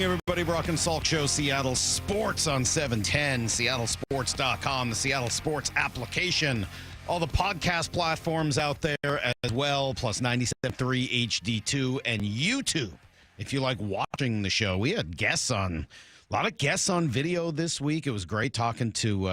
Everybody, Brock and Salk Show, Seattle Sports on 710, seattlesports.com, the Seattle Sports application, all the podcast platforms out there as well, plus 97.3 HD2 and YouTube. If you like watching the show, we had guests on, a lot of guests on video this week. It was great talking to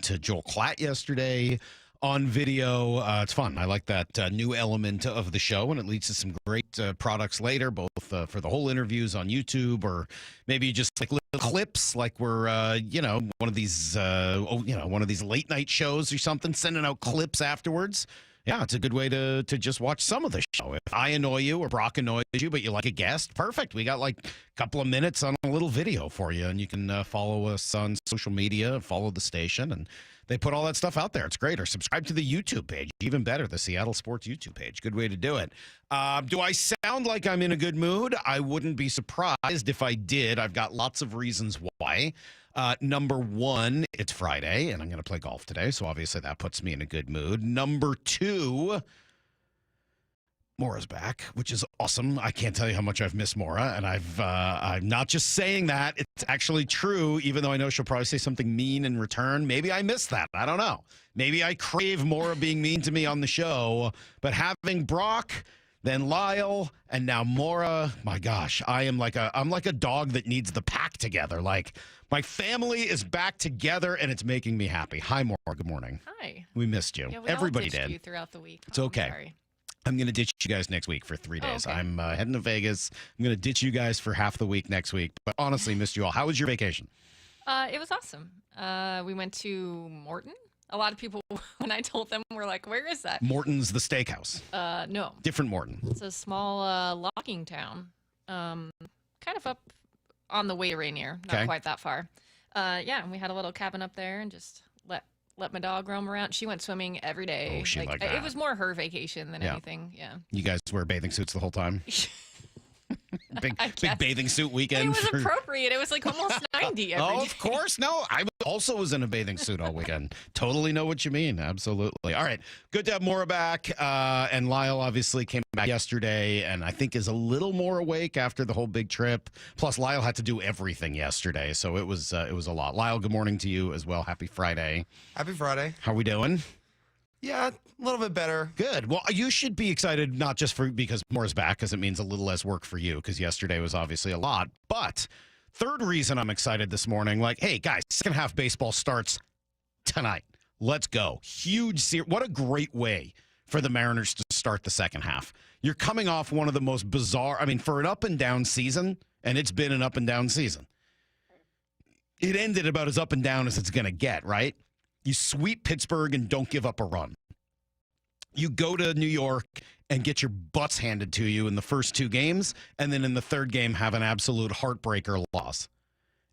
Joel Klatt yesterday on video. It's fun. I like that new element of the show, and it leads to some great products later, both for the whole interviews on YouTube, or maybe just like little clips, like we're one of these one of these late night shows or something, sending out clips afterwards. Yeah, it's a good way to just watch some of the show. If I annoy you or Brock annoys you, but you like a guest, perfect. We got like a couple of minutes on a little video for you, and you can follow us on social media, follow the station, and they put all that stuff out there. It's great. Or subscribe to the YouTube page. Even better, the Seattle Sports YouTube page. Good way to do it. Do I sound like I'm in a good mood? I wouldn't be surprised if I did. I've got lots of reasons why. Number one, it's Friday, and I'm going to play golf today, so obviously that puts me in a good mood. Number two, Maura's back, which is awesome. I can't tell you how much I've missed Maura, and I'm not just saying that. It's actually true, even though I know she'll probably say something mean in return. Maybe I missed that. I don't know. Maybe I crave Maura being mean to me on the show, but having Brock, then Lyle, and now Maura, my gosh, I'm like a dog that needs the pack together. Like, my family is back together, and it's making me happy. Hi, Maura. Good morning. Hi. We missed you. Yeah, we Everybody all ditched did. you throughout the week. It's okay. I'm sorry. I'm going to ditch you guys next week for 3 days. Okay. I'm heading to Vegas. I'm going to ditch you guys for half the week next week. But honestly, missed you all. How was your vacation? It was awesome. We went to Morton. A lot of people, when I told them, were like, where is that? Morton's the steakhouse. No. Different Morton. It's a small logging town. Kind of up on the way to Rainier. Not Okay. quite that far. And we had a little cabin up there and just let my dog roam around. She went swimming every day. Oh, she liked that. It was more her vacation than anything. Yeah. You guys wear bathing suits the whole time? Big bathing suit weekend. It was appropriate. It was like almost 90 every day. Of course. No, I also was in a bathing suit all weekend. Totally know what you mean. Absolutely. All right. Good to have Maura back. And Lyle obviously came back yesterday and I think is a little more awake after the whole big trip. Plus, Lyle had to do everything yesterday. So it was a lot. Lyle, good morning to you as well. Happy Friday. Happy Friday. How we doing? Yeah, a little bit better. Good. Well, you should be excited, not just because Maura's back, because it means a little less work for you, because yesterday was obviously a lot. But third reason I'm excited this morning, like, hey, guys, second half baseball starts tonight. Let's go. Huge series. What a great way for the Mariners to start the second half. You're coming off one of the most bizarre, for an up and down season, and it's been an up and down season. It ended about as up and down as it's going to get, right? You sweep Pittsburgh and don't give up a run. You go to New York and get your butts handed to you in the first two games, and then in the third game have an absolute heartbreaker loss.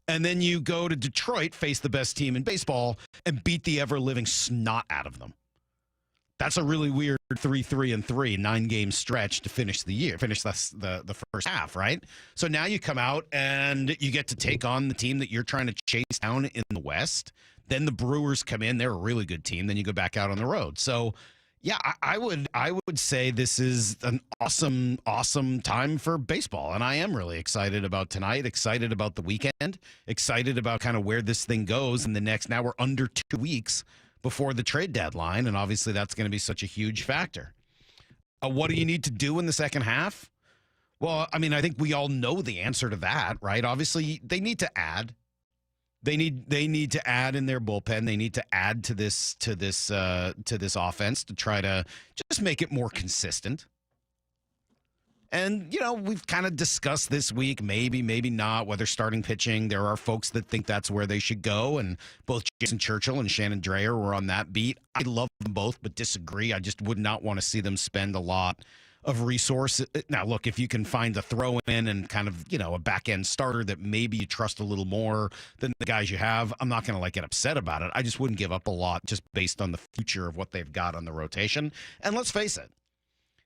And then you go to Detroit, face the best team in baseball, and beat the ever-living snot out of them. That's a really weird 3-3-3 9-game stretch to finish the year, finish the first half, right? So now you come out and you get to take on the team that you're trying to chase down in the West. Then the Brewers come in; they're a really good team. Then you go back out on the road. So, yeah, I would say this is an awesome time for baseball, and I am really excited about tonight. Excited about the weekend. Excited about kind of where this thing goes in the next. Now we're under 2 weeks before the trade deadline, and obviously that's going to be such a huge factor. What do you need to do in the second half? Well, I think we all know the answer to that, right? Obviously, they need to add. They need to add in their bullpen. They need to add to this offense to try to just make it more consistent. And we've kind of discussed this week, maybe not, whether starting pitching. There are folks that think that's where they should go, and both Jason Churchill and Shannon Dreyer were on that beat. I love them both, but disagree. I just would not want to see them spend a lot of resource. Now, look, if you can find a throw in and kind of, a back end starter that maybe you trust a little more than the guys you have, I'm not going to get upset about it. I just wouldn't give up a lot just based on the future of what they've got on the rotation. And let's face it,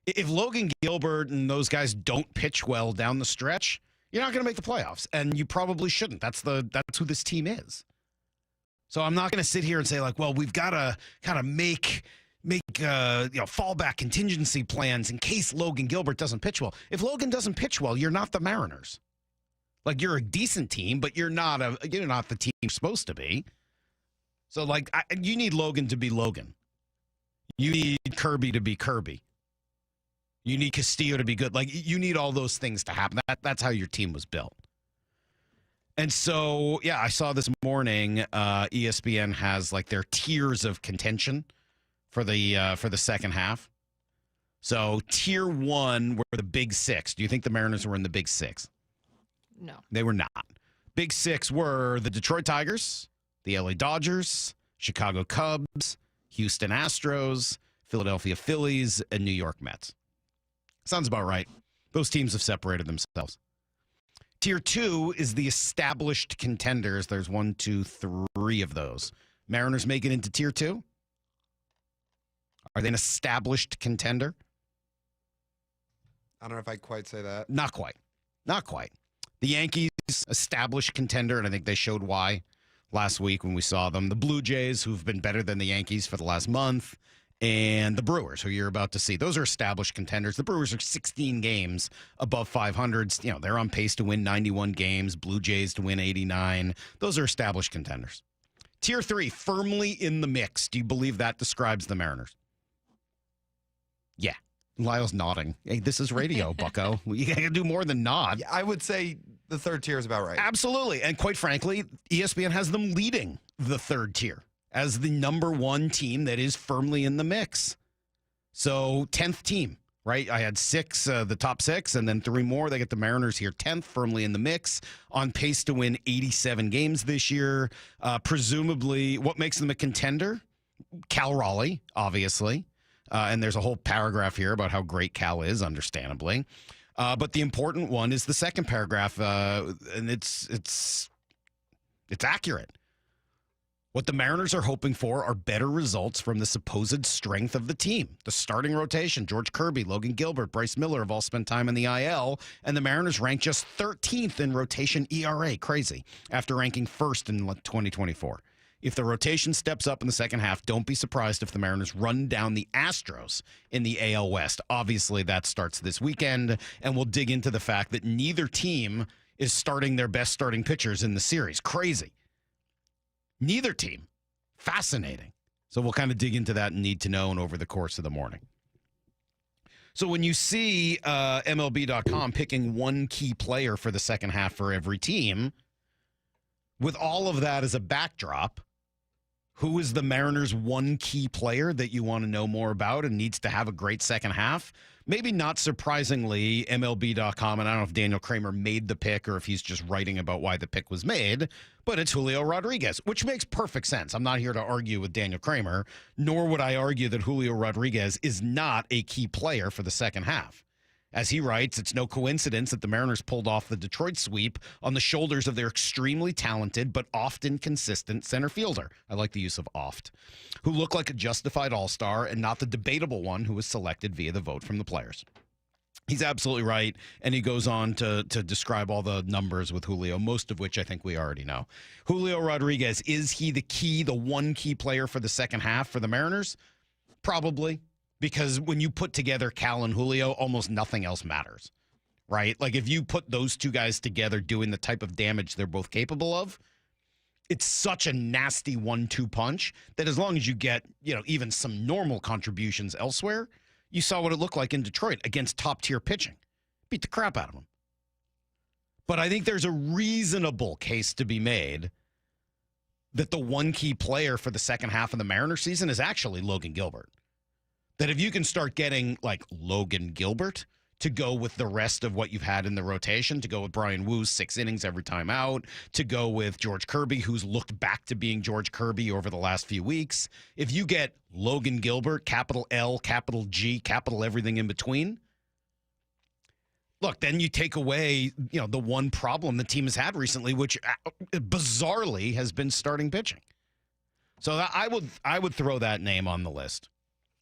if Logan Gilbert and those guys don't pitch well down the stretch, you're not going to make the playoffs, and you probably shouldn't. That's who this team is. So I'm not going to sit here and say we've got to kind of make fallback contingency plans in case Logan Gilbert doesn't pitch well. If Logan doesn't pitch well, you're not the Mariners. Like, you're a decent team, but you're not the team you're supposed to be. So, like, you need Logan to be Logan. You need Kirby to be Kirby. You need Castillo to be good. Like, you need all those things to happen. That's how your team was built. And so, yeah, I saw this morning ESPN has, like, their tiers of contention for the second half. So, tier 1 were the Big Six. Do you think the Mariners were in the Big Six? No. They were not. Big Six were the Detroit Tigers, the LA Dodgers, Chicago Cubs, Houston Astros, Philadelphia Phillies, and New York Mets. Sounds about right. Those teams have separated themselves. Tier 2 is the established contenders. There's 1, 2, 3 of those. Mariners make it into Tier 2? Are they an established contender? I don't know if I'd quite say that. Not quite. Not quite. The Yankees, established contender, and I think they showed why last week when we saw them. The Blue Jays, who've been better than the Yankees for the last month, and the Brewers, who you're about to see. Those are established contenders. The Brewers are 16 games above 500. You know, they're on pace to win 91 games. Blue Jays to win 89. Those are established contenders. Tier 3, firmly in the mix. Do you believe that describes the Mariners? Yeah. Lyle's nodding. Hey, this is radio, bucko. You got to do more than nod. Yeah, I would say the third tier is about right. Absolutely. And quite frankly, ESPN has them leading the third tier as the number 1 team that is firmly in the mix. So 10th team, right? I had 6, the top 6, and then 3 more. They get the Mariners here 10th, firmly in the mix, on pace to win 87 games this year. Presumably, what makes them a contender? Cal Raleigh, obviously. And there's a whole paragraph here about how great Cal is, understandably. But the important one is the second paragraph, and it's accurate. What the Mariners are hoping for are better results from the supposed strength of the team. The starting rotation, George Kirby, Logan Gilbert, Bryce Miller have all spent time in the IL, and the Mariners rank just 13th in rotation ERA. Crazy. After ranking first in 2024. If the rotation steps up in the second half, don't be surprised if the Mariners run down the Astros in the AL West. Obviously, that starts this weekend, and we'll dig into the fact that neither team is starting their best starting pitchers in the series. Crazy. Neither team. Fascinating. So we'll kind of dig into that and need to know and over the course of the morning. So when you see MLB.com picking one key player for the second half for every team, with all of that as a backdrop, who is the Mariners' one key player that you want to know more about and needs to have a great second half? Maybe not surprisingly, MLB.com, and I don't know if Daniel Kramer made the pick or if he's just writing about why the pick was made, but it's Julio Rodriguez, which makes perfect sense. I'm not here to argue with Daniel Kramer, nor would I argue that Julio Rodriguez is not a key player for the second half. As he writes, it's no coincidence that the Mariners pulled off the Detroit sweep on the shoulders of their extremely talented but often consistent center fielder. I like the use of oft, who looked like a justified all-star and not the debatable one who was selected via the vote from the players. He's absolutely right, and he goes on to describe all the numbers with Julio, most of which I think we already know. Julio Rodriguez, is he the one key player for the second half for the Mariners? Probably. Because when you put together Cal and Julio, almost nothing else matters, right? Like if you put those two guys together doing the type of damage they're both capable of, it's such a nasty 1-2 punch that as long as you get, even some normal contributions elsewhere, you saw what it looked like in Detroit against top-tier pitching. Beat the crap out of them. But I think there's a reasonable case to be made that the one key player for the second half of the Mariner season is actually Logan Gilbert. That if you can start getting like Logan Gilbert to go with the rest of what you've had in the rotation, to go with Brian Woo's 6 innings every time out, to go with George Kirby, who's looked back to being George Kirby over the last few weeks. If you get Logan Gilbert, capital L, capital G, capital everything in between, look, then you take away, the one problem the team has had recently, which bizarrely has been starting pitching. So I would throw that name on the list.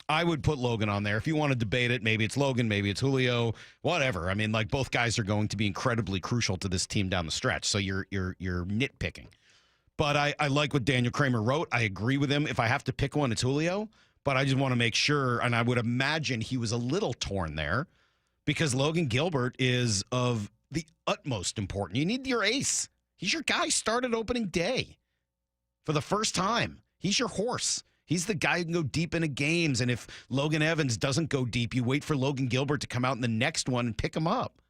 I would put Logan on there. If you want to debate it, maybe it's Logan, maybe it's Julio, whatever. I mean, like both guys are going to be incredibly crucial to this team down the stretch. So you're nitpicking. But I like what Daniel Kramer wrote. I agree with him. If I have to pick one, it's Julio. But I just want to make sure, and I would imagine he was a little torn there because Logan Gilbert is of the utmost important. You need your ace. He's your guy started opening day for the first time. He's your horse. He's the guy who can go deep into games. And if Logan Evans doesn't go deep, you wait for Logan Gilbert to come out in the next one and pick him up.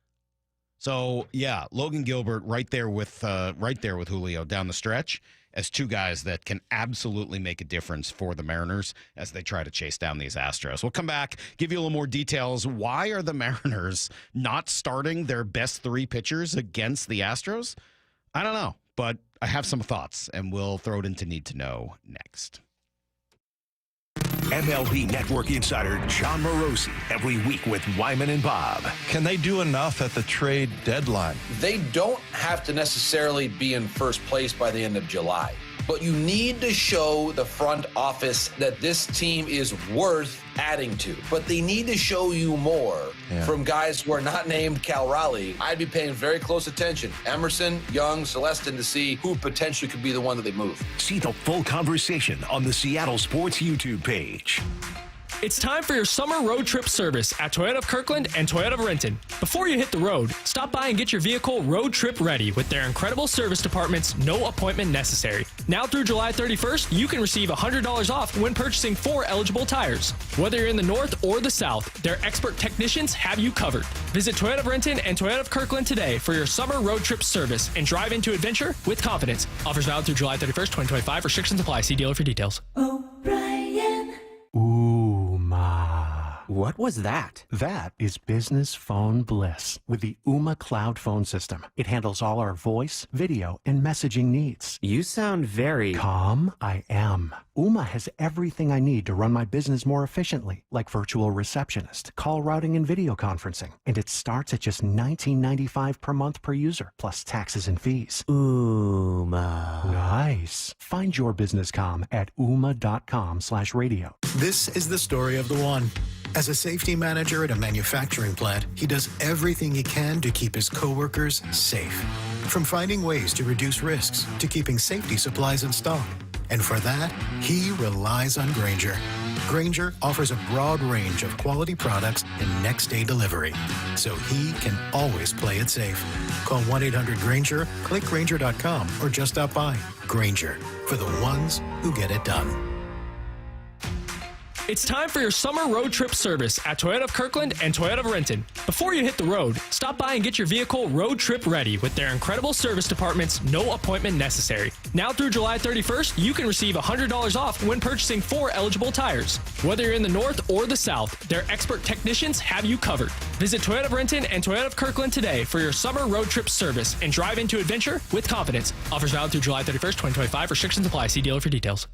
So, yeah, Logan Gilbert right there with Julio down the stretch as two guys that can absolutely make a difference for the Mariners as they try to chase down these Astros. We'll come back, give you a little more details. Why are the Mariners not starting their best three pitchers against the Astros? I don't know, but I have some thoughts, and we'll throw it into Need to Know next. MLB Network insider John Morosi every week with Wyman and Bob. Can they do enough at the trade deadline? They don't have to necessarily be in first place by the end of July, but you need to show the front office that this team is worth adding to. But they need to show you more from guys who are not named Cal Raleigh. I'd be paying very close attention. Emerson, Young, Celestin to see who potentially could be the one that they move. See the full conversation on the Seattle Sports YouTube page. It's time for your summer road trip service at Toyota of Kirkland and Toyota of Renton. Before you hit the road, stop by and get your vehicle road trip ready with their incredible service departments, no appointment necessary. Now through July 31st, you can receive $100 off when purchasing 4 eligible tires. Whether you're in the north or the south, their expert technicians have you covered. Visit Toyota of Renton and Toyota of Kirkland today for your summer road trip service and drive into adventure with confidence. Offers valid through July 31st, 2025. Restrictions apply. See dealer for details. What was that? That is business phone bliss with the Ooma cloud phone system. It handles all our voice, video, and messaging needs. You sound very Calm, I am. Ooma has everything I need to run my business more efficiently, like virtual receptionist, call routing, and video conferencing. And it starts at just $19.95 per month per user, plus taxes and fees. Ooma. Nice. Find your business comm at ooma.com/radio. This is the story of the one. As a safety manager at a manufacturing plant, he does everything he can to keep his coworkers safe. From finding ways to reduce risks to keeping safety supplies in stock. And for that, he relies on Grainger. Grainger offers a broad range of quality products and next-day delivery, so he can always play it safe. Call 1-800-GRAINGER, click Grainger.com, or just stop by. Grainger, for the ones who get it done. It's time for your summer road trip service at Toyota of Kirkland and Toyota of Renton. Before you hit the road, stop by and get your vehicle road trip ready with their incredible service departments, no appointment necessary. Now through July 31st, you can receive $100 off when purchasing 4 eligible tires. Whether you're in the north or the south, their expert technicians have you covered. Visit Toyota of Renton and Toyota of Kirkland today for your summer road trip service and drive into adventure with confidence. Offers valid through July 31st, 2025. Restrictions apply. See dealer for details.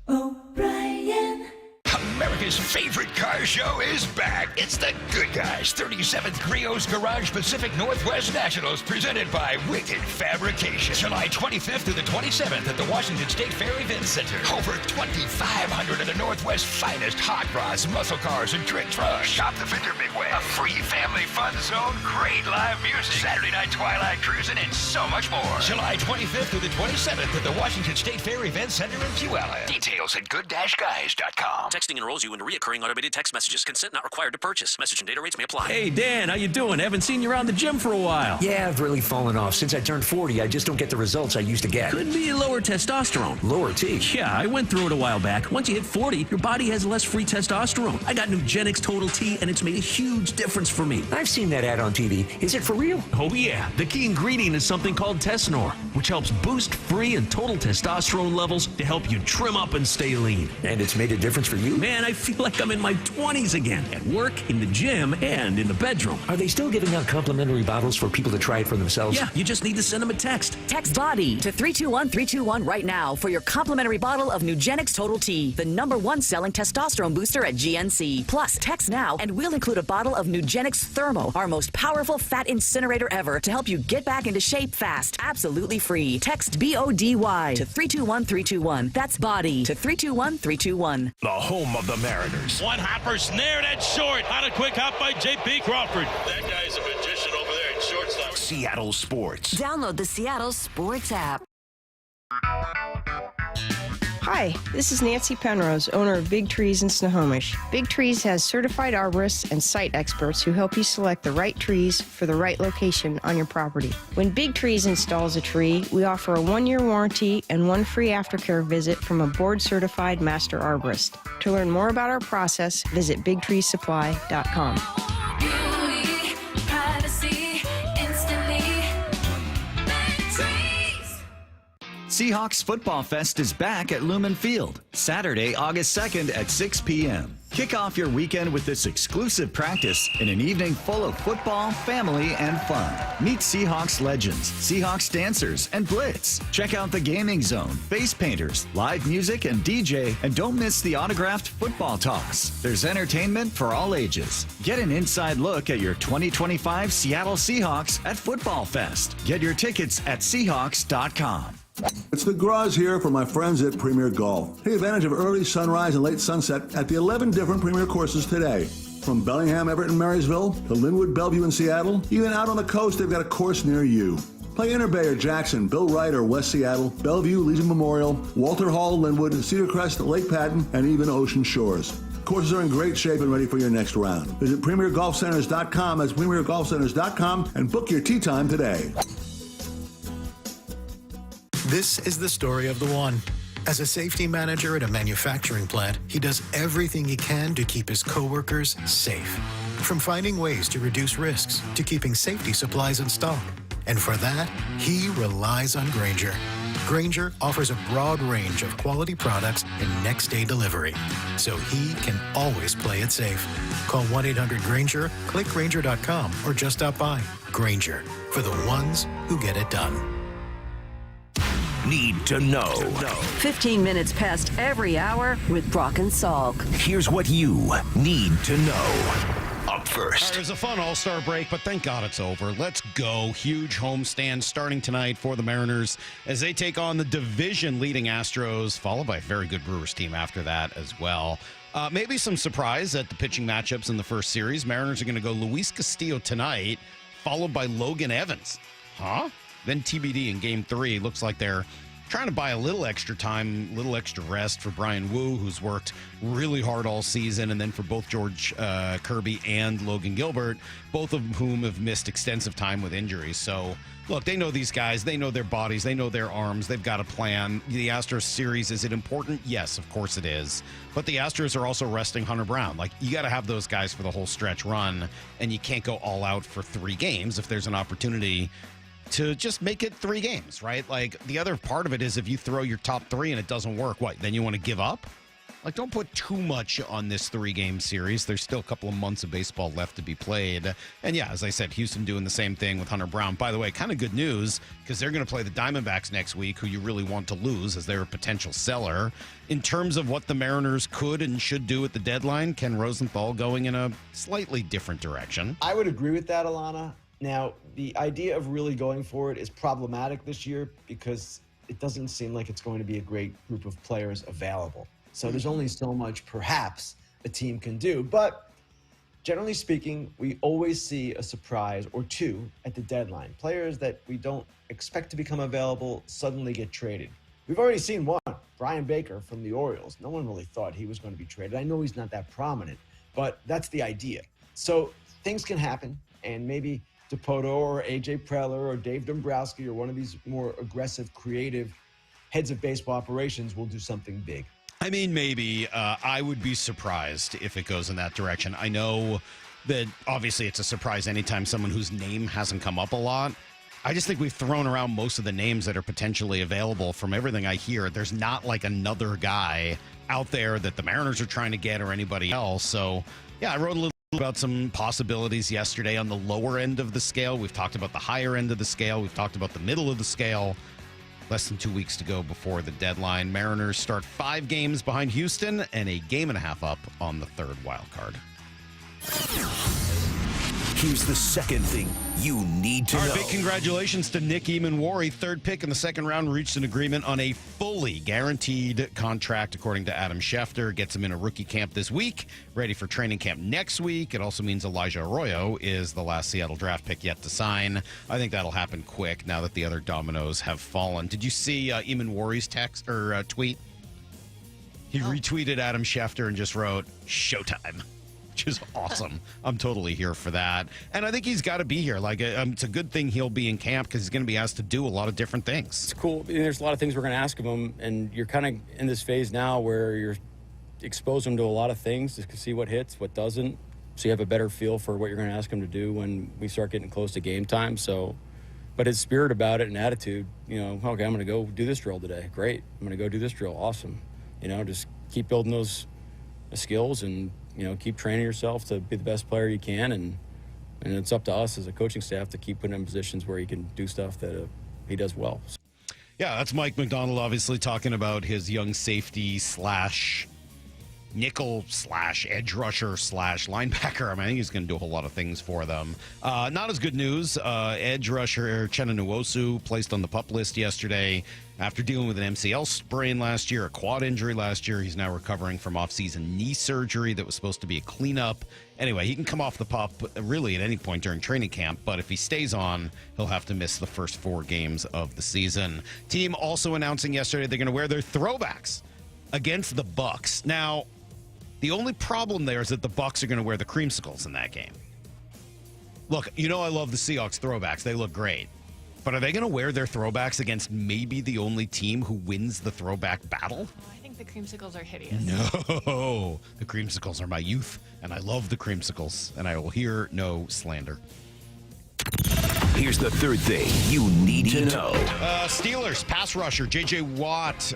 America's favorite car show is back. It's the Good Guys 37th Griot's Garage Pacific Northwest Nationals presented by Wicked Fabrication. July 25th through the 27th at the Washington State Fair Event Center. Over 2,500 of the Northwest's finest hot rods, muscle cars, and trick trucks. Shop the Fender Big Way. A free family fun zone, great live music, Saturday night twilight cruising, and so much more. July 25th through the 27th at the Washington State Fair Event Center in Puyallup. Details at good-guys.com. Texting enrolls you in reoccurring automated text messages. Consent not required to purchase. Message and data rates may apply. Hey, Dan, how you doing? Haven't seen you around the gym for a while. Yeah, I've really fallen off. Since I turned 40, I just don't get the results I used to get. Could be lower testosterone. Lower T? Yeah, I went through it a while back. Once you hit 40, your body has less free testosterone. I got Nugenix Total T, and it's made a huge difference for me. I've seen that ad on TV. Is it for real? Oh, yeah. The key ingredient is something called Tesnor, which helps boost free and total testosterone levels to help you trim up and stay lean. And it's made a difference for you? Man, I feel like I'm in my 20s again. At work, in the gym, and in the bedroom. Are they still giving out complimentary bottles for people to try it for themselves? Yeah, you just need to send them a text. Text BODY to 321-321 right now for your complimentary bottle of Nugenix Total T, the #1 selling testosterone booster at GNC. Plus, text now and we'll include a bottle of Nugenix Thermo, our most powerful fat incinerator ever, to help you get back into shape fast. Absolutely free. Text BODY to 321-321. That's BODY to 321-321. The home of the Mariners. One hopper snared at short. On a quick hop by J.P. Crawford. That guy's a magician over there at shortstop. Seattle Sports. Download the Seattle Sports app. Hi, this is Nancy Penrose, owner of Big Trees in Snohomish. Big Trees has certified arborists and site experts who help you select the right trees for the right location on your property. When Big Trees installs a tree, we offer a 1-year warranty and 1 free aftercare visit from a board-certified master arborist. To learn more about our process, visit BigTreeSupply.com. Seahawks Football Fest is back at Lumen Field, Saturday, August 2nd at 6 p.m. Kick off your weekend with this exclusive practice in an evening full of football, family, and fun. Meet Seahawks legends, Seahawks dancers, and Blitz. Check out the gaming zone, face painters, live music, and DJ, and don't miss the autographed football toss. There's entertainment for all ages. Get an inside look at your 2025 Seattle Seahawks at Football Fest. Get your tickets at Seahawks.com. It's the Graz here for my friends at Premier Golf. Take advantage of early sunrise and late sunset at the 11 different Premier courses today. From Bellingham, Everett, and Marysville to Linwood, Bellevue, and Seattle, even out on the coast, they've got a course near you. Play Inner Bay or Jackson, Bill Wright or West Seattle, Bellevue, Legion Memorial, Walter Hall, Linwood, Cedar Crest, Lake Patton, and even Ocean Shores. Courses are in great shape and ready for your next round. Visit PremierGolfCenters.com, that's PremierGolfCenters.com, and book your tee time today. This is the story of the one. As a safety manager at a manufacturing plant, he does everything he can to keep his coworkers safe. From finding ways to reduce risks to keeping safety supplies in stock. And for that, he relies on Grainger. Grainger offers a broad range of quality products and next-day delivery, so he can always play it safe. Call 1-800-GRAINGER, click Grainger.com, or just stop by. Grainger, for the ones who get it done. Need to know. 15 minutes past every hour with Brock and Salk. Here's what you need to know. Up first. It was a fun all-star break, but thank God it's over. Let's go. Huge homestand starting tonight for the Mariners as they take on the division-leading Astros, followed by a very good Brewers team after that as well. Maybe some surprise at the pitching matchups in the first series. Mariners are going to go Luis Castillo tonight, followed by Logan Evans. Huh? Then TBD in Game 3. Looks like they're trying to buy a little extra time, a little extra rest for Brian Wu, who's worked really hard all season, and then for both George Kirby and Logan Gilbert, both of whom have missed extensive time with injuries. So, look, they know these guys. They know their bodies. They know their arms. They've got a plan. The Astros series, is it important? Yes, of course it is. But the Astros are also resting Hunter Brown. Like, you got to have those guys for the whole stretch run, and you can't go all out for 3 games if there's an opportunity to just make it 3 games, right? Like, the other part of it is if you throw your top 3 and it doesn't work, what, then you want to give up? Like, don't put too much on this 3-game series. There's still a couple of months of baseball left to be played. And yeah, as I said, Houston doing the same thing with Hunter Brown. By the way, kind of good news, because they're going to play the Diamondbacks next week, who you really want to lose as they're a potential seller. In terms of what the Mariners could and should do at the deadline, Ken Rosenthal going in a slightly different direction. I would agree with that, Alana. Now, the idea of really going for it is problematic this year because it doesn't seem like it's going to be a great group of players available. So there's only so much, perhaps, a team can do. But generally speaking, we always see a surprise or 2 at the deadline. Players that we don't expect to become available suddenly get traded. We've already seen one, Brian Baker from the Orioles. No one really thought he was going to be traded. I know he's not that prominent, but that's the idea. So things can happen, and maybe DePoto or A.J. Preller or Dave Dombrowski or one of these more aggressive, creative heads of baseball operations will do something big. I mean, maybe. I would be surprised if it goes in that direction. I know that obviously it's a surprise anytime someone whose name hasn't come up a lot. I just think we've thrown around most of the names that are potentially available. From everything I hear, there's not like another guy out there that the Mariners are trying to get or anybody else. So, yeah, I wrote a little about some possibilities yesterday on the lower end of the scale. We've talked about the higher end of the scale. We've talked about the middle of the scale. Less than 2 weeks to go before the deadline. Mariners start 5 games behind Houston and a game and a half up on the 3rd wild card. Here's the second thing you need to know. All right, big congratulations to Nick Eamon-Wari. 3rd pick in the 2nd round, reached an agreement on a fully guaranteed contract, according to Adam Schefter. Gets him in a rookie camp this week, ready for training camp next week. It also means Elijah Arroyo is the last Seattle draft pick yet to sign. I think that'll happen quick now that the other dominoes have fallen. Did you see Eamon-Wari's text or tweet? He retweeted Adam Schefter and just wrote, "Showtime," which is awesome. I'm totally here for that. And I think he's got to be here. Like, it's a good thing he'll be in camp because he's going to be asked to do a lot of different things. It's cool. There's a lot of things we're going to ask of him, and you're kind of in this phase now where you're exposing him to a lot of things to see what hits, what doesn't, so you have a better feel for what you're going to ask him to do when we start getting close to game time. So, but his spirit about it and attitude, okay, I'm going to go do this drill today. Great. I'm going to go do this drill. Awesome. Just keep building those skills and, keep training yourself to be the best player you can. And it's up to us as a coaching staff to keep putting him in positions where he can do stuff that he does well. Yeah, that's Mike McDonald obviously talking about his young safety / nickel / edge rusher / linebacker. I think he's going to do a whole lot of things for them. Not as good news. Edge rusher Uchenna Nwosu placed on the PUP list yesterday after dealing with an MCL sprain last year, a quad injury last year. He's now recovering from off-season knee surgery that was supposed to be a cleanup. Anyway, he can come off the PUP really at any point during training camp, but if he stays on, he'll have to miss the first 4 games of the season. Team also announcing yesterday they're going to wear their throwbacks against the Bucs. Now, the only problem there is that the Bucs are going to wear the creamsicles in that game. Look, I love the Seahawks throwbacks. They look great. But are they going to wear their throwbacks against maybe the only team who wins the throwback battle? Oh, I think the creamsicles are hideous. No. The creamsicles are my youth, and I love the creamsicles, and I will hear no slander. Here's the third thing you need to know. Steelers pass rusher J.J. Watt.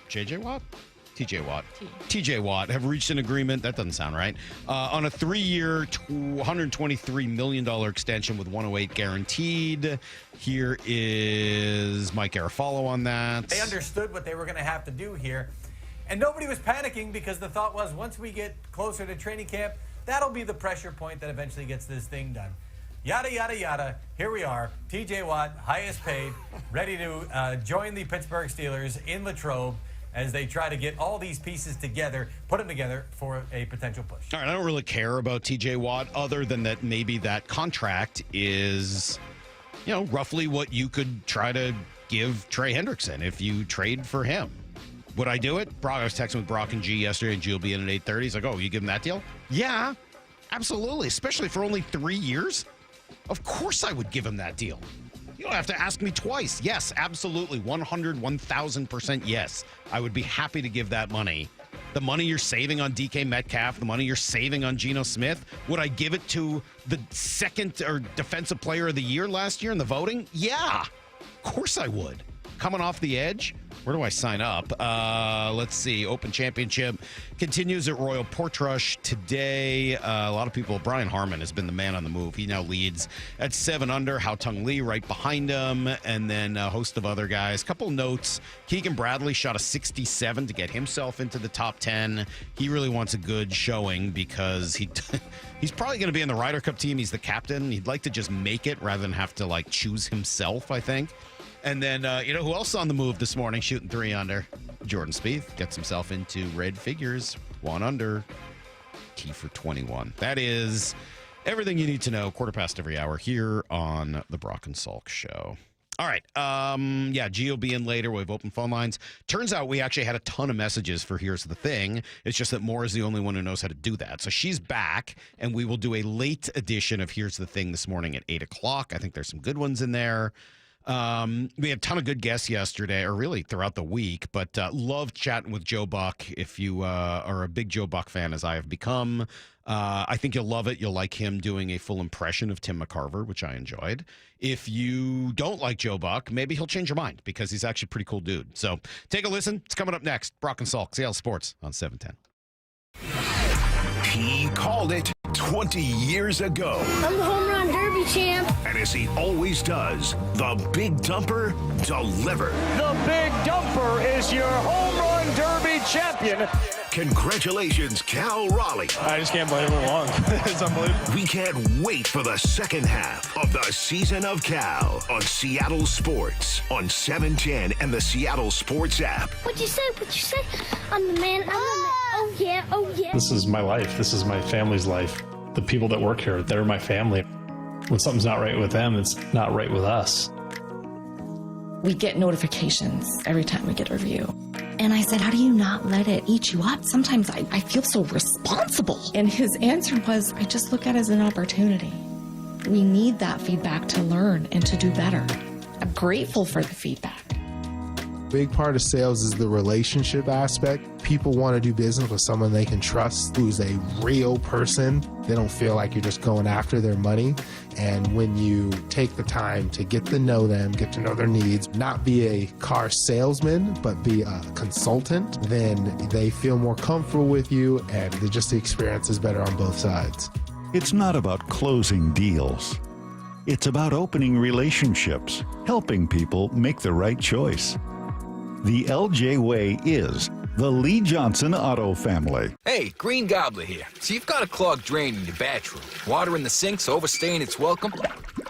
J.J. Watt? T.J. Watt. T.J. Watt have reached an agreement, that doesn't sound right, on a 3-year, $123 million extension with $108 guaranteed. Here is Mike Garafolo on that. They understood what they were going to have to do here, and nobody was panicking because the thought was once we get closer to training camp, that'll be the pressure point that eventually gets this thing done. Yada, yada, yada. Here we are. T.J. Watt, highest paid, ready to join the Pittsburgh Steelers in Latrobe as they try to get all these pieces together, put them together for a potential push. All right, I don't really care about T.J. Watt other than that maybe that contract is, roughly what you could try to give Trey Hendrickson if you trade for him. Would I do it? I was texting with Brock and G yesterday, and G will be in at 8:30. He's like, oh, you give him that deal? Yeah, absolutely, especially for only 3 years. Of course I would give him that deal. You don't have to ask me twice. Yes, absolutely. 1,000% yes. I would be happy to give that money. The money you're saving on DK Metcalf, the money you're saving on Geno Smith, would I give it to the second or defensive player of the year last year in the voting? Yeah, of course I would. Coming off the edge, where do I sign up? Let's see. Open Championship continues at Royal Portrush today. A lot of people, Brian Harmon has been the man on the move. He now leads at 7 under. Hao Tung Lee right behind him, and then a host of other guys. Couple notes. Keegan Bradley shot a 67 to get himself into the top 10. He really wants a good showing because he's probably going to be in the Ryder Cup team. He's the captain. He'd like to just make it rather than have to choose himself, I think. And then, who else on the move this morning shooting 3 under? Jordan Spieth gets himself into red figures, 1 under, tee for 21. That is everything you need to know, 1/4 every hour here on the Brock and Salk Show. All right. G will be in later. We have open phone lines. Turns out we actually had a ton of messages for Here's the Thing. It's just that Maura is the only one who knows how to do that. So she's back, and we will do a late edition of Here's the Thing this morning at 8 o'clock. I think there's some good ones in there. We had a ton of good guests yesterday, or really throughout the week, but loved chatting with Joe Buck. If you are a big Joe Buck fan, as I have become, I think you'll love it. You'll like him doing a full impression of Tim McCarver, which I enjoyed. If you don't like Joe Buck, maybe he'll change your mind because he's actually a pretty cool dude. So take a listen. It's coming up next. Brock and Salk, Seattle Sports on 710. He called it 20 years ago. I'm the home run derby champ. And as he always does, the Big Dumper delivered. The Big Dumper is your home run derby champion. Congratulations, Cal Raleigh. I just can't believe it won. It's unbelievable. We can't wait for the second half of the season of Cal on Seattle Sports on 710 and the Seattle Sports app. What'd you say? I'm the man. Oh, yeah. Oh, yeah. This is my life. This is my family's life. The people that work here, they're my family. When something's not right with them, it's not right with us. We get notifications every time we get a review. And I said, how do you not let it eat you up? Sometimes I feel so responsible. And his answer was, I just look at it as an opportunity. We need that feedback to learn and to do better. I'm grateful for the feedback. Big part of sales is the relationship aspect. People want to do business with someone they can trust, who's a real person. They don't feel like you're just going after their money. And when you take the time to get to know them, get to know their needs, not be a car salesman, but be a consultant, then they feel more comfortable with you, and just the experience is better on both sides. It's not about closing deals. It's about opening relationships, helping people make the right choice. The LJ Way is the Lee Johnson Auto family. Hey, Green Gobbler here. So you've got a clogged drain in your bathroom. Water in the sink's overstaying its welcome.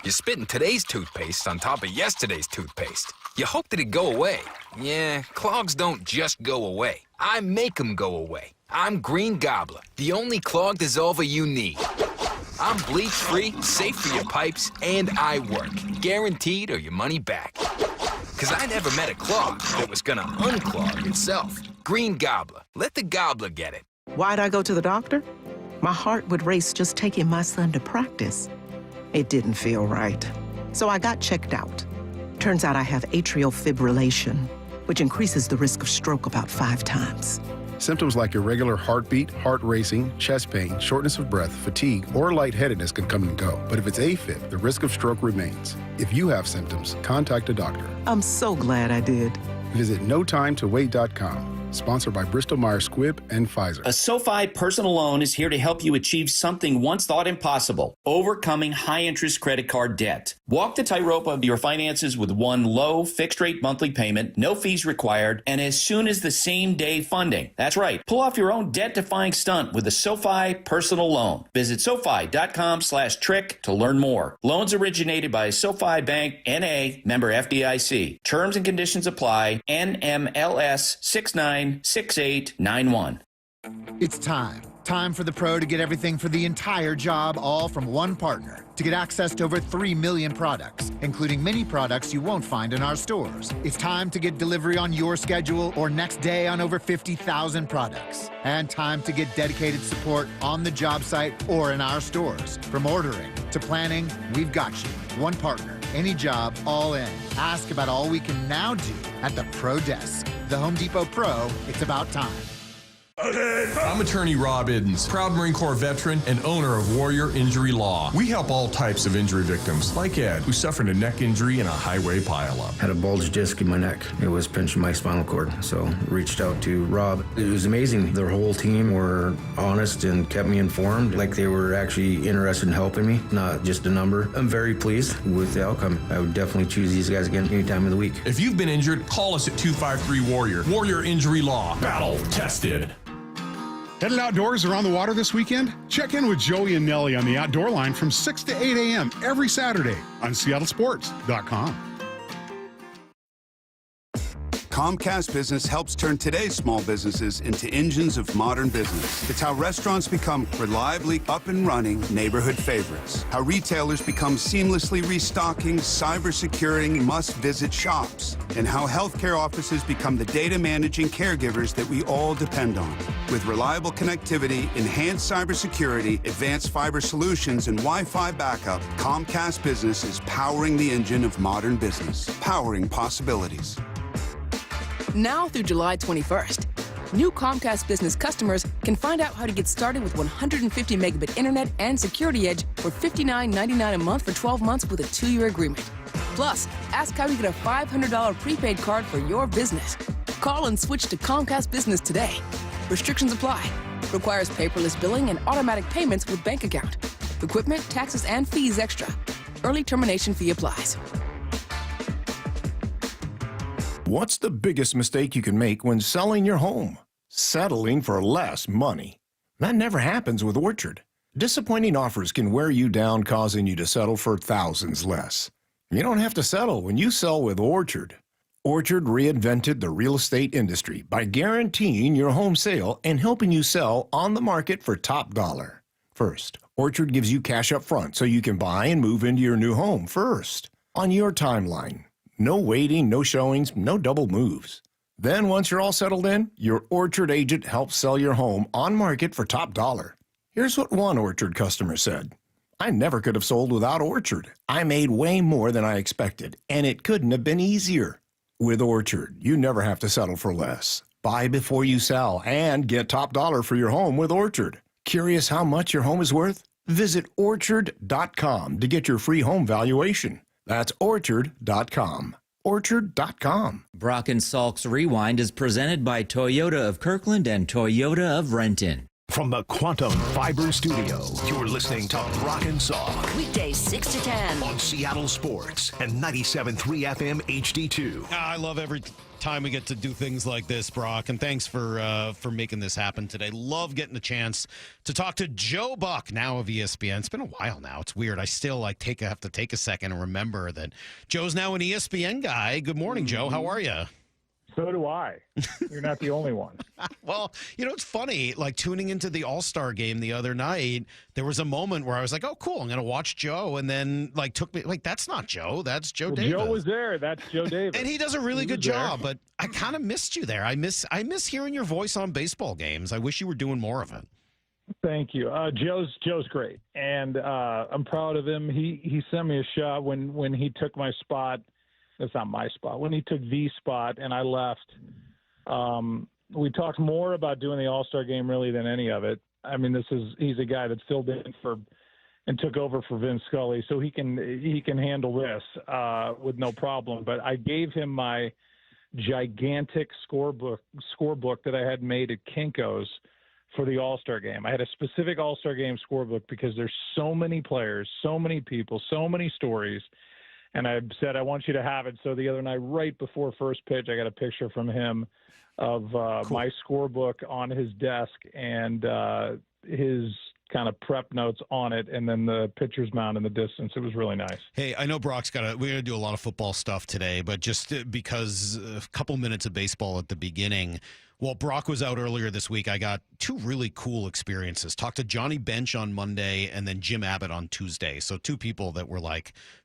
You're spitting today's toothpaste on top of yesterday's toothpaste. You hope that it'd go away. Yeah, clogs don't just go away. I make them go away. I'm Green Gobbler, the only clog dissolver you need. I'm bleach-free, safe for your pipes, and I work. Guaranteed or your money back. Because I never met a clog that was gonna unclog itself. Green Gobbler. Let the gobbler get it. Why'd I go to the doctor? My heart would race just taking my son to practice. It didn't feel right. So I got checked out. Turns out I have atrial fibrillation, which increases the risk of stroke about 5 times. Symptoms like irregular heartbeat, heart racing, chest pain, shortness of breath, fatigue, or lightheadedness can come and go. But if it's AFib, the risk of stroke remains. If you have symptoms, contact a doctor. I'm so glad I did. Visit notimetowait.com. Sponsored by Bristol-Myers Squibb and Pfizer. A SoFi personal loan is here to help you achieve something once thought impossible: overcoming high-interest credit card debt. Walk the tightrope of your finances with one low, fixed-rate monthly payment, no fees required, and as soon as the same-day funding. That's right. Pull off your own debt-defying stunt with a SoFi personal loan. Visit SoFi.com/trick to learn more. Loans originated by SoFi Bank, N.A., member FDIC. Terms and conditions apply. NMLS 696891. It's time. Time for the pro to get everything for the entire job, all from one partner. To get access to over 3 million products, including many products you won't find in our stores. It's time to get delivery on your schedule or next day on over 50,000 products. And time to get dedicated support on the job site or in our stores. From ordering to planning, we've got you. One partner, any job, all in. Ask about all we can now do at the Pro Desk. The Home Depot Pro, it's about time. I'm attorney Rob Iddens, proud Marine Corps veteran and owner of Warrior Injury Law. We help all types of injury victims, like Ed, who suffered a neck injury in a highway pileup. Had a bulge disc in my neck. It was pinching my spinal cord, so reached out to Rob. It was amazing. Their whole team were honest and kept me informed, like they were actually interested in helping me, not just a number. I'm very pleased with the outcome. I would definitely choose these guys again any time of the week. If you've been injured, call us at 253-WARRIOR. Warrior Injury Law. Battle tested. Headed outdoors or on the water this weekend? Check in with Joey and Nellie on the Outdoor Line from 6 to 8 a.m. every Saturday on SeattleSports.com. Comcast Business helps turn today's small businesses into engines of modern business. It's how restaurants become reliably up and running neighborhood favorites. How retailers become seamlessly restocking, cybersecurity must-visit shops. And how healthcare offices become the data managing caregivers that we all depend on. With reliable connectivity, enhanced cybersecurity, advanced fiber solutions, and Wi-Fi backup, Comcast Business is powering the engine of modern business. Powering possibilities. Now through July 21st, new Comcast Business customers can find out how to get started with 150 megabit internet and Security Edge for $59.99 a month for 12 months with a 2-year agreement. Plus, ask how you get a $500 prepaid card for your business. Call and switch to Comcast Business today. Restrictions apply. Requires paperless billing and automatic payments with bank account. Equipment, taxes, and fees extra. Early termination fee applies. What's the biggest mistake you can make when selling your home? Settling for less money. That never happens with Orchard. Disappointing offers can wear you down, causing you to settle for thousands less. You don't have to settle when you sell with Orchard. Orchard reinvented the real estate industry by guaranteeing your home sale and helping you sell on the market for top dollar. First, Orchard gives you cash up front so you can buy and move into your new home first, on your timeline. No waiting, no showings, no double moves. Then once you're all settled in, your Orchard agent helps sell your home on market for top dollar. Here's what one Orchard customer said. I never could have sold without Orchard. I made way more than I expected, and it couldn't have been easier. With Orchard, you never have to settle for less. Buy before you sell and get top dollar for your home with Orchard. Curious how much your home is worth? Visit Orchard.com to get your free home valuation. That's Orchard.com. Orchard.com. Brock and Salk's Rewind is presented by Toyota of Kirkland and Toyota of Renton. From the Quantum Fiber Studio, you're listening to Brock and Salk. Weekdays 6 to 10. On Seattle Sports and 97.3 FM HD2. I love every time we get to do things like this, Brock, and thanks for making this happen today. Love getting the chance to talk to Joe Buck, now of ESPN. It's been a while now. It's weird. I still have to take a second and remember that Joe's now an ESPN guy. Good morning, Joe. How are you? So do I. You're not the only one. Well, it's funny, like tuning into the All-Star game the other night, there was a moment where I was like, oh, cool, I'm going to watch Joe. And then took me, that's not Joe. That's Joe Davis. Joe was there. That's Joe Davis. And he does a really good job, but I kind of missed you there. I miss hearing your voice on baseball games. I wish you were doing more of it. Thank you. Joe's great. And I'm proud of him. He sent me a shot when he took my spot. That's not my spot. When he took the spot and I left, we talked more about doing the All-Star game really than any of it. I mean, he's a guy that filled in and took over for Vince Scully, so he can handle this with no problem. But I gave him my gigantic scorebook that I had made at Kinko's for the All-Star game. I had a specific All-Star game scorebook because there's so many players, so many people, so many stories. And I said, I want you to have it. So the other night, right before first pitch, I got a picture from him of my scorebook on his desk and his kind of prep notes on it, and then the pitcher's mound in the distance. It was really nice. Hey, I know Brock's we're going to do a lot of football stuff today, but just because a couple minutes of baseball at the beginning. Well, Brock was out earlier this week. I got two really cool experiences. Talked to Johnny Bench on Monday and then Jim Abbott on Tuesday. So two people that were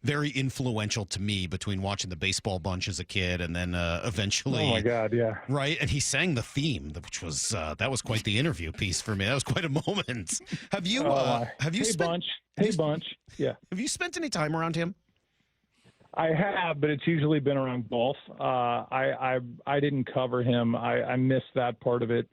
very influential to me between watching the Baseball Bunch as a kid and then eventually. Oh my God, yeah. Right, and he sang the theme, which was that was quite the interview piece for me. That was quite a moment. Have you Bunch? Yeah. Have you spent any time around him? I have, but it's usually been around golf. I didn't cover him. I missed that part of it.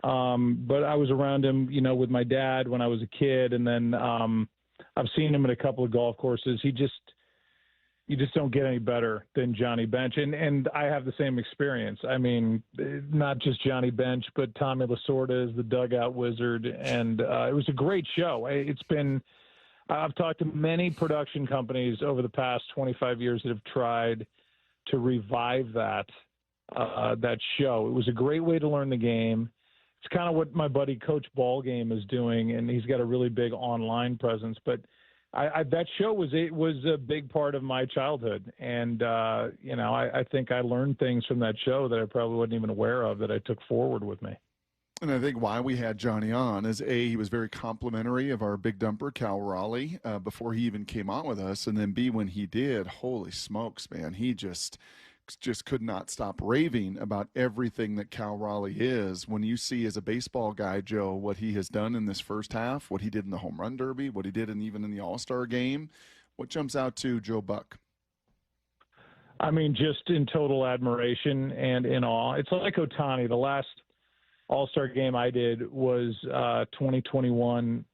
But I was around him, with my dad when I was a kid, and then I've seen him at a couple of golf courses. You just don't get any better than Johnny Bench, and I have the same experience. I mean, not just Johnny Bench, but Tommy Lasorda is the dugout wizard, and it was a great show. I've talked to many production companies over the past 25 years that have tried to revive that show. It was a great way to learn the game. It's kind of what my buddy Coach Ballgame is doing, and he's got a really big online presence. But that show was a big part of my childhood, and I think I learned things from that show that I probably wasn't even aware of that I took forward with me. And I think why we had Johnny on is he was very complimentary of our big dumper, Cal Raleigh, before he even came on with us. And then B, when he did, holy smokes, man, he just could not stop raving about everything that Cal Raleigh is. When you see as a baseball guy, Joe, what he has done in this first half, what he did in the home run derby, what he did even in the All-Star game, what jumps out to Joe Buck? I mean, just in total admiration and in awe. It's like Ohtani, the last All-Star game I did was 2021,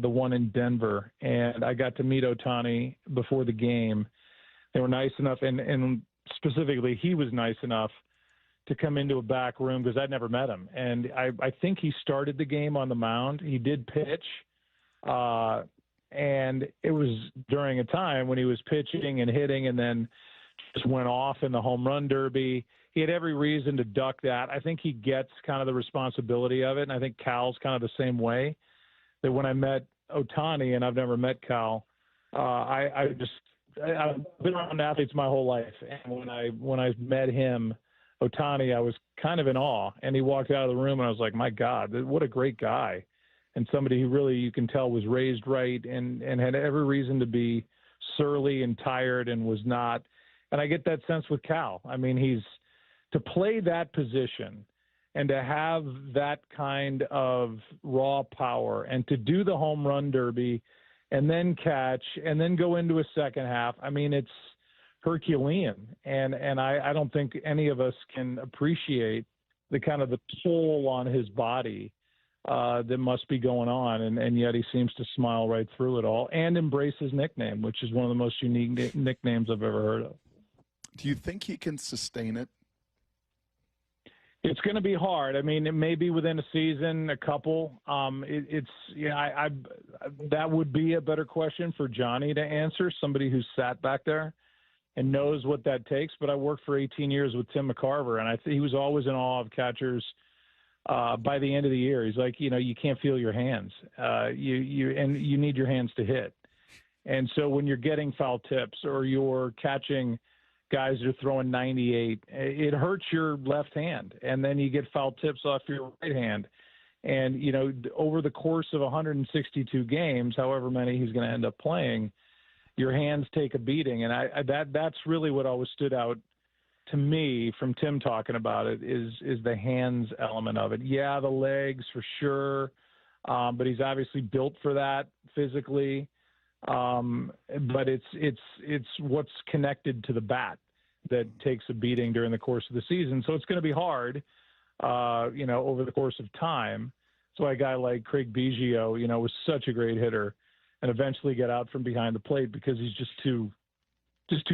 the one in Denver, and I got to meet Ohtani before the game. They were nice enough, and specifically he was nice enough to come into a back room because I'd never met him. And I think he started the game on the mound. He did pitch, and it was during a time when he was pitching and hitting and then just went off in the home run derby. He had every reason to duck that. I think he gets kind of the responsibility of it, and I think Cal's kind of the same way. That when I met Ohtani, and I've never met Cal, I've been around athletes my whole life, and when I met him, Ohtani, I was kind of in awe. And he walked out of the room, and I was like, my God, what a great guy, and somebody who really you can tell was raised right and had every reason to be surly and tired and was not. And I get that sense with Cal. I mean, he's to play that position and to have that kind of raw power and to do the home run derby and then catch and then go into a second half. I mean, it's Herculean. And I don't think any of us can appreciate the kind of the toll on his body that must be going on. And yet he seems to smile right through it all and embrace his nickname, which is one of the most unique nicknames I've ever heard of. Do you think he can sustain it? It's going to be hard. I mean, it may be within a season, a couple. That would be a better question for Johnny to answer, somebody who's sat back there and knows what that takes. But I worked for 18 years with Tim McCarver, and he was always in awe of catchers. By the end of the year, he's like, you can't feel your hands. You need your hands to hit. And so when you're getting foul tips or you're catching guys that are throwing 98, it hurts your left hand. And then you get foul tips off your right hand. And, over the course of 162 games, however many he's going to end up playing, your hands take a beating. And that's really what always stood out to me from Tim talking about it is the hands element of it. Yeah, the legs for sure. But he's obviously built for that physically. But it's what's connected to the bat that takes a beating during the course of the season. So it's going to be hard, over the course of time. That's why a guy like Craig Biggio, was such a great hitter and eventually got out from behind the plate because he's just too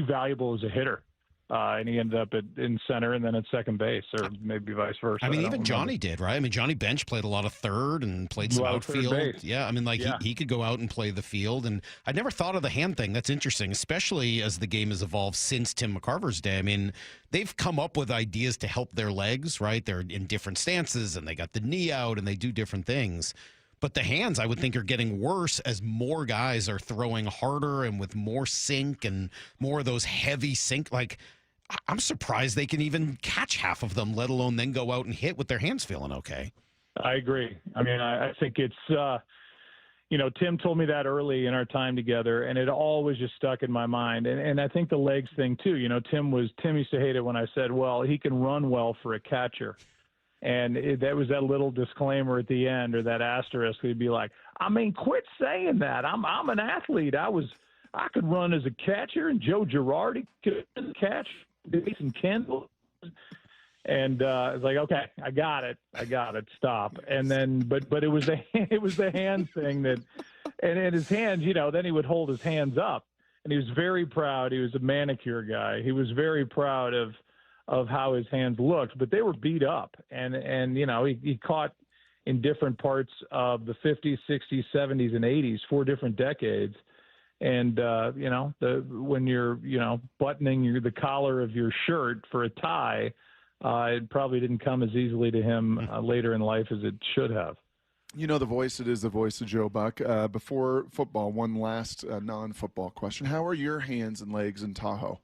valuable as a hitter. And he ended up in center and then at second base, or maybe vice versa. I mean, even Johnny did, right? I mean, Johnny Bench played a lot of third and played some outfield. Yeah, I mean, he could go out and play the field. And I'd never thought of the hand thing. That's interesting, especially as the game has evolved since Tim McCarver's day. I mean, they've come up with ideas to help their legs, right? They're in different stances, and they got the knee out, and they do different things. But the hands, I would think, are getting worse as more guys are throwing harder and with more sink and more of those heavy sink. Like, I'm surprised they can even catch half of them, let alone then go out and hit with their hands feeling okay. I agree. I mean, I think it's, Tim told me that early in our time together, and it always just stuck in my mind. And I think the legs thing, too. Tim used to hate it when I said, well, he can run well for a catcher. And that was that little disclaimer at the end, or that asterisk. He'd be like, I mean, quit saying that. I'm an athlete. I could run as a catcher, and Joe Girardi could catch, Jason Kendall. And it's like, okay, I got it. Stop. And then, but it was the hand thing that, and his hands, then he would hold his hands up, and he was very proud. He was a manicure guy. He was very proud of how his hands looked, but they were beat up. And he caught in different parts of the 50s, 60s, 70s, and 80s, 4 different decades. And, when you're, buttoning the collar of your shirt for a tie, it probably didn't come as easily to him later in life as it should have. The voice, it is the voice of Joe Buck. Before football, one last non-football question. How are your hands and legs in Tahoe?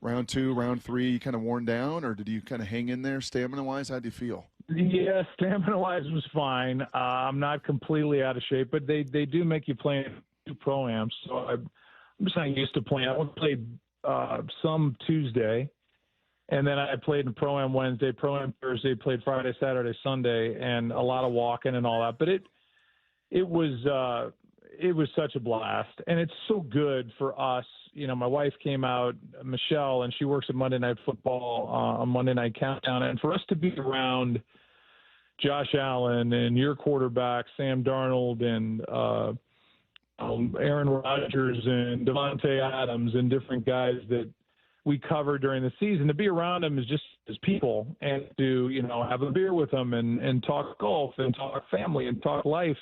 Round 2, round 3, you kind of worn down, or did you kind of hang in there stamina-wise? How do you feel? Yeah, stamina-wise was fine. I'm not completely out of shape, but they do make you play 2 pro-ams, so I'm just not used to playing. I played some Tuesday, and then I played in pro-am Wednesday, pro-am Thursday, played Friday, Saturday, Sunday, and a lot of walking and all that. But it was such a blast, and it's so good for us. My wife came out, Michelle, and she works at Monday Night Football on Monday Night Countdown, and for us to be around Josh Allen and your quarterback, Sam Darnold, and Aaron Rodgers and Devontae Adams and different guys that we cover during the season, to be around them is just as people, and to, have a beer with them and talk golf and talk family and talk life.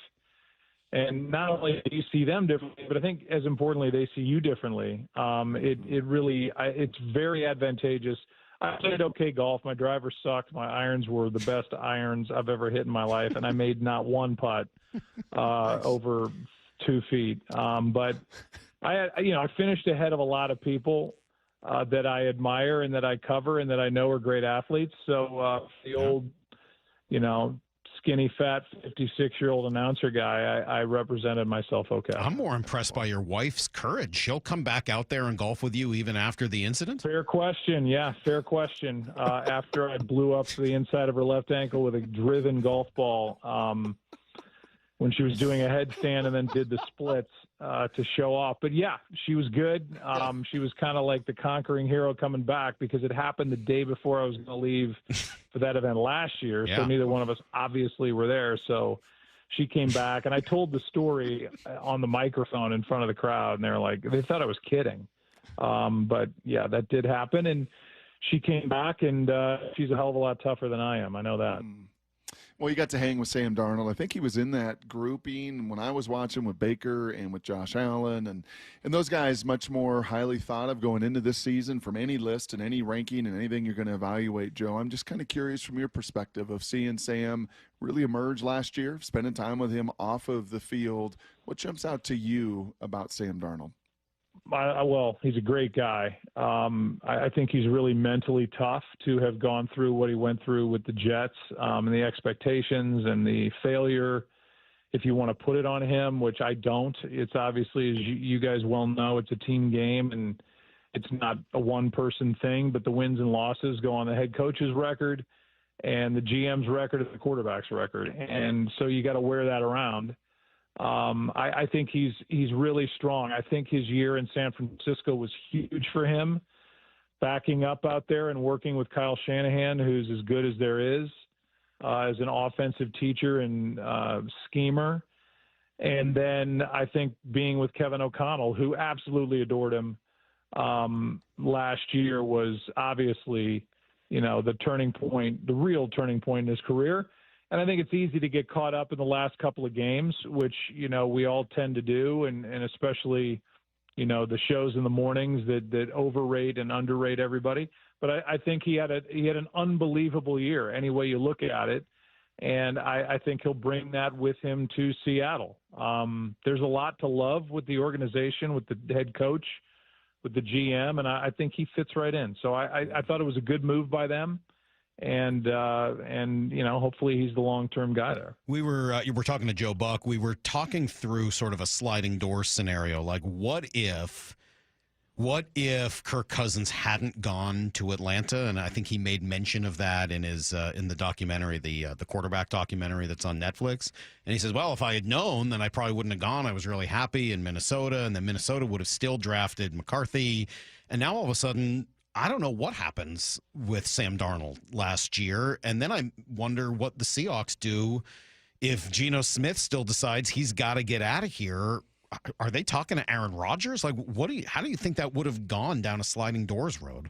And not only do you see them differently, but I think as importantly, they see you differently. It's very advantageous. I played okay golf. My driver sucked. My irons were the best irons I've ever hit in my life, and I made not one putt over 2 feet. But I finished ahead of a lot of people that I admire and that I cover and that I know are great athletes. So the old, skinny, fat, 56-year-old announcer guy, I represented myself okay. I'm more impressed by your wife's courage. She'll come back out there and golf with you even after the incident? Fair question. Yeah, fair question. After I blew up the inside of her left ankle with a driven golf ball, when she was doing a headstand and then did the splits to show off. But yeah, she was good. She was kind of like the conquering hero coming back because it happened the day before I was going to leave for that event last year. Yeah. So neither one of us obviously were there. So she came back and I told the story on the microphone in front of the crowd, and they thought I was kidding. But yeah, that did happen. And she came back, and she's a hell of a lot tougher than I am. I know that. Well, you got to hang with Sam Darnold. I think he was in that grouping when I was watching with Baker and with Josh Allen, and those guys much more highly thought of going into this season from any list and any ranking and anything you're going to evaluate, Joe. I'm just kind of curious from your perspective of seeing Sam really emerge last year, spending time with him off of the field. What jumps out to you about Sam Darnold? Well, he's a great guy. I think he's really mentally tough to have gone through what he went through with the Jets, and the expectations and the failure, if you want to put it on him, which I don't. It's obviously, as you guys well know, it's a team game, and it's not a one-person thing, but the wins and losses go on the head coach's record and the GM's record and the quarterback's record. And so you got to wear that around. I think he's really strong. I think his year in San Francisco was huge for him, backing up out there and working with Kyle Shanahan, who's as good as there is as an offensive teacher and schemer. And then I think being with Kevin O'Connell, who absolutely adored him last year, was obviously, the turning point, the real turning point in his career. And I think it's easy to get caught up in the last couple of games, which, we all tend to do. And especially, the shows in the mornings that overrate and underrate everybody. But I think he had an unbelievable year any way you look at it. And I think he'll bring that with him to Seattle. There's a lot to love with the organization, with the head coach, with the GM, and I think he fits right in. So I thought it was a good move by them. And hopefully he's the long-term guy there. You were talking to Joe Buck. We were talking through sort of a sliding door scenario. Like, what if Kirk Cousins hadn't gone to Atlanta? And I think he made mention of that in his in the documentary, the quarterback documentary that's on Netflix. And he says, well, if I had known, then I probably wouldn't have gone. I was really happy in Minnesota, and then Minnesota would have still drafted McCarthy. And now all of a sudden, I don't know what happens with Sam Darnold last year. And then I wonder what the Seahawks do if Geno Smith still decides he's got to get out of here. Are they talking to Aaron Rodgers? Like, how do you think that would have gone down a sliding doors road?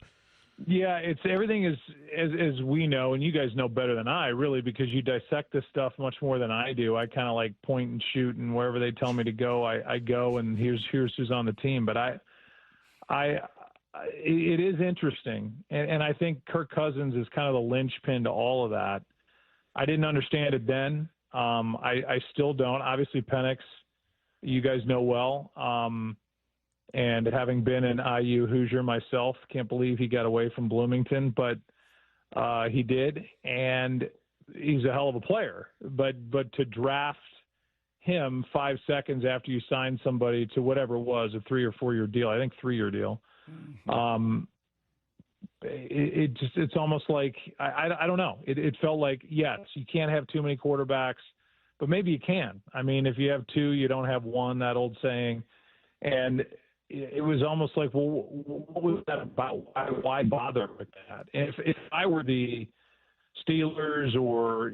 Yeah, everything is as we know, and you guys know better than I, really, because you dissect this stuff much more than I do. I kind of like point and shoot, and wherever they tell me to go, I go, and here's who's on the team. But it is interesting, and I think Kirk Cousins is kind of the linchpin to all of that. I didn't understand it then. I still don't. Obviously, Penix, you guys know well, and having been an IU Hoosier myself, can't believe he got away from Bloomington, but he did, and he's a hell of a player. But to draft him 5 seconds after you sign somebody to whatever it was, a 3 or 4 year deal, I think 3-year deal. It's almost like I don't know. It felt like, yes, you can't have too many quarterbacks, but maybe you can. I mean, if you have two, you don't have one, that old saying. And it was almost like, well, what was that about? Why bother with that? And if I were the Steelers or,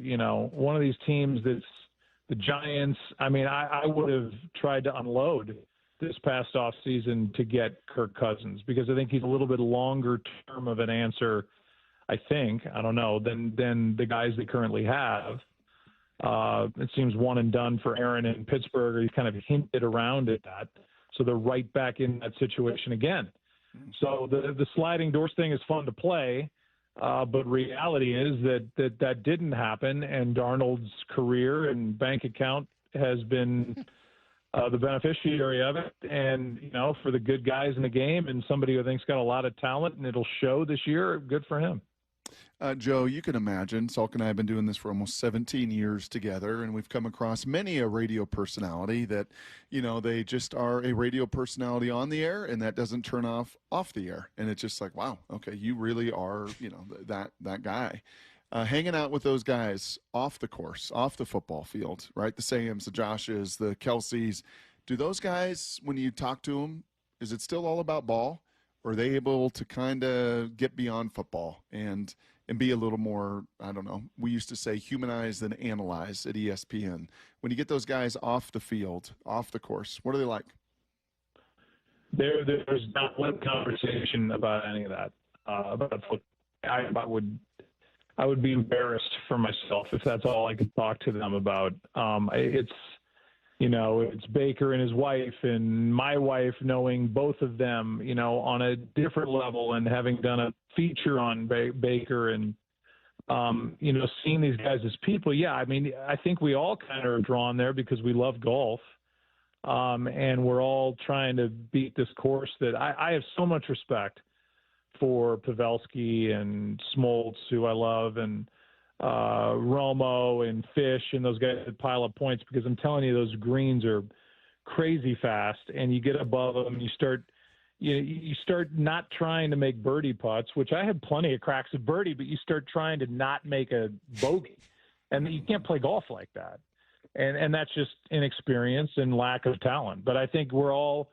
one of these teams that's the Giants, I mean, I would have tried to unload this past offseason to get Kirk Cousins, because I think he's a little bit longer term of an answer, I don't know, than the guys they currently have. It seems one and done for Aaron in Pittsburgh. He's kind of hinted around at that. So they're right back in that situation again. So the sliding doors thing is fun to play, but reality is that didn't happen, and Darnold's career and bank account has been the beneficiary of it. And, for the good guys in the game and somebody who I think's got a lot of talent and it'll show this year, good for him. Joe, you can imagine, Salk and I have been doing this for almost 17 years together, and we've come across many a radio personality that, they just are a radio personality on the air, and that doesn't turn off the air. And it's just like, wow, okay, you really are, that guy. Hanging out with those guys off the course, off the football field, right? The Sams, the Joshes, the Kelseys. Do those guys, when you talk to them, is it still all about ball? Or are they able to kind of get beyond football and be a little more, I don't know, we used to say humanize than analyze at ESPN. When you get those guys off the field, off the course, what are they like? There's not one conversation about any of that. About football. I would be embarrassed for myself if that's all I could talk to them about. It's Baker and his wife and my wife, knowing both of them, on a different level, and having done a feature on Baker and, seeing these guys as people. Yeah, I mean, I think we all kind of are drawn there because we love golf. And we're all trying to beat this course that I have so much respect for Pavelski and Smoltz, who I love, and Romo and Fish and those guys that pile up points, because I'm telling you, those greens are crazy fast, and you get above them and you start not trying to make birdie putts, which I had plenty of cracks at birdie, but you start trying to not make a bogey, and you can't play golf like that. And that's just inexperience and lack of talent. But I think we're all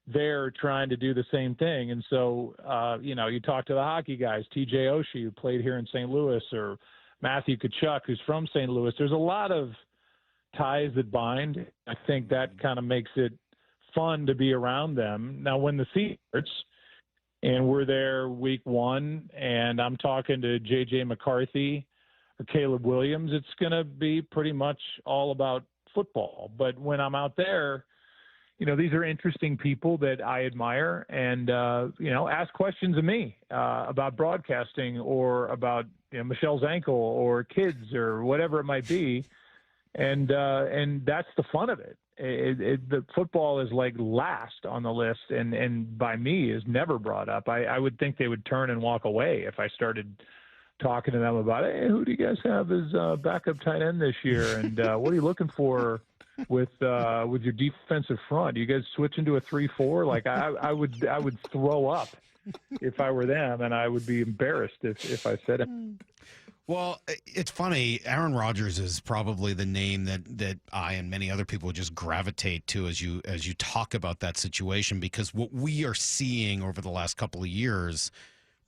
there trying to do the same thing. And so, you talk to the hockey guys, TJ Oshie, who played here in St. Louis, or Matthew Tkachuk, who's from St. Louis. There's a lot of ties that bind. I think that kind of makes it fun to be around them. Now, when the season starts and we're there week one and I'm talking to J.J. McCarthy or Caleb Williams, it's going to be pretty much all about football. But when I'm out there, these are interesting people that I admire, and, ask questions of me about broadcasting or about Michelle's ankle or kids or whatever it might be. And that's the fun of it. The football is like last on the list, and by me is never brought up. I would think they would turn and walk away if I started talking to them about, hey, who do you guys have as backup tight end this year? And what are you looking for with your defensive front? Do you guys switch into a 3-4? Like I would throw up if I were them, and I would be embarrassed if I said it. Well, it's funny. Aaron Rodgers is probably the name that I and many other people just gravitate to as you talk about that situation, because what we are seeing over the last couple of years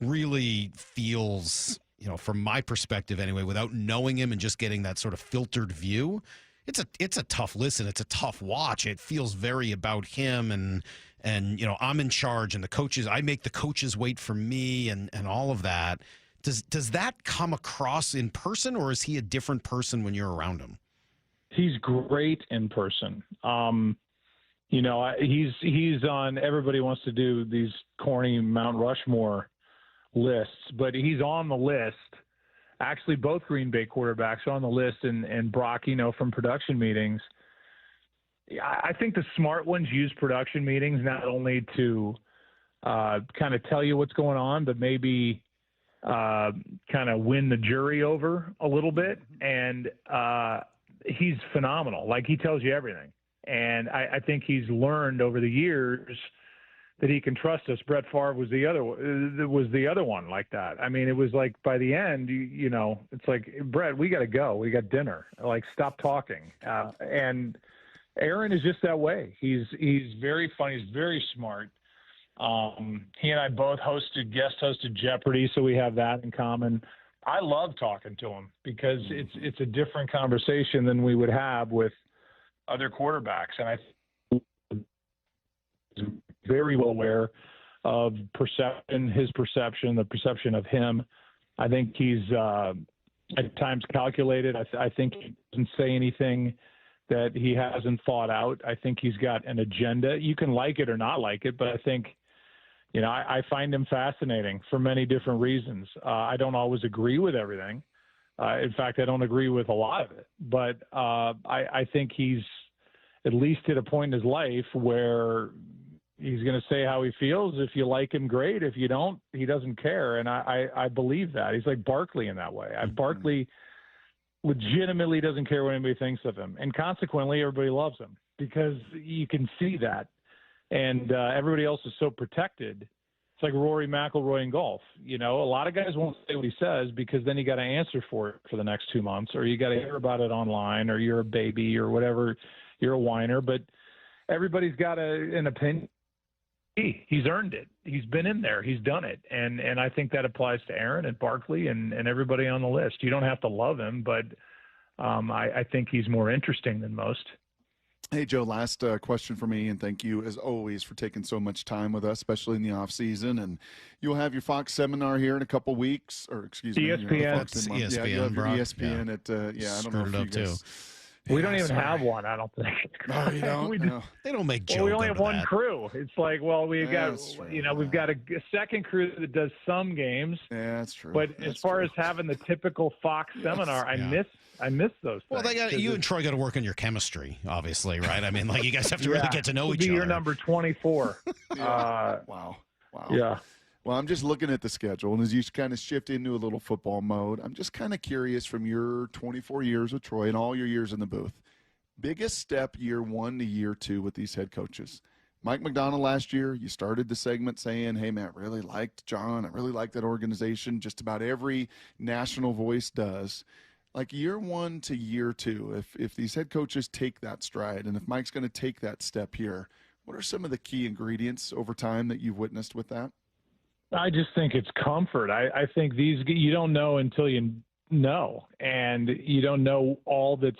really feels, from my perspective anyway, without knowing him and just getting that sort of filtered view, it's a tough listen. It's a tough watch. It feels very about him, and I'm in charge, and the coaches, I make the coaches wait for me, and all of that. Does that come across in person, or is he a different person when you're around him? He's great in person. He's on, everybody wants to do these corny Mount Rushmore lists, but he's on the list. Actually, both Green Bay quarterbacks are on the list, and Brock, from production meetings. I think the smart ones use production meetings not only to kind of tell you what's going on, but maybe kind of win the jury over a little bit. And he's phenomenal. Like, he tells you everything. And I think he's learned over the years that he can trust us. Brett Favre was the other one like that. I mean, it was like by the end, it's like, Brett, we got to go. We got dinner. Like, stop talking. And Aaron is just that way. He's very funny. He's very smart. He and I both guest hosted Jeopardy, so we have that in common. I love talking to him because it's a different conversation than we would have with other quarterbacks. And I think he's very well aware of his perception, the perception of him. I think he's at times calculated. I think he doesn't say anything that he hasn't thought out. I think he's got an agenda. You can like it or not like it, but I think, I find him fascinating for many different reasons. I don't always agree with everything. In fact, I don't agree with a lot of it. But I think he's at least hit a point in his life where, He's going to say how he feels. If you like him, great. If you don't, he doesn't care. And I believe that. He's like Barkley in that way. Barkley legitimately doesn't care what anybody thinks of him. And consequently, everybody loves him because you can see that. And everybody else is so protected. It's like Rory McIlroy in golf. You know, a lot of guys won't say what he says because then you got to answer for it for the next 2 months, or you got to hear about it online, or you're a baby or whatever. You're a whiner. But everybody's got an opinion. He's earned it. He's been in there. He's done it. And I think that applies to Aaron and Barkley and everybody on the list. You don't have to love him, but I think he's more interesting than most. Hey, Joe, last question for me, and thank you, as always, for taking so much time with us, especially in the off season. And you'll have your Fox seminar here in a couple weeks, or excuse me. ESPN. ESPN, yeah, you have your Brock. ESPN Yeah. at, I don't know if you guys... We don't even have one, I don't think. Oh, you don't? No. They don't make Joe. Well, we only go have to one that. crew. It's like, well, we've got, true. we've got a second crew that does some games. Yeah, that's true. But as far as having the typical Fox seminar, I miss those Well, things. you and Troy got to work on your chemistry, obviously, right? I mean, like you guys have to really get to know each other. You're number 24. Wow. Yeah. Well, I'm just looking at the schedule, and as you kind of shift into a little football mode, I'm just kind of curious from your 24 years with Troy and all your years in the booth, biggest step year 1 to year 2 with these head coaches. Mike McDonald last year, you started the segment saying, hey, man, I really liked John. I really liked that organization. Just about every national voice does. Like year 1 to year 2, if these head coaches take that stride, and if Mike's going to take that step here, what are some of the key ingredients over time that you've witnessed with that? I just think it's comfort. I think you don't know until you know, and you don't know all that's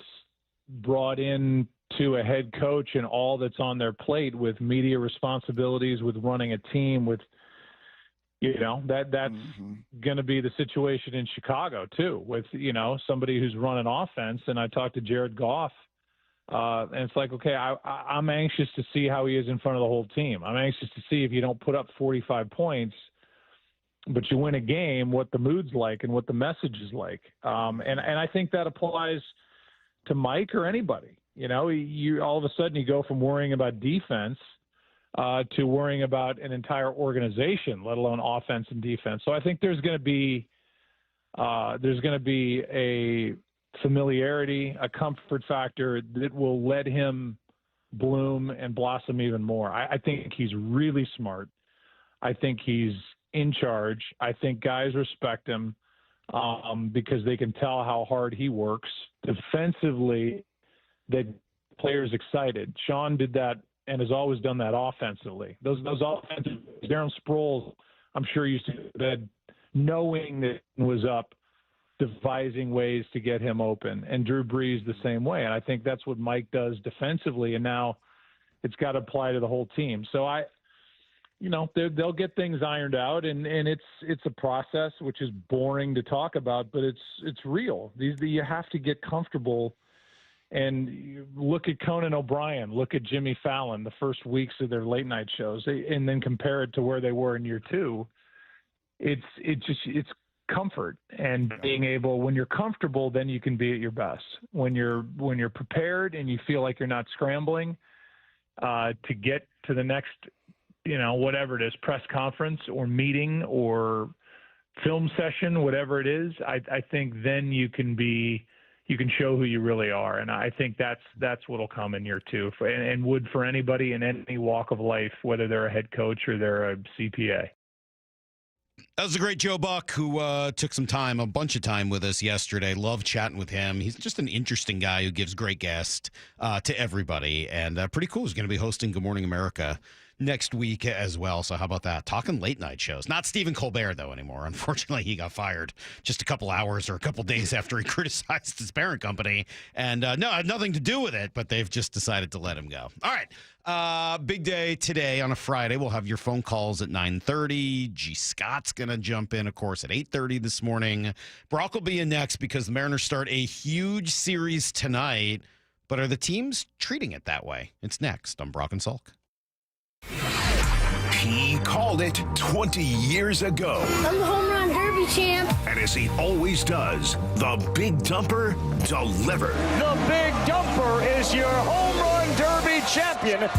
brought in to a head coach and all that's on their plate with media responsibilities, with running a team, with, that's going to be the situation in Chicago too, with, somebody who's running offense. And I talked to Jared Goff, and it's like, okay, I'm anxious to see how he is in front of the whole team. I'm anxious to see if you don't put up 45 points, but you win a game, what the mood's like and what the message is like. And I think that applies to Mike or anybody. You all of a sudden you go from worrying about defense to worrying about an entire organization, let alone offense and defense. So I think there's going to be a familiarity, a comfort factor that will let him bloom and blossom even more. I think he's really smart. I think he's in charge. I think guys respect him because they can tell how hard he works. Defensively, that players excited. Sean did that and has always done that offensively. Those offensive, Darren Sproles, I'm sure used to go to bed knowing that he was up, devising ways to get him open, and Drew Brees the same way. And I think that's what Mike does defensively, and now it's got to apply to the whole team. So they'll get things ironed out, and it's a process, which is boring to talk about, but it's real. You have to get comfortable. And you look at Conan O'Brien, look at Jimmy Fallon, the first weeks of their late night shows, and then compare it to where they were in year 2. It's comfort and being able. When you're comfortable, then you can be at your best. When you're prepared and you feel like you're not scrambling to get to the next, whatever it is, press conference or meeting or film session, whatever it is, I think then you can show who you really are. And I think that's what'll come in year 2 and would for anybody in any walk of life, whether they're a head coach or they're a CPA. That was a great Joe Buck who took a bunch of time with us yesterday. Love chatting with him. He's just an interesting guy who gives great guests to everybody. And pretty cool. He's going to be hosting Good Morning America next week as well. So how about that? Talking late night shows. Not Stephen Colbert, though, anymore. Unfortunately, he got fired just a couple hours or a couple days after he criticized his parent company. And no, it had nothing to do with it, but they've just decided to let him go. All right. Big day today on a Friday. We'll have your phone calls at 9:30. G. Scott's going to jump in, of course, at 8:30 this morning. Brock will be in next because the Mariners start a huge series tonight. But are the teams treating it that way? It's next on Brock and Salk. He called it 20 years ago. I'm the home run derby champ. And as he always does, the Big Dumper delivered. The Big Dumper is your home run derby champion.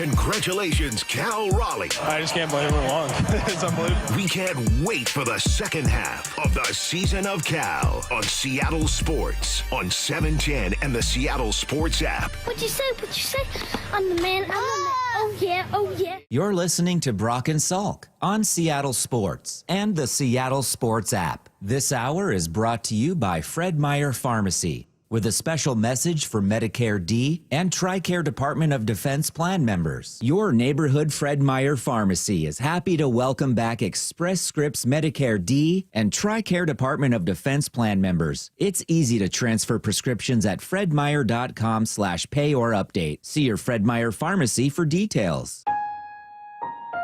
Congratulations, Cal Raleigh. I just can't believe we won. It's unbelievable. We can't wait for the second half of the season of Cal on Seattle Sports on 710 and the Seattle Sports app. What'd you say? What'd you say? I'm the man. I'm the man. Oh, yeah. Oh, yeah. You're listening to Brock and Salk on Seattle Sports and the Seattle Sports app. This hour is brought to you by Fred Meyer Pharmacy, with a special message for Medicare D and TRICARE Department of Defense plan members. Your neighborhood Fred Meyer Pharmacy is happy to welcome back Express Scripts Medicare D and TRICARE Department of Defense plan members. It's easy to transfer prescriptions at fredmeyer.com/pay or update. See your Fred Meyer Pharmacy for details.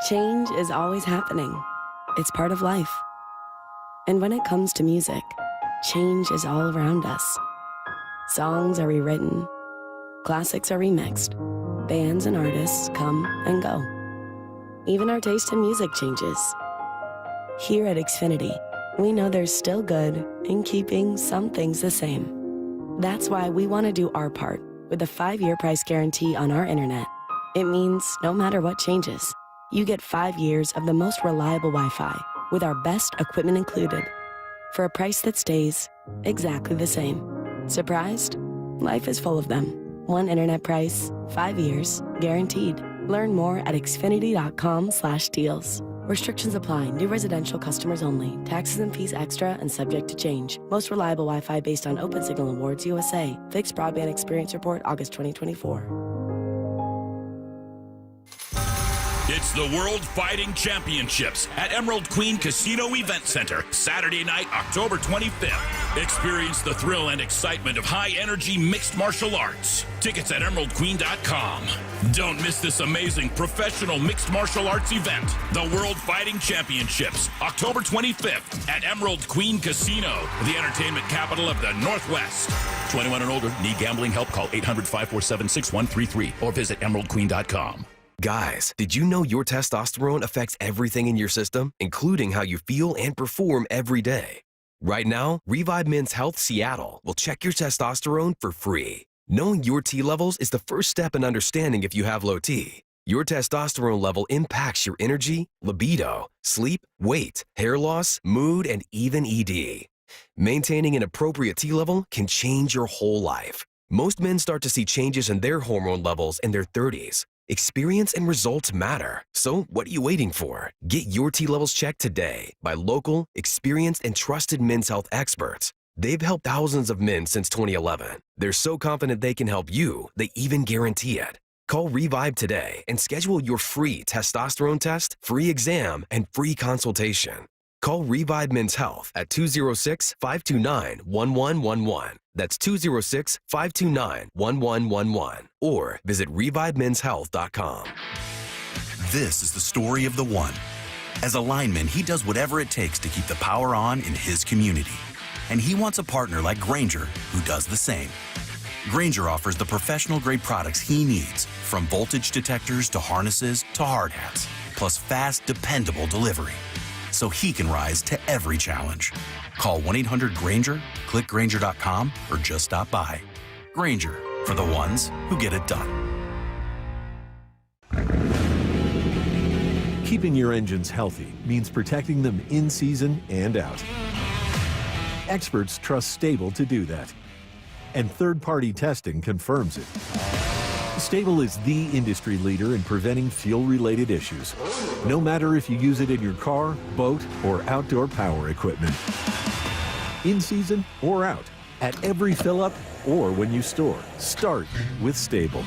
Change is always happening. It's part of life. And when it comes to music, change is all around us. Songs are rewritten, classics are remixed, bands and artists come and go. Even our taste in music changes. Here at Xfinity, we know there's still good in keeping some things the same. That's why we want to do our part with a 5-year price guarantee on our internet. It means no matter what changes, you get 5 years of the most reliable Wi-Fi with our best equipment included for a price that stays exactly the same. Surprised? Life is full of them. One internet price, 5 years, guaranteed. Learn more at xfinity.com/deals. Restrictions apply. New residential customers only. Taxes and fees extra and subject to change. Most reliable Wi-Fi based on Open Signal Awards USA. Fixed Broadband Experience Report, August 2024. It's the World Fighting Championships at Emerald Queen Casino Event Center, Saturday night, October 25th. Experience the thrill and excitement of high-energy mixed martial arts. Tickets at emeraldqueen.com. Don't miss this amazing professional mixed martial arts event, the World Fighting Championships, October 25th at Emerald Queen Casino, the entertainment capital of the Northwest. 21 and older, need gambling help? Call 800-547-6133 or visit emeraldqueen.com. Guys, did you know your testosterone affects everything in your system, including how you feel and perform every day? Right now, Revive Men's Health Seattle will check your testosterone for free. Knowing your T levels is the first step in understanding if you have low T. Your testosterone level impacts your energy, libido, sleep, weight, hair loss, mood, and even ED. Maintaining an appropriate T level can change your whole life. Most men start to see changes in their hormone levels in their 30s. Experience and results matter. So what are you waiting for? Get your T levels checked today by local, experienced, and trusted men's health experts. They've helped thousands of men since 2011. They're so confident they can help you, they even guarantee it. Call Revive today and schedule your free testosterone test, free exam, and free consultation. Call Revive Men's Health at 206-529-1111. That's 206-529-1111. Or visit revivemenshealth.com. This is the story of the one. As a lineman, he does whatever it takes to keep the power on in his community. And he wants a partner like Grainger who does the same. Grainger offers the professional-grade products he needs, from voltage detectors to harnesses to hard hats, plus fast, dependable delivery, so he can rise to every challenge. Call 1-800-GRAINGER, click Grainger.com, or just stop by. Grainger, for the ones who get it done. Keeping your engines healthy means protecting them in season and out. Experts trust Stable to do that. And third-party testing confirms it. Stable is the industry leader in preventing fuel-related issues, no matter if you use it in your car, boat, or outdoor power equipment. In season or out, at every fill-up or when you store, start with Stable.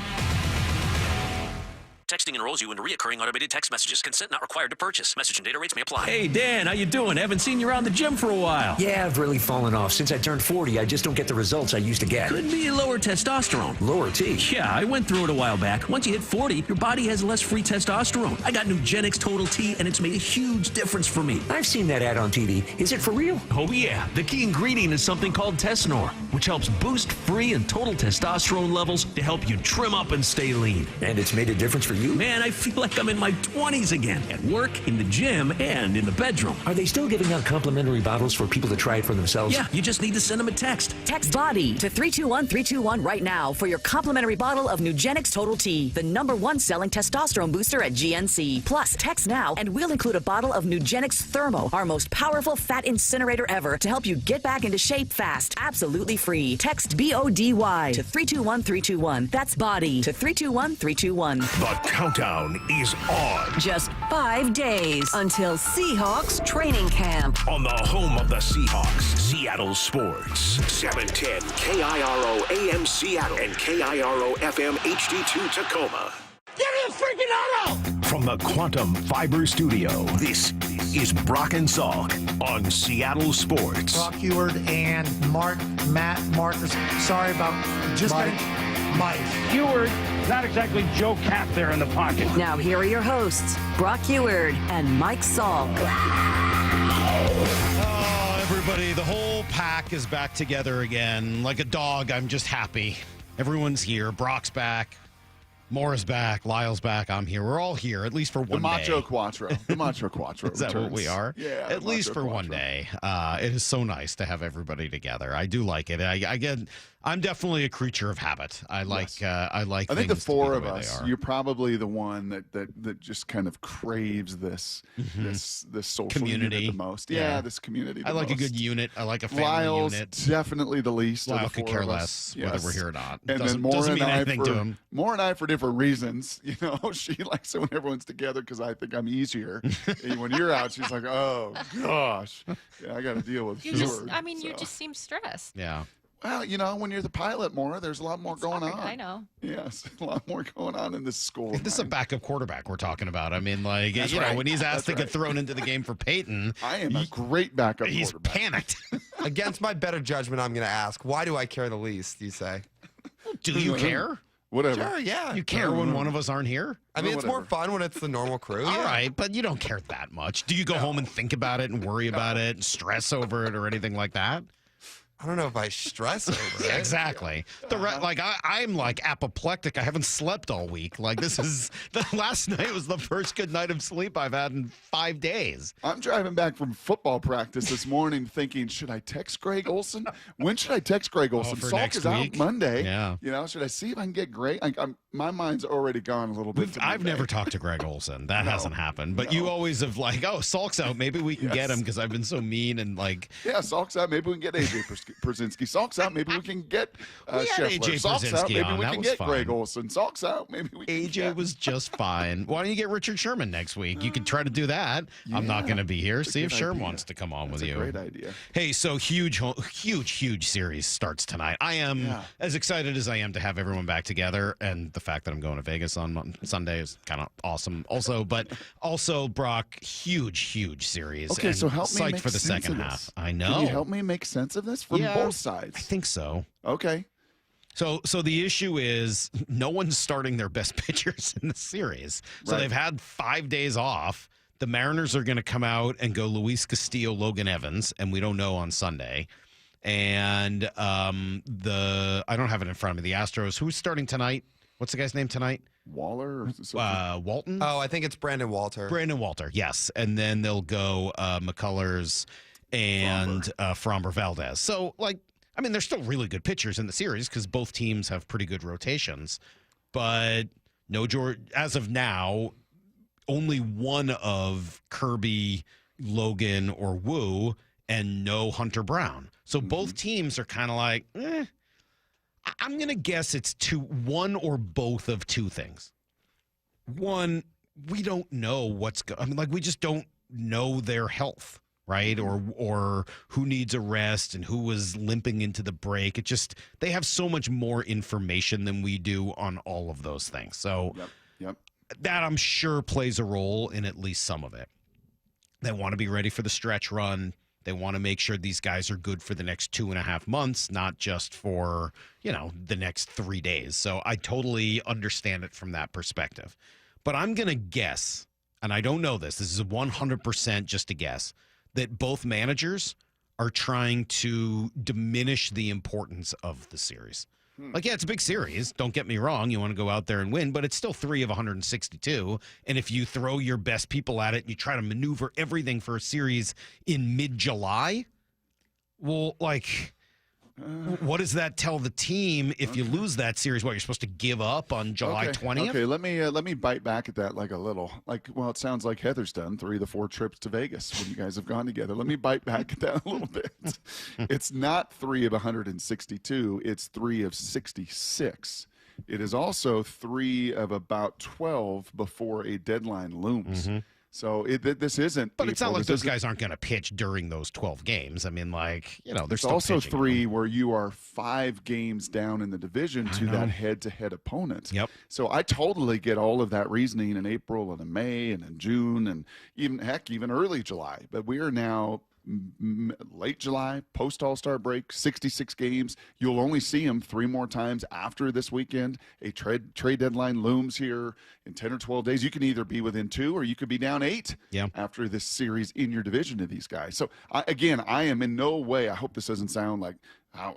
Texting enrolls you in recurring automated text messages. Consent not required to purchase. Message and data rates may apply. Hey, Dan, how you doing? Haven't seen you around the gym for a while. Yeah, I've really fallen off. Since I turned 40, I just don't get the results I used to get. Could be lower testosterone. Lower T? Yeah, I went through it a while back. Once you hit 40, your body has less free testosterone. I got Nugenix Total T, and it's made a huge difference for me. I've seen that ad on TV. Is it for real? Oh, yeah. The key ingredient is something called Tesnor, which helps boost free and total testosterone levels to help you trim up and stay lean. And it's made a difference for you? man, I feel like I'm in my 20s again. At work, in the gym, and in the bedroom. Are they still giving out complimentary bottles for people to try it for themselves? Yeah, you just need to send them a text. Text BODY to 321-321 right now for your complimentary bottle of Nugenix Total T, the #1 selling testosterone booster at GNC. Plus, text now and we'll include a bottle of Nugenix Thermo, our most powerful fat incinerator ever, to help you get back into shape fast. Absolutely free. Text BODY to 321-321. That's BODY to 321-321. The countdown is on. Just 5 days until Seahawks training camp. On the home of the Seahawks, Seattle Sports. 710 KIRO AM Seattle and KIRO FM HD2 Tacoma. Give me a freaking auto! From the Quantum Fiber Studio, this is Brock and Salk on Seattle Sports. Brock Heward and Matt Marcus. Sorry about just Mike. Heward, not exactly Joe Cap there in the pocket. Now here are your hosts, Brock Heward and Mike Salk. Oh, everybody, the whole pack is back together again. Like a dog, I'm just happy. Everyone's here. Brock's back. Mora's back. Lyle's back. I'm here. We're all here, at least for one day. The Macho Quattro. The Macho Quattro. Is that what we are? Yeah. At least for one day. It is so nice to have everybody together. I do like it. I'm definitely a creature of habit. I like. I think the four of us. You're probably the one that just kind of craves this social community unit the most. Yeah, this community. I like a good unit. I like a family Lyle's unit. definitely the least. Lyle of the could four care of less us. whether we're here or not. And doesn't mean anything to him. More and I for different reasons. You know, she likes it when everyone's together because I think I'm easier. And when you're out, she's like, oh gosh, yeah, I got to deal with you. You just seem stressed. Yeah. Well, you know, when you're the pilot, Maura, there's a lot more going on. I know. Yes, a lot more going on in this school. This is a backup quarterback we're talking about. I mean, like, That's you know, right. when he's asked to get thrown into the game for Peyton. I am a great backup he's quarterback. Panicked. Against my better judgment, I'm going to ask, why do I care the least, you say? Do you care? Whatever. Sure, yeah. You care when one of us aren't here? I mean, it's more fun when it's the normal crew. All right, but you don't care that much. Do you go home and think about it and worry about it and stress over it or anything like that? I don't know if I stress over it. Exactly. I'm like apoplectic. I haven't slept all week. Like the last night was the first good night of sleep I've had in 5 days. I'm driving back from football practice this morning thinking, should I text Greg Olson? When should I text Greg Olson? for Salk next is week? out Monday. Yeah. You know, should I see if I can get Greg? My mind's already gone a little bit. I've never talked to Greg Olson. That hasn't happened. But you always have like, oh, Salk's out. Maybe we can get him because I've been so mean and like. Yeah, Salk's out. Maybe we can get AJ Przinsky. Salk's out. Maybe we can get Scheffler. AJ Salk's out. Przinsky Maybe on. we That can was get fun. Greg Olson. Salk's out. Maybe we can AJ was just fine. Why don't you get Richard Sherman next week? You could try to do that. I'm not going to be here. See if Sherman wants to come on with you. Great idea. Hey, so huge series starts tonight. I am as excited as I am to have everyone back together, and the fact that I'm going to Vegas on Sunday is kind of awesome. Also, Brock, huge series. Okay, and so help me psyched make for the sense second of this. half. I know. Can you help me make sense of this from both sides? I think so. Okay. So the issue is no one's starting their best pitchers in the series. So they've had 5 days off. The Mariners are going to come out and go Luis Castillo, Logan Evans, and we don't know on Sunday. And I don't have it in front of me. The Astros, who's starting tonight? What's the guy's name tonight? Waller or Walton? Oh, I think it's Brandon Walter. Brandon Walter, yes. And then they'll go McCullers and Framber Valdez. So, they're still really good pitchers in the series because both teams have pretty good rotations. But no George, as of now, only one of Kirby, Logan, or Wu, and no Hunter Brown. So both teams are kind of like, I'm going to guess it's one or both of two things. One, we don't know what's going. We just don't know their health, right? Or who needs a rest and who was limping into the break. They have so much more information than we do on all of those things. So that I'm sure plays a role in at least some of it. They want to be ready for the stretch run. They want to make sure these guys are good for the next 2.5 months, not just for, the next 3 days. So I totally understand it from that perspective. But I'm going to guess, and I don't know this is 100% just a guess, that both managers are trying to diminish the importance of the series. Like, yeah, it's a big series. Don't get me wrong. You want to go out there and win, but it's still 3 of 162. And if you throw your best people at it and you try to maneuver everything for a series in mid-July, well, like, what does that tell the team if you lose that series? What, you're supposed to give up on July 20th? Okay, let me bite back at that like a little. Well, it sounds like Heather's done 3 of the 4 trips to Vegas when you guys have gone together. Let me bite back at that a little bit. It's not 3 of 162. It's 3 of 66. It is also 3 of about 12 before a deadline looms. So this isn't. But it's not like those guys aren't going to pitch during those 12 games. I mean, like, you know, there's also 3 where you are 5 games down in the division to that head-to-head opponent. Yep. So I totally get all of that reasoning in April and in May and in June and even early July. But we are now late July, post All-Star break, 66 games. You'll only see them 3 more times after this weekend. A trade deadline looms here in 10 or 12 days. You can either be within 2 or you could be down 8 after this series in your division to these guys. So, I am in no way, I hope this doesn't sound like, how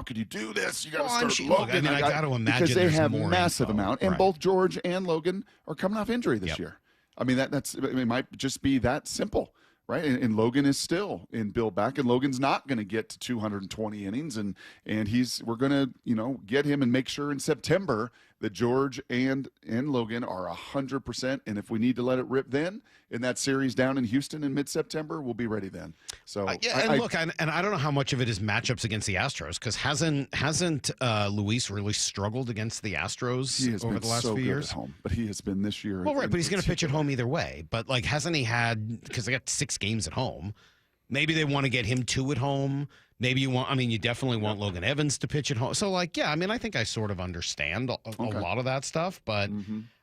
could you do this? You got to start Logan. I got to imagine because they have more massive info. amount, and both George and Logan are coming off injury this year. I mean, it might just be that simple. Right, and Logan is still in build back, and Logan's not going to get to 220 innings, and we're going to get him and make sure in September that George and Logan are 100%, and if we need to let it rip then in that series down in Houston in mid-September, we'll be ready then. So I don't know how much of it is matchups against the Astros, because hasn't Luis really struggled against the Astros over the last few years? At home, but he has been this year. Well, right, but he's going to pitch at home either way. But like, hasn't he had, because they got 6 games at home? Maybe they want to get him 2 at home. Maybe you definitely want Logan Evans to pitch at home. So like, yeah, I think I sort of understand a lot of that stuff, but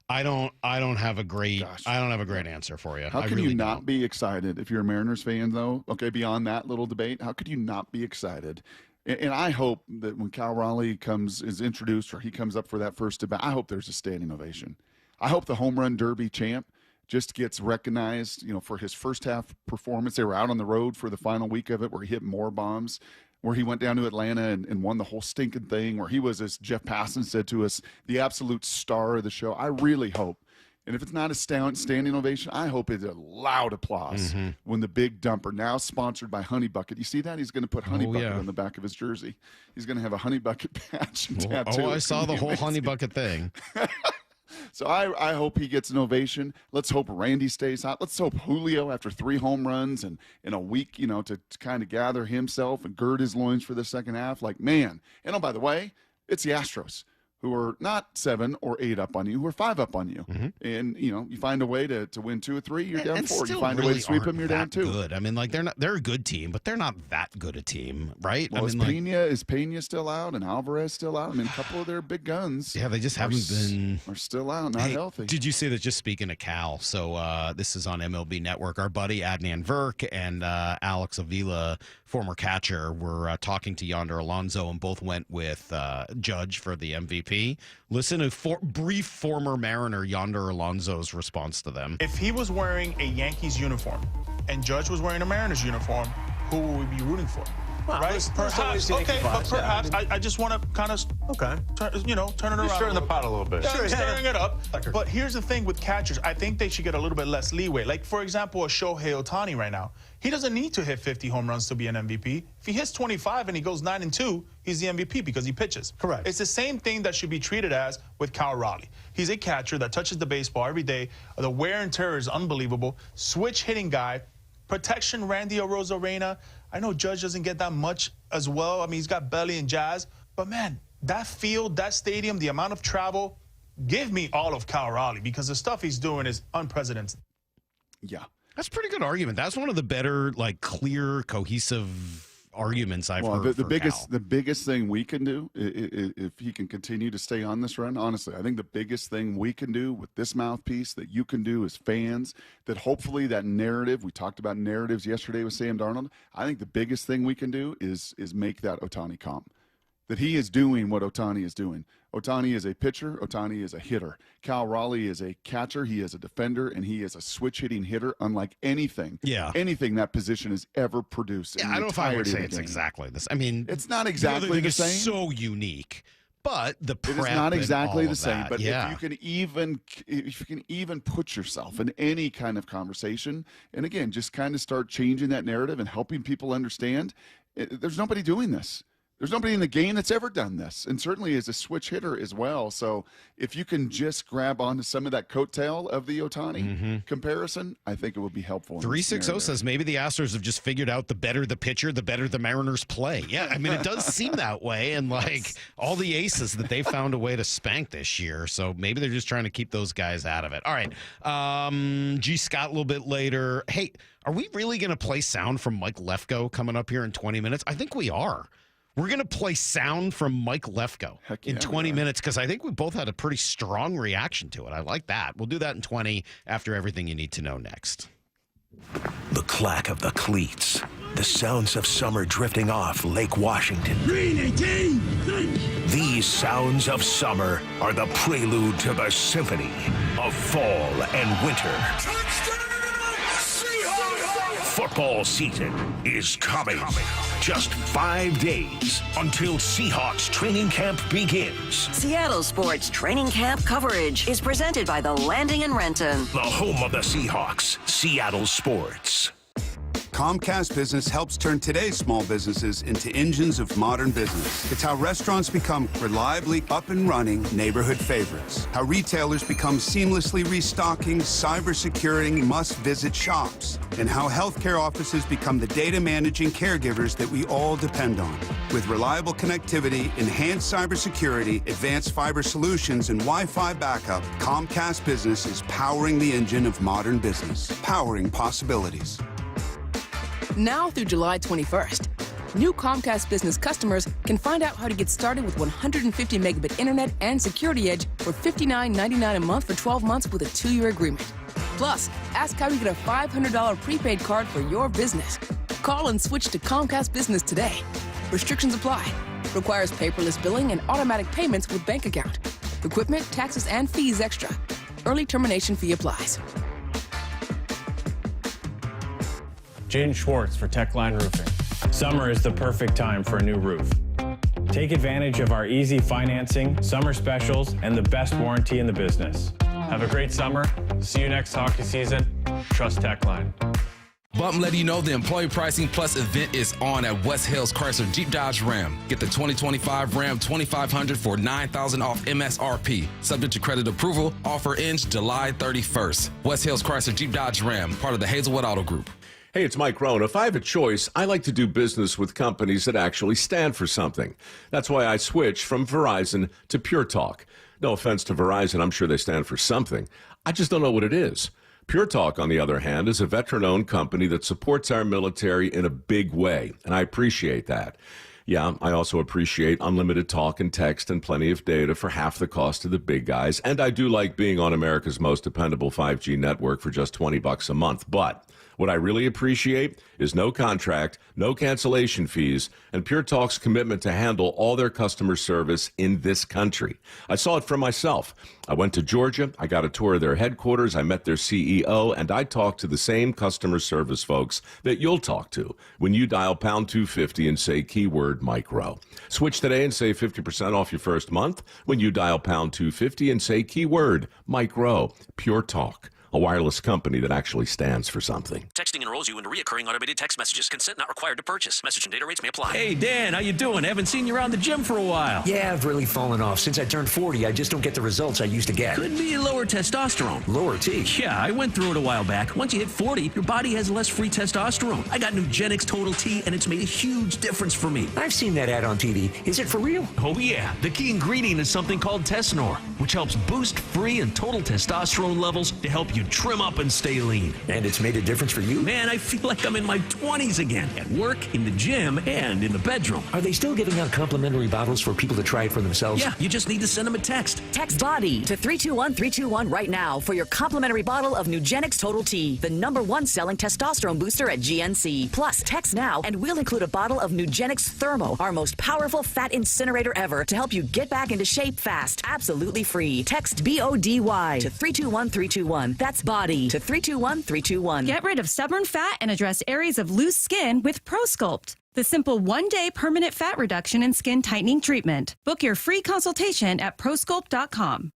I don't have a great answer for you. How can you not be excited if you're a Mariners fan, though? Okay, beyond that little debate, how could you not be excited? And I hope that when Cal Raleigh is introduced or he comes up for that first debate, I hope there's a standing ovation. I hope the home run derby champ just gets recognized, for his first half performance. They were out on the road for the final week of it where he hit more bombs, where he went down to Atlanta and won the whole stinking thing, where he was, as Jeff Passan said to us, the absolute star of the show. I really hope. And if it's not a standing ovation, I hope it's a loud applause when the big dumper, now sponsored by Honey Bucket. You see that? He's going to put Honey Bucket on the back of his jersey. He's going to have a Honey Bucket patch and tattoo. I saw the whole Honey Bucket thing. So I hope he gets an ovation. Let's hope Randy stays hot. Let's hope Julio, after 3 home runs and in a week, to kind of gather himself and gird his loins for the second half. Like, man. And, oh, by the way, it's the Astros, who are not 7 or 8 up on you, who are 5 up on you. And, you find a way to win 2 or 3, you're down 4. You find a way to sweep them, you're down 2. Good. They're a good team, but they're not that good a team, right? Well, is Pena still out and Alvarez still out? A couple of their big guns. Yeah, they just are still out, not healthy. Did you see that? Just speaking of Cal, so this is on MLB Network. Our buddy Adnan Virk and Alex Avila, former catcher, were talking to Yonder Alonso, and both went with Judge for the MVP. Listen to brief former Mariner Yonder Alonso's response to them. If he was wearing a Yankees uniform and Judge was wearing a Mariners uniform, who would we be rooting for? Well, right? Perhaps. Okay, but perhaps. I just want to kind of turn it around. Stirring the pot a little bit. Yeah, sure, stirring it up. But here's the thing with catchers. I think they should get a little bit less leeway. Like, for example, a Shohei Ohtani right now. He doesn't need to hit 50 home runs to be an MVP. If he hits 25 and he goes 9-2, he's the MVP because he pitches. Correct. It's the same thing that should be treated as with Cal Raleigh. He's a catcher that touches the baseball every day. The wear and tear is unbelievable. Switch hitting guy. Protection, Randy Arozarena. I know Judge doesn't get that much as well. He's got Belly and Jazz. But, man, that field, that stadium, the amount of travel, give me all of Cal Raleigh because the stuff he's doing is unprecedented. Yeah. That's a pretty good argument. That's one of the better, clear, cohesive arguments I've heard. The biggest thing we can do, if he can continue to stay on this run, honestly, I think the biggest thing we can do with this mouthpiece that you can do as fans, that hopefully that narrative, we talked about narratives yesterday with Sam Darnold, I think the biggest thing we can do is make that Ohtani comp. That he is doing what Ohtani is doing. Ohtani is a pitcher. Ohtani is a hitter. Cal Raleigh is a catcher. He is a defender, and he is a switch-hitting hitter unlike anything that position has ever produced. Yeah, I don't know if I would say it's exactly this. It's not exactly the same. It's so unique. but the prep it is not exactly and all the same. that, But yeah. if you can even put yourself in any kind of conversation, and again, just kind of start changing that narrative and helping people understand, there's nobody doing this. There's nobody in the game that's ever done this, and certainly as a switch hitter as well. So if you can just grab onto some of that coattail of the Ohtani comparison, I think it would be helpful. 360 says maybe the Astros have just figured out the better the pitcher, the better the Mariners play. Yeah, I mean, it does seem that way, and like all the aces that they found a way to spank this year. So maybe they're just trying to keep those guys out of it. All right, G. Scott a little bit later. Hey, are we really going to play sound from Mike Lefko coming up here in 20 minutes? I think we are. We're going to play sound from Mike Lefko in 20 minutes because I think we both had a pretty strong reaction to it. I like that. We'll do that in 20 after everything you need to know next. The clack of the cleats. The sounds of summer drifting off Lake Washington. Green 18! These sounds of summer are the prelude to the symphony of fall and winter. Football season is coming. Just 5 days until Seahawks training camp begins. Seattle Sports Training Camp coverage is presented by The Landing in Renton. The home of the Seahawks, Seattle Sports. Comcast Business helps turn today's small businesses into engines of modern business. It's how restaurants become reliably up and running neighborhood favorites. How retailers become seamlessly restocking, cyber-securing must-visit shops. And how healthcare offices become the data managing caregivers that we all depend on. With reliable connectivity, enhanced cybersecurity, advanced fiber solutions, and Wi-Fi backup, Comcast Business is powering the engine of modern business. Powering possibilities. Now through July 21st, new Comcast Business customers can find out how to get started with 150 megabit internet and Security Edge for $59.99 a month for 12 months with a 2-year agreement. Plus, ask how you get a $500 prepaid card for your business. Call and switch to Comcast Business today. Restrictions apply. Requires paperless billing and automatic payments with bank account. Equipment, taxes, and fees extra. Early termination fee applies. Jaden Schwartz for Techline Roofing. Summer is the perfect time for a new roof. Take advantage of our easy financing, summer specials, and the best warranty in the business. Have a great summer. See you next hockey season. Trust Techline. Bump letting you know the Employee Pricing Plus event is on at West Hills Chrysler Jeep Dodge Ram. Get the 2025 Ram 2500 for $9,000 off MSRP. Subject to credit approval. Offer ends July 31st. West Hills Chrysler Jeep Dodge Ram, part of the Hazelwood Auto Group. Hey, it's Mike Rohn. If I have a choice, I like to do business with companies that actually stand for something. That's why I switched from Verizon to Pure Talk. No offense to Verizon, I'm sure they stand for something. I just don't know what it is. Pure Talk, on the other hand, is a veteran-owned company that supports our military in a big way, and I appreciate that. Yeah, I also appreciate unlimited talk and text and plenty of data for half the cost of the big guys, and I do like being on America's most dependable 5G network for just $20 a month, but what I really appreciate is no contract, no cancellation fees, and Pure Talk's commitment to handle all their customer service in this country. I saw it for myself. I went to Georgia, I got a tour of their headquarters, I met their CEO, and I talked to the same customer service folks that you'll talk to when you dial pound 250 and say keyword Mike Rowe. Switch today and save 50% off your first month when you dial pound 250 and say keyword Mike Rowe. Pure Talk. A wireless company that actually stands for something. Texting enrolls you into recurring automated text messages. Consent not required to purchase. Message and data rates may apply. Hey, Dan, how you doing? Haven't seen you around the gym for a while. Yeah, I've really fallen off. Since I turned 40, I just don't get the results I used to get. Could be lower testosterone. Lower T? Yeah, I went through it a while back. Once you hit 40, your body has less free testosterone. I got Nugenix Total T, and it's made a huge difference for me. I've seen that ad on TV. Is it for real? Oh, yeah. The key ingredient is something called Tesnor, which helps boost free and total testosterone levels to help you trim up and stay lean. And it's made a difference for you? Man, I feel like I'm in my 20s again. At work, in the gym, and in the bedroom. Are they still giving out complimentary bottles for people to try it for themselves? Yeah, you just need to send them a text. Text BODY to 321-321 right now for your complimentary bottle of Nugenix Total T, the #1 selling testosterone booster at GNC. Plus, text now and we'll include a bottle of Nugenix Thermo, our most powerful fat incinerator ever, to help you get back into shape fast. Absolutely free. Text BODY to 321-321. That's BODY to 321-321. Get rid of stubborn fat and address areas of loose skin with ProSculpt. The simple one-day permanent fat reduction and skin tightening treatment. Book your free consultation at prosculpt.com.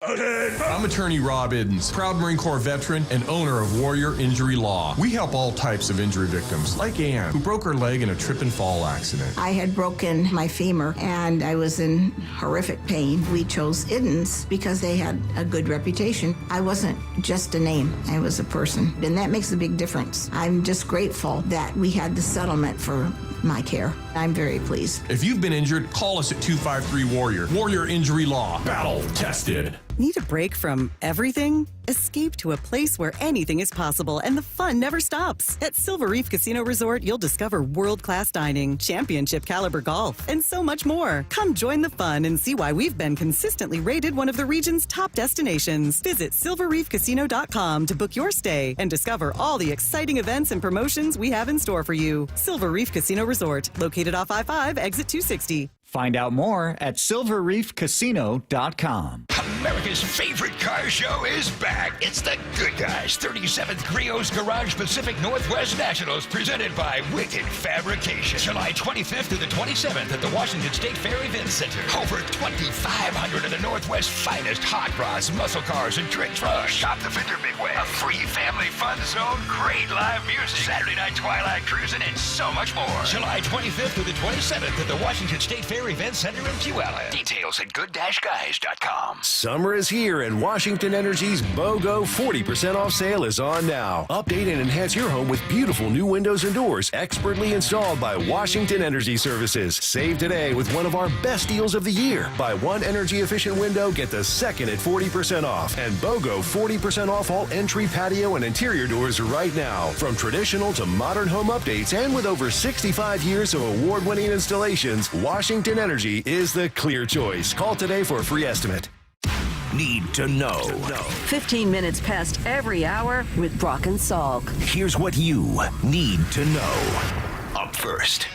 I'm attorney Rob Iddens, proud Marine Corps veteran and owner of Warrior Injury Law. We help all types of injury victims, like Ann, who broke her leg in a trip and fall accident. I had broken my femur and I was in horrific pain. We chose Iddens because they had a good reputation. I wasn't just a name, I was a person, and that makes a big difference. I'm just grateful that we had the settlement for my care. I'm very pleased. If you've been injured, call us at 253-WARRIOR. Warrior Injury Law. Battle tested. Need a break from everything? Escape to a place where anything is possible and the fun never stops. At Silver Reef Casino Resort, you'll discover world-class dining, championship caliber golf, and so much more. Come join the fun and see why we've been consistently rated one of the region's top destinations. Visit silverreefcasino.com to book your stay and discover all the exciting events and promotions we have in store for you. Silver Reef Casino Resort, located off I-5, exit 260. Find out more at silverreefcasino.com. America's favorite car show is back. It's the Good Guys 37th Grio's Garage Pacific Northwest Nationals, presented by Wicked Fabrication. July 25th to the 27th at the Washington State Fair Event Center. Over 2,500 of the Northwest's finest hot rods, muscle cars, and trick trucks. Shop the Fender Big Wheel, a free family fun zone, great live music, Saturday night twilight cruising, and so much more. July 25th to the 27th at the Washington State Fair Event Center in Puyallup. Details at good-guys.com. Summer is here and Washington Energy's BOGO 40% off sale is on now. Update and enhance your home with beautiful new windows and doors expertly installed by Washington Energy Services. Save today with one of our best deals of the year. Buy one energy efficient window, get the second at 40% off. And BOGO 40% off all entry, patio, and interior doors right now. From traditional to modern home updates and with over 65 years of award-winning installations, Washington Energy is the clear choice. Call today for a free estimate. Need to know. 15 minutes past every hour with Brock and Salk. Here's what you need to know. Up first.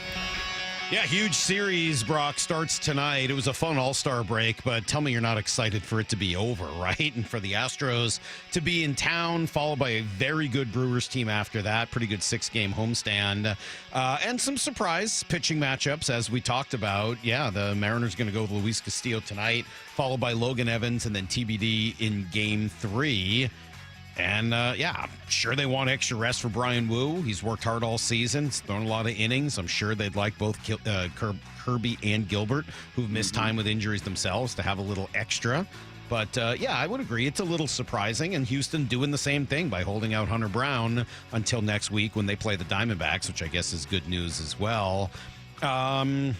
Yeah, huge series, Brock, starts tonight. It was a fun all-star break, but tell me you're not excited for it to be over, right? And for the Astros to be in town, followed by a very good Brewers team after that. Pretty good 6-game homestand. And some surprise pitching matchups, as we talked about. Yeah, the Mariners going to go with Luis Castillo tonight, followed by Logan Evans, and then TBD in Game 3. And, I'm sure they want extra rest for Brian Wu. He's worked hard all season. He's thrown a lot of innings. I'm sure they'd like both Kirby and Gilbert, who've missed time with injuries themselves, to have a little extra. But, I would agree. It's a little surprising. And Houston doing the same thing by holding out Hunter Brown until next week when they play the Diamondbacks, which I guess is good news as well. Look,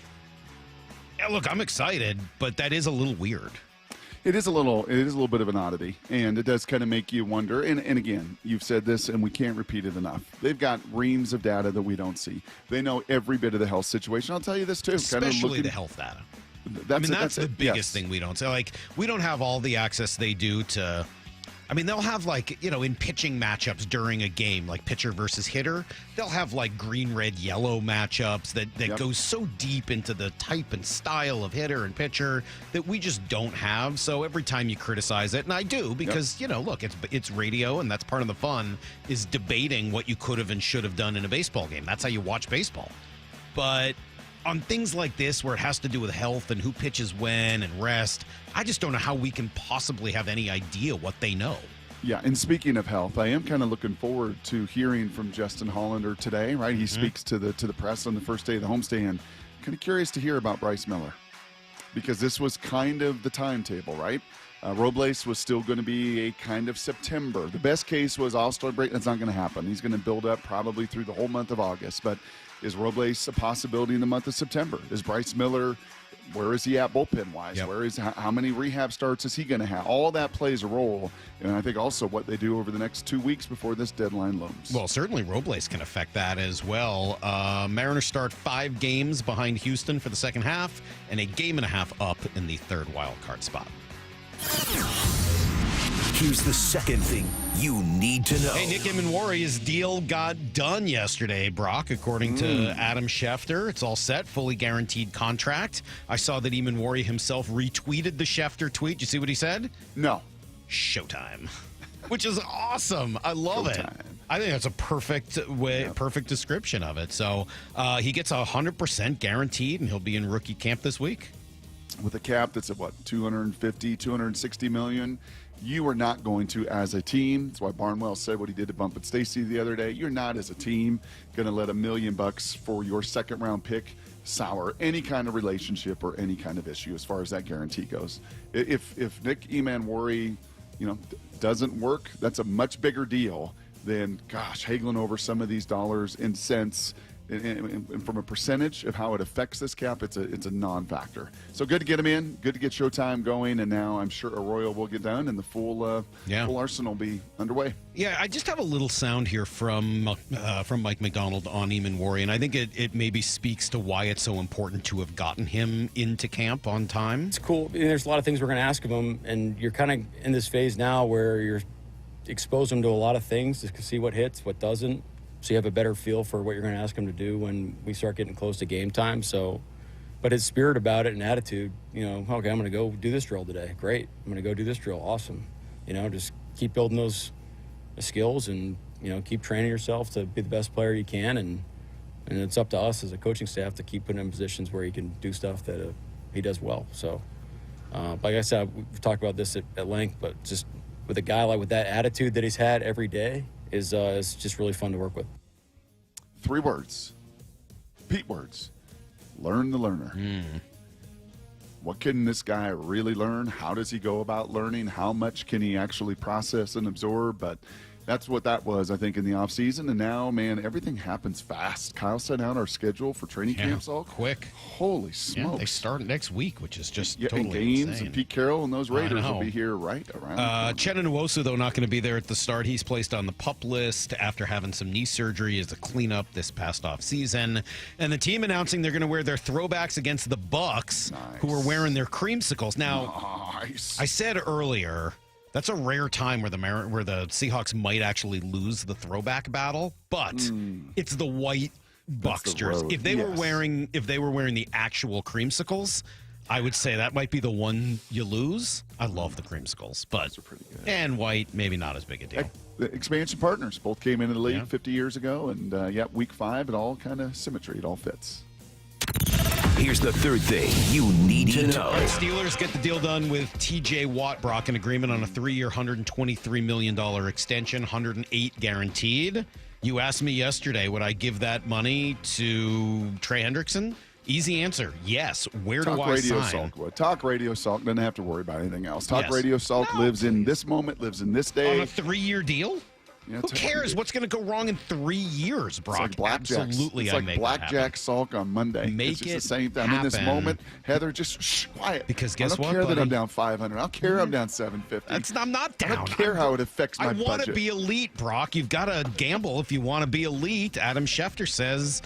I'm excited, but that is a little weird. It is a little bit of an oddity, and it does kind of make you wonder. And again, you've said this, and we can't repeat it enough. They've got reams of data that we don't see. They know every bit of the health situation. I'll tell you this too, especially the health data. That's the biggest thing we don't see. Like, we don't have all the access they do to. I mean, they'll have, like, in pitching matchups during a game, like pitcher versus hitter, they'll have, like, green, red, yellow matchups that go so deep into the type and style of hitter and pitcher that we just don't have. So every time you criticize it, and I do, because, look, it's radio, and that's part of the fun, is debating what you could have and should have done in a baseball game. That's how you watch baseball. But on things like this, where it has to do with health and who pitches when and rest, I just don't know how we can possibly have any idea what they know. Yeah, and speaking of health, I am kind of looking forward to hearing from Justin Hollander today, right? He speaks to the press on the first day of the homestand. Kind of curious to hear about Bryce Miller, because this was kind of the timetable, right? Robles was still going to be a kind of September. The best case was All-Star break. That's not going to happen. He's going to build up probably through the whole month of August, but is Robles a possibility in the month of September? Is Bryce Miller, where is he at bullpen-wise? How many rehab starts is he going to have? All that plays a role, and I think also what they do over the next 2 weeks before this deadline looms. Well, certainly Robles can affect that as well. Mariners start 5 games behind Houston for the second half, and a game and a half up in the third wild card spot. Here's the second thing you need to know. Hey, Nick Emanwari's deal got done yesterday, Brock, according to Adam Schefter. It's all set, fully guaranteed contract. I saw that Emanwari himself retweeted the Schefter tweet. Did you see what he said? No. Showtime. Which is awesome. I love it. I think that's a perfect description of it. So he gets 100% guaranteed, and he'll be in rookie camp this week. With a cap that's at, 250, 260 million, you are not going to, as a team, that's why Barnwell said what he did to Bump and Stacy the other day, you're not, as a team, going to let $1 million for your second-round pick sour any kind of relationship or any kind of issue as far as that guarantee goes. If Nick Emanwari, doesn't work, that's a much bigger deal than, haggling over some of these dollars and cents. And from a percentage of how it affects this cap, it's a non-factor. So good to get him in, good to get Showtime going, and now I'm sure Arroyo will get done, and the full arsenal will be underway. Yeah, I just have a little sound here from Mike McDonald on Emanwari, and I think it maybe speaks to why it's so important to have gotten him into camp on time. It's cool. There's a lot of things we're going to ask of him, and you're kind of in this phase now where you're exposing him to a lot of things to see what hits, what doesn't. So you have a better feel for what you're going to ask him to do when we start getting close to game time. So, but his spirit about it and attitude, okay, I'm going to go do this drill today. Great. I'm going to go do this drill. Awesome. Just keep building those skills and, keep training yourself to be the best player you can. And it's up to us as a coaching staff to keep putting him in positions where he can do stuff that he does well. So, like I said, we've talked about this at length, but just with a guy with that attitude that he's had every day, is just really fun to work with. 3 words. Pete words. Learn the learner. What can this guy really learn? How does he go about learning? How much can he actually process and absorb? But that's what that was, I think, in the offseason. And now, man, everything happens fast. Kyle sent out our schedule for training camps all quick. Holy smokes. Yeah, they start next week, which is just and totally games, insane. and Pete Carroll and those Raiders will be here right around. Chetna Nwosu, though, not going to be there at the start. He's placed on the PUP list after having some knee surgery as a cleanup this past offseason. And the team announcing they're going to wear their throwbacks against the Bucks, who are wearing their creamsicles. Now, I said earlier, that's a rare time where the Seahawks might actually lose the throwback battle, but it's the white Bucks jersey. If they were wearing the actual creamsicles, I would say that might be the one you lose. I love the creamsicles, but those are pretty good. And white, maybe not as big a deal. The expansion partners both came into the league 50 years ago, and week 5, it all kind of symmetry. It all fits. Here's the third thing you need to know. All right, Steelers get the deal done with T.J. Watt. Brock, an agreement on a 3-year, $123 million extension, $108 guaranteed. You asked me yesterday, would I give that money to Trey Hendrickson? Easy answer, yes. Where do I sign? Talk Radio Salk doesn't have to worry about anything else. Radio Salk lives in this moment, lives in this day. On a 3-year deal? Yeah, who cares what's going to go wrong in 3 years, Brock? It's like Absolutely, it's like Blackjack Salk on Monday. Make it's it the same thing. I'm in this moment, Heather, just quiet. Because guess what, I don't care that I'm buddy? down 500. I don't care I'm down 750. I'm not down. I don't care how it affects my budget. I want to be elite, Brock. You've got to gamble if you want to be elite. Adam Schefter says,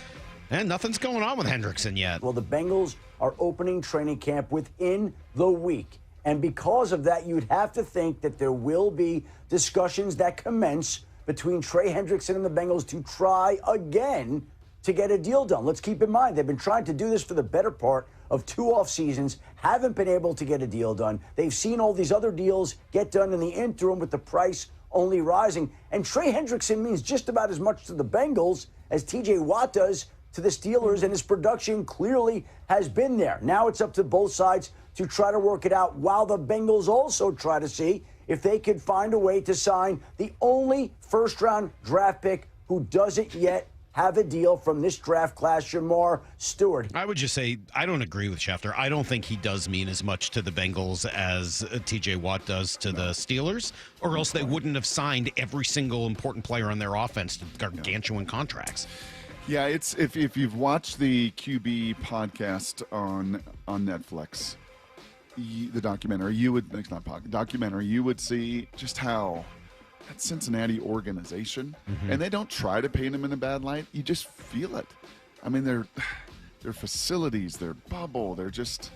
nothing's going on with Hendrickson yet. Well, the Bengals are opening training camp within the week. And because of that, you'd have to think that there will be discussions that commence between Trey Hendrickson and the Bengals to try again to get a deal done. Let's keep in mind, they've been trying to do this for the better part of 2 off seasons, haven't been able to get a deal done. They've seen all these other deals get done in the interim with the price only rising. And Trey Hendrickson means just about as much to the Bengals as T.J. Watt does to the Steelers, and his production clearly has been there. Now it's up to both sides to try to work it out, while the Bengals also try to see if they could find a way to sign the only first-round draft pick who doesn't yet have a deal from this draft class, Shamar Stewart. I would just say I don't agree with Schefter. I don't think he does mean as much to the Bengals as T.J. Watt does to the Steelers, or else they wouldn't have signed every single important player on their offense to gargantuan contracts. Yeah, it's if you've watched the QB podcast on Netflix, the documentary, you would see just how that Cincinnati organization, and they don't try to paint them in a bad light. You just feel it. I mean, their facilities, their bubble, they're just.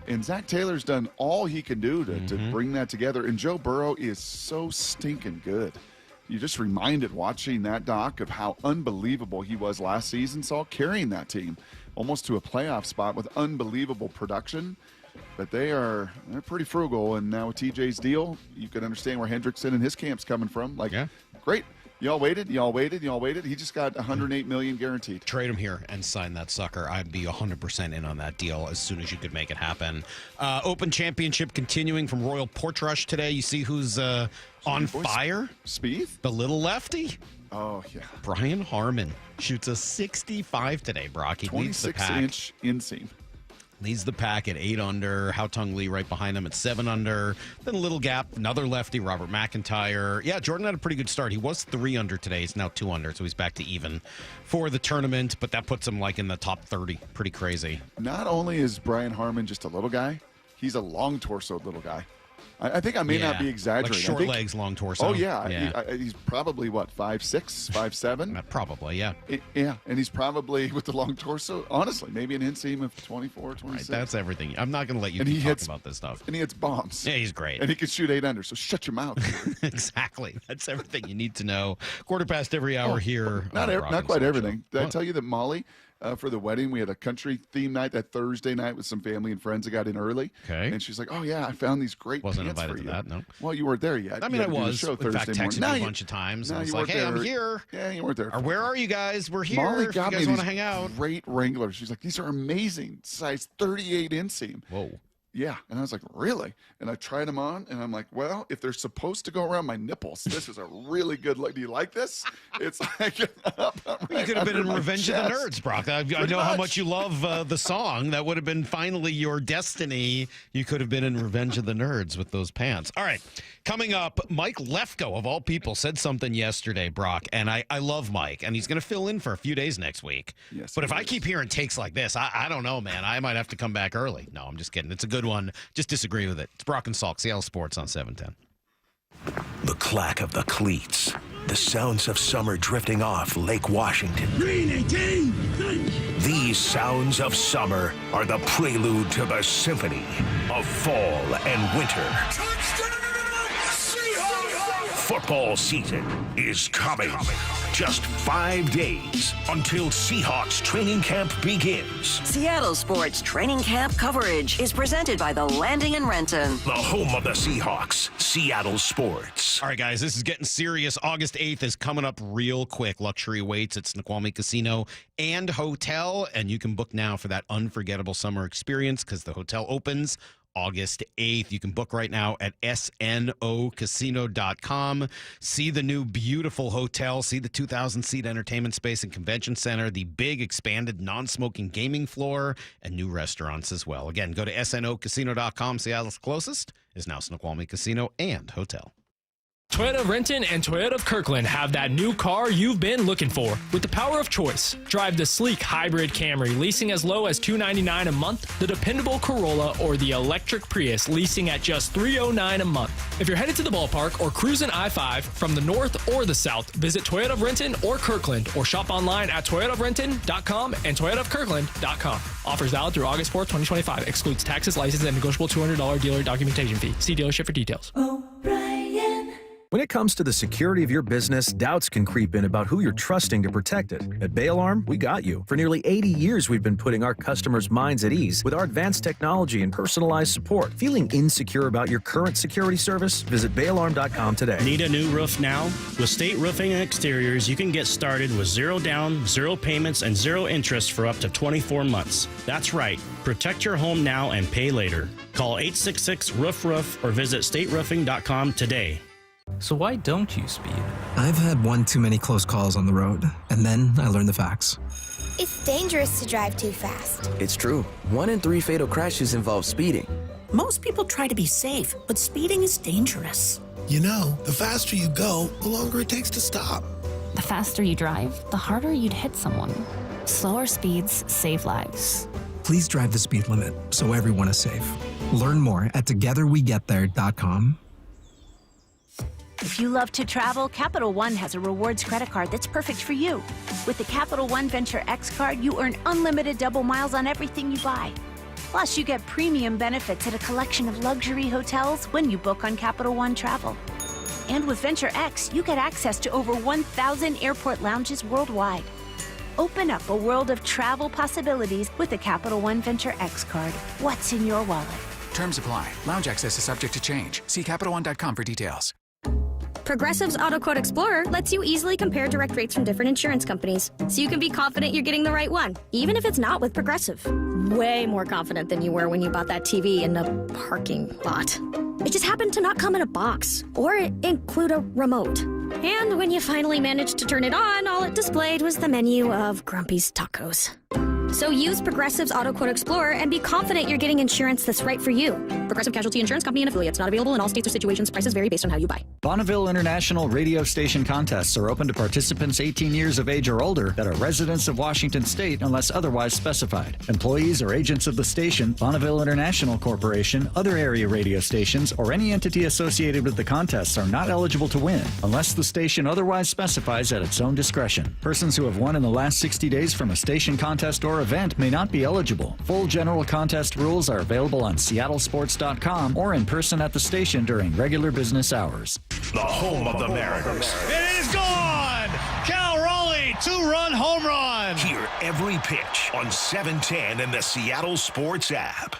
And Zach Taylor's done all he can do to bring that together. And Joe Burrow is so stinking good. You just reminded watching that doc of how unbelievable he was last season, Saul, carrying that team almost to a playoff spot with unbelievable production. But they're pretty frugal, and now with TJ's deal, you can understand where Hendrickson and his camp's coming from. Great. Y'all waited. He just got $108 million guaranteed. Trade him here and sign that sucker. I'd be 100% in on that deal as soon as you could make it happen. Open Championship continuing from Royal Portrush today. You see who's on fire? Spieth? The little lefty. Oh, yeah. Brian Harmon shoots a 65 today, Brock. He leads the pack. 26-inch inseam. Leads the pack at 8 under. Hao Tung Lee right behind him at 7 under. Then a little gap. Another lefty, Robert McIntyre. Yeah, Jordan had a pretty good start. He was 3 under today. He's now 2 under, so he's back to even for the tournament. But that puts him like in the top 30. Pretty crazy. Not only is Brian Harmon just a little guy, he's a long torsoed little guy. I think I may not be exaggerating. Like short legs, long torso. Oh, yeah. He's probably, 5'6", 5'7"? Probably, yeah. Yeah, and he's probably, with the long torso, honestly, maybe an inseam of 24, 26. Right, that's everything. I'm not going to let you talk about this stuff. And he hits bombs. Yeah, he's great. And he can shoot 8 under, so shut your mouth. Exactly. That's everything you need to know. Quarter past every hour here. Not quite everything. Did I tell you that Molly... for the wedding, we had a country theme night that Thursday night with some family and friends that got in early. Okay. And she's like, "Oh yeah, I found these great Wasn't pants invited for you." to that, no. Well, you weren't there yet. I mean, I was. Show In fact, texted me a bunch of times. I was like, "Hey, I'm here." Yeah, you weren't there. Or where are you guys? We're here. Molly if got you guys me want to these hang out. great Wranglers. She's like, "These are amazing, size 38 inseam." Whoa. Yeah, and I was like, "Really?" And I tried them on, and I'm like, "Well, if they're supposed to go around my nipples, this is a really good look. Do you like this?" It's like You could have been in Revenge of the Nerds, Brock. I know how much you love the song. That would have been finally your destiny. You could have been in Revenge of the Nerds with those pants. All right, coming up, Mike Lefko, of all people, said something yesterday, Brock, and I love Mike, and he's going to fill in for a few days next week. Yes, but if I keep hearing takes like this, I don't know, man. I might have to come back early. No, I'm just kidding. It's a good one. Just disagree with it. It's Brock and Salk, Seattle Sports on 710. The clack of the cleats. The sounds of summer drifting off Lake Washington. Green 18! These sounds of summer are the prelude to the symphony of fall and winter. Football season is coming. Just 5 days until Seahawks training camp begins. Seattle Sports training camp coverage is presented by the Landing in Renton. The home of the Seahawks, Seattle Sports. All right, guys, this is getting serious. August 8th is coming up real quick. Luxury waits at Snoqualmie Casino and Hotel, and you can book now for that unforgettable summer experience because the hotel opens August 8th. You can book right now at snocasino.com. See the new beautiful hotel. See the 2,000-seat entertainment space and convention center, the big expanded non-smoking gaming floor, and new restaurants as well. Again, go to snocasino.com. Seattle's closest is now Snoqualmie Casino and Hotel. Toyota Renton and Toyota Kirkland have that new car you've been looking for. With the power of choice, drive the sleek hybrid Camry leasing as low as $299 a month, the dependable Corolla, or the electric Prius leasing at just $309 a month. If you're headed to the ballpark or cruising I-5 from the north or the south, visit Toyota of Renton or Kirkland or shop online at toyotaofrenton.com and toyotaofkirkland.com. Offers valid through August 4th, 2025. Excludes taxes, license, and negotiable $200 dealer documentation fee. See dealership for details. When it comes to the security of your business, doubts can creep in about who you're trusting to protect it. At Bail Alarm, we got you. For nearly 80 years, we've been putting our customers' minds at ease with our advanced technology and personalized support. Feeling insecure about your current security service? Visit bailalarm.com today. Need a new roof now? With State Roofing and Exteriors, you can get started with 0 down, 0 payments, and 0 interest for up to 24 months. That's right. Protect your home now and pay later. Call 866-ROOF-ROOF or visit stateroofing.com today. So why don't you speed? I've had one too many close calls on the road, and then I learned the facts. It's dangerous to drive too fast. It's true. 1 in 3 fatal crashes involve speeding. Most people try to be safe, but speeding is dangerous. You know, the faster you go, the longer it takes to stop. The faster you drive, the harder you'd hit someone. Slower speeds save lives. Please drive the speed limit so everyone is safe. Learn more at togetherwegetthere.com. If you love to travel, Capital One has a rewards credit card that's perfect for you. With the Capital One Venture X card, you earn unlimited double miles on everything you buy. Plus, you get premium benefits at a collection of luxury hotels when you book on Capital One Travel. And with Venture X, you get access to over 1,000 airport lounges worldwide. Open up a world of travel possibilities with the Capital One Venture X card. What's in your wallet? Terms apply. Lounge access is subject to change. See CapitalOne.com for details. Progressive's Auto Quote Explorer lets you easily compare direct rates from different insurance companies, so you can be confident you're getting the right one, even if it's not with Progressive. Way more confident than you were when you bought that TV in a parking lot. It just happened to not come in a box or include a remote. And when you finally managed to turn it on, all it displayed was the menu of Grumpy's Tacos. So use Progressive's Auto Quote Explorer and be confident you're getting insurance that's right for you. Progressive Casualty Insurance Company and affiliates. Not available in all states or situations. Prices vary based on how you buy. Bonneville International radio station contests are open to participants 18 years of age or older that are residents of Washington State unless otherwise specified. Employees or agents of the station, Bonneville International Corporation, other area radio stations, or any entity associated with the contests are not eligible to win unless the station otherwise specifies at its own discretion. Persons who have won in the last 60 days from a station contest or event may not be eligible. Full general contest rules are available on seattlesports.com or in person at the station during regular business hours. The home of the Mariners. It is gone! Cal Raleigh, 2-run home run! Hear every pitch on 710 and the Seattle Sports app.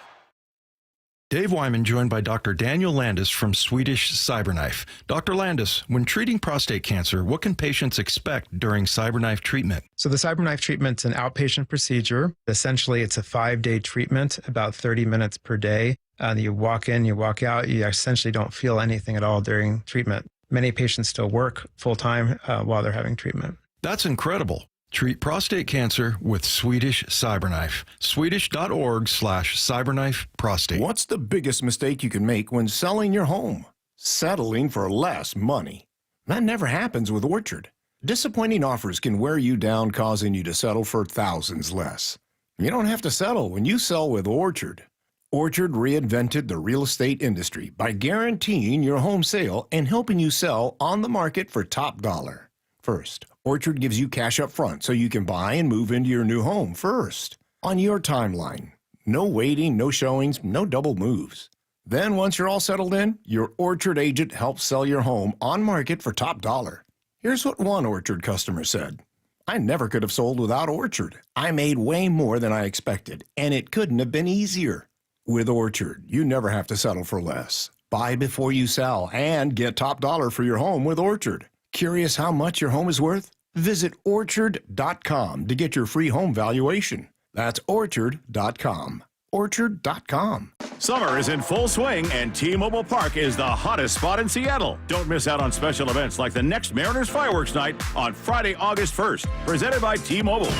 Dave Wyman joined by Dr. Daniel Landis from Swedish Cyberknife. Dr. Landis, when treating prostate cancer, what can patients expect during Cyberknife treatment? So the Cyberknife treatment's an outpatient procedure. Essentially, it's a 5-day treatment, about 30 minutes per day. You walk in, you walk out, you essentially don't feel anything at all during treatment. Many patients still work full-time while they're having treatment. That's incredible. Treat prostate cancer with Swedish Cyberknife. Swedish.org/cyberknife prostate. What's the biggest mistake you can make when selling your home? Settling for less money. That never happens with Orchard. Disappointing offers can wear you down, causing you to settle for thousands less. You don't have to settle when you sell with Orchard. Orchard reinvented the real estate industry by guaranteeing your home sale and helping you sell on the market for top dollar. First, Orchard gives you cash up front so you can buy and move into your new home first, on your timeline. No waiting, no showings, no double moves. Then once you're all settled in, your Orchard agent helps sell your home on market for top dollar. Here's what one Orchard customer said. I never could have sold without Orchard. I made way more than I expected, and it couldn't have been easier. With Orchard, you never have to settle for less. Buy before you sell and get top dollar for your home with Orchard. Curious how much your home is worth? Visit Orchard.com to get your free home valuation. That's Orchard.com. Orchard.com. Summer is in full swing, and T-Mobile Park is the hottest spot in Seattle. Don't miss out on special events like the next Mariners Fireworks Night on Friday, August 1st, presented by T-Mobile.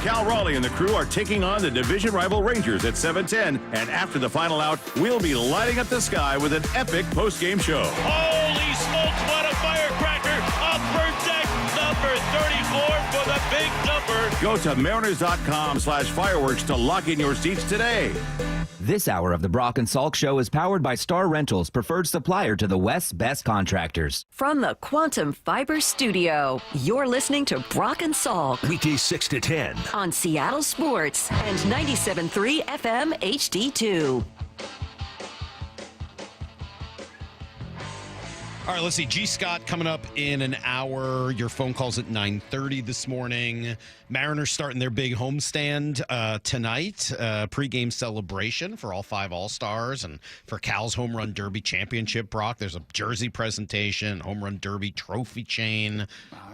Cal Raleigh and the crew are taking on the division rival Rangers at 7:10, and after the final out, we'll be lighting up the sky with an epic post-game show. Holy smokes, what a firecracker! Upper deck number 34 for the big number. Go to mariners.com/fireworks to lock in your seats today. This hour of the Brock and Salk Show is powered by Star Rentals, preferred supplier to the West's best contractors. From the Quantum Fiber Studio, you're listening to Brock and Salk. Weekdays 6 to 10. On Seattle Sports and 97.3 FM HD2. All right, let's see. G. Scott coming up in an hour. Your phone calls at 9:30 this morning. Mariners starting their big homestand tonight. Pre-game celebration for all 5 All-Stars and for Cal's Home Run Derby Championship, Brock. There's a jersey presentation, Home Run Derby trophy chain, nice.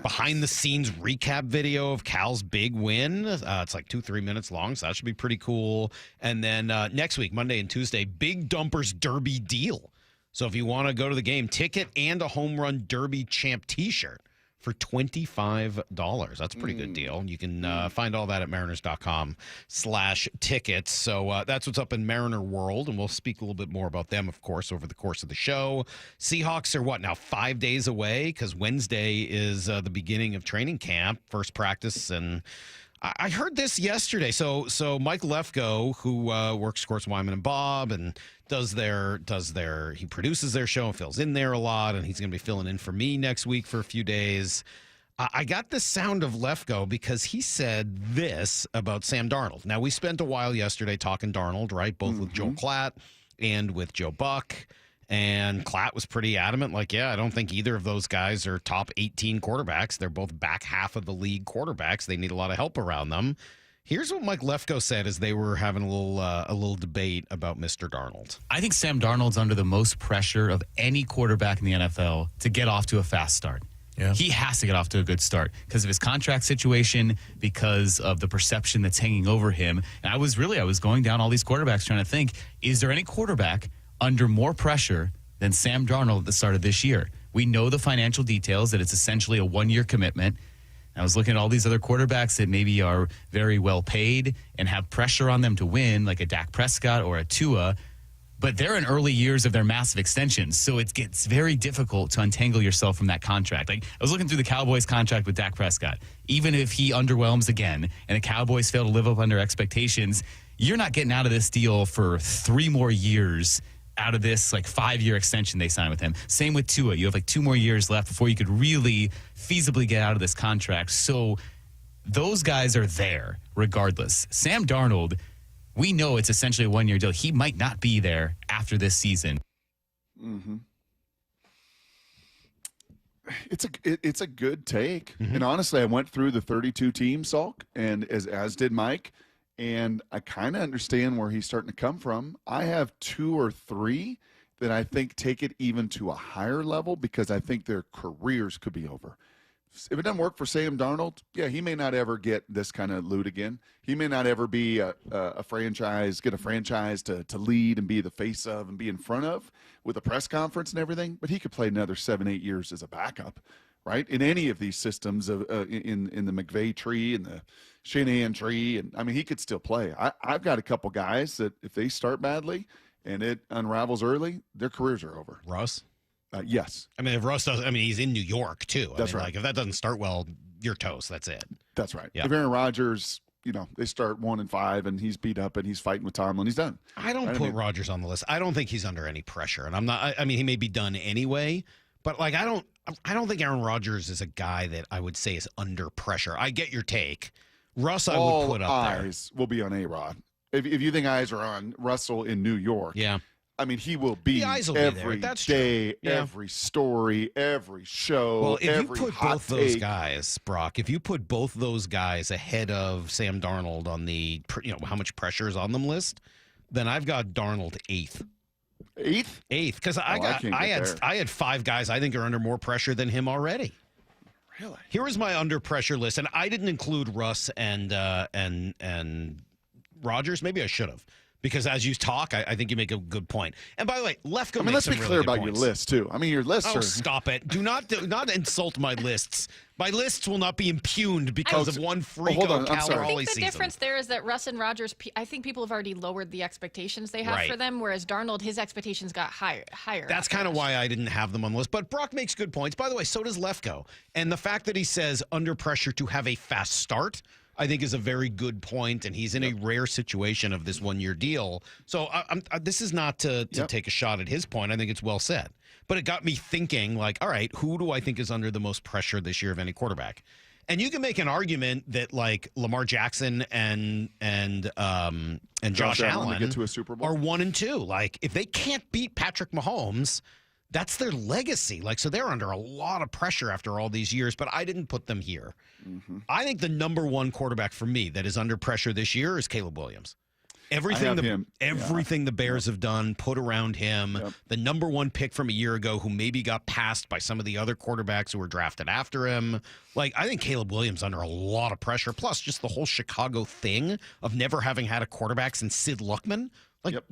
Behind-the-scenes recap video of Cal's big win. It's like 2-3 minutes long, so that should be pretty cool. And then next week, Monday and Tuesday, Big Dumpers Derby deal. So if you want to go to the game, ticket and a Home Run Derby Champ T-shirt for $25. That's a pretty good deal. You can find all that at mariners.com/tickets. So that's what's up in Mariner World, and we'll speak a little bit more about them, of course, over the course of the show. Seahawks are now 5 days away because Wednesday is the beginning of training camp, first practice, and I heard this yesterday. So Mike Lefko, who works, of course, Wyman and Bob, and he produces their show and fills in there a lot, and he's going to be filling in for me next week for a few days. I got the sound of Lefko because he said this about Sam Darnold. Now, we spent a while yesterday talking Darnold, right? Both with Joel Klatt and with Joe Buck. And Klatt was pretty adamant, like, yeah, I don't think either of those guys are top 18 quarterbacks. They're both back half of the league quarterbacks. They need a lot of help around them. Here's what Mike Lefko said as they were having a little debate about Mr. Darnold. I think Sam Darnold's under the most pressure of any quarterback in the NFL to get off to a fast start. Yeah. He has to get off to a good start because of his contract situation, because of the perception that's hanging over him. And I was going down all these quarterbacks trying to think, is there any quarterback under more pressure than Sam Darnold at the start of this year? We know the financial details, that it's essentially a one-year commitment. I was looking at all these other quarterbacks that maybe are very well paid and have pressure on them to win, like a Dak Prescott or a Tua, but they're in early years of their massive extensions, so it gets very difficult to untangle yourself from that contract. Like, I was looking through the Cowboys contract with Dak Prescott. Even if he underwhelms again and the Cowboys fail to live up under expectations, you're not getting out of this deal for 3 more years out of this 5-year extension they signed with him. Same with Tua. You have 2 more years left before you could really feasibly get out of this contract. So those guys are there regardless. Sam Darnold, we know it's essentially a 1-year deal. He might not be there after this season. Mm-hmm. It's a good take. Mm-hmm. And honestly, I went through the 32 teams, Salk, and as did Mike. And I kind of understand where he's starting to come from. I have 2 or 3 that I think take it even to a higher level because I think their careers could be over. If it doesn't work for Sam Darnold, yeah, he may not ever get this kind of loot again. He may not ever be get a franchise to lead and be the face of and be in front of with a press conference and everything. But he could play another 7-8 years as a backup, right? In any of these systems in the McVay tree and the Shanahan tree, and I mean, he could still play. I've got a couple guys that if they start badly and it unravels early, their careers are over. Russ? Yes. I mean, if Russ does, he's in New York too. That's right. If that doesn't start well, you're toast. That's it. That's right. Yeah. If Aaron Rodgers, they start 1-5 and he's beat up and he's fighting with Tomlin, he's done. I don't put Rodgers on the list. I don't think he's under any pressure, and I'm not. He may be done anyway, but I don't think Aaron Rodgers is a guy that I would say is under pressure. I get your take. Russ, I would put up there. All eyes will be on A-Rod. If you think eyes are on Russell in New York, yeah. He will be every day, every story, every show. Well, if every you put hot both those guys, Brock, if you put both those guys ahead of Sam Darnold on the how much pressure is on them list, then I've got Darnold 8th. 8th, because I had 5 guys I think are under more pressure than him already. Really? Here was my under pressure list, and I didn't include Russ and Rodgers. Maybe I should have. Because as you talk, I think you make a good point. And by the way, Lefko makes let's some be really clear good about points. your list, too. Your lists are... stop it. Do not insult my lists. My lists will not be impugned because of one freak Ocala I think the season. difference there is that Russ and Rodgers, I think people have already lowered the expectations they have for them, whereas Darnold, his expectations got higher. That's kind of why I didn't have them on the list. But Brock makes good points. By the way, so does Lefko. And the fact that he says under pressure to have a fast start, I think is a very good point, and he's in a rare situation of this 1-year deal. So this is not to take a shot at his point. I think it's well said. But it got me thinking, all right, who do I think is under the most pressure this year of any quarterback? And you can make an argument that Lamar Jackson and Josh Allen get to a Super Bowl are 1 and 2. If they can't beat Patrick Mahomes, that's their legacy. So they're under a lot of pressure after all these years, but I didn't put them here. Mm-hmm. I think the number 1 quarterback for me that is under pressure this year is Caleb Williams. Everything the Bears have done, put around him, the number 1 pick from a year ago who maybe got passed by some of the other quarterbacks who were drafted after him. I think Caleb Williams under a lot of pressure, plus just the whole Chicago thing of never having had a quarterback since Sid Luckman.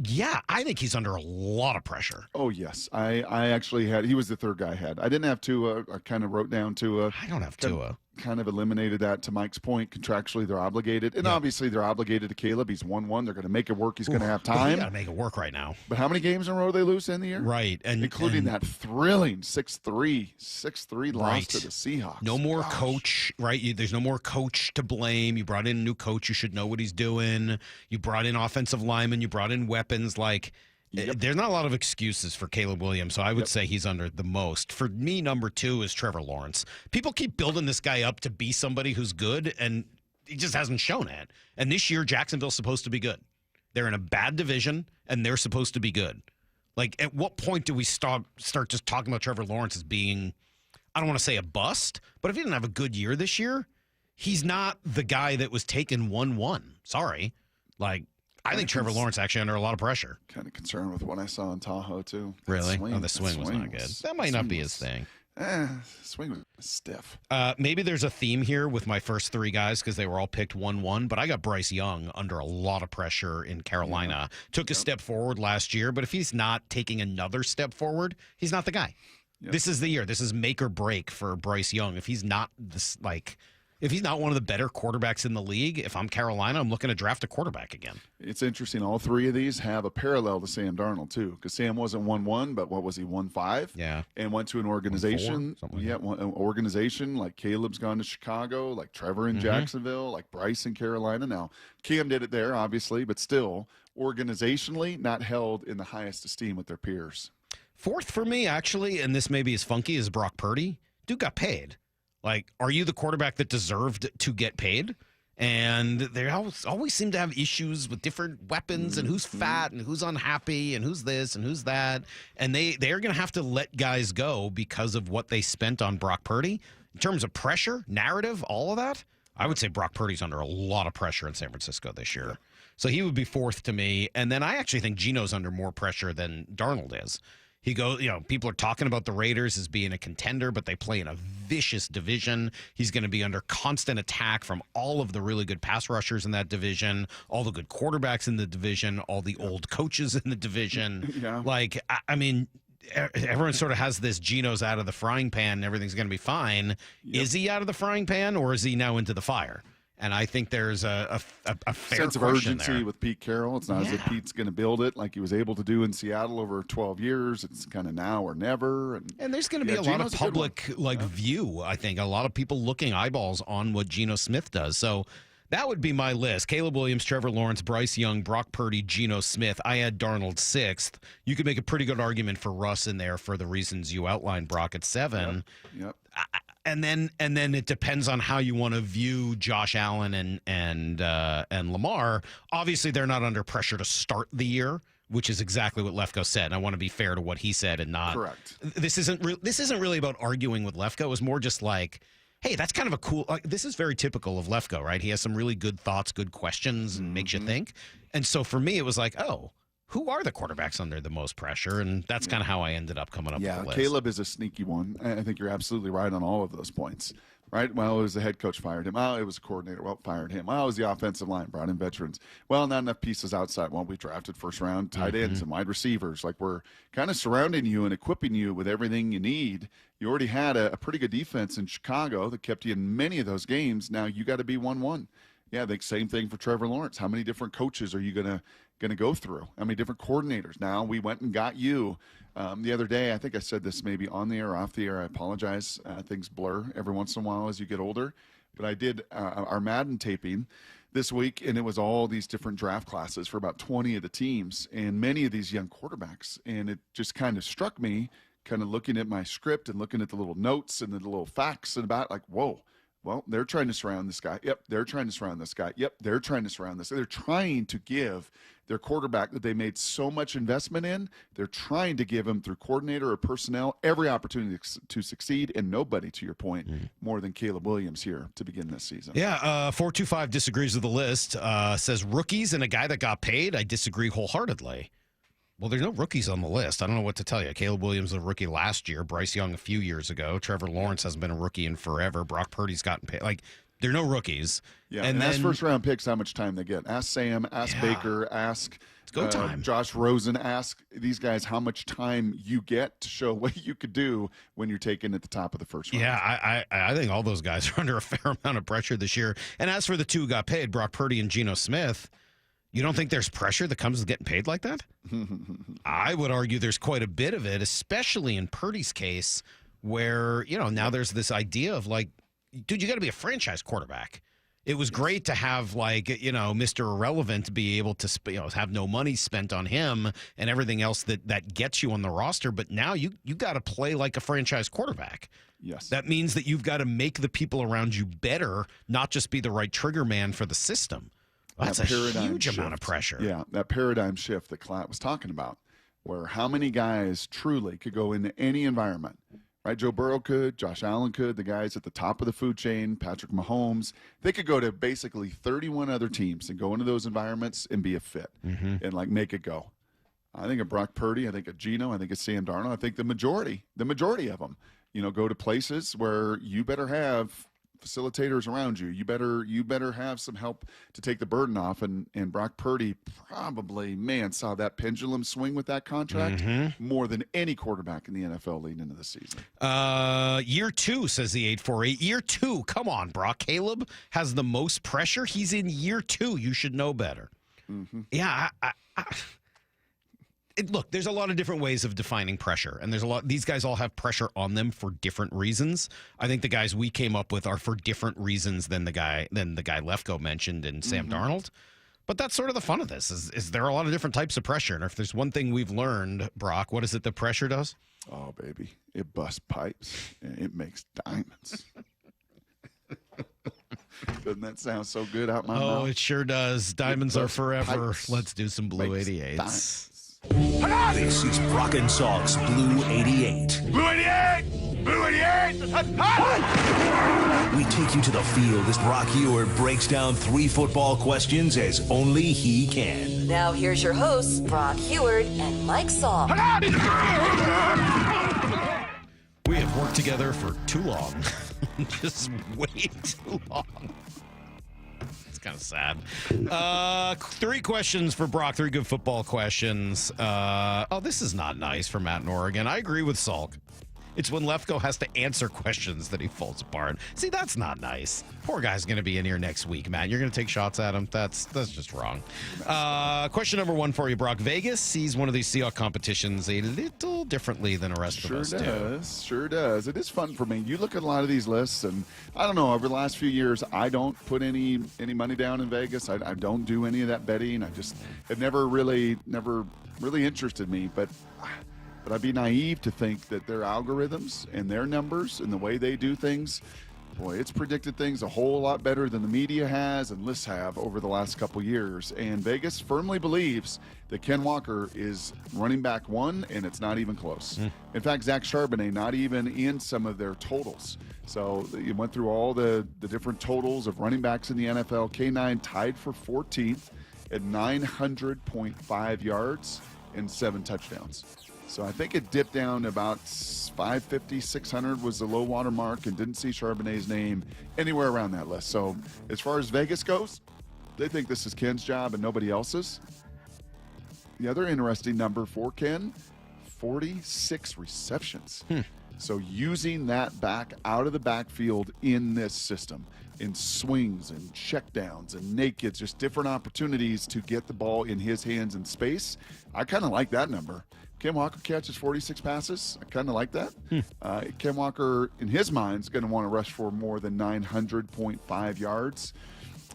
Yeah, I think he's under a lot of pressure. Oh, yes. I actually he was the third guy I had. I didn't have Tua. I kind of wrote down Tua. I don't have Tua. Kind of eliminated that to Mike's point. Contractually, they're obligated. And obviously, they're obligated to Caleb. He's 1-1. They're going to make it work. He's going to have time. He got to make it work right now. But how many games in a row they lose in the year? Right. Including that thrilling 6-3 loss to the Seahawks. No more coach, right? There's no more coach to blame. You brought in a new coach. You should know what he's doing. You brought in offensive linemen. You brought in weapons. There's not a lot of excuses for Caleb Williams, so I would say he's under the most. For me, number 2 is Trevor Lawrence. People keep building this guy up to be somebody who's good, and he just hasn't shown it. And this year, Jacksonville's supposed to be good. They're in a bad division, and they're supposed to be good. At what point do we start just talking about Trevor Lawrence as being, I don't want to say a bust, but if he didn't have a good year this year, he's not the guy that was taken 1-1. Sorry. Like, I think Trevor Lawrence actually under a lot of pressure. Kind of concerned with what I saw in Tahoe, too. Really? The swing was not good. That might not be his thing. Swing was stiff. Maybe there's a theme here with my first three guys because they were all picked 1-1, but I got Bryce Young under a lot of pressure in Carolina. Took a step forward last year, but if he's not taking another step forward, he's not the guy. This is the year. This is make or break for Bryce Young. If he's not if he's not one of the better quarterbacks in the league, if I'm Carolina, I'm looking to draft a quarterback again. It's interesting. All three of these have a parallel to Sam Darnold, too, because Sam wasn't 1-1, but what was he, 1-5? Yeah. And went to an organization. An organization like Caleb's gone to Chicago, like Trevor in Jacksonville, like Bryce in Carolina. Now, Cam did it there, obviously, but still, organizationally, not held in the highest esteem with their peers. Fourth for me, actually, and this may be as funky as Brock Purdy, dude got paid. Like, are you the quarterback that deserved to get paid? And they always seem to have issues with different weapons and who's fat and who's unhappy and who's this and who's that. And they're going to have to let guys go because of what they spent on Brock Purdy. In terms of pressure, narrative, all of that, I would say Brock Purdy's under a lot of pressure in San Francisco this year. So he would be fourth to me. And then I actually think Geno's under more pressure than Darnold is. He goes, people are talking about the Raiders as being a contender, but they play in a vicious division. He's going to be under constant attack from all of the really good pass rushers in that division, all the good quarterbacks in the division, all the old coaches in the division. Yeah. Like, I mean, everyone sort of has this Geno's out of the frying pan and everything's going to be fine. Yep. Is he out of the frying pan or is he now into the fire? And I think there's a fair sense of urgency there. with Pete Carroll. It's not as if Pete's going to build it like he was able to do in Seattle over 12 years. It's kind of now or never. And there's going to be a lot of public view, I think. A lot of people looking eyeballs on what Geno Smith does. So that would be my list. Caleb Williams, Trevor Lawrence, Bryce Young, Brock Purdy, Geno Smith. I had Darnold sixth. You could make a pretty good argument for Russ in there for the reasons you outlined, Brock, at 7. Yep. And then it depends on how you want to view Josh Allen and Lamar. Obviously, they're not under pressure to start the year, which is exactly what Lefko said. And I want to be fair to what he said and not correct. This isn't really about arguing with Lefko. It was more just like, hey, that's kind of a cool. This is very typical of Lefko, right? He has some really good thoughts, good questions, and makes you think. And so for me, it was like, oh, who are the quarterbacks under the most pressure? And that's kind of how I ended up coming up with the list. Caleb is a sneaky one. I think you're absolutely right on all of those points. Right? Well, it was the head coach fired him. Well, it was a coordinator. Well, fired him. Well, it was the offensive line, brought in veterans. Well, not enough pieces outside. Well, we drafted first-round tight ends and wide receivers. Like, we're kind of surrounding you and equipping you with everything you need. You already had a pretty good defense in Chicago that kept you in many of those games. Now you got to be 1-1. Yeah, I think same thing for Trevor Lawrence. How many different coaches are you going to go through? How many different coordinators? Now we went and got you. The other day, I think I said this maybe on the air or off the air. I apologize. Things blur every once in a while as you get older. But I did our Madden taping this week, and it was all these different draft classes for about 20 of the teams and many of these young quarterbacks. And it just kind of struck me, kind of looking at my script and looking at the little notes and the little facts and about like, whoa. Well, they're trying to surround this guy. Yep, they're trying to surround this guy. Yep, they're trying to surround this. They're trying to give their quarterback that they made so much investment in, they're trying to give him through coordinator or personnel every opportunity to succeed, and nobody, to your point, more than Caleb Williams here to begin this season. Yeah, 425 disagrees with the list. Says rookies and a guy that got paid. I disagree wholeheartedly. Well, there's no rookies on the list. I don't know what to tell you. Caleb Williams was a rookie last year. Bryce Young a few years ago. Trevor Lawrence hasn't been a rookie in forever. Brock Purdy's gotten paid. Like, there are no rookies. Yeah, and then, ask first-round picks how much time they get. Ask Sam, ask Baker, ask Josh Rosen, ask these guys how much time you get to show what you could do when you're taken at the top of the first round. Yeah, I think all those guys are under a fair amount of pressure this year. And as for the two who got paid, Brock Purdy and Geno Smith, you don't think there's pressure that comes with getting paid like that? I would argue there's quite a bit of it, especially in Purdy's case, where, now there's this idea of like, dude, you got to be a franchise quarterback. It was great to have Mr. Irrelevant be able to have no money spent on him and everything else that gets you on the roster. But now you got to play like a franchise quarterback. Yes. That means that you've got to make the people around you better, not just be the right trigger man for the system. That's a huge amount of pressure. Yeah, that paradigm shift that Klatt was talking about, where how many guys truly could go into any environment right? Joe Burrow could, Josh Allen could, the guys at the top of the food chain, Patrick Mahomes. They could go to basically 31 other teams and go into those environments and be a fit and like make it go. I think of Brock Purdy. I think of Geno. I think of Sam Darnold. I think the majority of them, go to places where you better have facilitators around you. You better have some help to take the burden off. And Brock Purdy probably, saw that pendulum swing with that contract more than any quarterback in the NFL leading into the season. Year 2, says the 848. Year 2. Come on, Brock. Caleb has the most pressure. He's in year 2. You should know better. Yeah, look, there's a lot of different ways of defining pressure, and these guys all have pressure on them for different reasons. I think the guys we came up with are for different reasons than the guy Lefko mentioned and Sam Darnold. But that's sort of the fun of this, is there are a lot of different types of pressure. And if there's one thing we've learned, Brock, what is it that pressure does? Oh, baby. It busts pipes, and it makes diamonds. Doesn't that sound so good out my mouth? Oh, it sure does. Diamonds are forever. Pipes. Let's do some Blue 88s. This is Brock and Salk's Blue 88. Blue 88! Blue 88! We take you to the field as Brock Ewart breaks down 3 football questions as only he can. Now here's your hosts, Brock Ewart and Mike Salk. We have worked together for too long. Just way too long. It's kind of sad. 3 questions for Brock. 3 good football questions. This is not nice for Matt in Oregon. I agree with Salk. It's when Lefko has to answer questions that he falls apart. See, that's not nice. Poor guy's going to be in here next week, Matt. You're going to take shots at him? That's just wrong. Question number 1 for you, Brock. Vegas sees one of these Seahawks competitions a little differently than the rest of us do. Sure does. It is fun for me. You look at a lot of these lists, and I don't know, over the last few years, I don't put any money down in Vegas. I don't do any of that betting. I just have never really interested me, but I'd be naive to think that their algorithms and their numbers and the way they do things, boy, it's predicted things a whole lot better than the media has and lists have over the last couple years. And Vegas firmly believes that Ken Walker is running back 1, and it's not even close. In fact, Zach Charbonnet not even in some of their totals. So you went through all the different totals of running backs in the NFL. K9 tied for 14th at 900.5 yards and 7 touchdowns. So I think it dipped down about 550, 600 was the low water mark, and didn't see Charbonnet's name anywhere around that list. So as far as Vegas goes, they think this is Ken's job and nobody else's. The other interesting number for Ken, 46 receptions. So using that back out of the backfield in this system, in swings and checkdowns and nakeds, just different opportunities to get the ball in his hands in space. I kind of like that number. Ken Walker catches 46 passes. I kind of like that. Ken Walker, in his mind, is going to want to rush for more than 900.5 yards.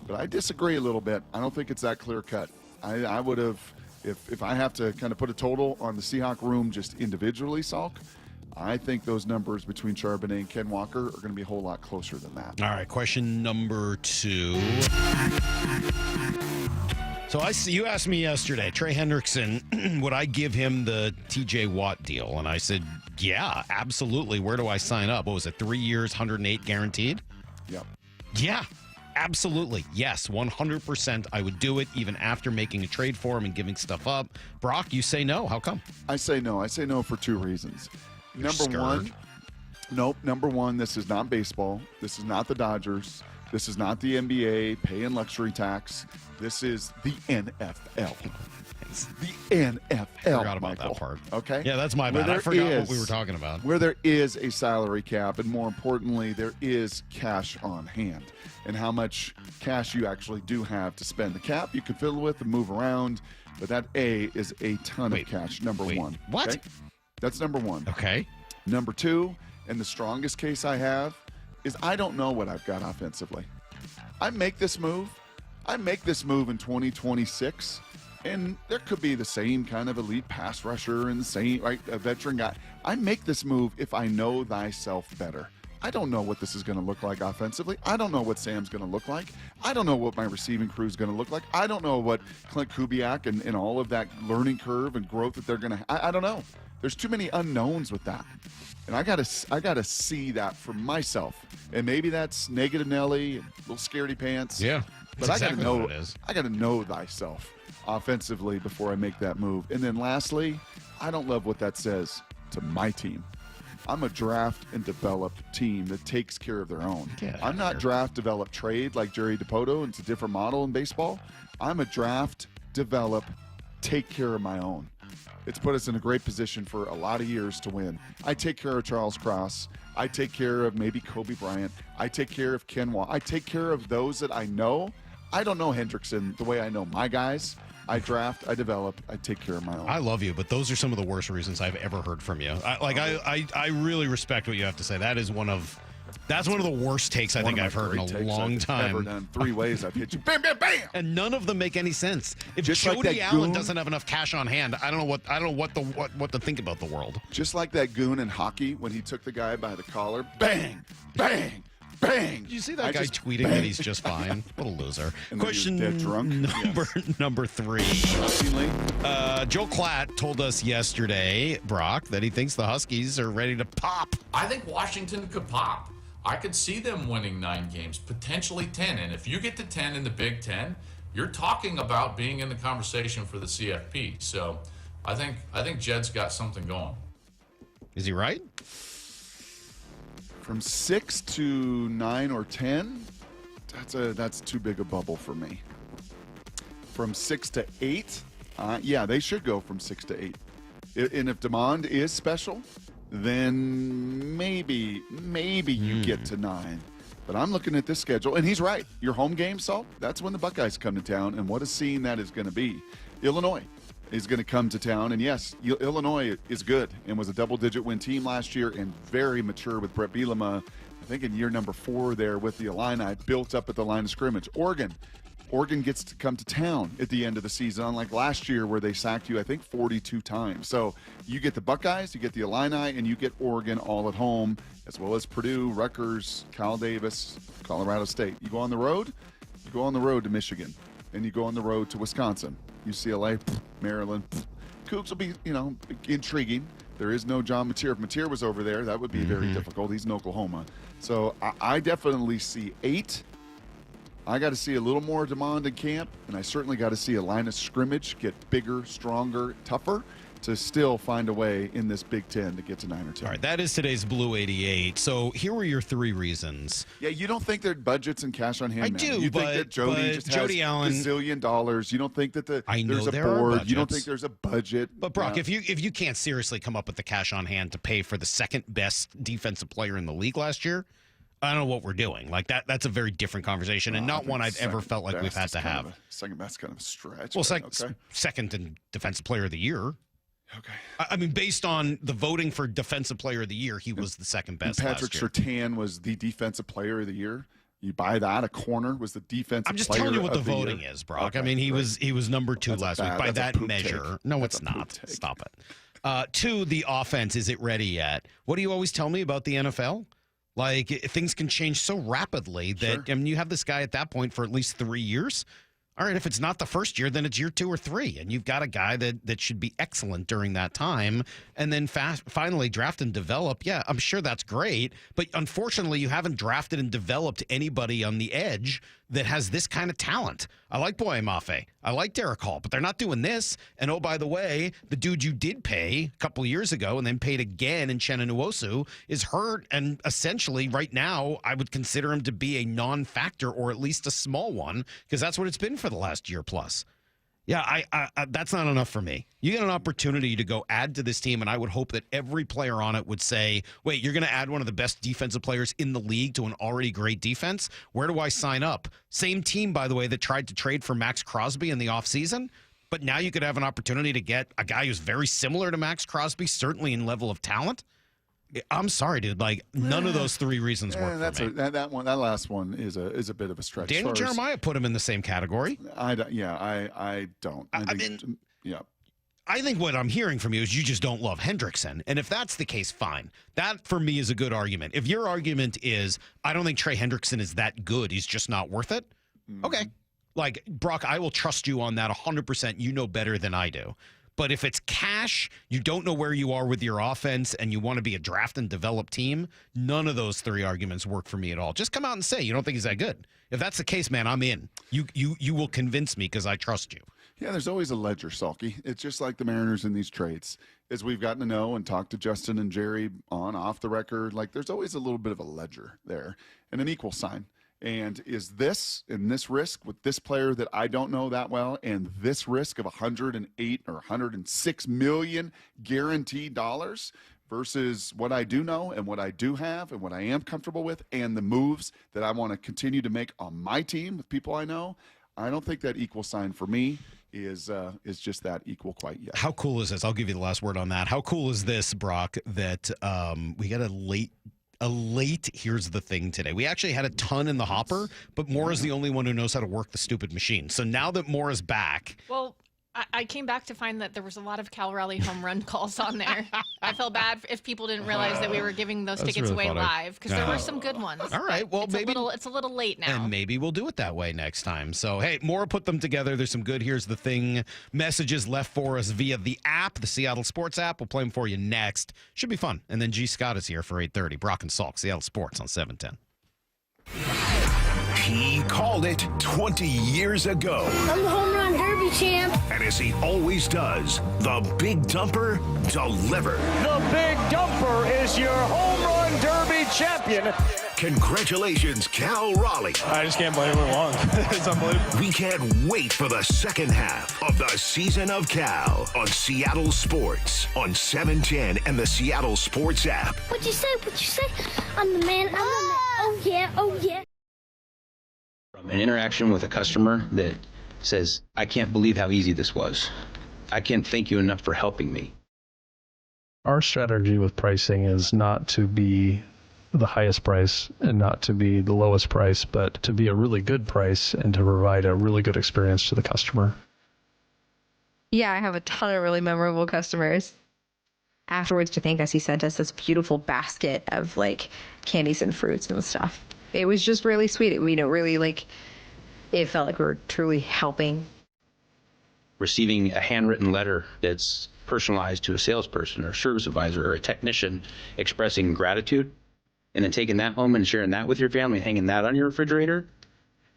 But I disagree a little bit. I don't think it's that clear cut. I would have, if I have to kind of put a total on the Seahawk room just individually, Salk, I think those numbers between Charbonnet and Ken Walker are going to be a whole lot closer than that. All right, question number 2. So you asked me yesterday, Trey Hendrickson, would I give him the TJ Watt deal? And I said, yeah, absolutely. Where do I sign up? What was it, 3 years, 108 guaranteed? Yep. Yeah, absolutely. Yes, 100% I would do it even after making a trade for him and giving stuff up. Brock, you say no. How come? I say no. I say no for 2 reasons. Number one, this is not baseball. This is not the Dodgers. This is not the NBA paying luxury tax. This is the NFL. The NFL. I forgot about that part. Okay? Yeah, that's my bad. I forgot what we were talking about. Where there is a salary cap, and more importantly, there is cash on hand. And how much cash you actually do have to spend. The cap you can fiddle with and move around, but that is a ton of cash, number 1. What? Okay? That's number 1. Okay. Number 2, and the strongest case I have, is I don't know what I've got offensively. I make this move in 2026, and there could be the same kind of elite pass rusher and the same, right, a veteran guy. I make this move if I know thyself better. I don't know what this is going to look like offensively. I don't know what Sam's going to look like. I don't know what my receiving crew is going to look like. I don't know what Clint Kubiak and all of that learning curve and growth that they're going to I don't know. There's too many unknowns with that. And I gotta see that for myself. And maybe that's negative Nelly, little scaredy pants. Yeah. But I gotta know what it is. I gotta know thyself offensively before I make that move. And then lastly, I don't love what that says to my team. I'm a draft and develop team that takes care of their own. I'm not draft, develop, trade like Jerry DiPoto. It's a different model in baseball. I'm a draft, develop, take care of my own. It's put us in a great position for a lot of years to win. I take care of Charles Cross. I take care of maybe Kobe Bryant. I take care of Ken Wall. I take care of those that I know. I don't know Hendrickson the way I know my guys. I draft, I develop, I take care of my own. I love you, but those are some of the worst reasons I've ever heard from you. I really respect what you have to say. That's one of the worst takes I think I've heard in a long time. Ever done 3 ways I've hit you, bam, bam, bam, and none of them make any sense. If just Jody like Allen goon, doesn't have enough cash on hand, I don't know what to think about the world. Just like that goon in hockey when he took the guy by the collar, bang, bang. Bang! Did you see that guy tweeting that he's just fine? What a loser. And Question dead drunk. number 3. Joe Klatt told us yesterday, Brock, that he thinks the Huskies are ready to pop. I think Washington could pop. I could see them winning 9 games, potentially 10. And if you get to 10 in the Big Ten, you're talking about being in the conversation for the CFP. So I think Jed's got something going. Is he right? From 6 to 9 or 10, that's too big a bubble for me. From 6 to 8, yeah, they should go from 6 to 8. And if Demond is special, then maybe you get to 9. But I'm looking at this schedule, and he's right. Your home game, Salk, that's when the Buckeyes come to town, and what a scene that is going to be. Illinois is going to come to town, and yes, Illinois is good and was a double-digit win team last year and very mature with Brett Bielema, I think in year number 4 there with the Illini, built up at the line of scrimmage. Oregon gets to come to town at the end of the season, unlike last year where they sacked you, I think, 42 times. So you get the Buckeyes, you get the Illini, and you get Oregon all at home, as well as Purdue, Rutgers, Cal Davis, Colorado State. You go on the road to Michigan, and you go on the road to Wisconsin. UCLA, Maryland. Cougs will be, intriguing. There is no John Mateer. If Mateer was over there, that would be very difficult. He's in Oklahoma. So I definitely see 8. I got to see a little more Demond in camp, and I certainly got to see a line of scrimmage get bigger, stronger, tougher to still find a way in this Big Ten to get to 9 or 10. All right, that is today's Blue 88. So here were your 3 reasons. Yeah, you don't think their budgets and cash on hand. I do, you but, think that Jody just has Allen, $1 zillion. You don't think that there's a there board. You don't think there's a budget. But Brock, if you can't seriously come up with the cash on hand to pay for the second best defensive player in the league last year, I don't know what we're doing. Like that's a very different conversation, and not one I've ever felt like we've had to have. Second best kind of a stretch. Well, second in defensive player of the year. Okay. I mean, based on the voting for defensive player of the year, he was the second best. And Patrick Surtain was the defensive player of the year. You buy that? A corner was the defensive player. I'm just telling you what the voting year. is, Brock. Okay, I mean, he was number 2 last week by that measure. Take. No, it's not. Stop it. 2, the offense. Is it ready yet? What do you always tell me about the NFL? Like, things can change so rapidly that, I mean, you have this guy at that point for at least 3 years. All right, if it's not the first year, then it's year 2 or 3, and you've got a guy that should be excellent during that time, and then finally draft and develop. Yeah, I'm sure that's great, but unfortunately, you haven't drafted and developed anybody on the edge that has this kind of talent. I like Boye Mafe. I like Derek Hall, but they're not doing this. And oh, by the way, the dude you did pay a couple of years ago and then paid again in Uchenna Nwosu is hurt, and essentially right now I would consider him to be a non-factor or at least a small one because that's what it's been for the last year plus. Yeah, I that's not enough for me. You get an opportunity to go add to this team, and I would hope that every player on it would say, wait, you're going to add one of the best defensive players in the league to an already great defense? Where do I sign up? Same team, by the way, that tried to trade for Max Crosby in the offseason, but now you could have an opportunity to get a guy who's very similar to Max Crosby, certainly in level of talent. I'm sorry, dude. Like, none of those 3 reasons work for me. That last one is a bit of a stretch. Daniel Jeremiah put him in the same category. I don't. I think what I'm hearing from you is you just don't love Hendrickson. And if that's the case, fine. That, for me, is a good argument. If your argument is, I don't think Trey Hendrickson is that good, he's just not worth it, okay. Like, Brock, I will trust you on that 100%. You know better than I do. But if it's cash, you don't know where you are with your offense, and you want to be a draft and develop team, none of those three arguments work for me at all. Just come out and say you don't think he's that good. If that's the case, man, I'm in. You will convince me because I trust you. Yeah, there's always a ledger, Salky. It's just like the Mariners in these trades. As we've gotten to know and talked to Justin and Jerry off the record, like there's always a little bit of a ledger there and an equal sign. And is this and this risk with this player that I don't know that well, and this risk of 108 or 106 million guaranteed dollars versus what I do know and what I do have and what I am comfortable with and the moves that I want to continue to make on my team with people I know, I don't think that equal sign for me is just that equal quite yet. How cool is this? I'll give you the last word on that. How cool is this, Brock, that we got a late here's the thing today. We actually had a ton in the hopper, but Moore is the only one who knows how to work the stupid machine. So now that Moore is back. Well, I came back to find that there was a lot of Cal Raleigh home run calls on there. I felt bad if people didn't realize that we were giving those tickets really away funny. live, because there were some good ones. All right, well, maybe it's a little late now. And maybe we'll do it that way next time. So, hey, Moore put them together. There's some good Here's the Thing messages left for us via the app, the Seattle Sports app. We'll play them for you next. Should be fun. And then G. Scott is here for 8:30. Brock and Salk, Seattle Sports on 710. He called it 20 years ago. I'm the home run derby champ. And as he always does, the Big Dumper delivered. The Big Dumper is your home run derby champion. Congratulations, Cal Raleigh. I just can't believe we won. It's unbelievable. We can't wait for the second half of the season of Cal on Seattle Sports on 710 and the Seattle Sports app. What'd you say? I'm the man. Oh, yeah. Oh, yeah. From an interaction with a customer that says, I can't believe how easy this was. I can't thank you enough for helping me. Our strategy with pricing is not to be the highest price and not to be the lowest price, but to be a really good price and to provide a really good experience to the customer. Yeah, I have a ton of really memorable customers. Afterwards, to thank us, he sent us this beautiful basket of candies and fruits and stuff. It was just really sweet. It felt like we were truly helping. Receiving a handwritten letter that's personalized to a salesperson or a service advisor or a technician expressing gratitude, and then taking that home and sharing that with your family, hanging that on your refrigerator,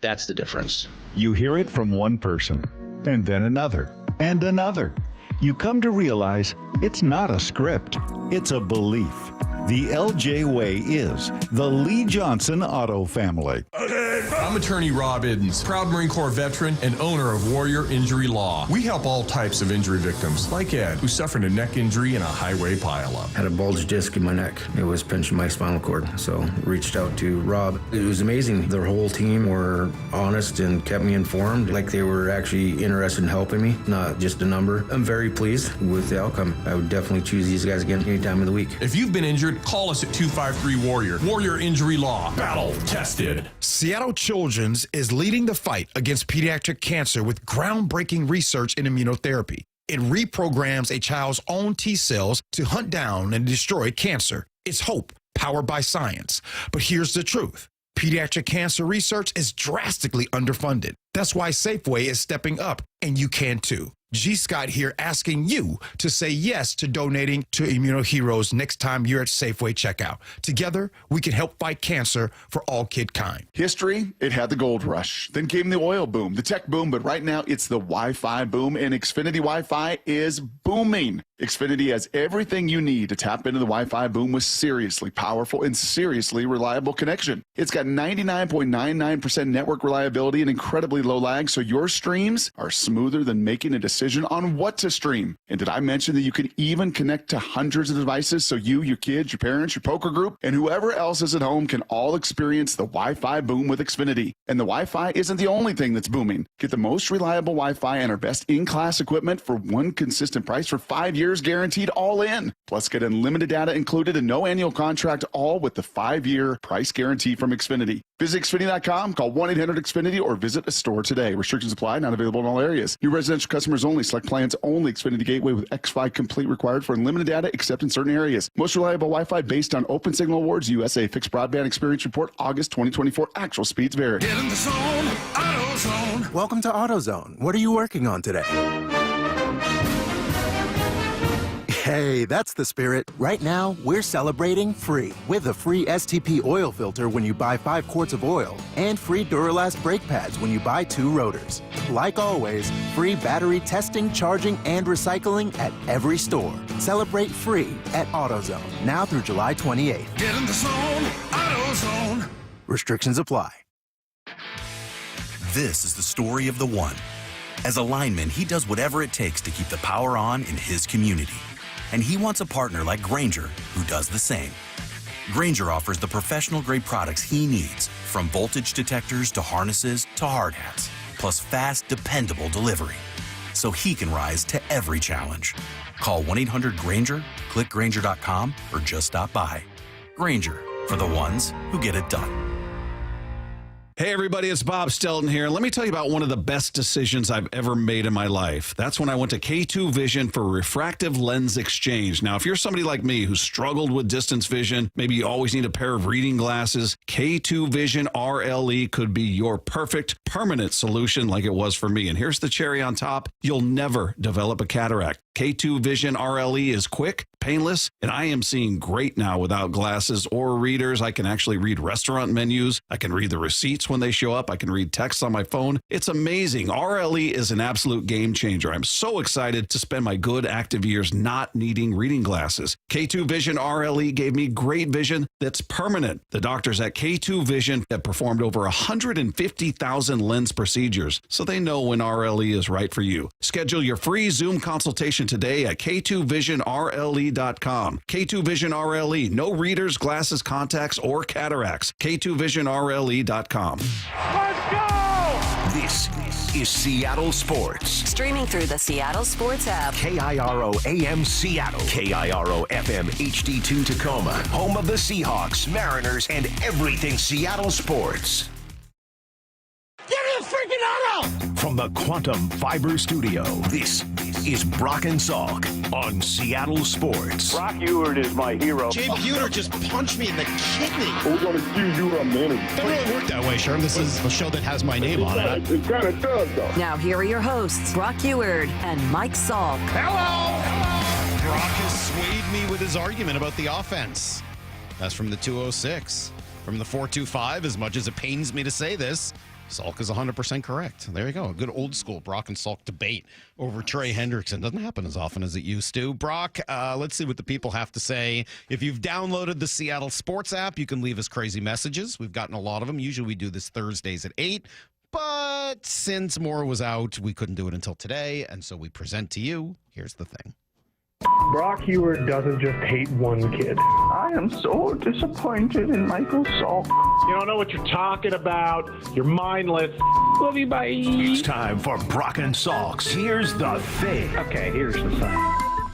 that's the difference. You hear it from one person, and then another, and another. You come to realize it's not a script, it's a belief. The LJ Way is the Lee Johnson Auto family. I'm attorney Rob Iddens, proud Marine Corps veteran and owner of Warrior Injury Law. We help all types of injury victims, like Ed, who suffered a neck injury in a highway pileup. Had a bulged disc in my neck. It was pinching my spinal cord, so reached out to Rob. It was amazing. Their whole team were honest and kept me informed, like they were actually interested in helping me, not just a number. I'm very pleased with the outcome. I would definitely choose these guys again any time of the week. If you've been injured, call us at 253-WARRIOR. Warrior Injury Law. Battle tested. Seattle Children's is leading the fight against pediatric cancer with groundbreaking research in immunotherapy. It reprograms a child's own T cells to hunt down and destroy cancer. It's hope, powered by science. But here's the truth. Pediatric cancer research is drastically underfunded. That's why Safeway is stepping up, and you can too. G. Scott here asking you to say yes to donating to Immunoheroes next time you're at Safeway checkout. Together, we can help fight cancer for all kid kind. History, it had the gold rush. Then came the oil boom, the tech boom, but right now it's the Wi-Fi boom, and Xfinity Wi-Fi is booming. Xfinity has everything you need to tap into the Wi-Fi boom with seriously powerful and seriously reliable connection. It's got 99.99% network reliability and incredibly low lag, so your streams are smoother than making a decision on what to stream. And did I mention that you can even connect to hundreds of devices so you, your kids, your parents, your poker group, and whoever else is at home can all experience the Wi-Fi boom with Xfinity. And the Wi-Fi isn't the only thing that's booming. Get the most reliable Wi-Fi and our best in-class equipment for one consistent price for 5 years guaranteed all in. Plus get unlimited data included and no annual contract, all with the 5-year price guarantee from Xfinity. Visit Xfinity.com, call 1-800-XFINITY, or visit a store today. Restrictions apply, not available in all areas. New residential customers only. Select plans only. Xfinity Gateway with X5 Complete required for unlimited data except in certain areas. Most reliable Wi-Fi based on Open Signal Awards. USA Fixed Broadband Experience Report, August 2024. Actual speeds vary. Get in the zone, AutoZone. Welcome to AutoZone. What are you working on today? Okay, that's the spirit. Right now, we're celebrating free with a free STP oil filter when you buy 5 quarts of oil and free Duralast brake pads when you buy 2 rotors. Like always, free battery testing, charging, and recycling at every store. Celebrate free at AutoZone now through July 28th. Get in the zone, AutoZone. Restrictions apply. This is the story of the one. As a lineman, he does whatever it takes to keep the power on in his community. And he wants a partner like Grainger who does the same. Grainger offers the professional-grade products he needs, from voltage detectors to harnesses to hard hats, plus fast, dependable delivery, so he can rise to every challenge. Call 1-800-GRAINGER, click Grainger.com, or just stop by. Grainger, for the ones who get it done. Hey everybody, it's Bob Stelton here. Let me tell you about one of the best decisions I've ever made in my life. That's when I went to K2 Vision for refractive lens exchange. Now, if you're somebody like me who struggled with distance vision, maybe you always need a pair of reading glasses, K2 Vision RLE could be your perfect permanent solution like it was for me. And here's the cherry on top. You'll never develop a cataract. K2 Vision RLE is quick, painless, and I am seeing great now without glasses or readers. I can actually read restaurant menus. I can read the receipts when they show up. I can read text on my phone. It's amazing. RLE is an absolute game changer. I'm so excited to spend my good active years not needing reading glasses. K2 Vision RLE gave me great vision that's permanent. The doctors at K2 Vision have performed over 150,000 lens procedures, so they know when RLE is right for you. Schedule your free Zoom consultation today at K2VisionRLE.com. K2 Vision RLE. No readers, glasses, contacts, or cataracts. K2VisionRLE.com. Let's go! This is Seattle Sports. Streaming through the Seattle Sports app. KIRO AM Seattle. KIRO FM HD2 Tacoma. Home of the Seahawks, Mariners, and everything Seattle sports. Give me a freaking auto! From the Quantum Fiber Studio, this is Brock and Salk on Seattle Sports. Brock Ewert is my hero. Jay Buhner just punched me in the kidney. We're going to do you a minute. It doesn't really work that way, Sherm. This is a show that has my name on it. It kind of does, though. Now here are your hosts, Brock Ewert and Mike Salk. Hello! Hello! Brock has swayed me with his argument about the offense. That's from the 206. From the 425, as much as it pains me to say this, Salk is 100% correct. There you go. A good old school Brock and Salk debate over Trey Hendrickson. Doesn't happen as often as it used to. Brock, let's see what the people have to say. If you've downloaded the Seattle Sports app, you can leave us crazy messages. We've gotten a lot of them. Usually we do this Thursdays at 8. But since Moore was out, we couldn't do it until today. And so we present to you. Here's the thing. Brock Ewert doesn't just hate one kid. I am so disappointed in Michael Salk. You don't know what you're talking about. You're mindless. Love you, bye. It's time for Brock and Salk's Here's the Thing. Okay, here's the thing.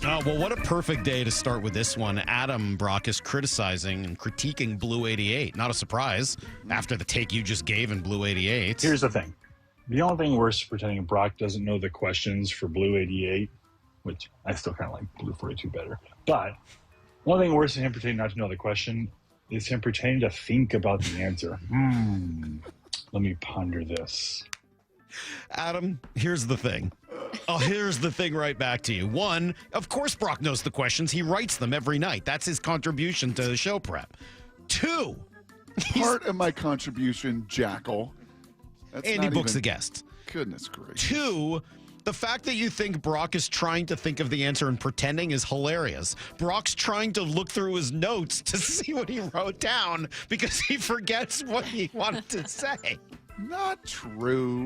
Oh, well, what a perfect day to start with this one. Adam Brock is criticizing and critiquing Blue 88. Not a surprise after the take you just gave in Blue 88. Here's the thing. The only thing worse is pretending Brock doesn't know the questions for Blue 88, which I still kind of like Blue 42 better. But one thing worse than him pretending not to know the question is him pretending to think about the answer. Let me ponder this. Adam, here's the thing. Here's the thing right back to you. One, of course Brock knows the questions. He writes them every night. That's his contribution to the show prep. Two. Part of my contribution, Jackal. That's Andy books the guests. Goodness gracious. Two, the fact that you think Brock is trying to think of the answer and pretending is hilarious. Brock's trying to look through his notes to see what he wrote down because he forgets what he wanted to say. Not true.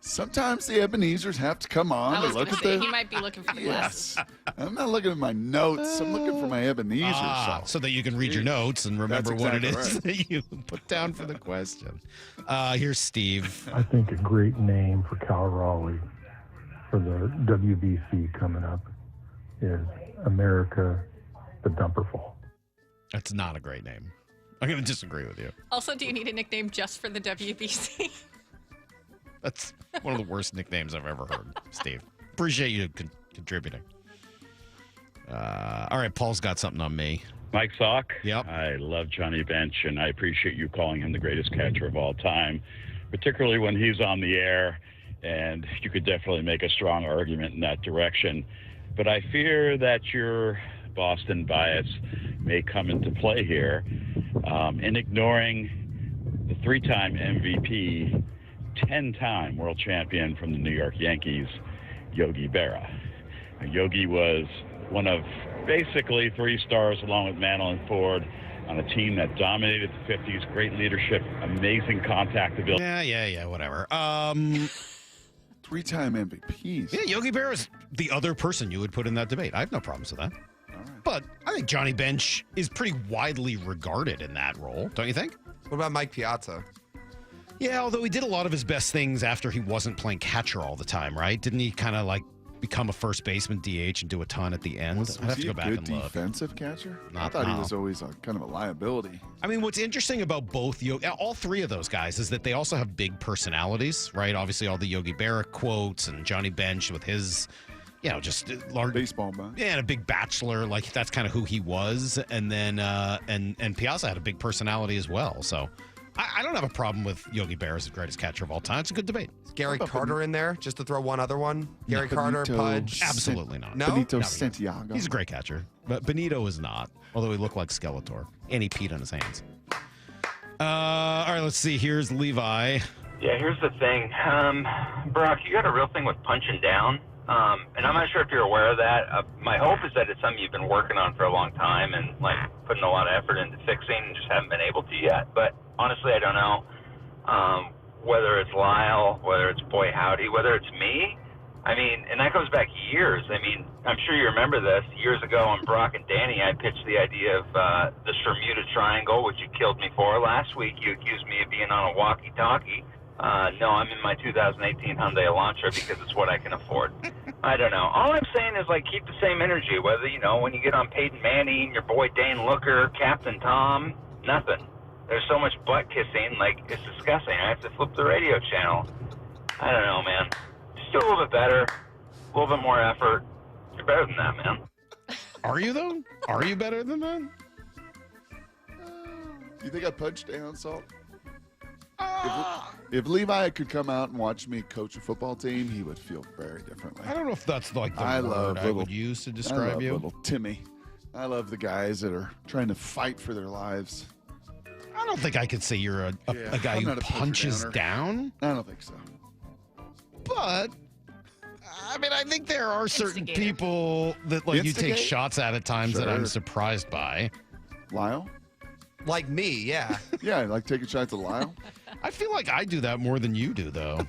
Sometimes the Ebenezer's have to come on and look at the... He might be looking for the list. I'm not looking at my notes. I'm looking for my Ebenezer. So that you can read your notes and remember That's what it exactly is right. that you put down for the question. Here's Steve. I think a great name for Cal Raleigh for the WBC coming up is America the Dumperful. That's not a great name. I'm going to disagree with you. Also, do you need a nickname just for the WBC? That's one of the worst nicknames I've ever heard, Steve. Appreciate you contributing. All right, Paul's got something on me. Mike Salk. Yep. I love Johnny Bench, and I appreciate you calling him the greatest catcher of all time, particularly when he's on the air, and you could definitely make a strong argument in that direction. but I fear that your Boston bias may come into play here in ignoring the 3-time MVP, 10-time world champion from the New York Yankees, Yogi Berra. Yogi was one of basically 3 stars along with Mantle and Ford on a team that dominated the 50s. Great leadership, amazing contact ability. Yeah, whatever. 3-time MVPs. Yeah, Yogi Berra is the other person you would put in that debate. I have no problems with that. But I think Johnny Bench is pretty widely regarded in that role, don't you think? What about Mike Piazza? Yeah, although he did a lot of his best things after he wasn't playing catcher all the time, right? Didn't he kind of like become a first baseman DH and do a ton at the end? Was I'd have to he go a back good and look. defensive catcher? I Not thought he now. was always kind of a liability. I mean, what's interesting about all 3 of those guys is that they also have big personalities, right? Obviously, all the Yogi Berra quotes and Johnny Bench with his, just large baseball man. Yeah, and a big bachelor, like that's kind of who he was. And then and Piazza had a big personality as well. So I don't have a problem with Yogi Berra as the greatest catcher of all time. It's a good debate. Is Gary Carter in there, just to throw one other one? Gary Carter, Pudge? Absolutely not. No? Benito No. Santiago. He's a great catcher, but Benito is not, although he looked like Skeletor. And he peed on his hands. All right, let's see. Here's Levi. Yeah, here's the thing. Brock, you got a real thing with punching down. And I'm not sure if you're aware of that. My hope is that it's something you've been working on for a long time and like putting a lot of effort into fixing and just haven't been able to yet. But honestly, I don't know whether it's Lyle, whether it's Boy Howdy, whether it's me. I mean, and that goes back years. I mean, I'm sure you remember this. Years ago on Brock and Danny, I pitched the idea of the Bermuda Triangle, which you killed me for. Last week, you accused me of being on a walkie-talkie. No, I'm in my 2018 Hyundai Elantra because it's what I can afford. I don't know. All I'm saying is, like, keep the same energy, whether, when you get on Peyton Manning, your boy Dane Looker, Captain Tom, nothing. There's so much butt kissing, like, it's disgusting. I have to flip the radio channel. I don't know, man. Just do a little bit better, a little bit more effort. You're better than that, man. Are you, though? Are you better than that? You think I punched down, Salk? If Levi could come out and watch me coach a football team, he would feel very differently. I don't know if that's like the word I would use to I describe love you. little Timmy. I love the guys that are trying to fight for their lives. I don't think I could say you're a guy I'm who not a puncher punches downer. down. I don't think so. But I mean, I think there are certain people that like you take Instigate? shots at times that I'm Sure. surprised by. Lyle? Like me, yeah. Yeah, like taking shots at Lyle. I feel like I do that more than you do, though.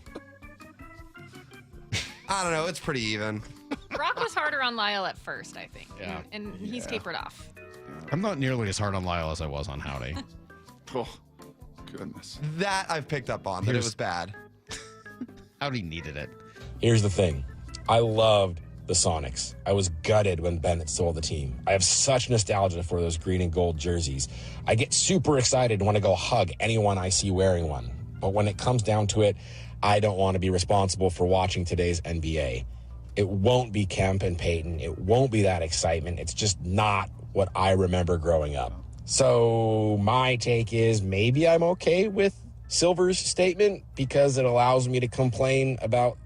I don't know. It's pretty even. Brock was harder on Lyle at first, I think. Yeah. And he's tapered off. I'm not nearly as hard on Lyle as I was on Howdy. Oh, goodness. That I've picked up on, but it was bad. Howdy needed it. Here's the thing. I loved the Sonics. I was gutted when Bennett sold the team. I have such nostalgia for those green and gold jerseys. I get super excited and want to go hug anyone I see wearing one. But when it comes down to it, I don't want to be responsible for watching today's NBA. It won't be Kemp and Peyton. It won't be that excitement. It's just not what I remember growing up. So my take is maybe I'm okay with Silver's statement because it allows me to complain about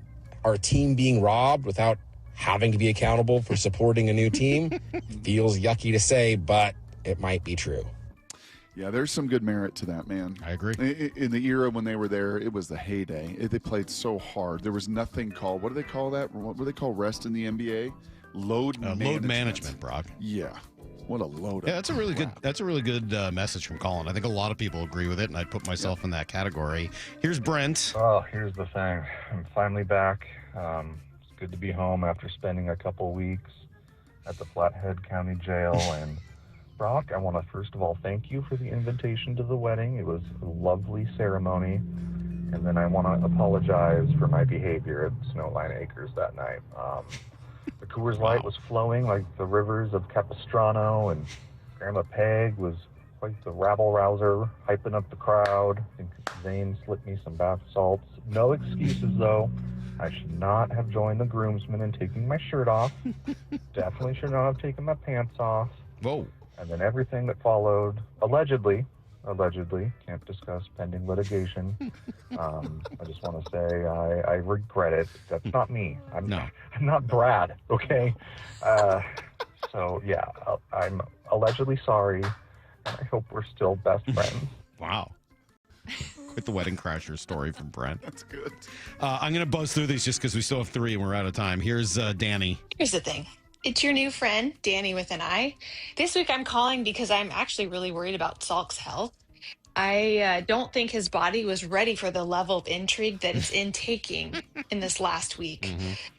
our team being robbed without having to be accountable for supporting a new team. Feels yucky to say, but it might be true. Yeah, there's some good merit to that, man. I agree. In the era when they were there, it was the heyday. They played so hard. There was nothing called, what do they call that? What do they call rest in the NBA? Load management, Brock. Yeah. What a load. Yeah, that's a really good. That's a really good message from Colin. I think a lot of people agree with it, and I'd put myself in that category. Here's Brent. Oh, here's the thing. I'm finally back. It's good to be home after spending a couple weeks at the Flathead County Jail. And Brock, I want to first of all thank you for the invitation to the wedding. It was a lovely ceremony. And then I want to apologize for my behavior at Snowline Acres that night. The Coors Light was flowing like the rivers of Capistrano, and Grandma Peg was quite the rabble-rouser, hyping up the crowd. I think Zane slipped me some bath salts. No excuses, though. I should not have joined the groomsmen in taking my shirt off. Definitely should not have taken my pants off. Whoa. And then everything that followed, allegedly, allegedly. Can't discuss pending litigation. I just want to say I regret it. That's not me. I'm not Brad, okay? So, yeah, I'm allegedly sorry, and I hope we're still best friends. Wow. With the Wedding Crasher story from Brent. That's good. I'm going to buzz through these just because we still have 3 and we're out of time. Here's Danny. Here's the thing. It's your new friend, Danny with an I. This week I'm calling because I'm actually really worried about Salk's health. I don't think his body was ready for the level of intrigue that it's intaking in this last week.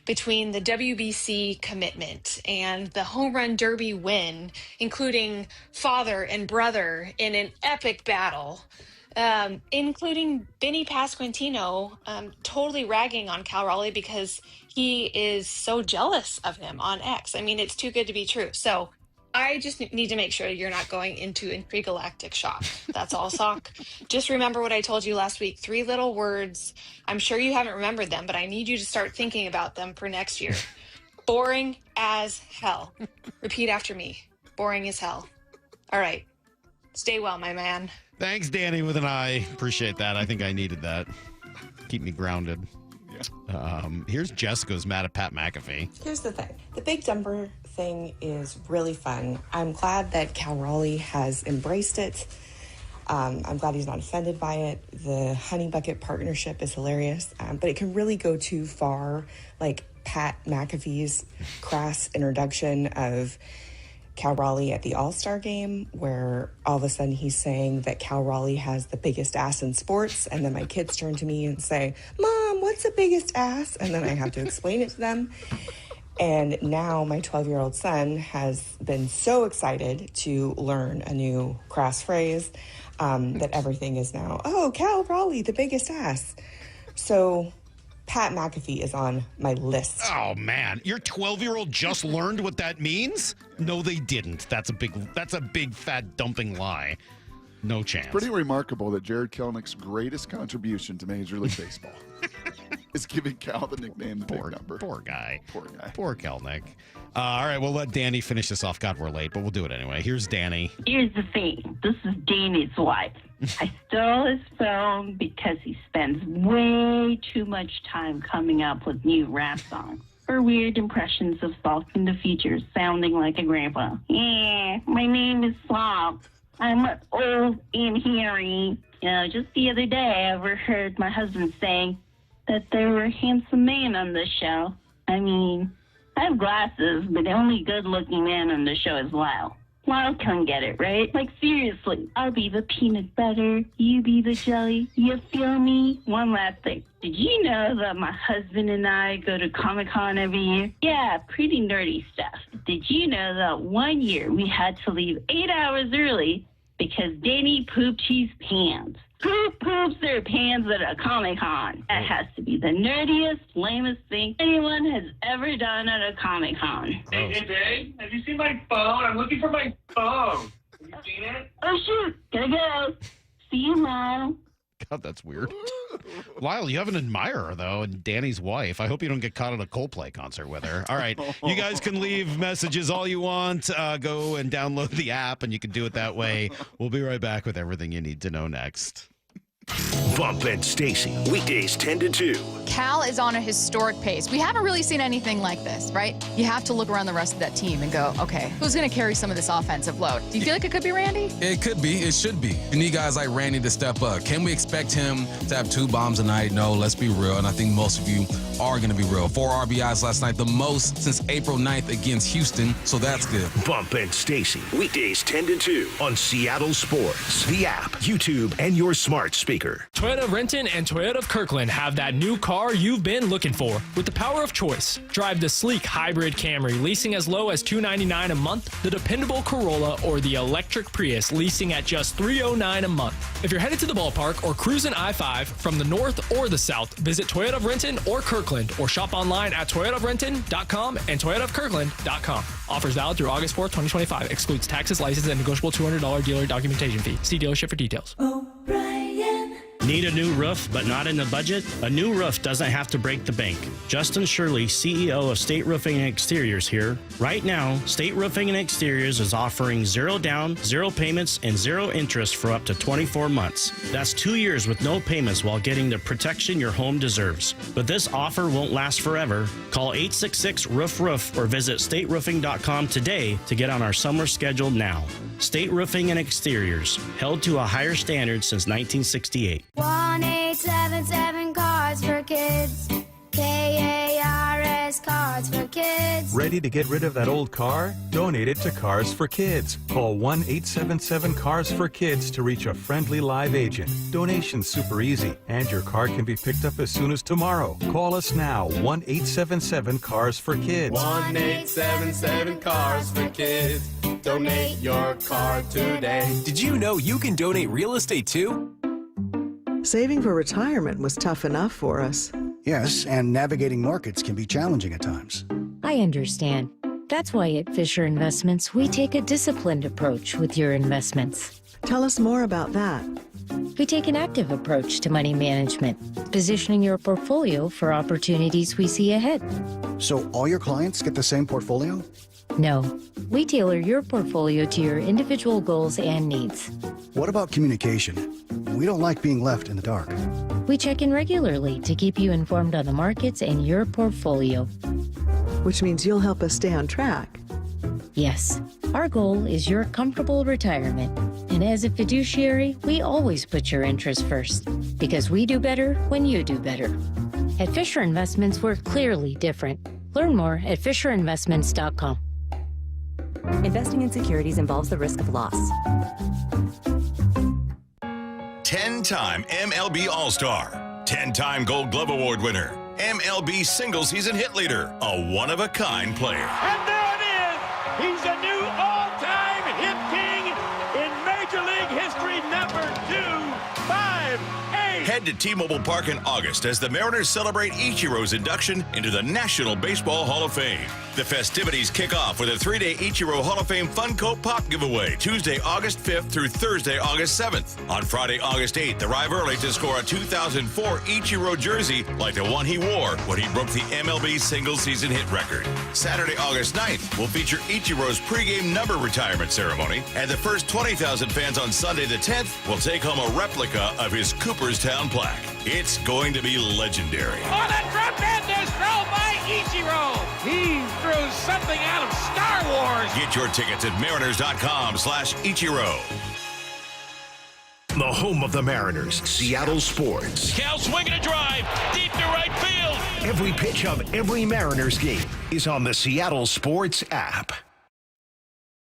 Between the WBC commitment and the home run derby win, including father and brother in an epic battle, including Vinny Pasquantino totally ragging on Cal Raleigh because he is so jealous of him on X. I mean, it's too good to be true. So I just need to make sure you're not going into intrigalactic shock. That's all, Salk. Just remember what I told you last week. 3 little words. I'm sure you haven't remembered them, but I need you to start thinking about them for next year. Boring as hell. Repeat after me. Boring as hell. All right. Stay well, my man. Thanks, Danny with an I. Appreciate that. I think I needed that. Keep me grounded. Here's Jessica's mad at Pat McAfee. Here's the thing. The Big Dumper thing is really fun. I'm glad that Cal Raleigh has embraced it. I'm glad he's not offended by it. The Honey Bucket partnership is hilarious, but it can really go too far, like Pat McAfee's crass introduction of Cal Raleigh at the All-Star game, where all of a sudden he's saying that Cal Raleigh has the biggest ass in sports, and then my kids turn to me and say, "Mom, what's the biggest ass?" And then I have to explain it to them. And now my 12-year-old son has been so excited to learn a new crass phrase that everything is now, "Oh, Cal Raleigh, the biggest ass." So Pat McAfee is on my list. Oh, man. Your 12-year-old just learned what that means? No, they didn't. That's a big, fat, dumping lie. No chance. Pretty remarkable that Jared Kelnick's greatest contribution to Major League Baseball is giving Cal the nickname the Big Number. Poor guy. Poor guy. Poor Kelnick. All right, we'll let Danny finish this off. God, we're late, but we'll do it anyway. Here's Danny. Here's the thing. This is Danny's wife. I stole his phone because he spends way too much time coming up with new rap songs or weird impressions of Salk in the future, sounding like a grandpa. Yeah, my name is Salk. I'm old and hairy. Just the other day, I overheard my husband saying that there were handsome men on the show. I mean, I have glasses, but the only good-looking man on the show is Lyle. Lyle can get it, right? Like, seriously, I'll be the peanut butter, you be the jelly, you feel me? One last thing. Did you know that my husband and I go to Comic-Con every year? Yeah, pretty nerdy stuff. Did you know that one year we had to leave 8 hours early because Danny pooped his pants? Who poops their pants at a Comic-Con? That has to be the nerdiest, lamest thing anyone has ever done at a Comic-Con. Hey, babe, have you seen my phone? I'm looking for my phone. Have you seen it? Oh, shoot. Gotta go. See you, Mom. God, that's weird. Lyle, you have an admirer, though, and Danny's wife. I hope you don't get caught at a Coldplay concert with her. All right. You guys can leave messages all you want. Go and download the app, and you can do it that way. We'll be right back with everything you need to know next. Bump and Stacy, weekdays 10 to 2. Cal is on a historic pace. We haven't really seen anything like this, right? You have to look around the rest of that team and go, okay, who's going to carry some of this offensive load? Do you feel like it could be Randy? It could be. It should be. You need guys like Randy to step up. Can we expect him to have 2 bombs a night? No, let's be real. And I think most of you are going to be real. 4 RBIs last night, the most since April 9th against Houston. So that's good. Bump and Stacy, weekdays 10 to 2 on Seattle Sports, the app, YouTube, and your smart speaker. Toyota of Renton and Toyota of Kirkland have that new car you've been looking for. With the power of choice, drive the sleek hybrid Camry leasing as low as $299 a month, the dependable Corolla, or the electric Prius leasing at just $309 a month. If you're headed to the ballpark or cruising I-5 from the north or the south, visit Toyota of Renton or Kirkland or shop online at toyotaofrenton.com and toyotaofkirkland.com. Offers valid through August 4th, 2025. Excludes taxes, license, and negotiable $200 dealer documentation fee. See dealership for details. Need a new roof but not in the budget? A new roof doesn't have to break the bank. Justin Shirley, CEO of State Roofing and Exteriors here. Right now, State Roofing and Exteriors is offering 0 down, 0 payments, and 0 interest for up to 24 months. That's 2 years with no payments while getting the protection your home deserves. But this offer won't last forever. Call 866-ROOF-ROOF or visit stateroofing.com today to get on our summer schedule now. State Roofing and Exteriors, held to a higher standard since 1968. 1-877 Cards for Kids. KARS Cards for Kids. Ready to get rid of that old car? Donate it to Cars for Kids. Call 1-877 for Kids to reach a friendly live agent. Donation's super easy, and your car can be picked up as soon as tomorrow. Call us now, 1-877 for Kids. 1-877 for Kids. Donate your car today. Did you know you can donate real estate too? Saving for retirement was tough enough for us. Yes, and navigating markets can be challenging at times. I understand. That's why at Fisher Investments, we take a disciplined approach with your investments. Tell us more about that. We take an active approach to money management, positioning your portfolio for opportunities we see ahead. So all your clients get the same portfolio? No, we tailor your portfolio to your individual goals and needs. What about communication? We don't like being left in the dark. We check in regularly to keep you informed on the markets and your portfolio. Which means you'll help us stay on track. Yes, our goal is your comfortable retirement. And as a fiduciary, we always put your interests first, because we do better when you do better. At Fisher Investments, we're clearly different. Learn more at FisherInvestments.com. Investing in securities involves the risk of loss. 10-time MLB All-Star, 10-time Gold Glove Award winner, MLB single-season hit leader, a one-of-a-kind player. And there it is! He's a new all-time hit king in Major League history, number 258. Head to T-Mobile Park in August as the Mariners celebrate Ichiro's induction into the National Baseball Hall of Fame. The festivities kick off with a 3-day Ichiro Hall of Fame Funko Pop giveaway, Tuesday, August 5th through Thursday, August 7th. On Friday, August 8th, arrive early to score a 2004 Ichiro jersey like the one he wore when he broke the MLB single-season hit record. Saturday, August 9th, will feature Ichiro's pregame number retirement ceremony, and the first 20,000 fans on Sunday the 10th will take home a replica of his Cooperstown plaque. It's going to be legendary. On a tremendous throw by Ichiro! He threw something out of Star Wars! Get your tickets at mariners.com/Ichiro. The home of the Mariners, Seattle Sports. Cal swinging a drive, deep to right field. Every pitch of every Mariners game is on the Seattle Sports app.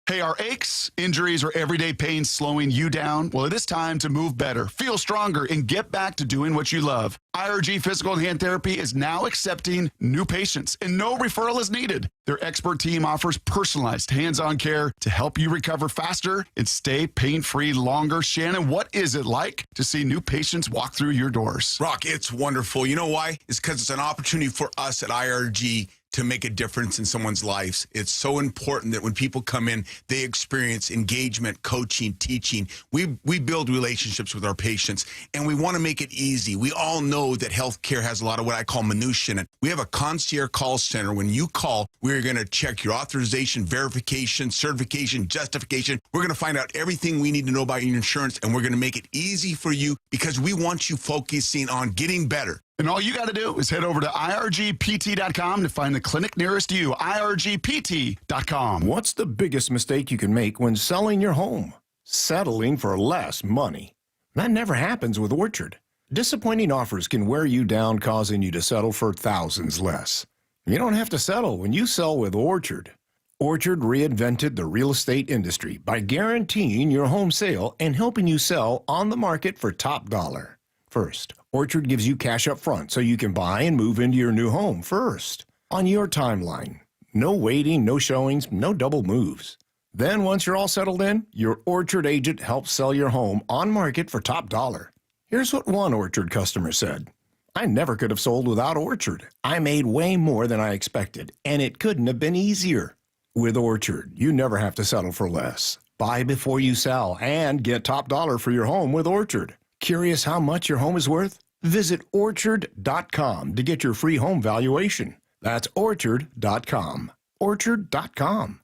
Hey, are aches, injuries, or everyday pain slowing you down? Well, it is time to move better, feel stronger, and get back to doing what you love. IRG Physical and Hand Therapy is now accepting new patients, and no referral is needed. Their expert team offers personalized hands-on care to help you recover faster and stay pain-free longer. Shannon, what is it like to see new patients walk through your doors? Rock, it's wonderful. You know why? It's because it's an opportunity for us at IRG to make a difference in someone's lives. It's so important that when people come in, they experience engagement, coaching, teaching. We build relationships with our patients, and we want to make it easy. We all know that healthcare has a lot of what I call minutiae in it. We have a concierge call center. When you call, we're going to check your authorization, verification, certification, justification. We're going to find out everything we need to know about your insurance, and we're going to make it easy for you because we want you focusing on getting better. And all you got to do is head over to irgpt.com to find the clinic nearest you. irgpt.com. What's the biggest mistake you can make when selling your home? Settling for less money. That never happens with Orchard. Disappointing offers can wear you down, causing you to settle for thousands less. You don't have to settle when you sell with Orchard. Orchard reinvented the real estate industry by guaranteeing your home sale and helping you sell on the market for top dollar. First, Orchard gives you cash up front so you can buy and move into your new home first, on your timeline. No waiting, no showings, no double moves. Then once you're all settled in, your Orchard agent helps sell your home on market for top dollar. Here's what one Orchard customer said. I never could have sold without Orchard. I made way more than I expected, and it couldn't have been easier. With Orchard, you never have to settle for less. Buy before you sell and get top dollar for your home with Orchard. Curious how much your home is worth? Visit Orchard.com to get your free home valuation. That's Orchard.com. Orchard.com.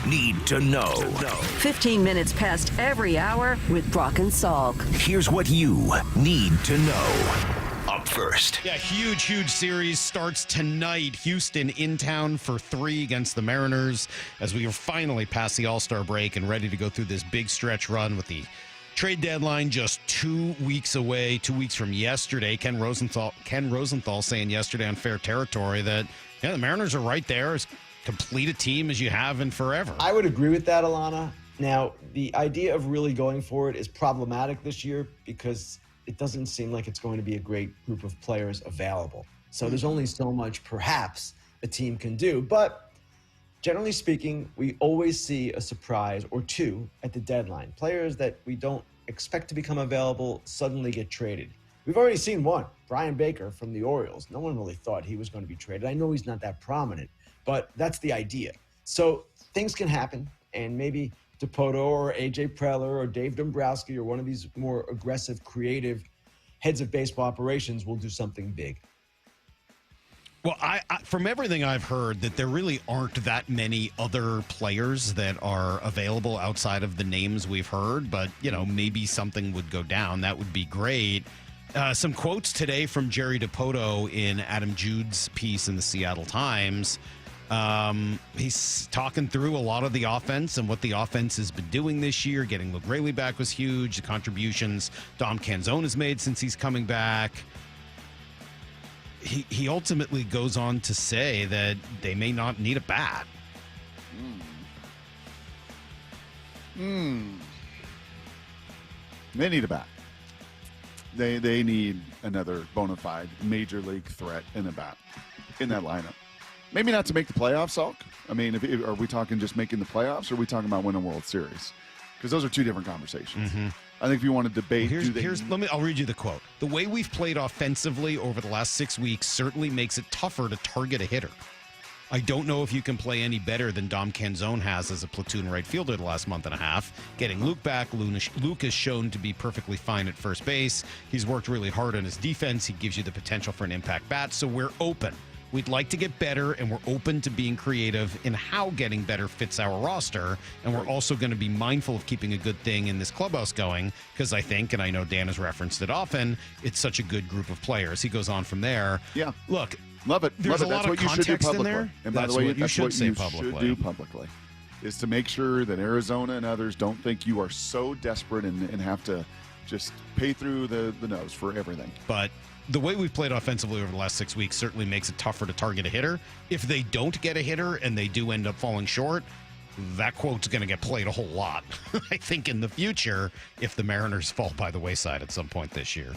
Need to know. 15 minutes past every hour with Brock and Salk. Here's what you need to know. Up first. Yeah, huge series starts tonight. Houston in town for 3 against the Mariners as we are finally past the All-Star break and ready to go through this big stretch run with the trade deadline just 2 weeks away, 2 weeks from yesterday. Ken Rosenthal saying yesterday on Fair Territory that the Mariners are right there as complete a team as you have in forever. I would agree with that, Alana. Now, the idea of really going for it is problematic this year because it doesn't seem like it's going to be a great group of players available. So there's only so much, perhaps, a team can do. But generally speaking, we always see a surprise or two at the deadline. Players that we don't expect to become available suddenly get traded. We've already seen one, Brian Baker from the Orioles. No one really thought he was going to be traded. I know he's not that prominent, but that's the idea. So things can happen, and maybe DePoto or A.J. Preller or Dave Dombrowski or one of these more aggressive, creative heads of baseball operations will do something big. Well, I from everything I've heard, that there really aren't that many other players that are available outside of the names we've heard, but, maybe something would go down. That would be great. Some quotes today from Jerry DePoto in Adam Jude's piece in the Seattle Times. He's talking through a lot of the offense and what the offense has been doing this year. Getting Luke Raley back was huge. The contributions Dom Canzone has made since he's coming back. He ultimately goes on to say that they may not need a bat. They need a bat. They need another bona fide major league threat in a bat in that lineup. Maybe not to make the playoffs, Salk. I mean, are we talking just making the playoffs, or are we talking about winning a World Series? Because those are two different conversations. Mm-hmm. I think if you want to debate, I'll read you the quote. The way we've played offensively over the last 6 weeks certainly makes it tougher to target a hitter. I don't know if you can play any better than Dom Canzone has as a platoon right fielder the last month and a half. Getting Luke back, Luke has shown to be perfectly fine at first base. He's worked really hard on his defense. He gives you the potential for an impact bat, so we're open. We'd like to get better, and we're open to being creative in how getting better fits our roster. And we're also going to be mindful of keeping a good thing in this clubhouse going, because I think, and I know Dan has referenced it often, it's such a good group of players. He goes on from there. Yeah. Look, love it. There's love it. a lot of context in there. And by the way, that's what you should do publicly, is to make sure that Arizona and others don't think you are so desperate and have to just pay through the nose for everything. But the way we've played offensively over the last 6 weeks certainly makes it tougher to target a hitter. If they don't get a hitter and they do end up falling short, that quote's going to get played a whole lot, I think, in the future, if the Mariners fall by the wayside at some point this year.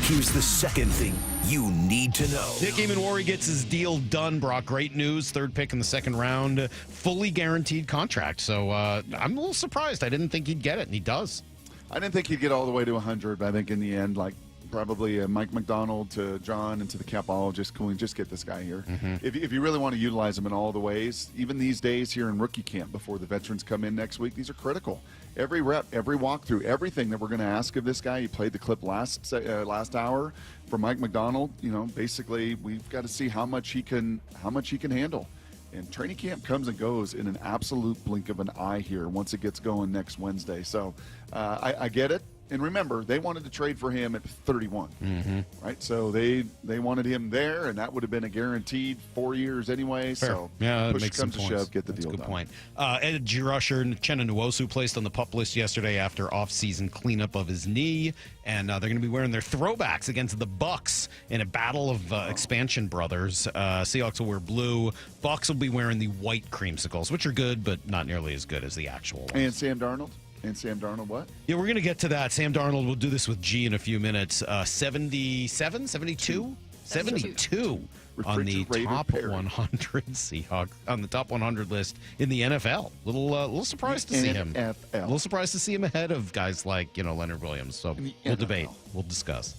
Here's the second thing you need to know. Nick Eamon gets his deal done, Brock. Great news. 3rd pick in the 2nd round. Fully guaranteed contract. So I'm a little surprised. I didn't think he'd get it, and he does. I didn't think he'd get all the way to 100, but I think in the end, like probably Mike McDonald to John and to the capologist, can we just get this guy here? Mm-hmm. If you really want to utilize him in all the ways, even these days here in rookie camp before the veterans come in next week, these are critical. Every rep, every walkthrough, everything that we're going to ask of this guy. You played the clip last hour for Mike McDonald. Basically we've got to see how much he can handle. And training camp comes and goes in an absolute blink of an eye here once it gets going next Wednesday. So I get it. And remember, they wanted to trade for him at 31, right? So they wanted him there, and that would have been a guaranteed 4 years anyway. Fair. So yeah, push makes comes some to points. shove, get the That's deal a good done. point. Ed Rusher and Chenna Nwosu placed on the PUP list yesterday after off-season cleanup of his knee, and they're going to be wearing their throwbacks against the Bucks in a battle of expansion brothers. Seahawks will wear blue. Bucks will be wearing the white creamsicles, which are good, but not nearly as good as the actual ones. And Sam Darnold? What? Yeah, we're going to get to that. Sam Darnold will do this with G in a few minutes. 77, 72? 72 on the top 100 Seahawks, on the top 100 list in the NFL. Little surprised to see him. A little surprised to see him ahead of guys like, Leonard Williams. So we'll debate. We'll discuss.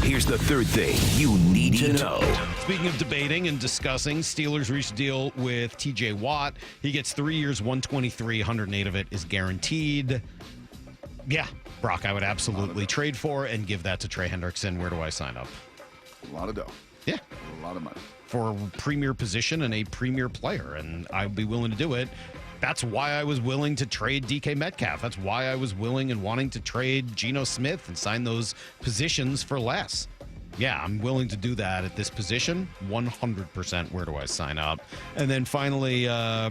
Here's the third thing you need to know. Speaking of debating and discussing, Steelers reached a deal with TJ Watt. He gets 3 years, $123, 108 of it is guaranteed. Yeah, Brock, I would absolutely trade for and give that to Trey Hendrickson. Where do I sign up? A lot of dough. Yeah. A lot of money. For a premier position and a premier player, and I'd be willing to do it. That's why I was willing to trade DK Metcalf. That's why I was willing and wanting to trade Geno Smith and sign those positions for less. Yeah, I'm willing to do that at this position. 100%. Where do I sign up? And then finally,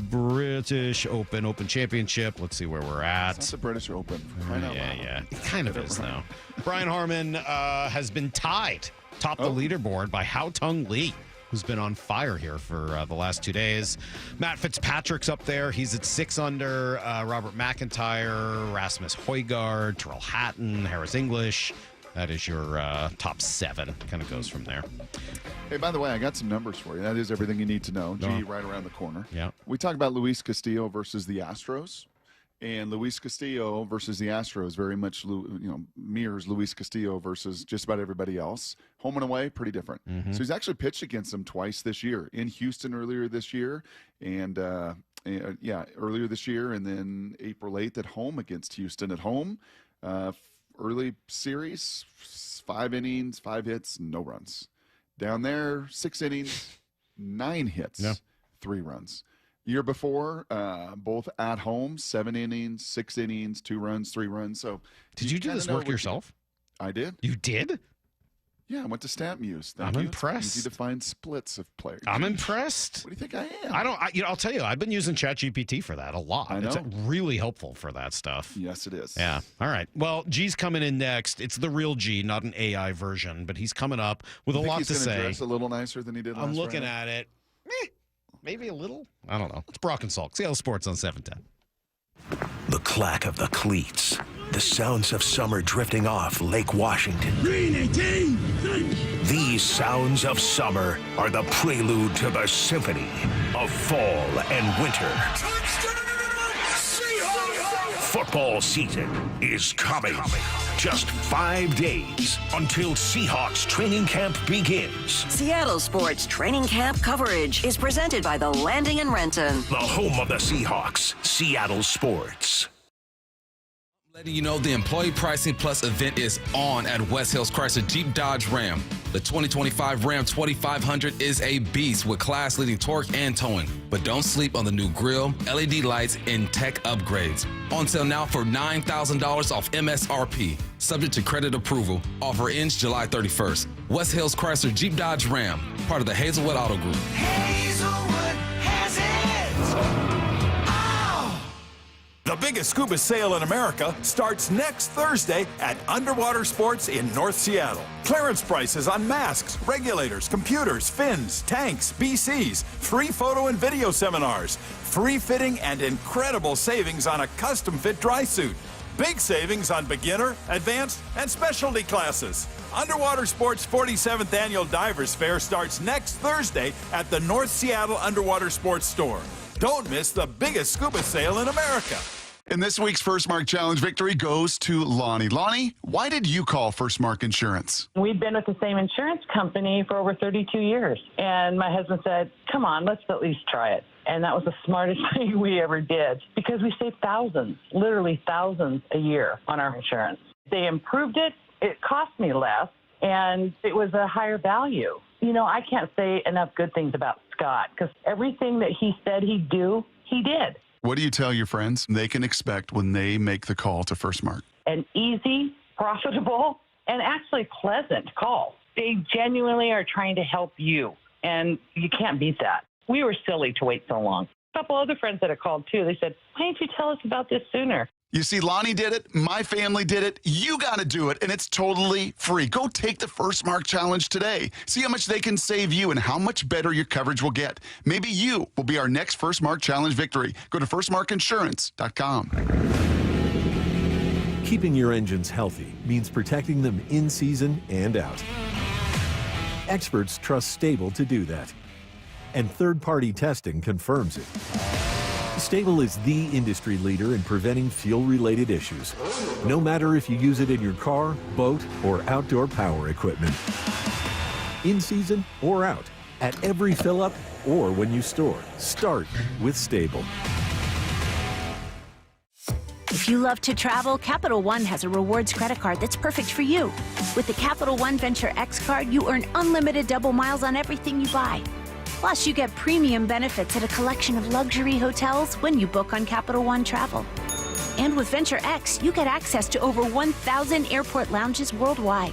British Open Championship. Let's see where we're at. It's not the British Open. Yeah. It kind of is, though. Brian Harman has been tied top the leaderboard by Hao Tung Lee, who's been on fire here for the last 2 days. Matt Fitzpatrick's up there. He's at 6 under. Robert McIntyre, Rasmus Højgaard, Terrell Hatton, Harris English. That is your top 7. Kind of goes from there. Hey, by the way, I got some numbers for you. That is everything you need to know. G right around the corner. Yeah. We talked about Luis Castillo versus the Astros. And Luis Castillo versus the Astros very much mirrors Luis Castillo versus just about everybody else. Home and away, pretty different. Mm-hmm. So he's actually pitched against them twice this year. In Houston earlier this year, and earlier this year, and then April 8th at home against Houston at home. Early series, 5 innings, 5 hits, no runs. Down there, 6 innings, 9 hits, 3 runs. Year before, both at home, 7 innings, 6 innings, 2 runs, 3 runs. So, did you do this work yourself? I did. You did? Yeah, I went to StatMuse. I'm impressed. It's easy to find splits of players. I'm impressed. What do you think I am? I'll tell you, I've been using ChatGPT for that a lot. I know. It's really helpful for that stuff. Yes, it is. Yeah. All right. Well, G's coming in next. It's the real G, not an AI version, but he's coming up with a lot to say. Dress a little nicer than he did last I'm looking Friday. at it. Maybe a little. I don't know. It's Brock and Salk. Seattle Sports on 710. The clack of the cleats. The sounds of summer drifting off Lake Washington. Green 18. These sounds of summer are the prelude to the symphony of fall and winter. Football season is coming. Just 5 days until Seahawks training camp begins. Seattle Sports training camp coverage is presented by The Landing in Renton. The home of the Seahawks, Seattle Sports. Letting you know the Employee Pricing Plus event is on at West Hills Chrysler Jeep Dodge Ram. The 2025 Ram 2500 is a beast with class-leading torque and towing. But don't sleep on the new grille, LED lights, and tech upgrades. On sale now for $9,000 off MSRP. Subject to credit approval. Offer ends July 31st. West Hills Chrysler Jeep Dodge Ram, part of the Hazelwood Auto Group. Hazelwood has it. The biggest scuba sale in America starts next Thursday at Underwater Sports in North Seattle. Clearance prices on masks, regulators, computers, fins, tanks, BCs, free photo and video seminars, free fitting and incredible savings on a custom fit dry suit. Big savings on beginner, advanced, and specialty classes. Underwater Sports 47th Annual Divers Fair starts next Thursday at the North Seattle Underwater Sports Store. Don't miss the biggest scuba sale in America. And this week's First Mark Challenge victory goes to Lonnie. Lonnie, why did you call First Mark Insurance? We've been with the same insurance company for over 32 years. And my husband said, come on, let's at least try it. And that was the smartest thing we ever did because we saved thousands, literally thousands a year on our insurance. They improved it. It cost me less, and it was a higher value. You know, I can't say enough good things about Scott because everything that he said he'd do, he did. What do you tell your friends they can expect when they make the call to First Mark? An easy, profitable, and actually pleasant call. They genuinely are trying to help you, and you can't beat that. We were silly to wait so long. A couple other friends that have called, too, they said, why didn't you tell us about this sooner? You see, Lonnie did it. My family did it. You got to do it, and it's totally free. Go take the First Mark Challenge today. See how much they can save you and how much better your coverage will get. Maybe you will be our next First Mark Challenge victory. Go to firstmarkinsurance.com. Keeping your engines healthy means protecting them in season and out. Experts trust Stable to do that. And third-party testing confirms it. Stable is the industry leader in preventing fuel-related issues, no matter if you use it in your car, boat, or outdoor power equipment. In season or out, at every fill-up or when you store, start with Stable. If you love to travel, Capital One has a rewards credit card that's perfect for you. With the Capital One Venture X card, you earn unlimited double miles on everything you buy. Plus, you get premium benefits at a collection of luxury hotels when you book on Capital One Travel. And with Venture X, you get access to over 1,000 airport lounges worldwide.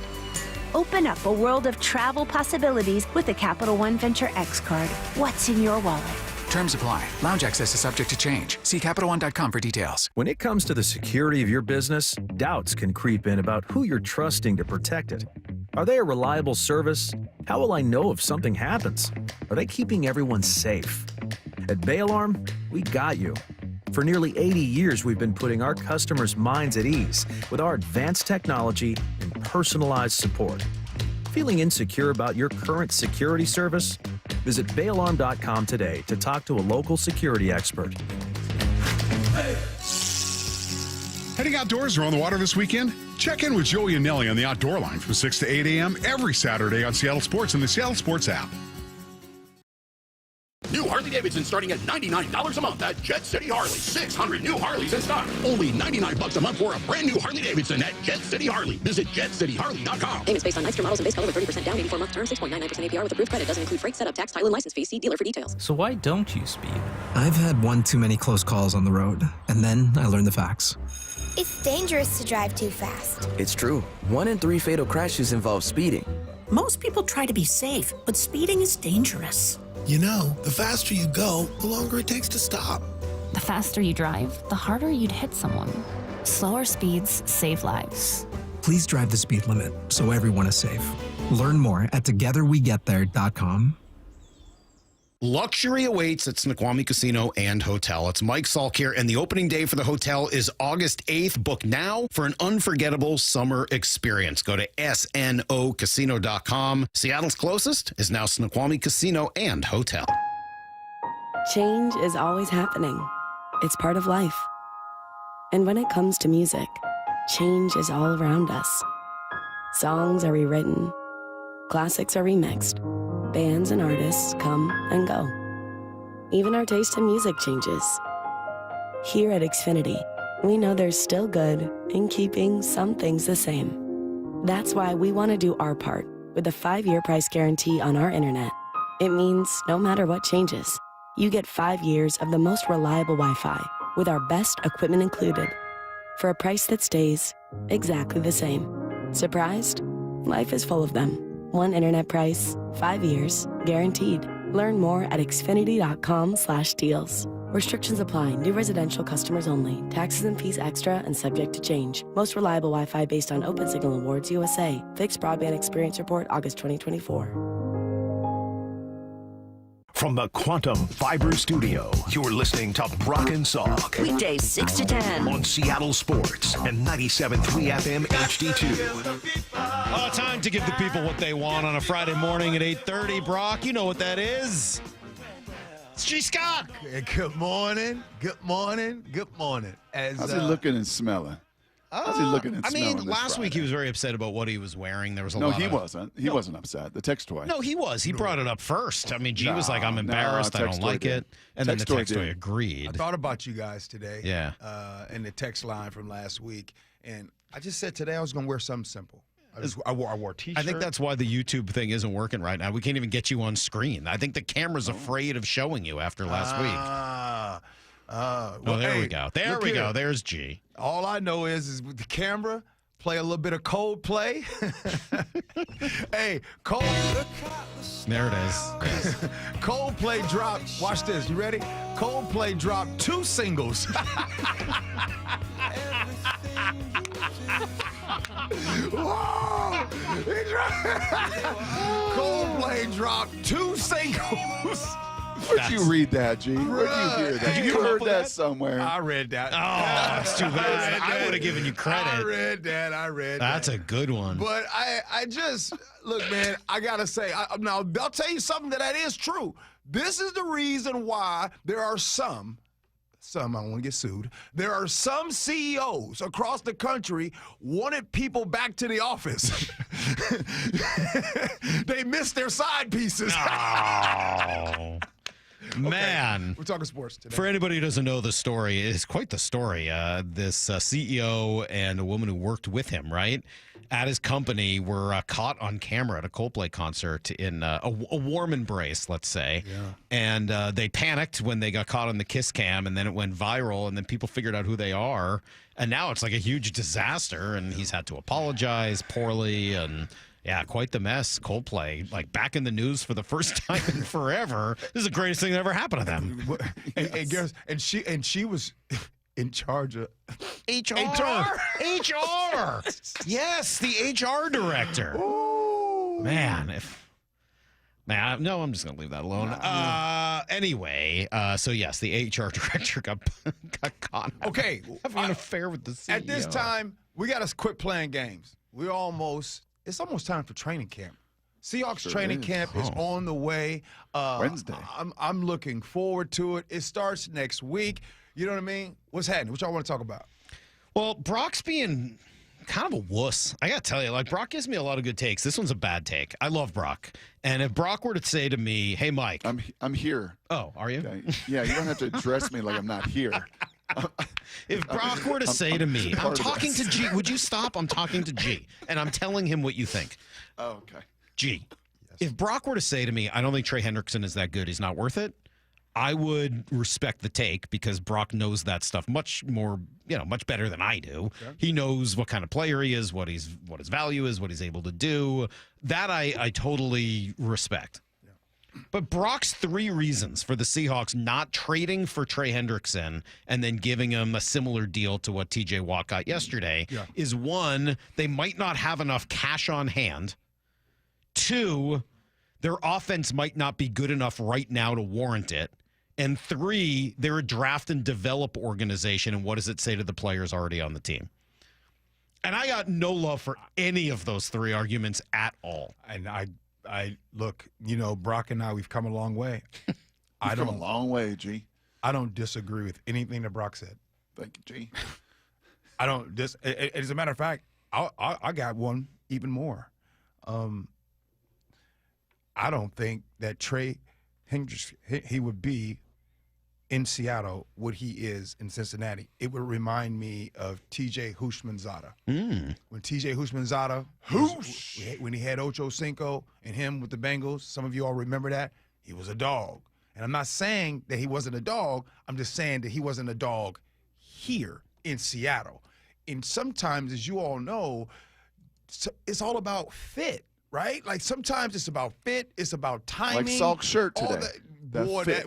Open up a world of travel possibilities with the Capital One Venture X card. What's in your wallet? Terms apply. Lounge access is subject to change. See CapitalOne.com for details. When it comes to the security of your business, doubts can creep in about who you're trusting to protect it. Are they a reliable service? How will I know if something happens? Are they keeping everyone safe? At Bay Alarm, we got you. For nearly 80 years, we've been putting our customers' minds at ease with our advanced technology and personalized support. Feeling insecure about your current security service? Visit bayalarm.com today to talk to a local security expert. Heading outdoors or on the water this weekend? Check in with Joey and Nelly on the Outdoor Line from 6 to 8 a.m. every Saturday on Seattle Sports and the Seattle Sports app. New Harley-Davidson starting at $99 a month at Jet City Harley. 600 new Harleys in stock. Only $99 a month for a brand new Harley-Davidson at Jet City Harley. Visit jetcityharley.com. Payments based on extra models and base color with 30% down, 84-month term, 6.99% APR with approved credit. Doesn't include freight, setup, tax, title, and license fees. See dealer for details. So why don't you speed? I've had one too many close calls on the road, and then I learned the facts. It's dangerous to drive too fast. It's true. 1 in 3 fatal crashes involve speeding. Most people try to be safe, but speeding is dangerous. You know, the faster you go, the longer it takes to stop. The faster you drive, the harder you'd hit someone. Slower speeds save lives. Please drive the speed limit so everyone is safe. Learn more at togetherwegetthere.com. Luxury awaits at Snoqualmie Casino and Hotel. It's Mike Salk here, and the opening day for the hotel is August 8th. Book now for an unforgettable summer experience. Go to snocasino.com. Seattle's closest is now Snoqualmie Casino and Hotel. Change is always happening. It's part of life. And when it comes to music, change is all around us. Songs are rewritten. Classics are remixed. Bands and artists come and go. Even our taste in music changes. Here at Xfinity, we know there's still good in keeping some things the same. That's why we want to do our part with a 5-year price guarantee on our internet. It means no matter what changes, you get 5 years of the most reliable Wi-Fi with our best equipment included for a price that stays exactly the same. Surprised? Life is full of them. One internet price, 5 years, guaranteed. Learn more at xfinity.com/deals. Restrictions apply. New residential customers only. Taxes and fees extra and subject to change. Most reliable Wi-Fi based on Open Signal Awards USA. Fixed Broadband Experience Report, August 2024. From the Quantum Fiber Studio, you're listening to Brock and Salk. Weekdays 6 to 10. On Seattle Sports and 97.3 FM HD2. Time to give the people what they want on a Friday morning at 8:30. Brock, you know what that is. It's G. Scott. Good morning. Good morning. Good morning. How's he looking and smelling? How's he looking and smelling this last Friday? week he was very upset about what he was wearing. There was a No, lot he of... wasn't. He wasn't upset. The text toy. No, he was. He brought it up first. I mean, G was like, I'm embarrassed. I don't like it. And then the text toy agreed. I thought about you guys today. Yeah. In the text line from last week. And I just said today I was going to wear something simple. I wore a T-shirt. I think that's why the YouTube thing isn't working right now. We can't even get you on screen. I think the camera's afraid of showing you after last week. Well, there we go. There we go. There's G. All I know is with the camera, play a little bit of Coldplay. Hey, There it is. Yes. Coldplay dropped. Watch this. You ready? Coldplay dropped 2 singles. Whoa! Coldplay dropped 2 singles. Where'd you read that, G? Where'd you hear that? You heard that somewhere. I read that. Oh, that's too bad. I would have given you credit. I read that. That's a good one. But I just, look, man, I got to say, now, I'll tell you something that is true. This is the reason why there are some, I don't want to get sued. There are some CEOs across the country wanted people back to the office. They missed their side pieces. Oh. Man. We're talking sports today. For anybody who doesn't know the story, it's quite the story. This CEO and a woman who worked with him, right, at his company were caught on camera at a Coldplay concert in a warm embrace, let's say. Yeah. And they panicked when they got caught on the kiss cam, and then it went viral, and then people figured out who they are. And now it's like a huge disaster, and he's had to apologize poorly, and yeah, quite the mess. Coldplay, like back in the news for the first time in forever. This is the greatest thing that ever happened to them. And she was in charge of HR. Yes, the HR director. Ooh. Man, no, I'm just going to leave that alone. Anyway, so yes, the HR director got caught. Okay. Having an affair with the CEO. At this time, we got to quit playing games. It's almost time for training camp. Seahawks training camp is on the way. Wednesday. I'm looking forward to it. It starts next week. You know what I mean? What's happening? What y'all want to talk about? Well, Brock's being kind of a wuss. I got to tell you, like, Brock gives me a lot of good takes. This one's a bad take. I love Brock. And if Brock were to say to me, hey, Mike. I'm here. Oh, are you? Okay. Yeah, you don't have to address me like I'm not here. If Brock were to say to me, I'm talking to G. Would you stop? I'm talking to G. And I'm telling him what you think. Oh, okay. G. Yes. If Brock were to say to me, I don't think Trey Hendrickson is that good, he's not worth it, I would respect the take because Brock knows that stuff much more, much better than I do. Okay. He knows what kind of player he is, what his value is, what he's able to do. That I totally respect. But Brock's 3 reasons for the Seahawks not trading for Trey Hendrickson and then giving him a similar deal to what TJ Watt got yesterday is 1, they might not have enough cash on hand. 2, their offense might not be good enough right now to warrant it. And 3, they're a draft and develop organization, and what does it say to the players already on the team? And I got no love for any of those 3 arguments at all. And I look, Brock and I, we've come a long way. We've come a long way, G. I don't disagree with anything that Brock said. Thank you, G. I don't as a matter of fact, I got one even more. I don't think that Trey Hendrickson, he would be in Seattle what he is in Cincinnati. It would remind me of T.J. Houshmandzadeh. When T.J. Houshmandzadeh, when he had Ocho Cinco and him with the Bengals, some of you all remember that, he was a dog. And I'm not saying that he wasn't a dog. I'm just saying that he wasn't a dog here in Seattle. And sometimes, as you all know, it's all about fit. Right? Like sometimes it's about fit, it's about timing. Like Salk's shirt today.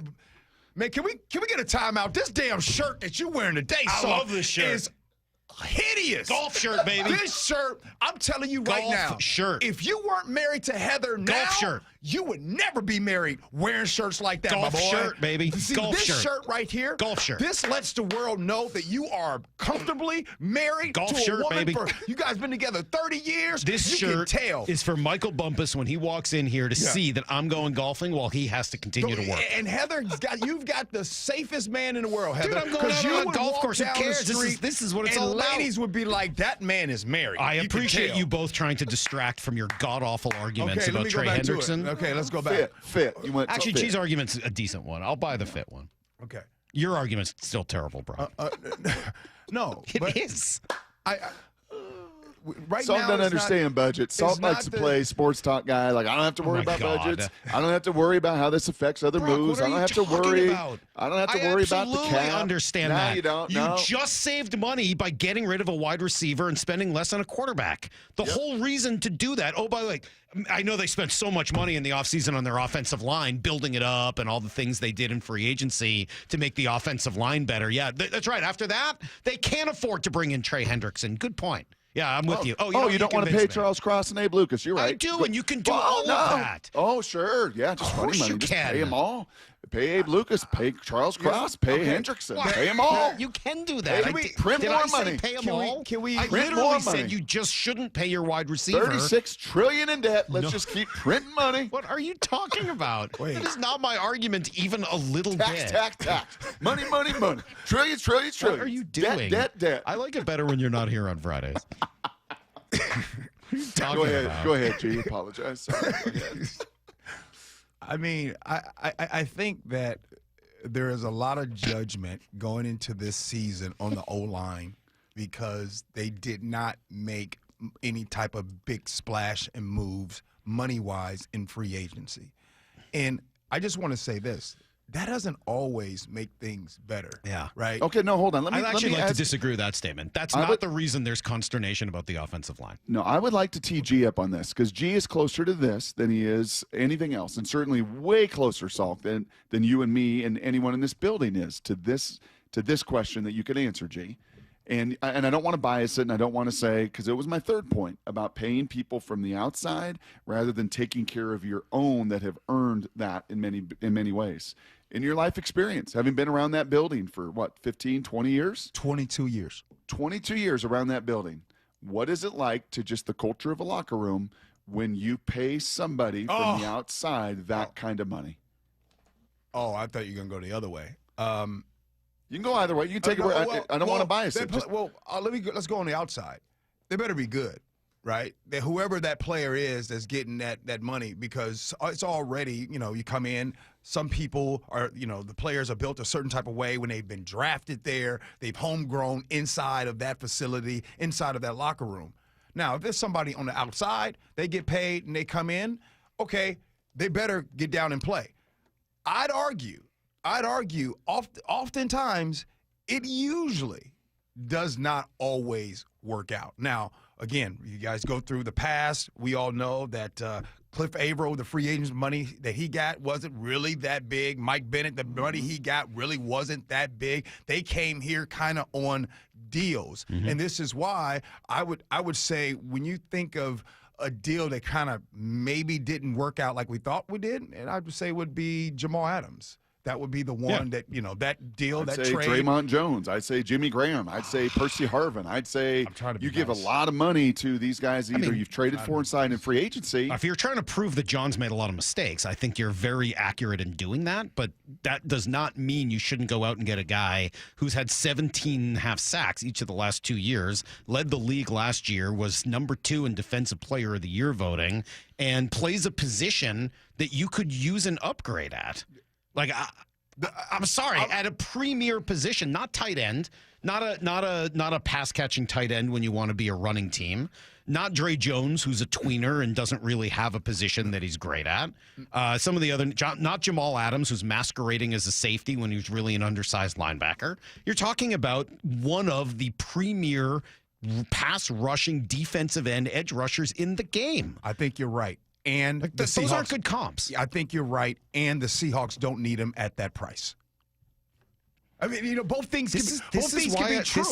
Man, can we get a timeout? This damn shirt that you're wearing today, I love this shirt. Is hideous. Golf shirt, baby. This shirt, I'm telling you right now. Golf shirt. If you weren't married to Heather now, golf shirt. You would never be married wearing shirts like that, golf my boy. Shirt, baby. See, golf this shirt right here, golf shirt. This lets the world know that you are comfortably married golf to a shirt, woman. baby. You guys been together 30 years. This you shirt can tell. is for Michael Bumpus when he walks in here to see that I'm going golfing while he has to continue to work. And Heather, you've got the safest man in the world, Heather. Dude, I'm going out on a golf course. Who cares? This is what it's all about. Ladies would be like, that man is married. I appreciate you both trying to distract from your god-awful arguments about Trey Hendrickson. Okay, let's go back. Fit. You went Actually, fit. G's argument's a decent one. I'll buy the fit one. Okay. Your argument's still terrible, bro. No. It is. Right Salk now, doesn't understand budgets. Salk likes to play sports talk guy. Like, I don't have to worry about budgets. I don't have to worry about how this affects other moves. I don't have to worry. I don't have to worry about the cap. I understand no, that. You don't. You just saved money by getting rid of a wide receiver and spending less on a quarterback. The whole reason to do that. Oh, by the way, I know they spent so much money in the offseason on their offensive line, building it up and all the things they did in free agency to make the offensive line better. Yeah, that's right. After that, they can't afford to bring in Trey Hendrickson. Good point. Yeah, I'm with you. You don't want to pay Charles Cross and Abe Lucas. You're right. I do, and you can do all of that. Oh, sure. Yeah, just funny money. Just pay them all. Pay Abe Lucas. Pay Charles Cross. Pay Hendrickson. Pay them all. You can do that. Print did more I say money. Pay them all? Can we I print literally more said money? you just shouldn't pay your wide receiver. $36 trillion in debt. Let's just keep printing money. What are you talking about? That is not my argument even a little bit. Tax. Money. Trillions. What are you doing? Debt. I like it better when you're not here on Fridays. Go ahead, G. Apologize. Sorry. Go ahead. I mean, I think that there is a lot of judgment going into this season on the O-line because they did not make any type of big splash and moves money-wise in free agency. And I just want to say this. That doesn't always make things better. Yeah. Right? Okay, no, hold on. I'd actually like to disagree with that statement. That's not the reason there's consternation about the offensive line. No, I would like to tee G up on this because G is closer to this than he is anything else, and certainly way closer, Salk, than you and me and anyone in this building is to this question that you can answer, G. And I don't want to bias it, and I don't want to say, because it was my third point about paying people from the outside rather than taking care of your own that have earned that in many ways. In your life experience, having been around that building for, 15, 20 years? 22 years. 22 years around that building. What is it like to just the culture of a locker room when you pay somebody from the outside that kind of money? Oh, I thought you were going to go the other way. You can go either way. You can take it. I don't want to bias it. Let's go on the outside. They better be good, right? That whoever that player is that's getting that money, because it's already, you come in. Some people are, the players are built a certain type of way when they've been drafted there. They've homegrown inside of that facility, inside of that locker room. Now, if there's somebody on the outside, they get paid and they come in, okay, they better get down and play. I'd argue, oftentimes, it usually does not always work out. Now, again, you guys go through the past. We all know that Cliff Averill, the free agent's money that he got wasn't really that big. Mike Bennett, the money he got really wasn't that big. They came here kind of on deals. Mm-hmm. And this is why I would say when you think of a deal that kind of maybe didn't work out like we thought we did, and I would say would be Jamal Adams. That would be the one that, that deal, I'd that say trade. Draymond Jones. I'd say Jimmy Graham. I'd say Percy Harvin. I'd say you give a lot of money to these guys either you've traded for inside in free agency. If you're trying to prove that John's made a lot of mistakes, I think you're very accurate in doing that, but that does not mean you shouldn't go out and get a guy who's had 17.5 sacks each of the last 2 years, led the league last year, was number 2 in Defensive Player of the Year voting, and plays a position that you could use an upgrade at. Like, I'm sorry, at a premier position, not tight end, not a pass catching tight end when you want to be a running team, not Dre Jones, who's a tweener and doesn't really have a position that he's great at. Some of the other, not Jamal Adams, who's masquerading as a safety when he was really an undersized linebacker. You're talking about one of the premier pass rushing defensive end edge rushers in the game. I think you're right. And those aren't good comps. I think you're right. And the Seahawks don't need him at that price. I mean, both things can be true.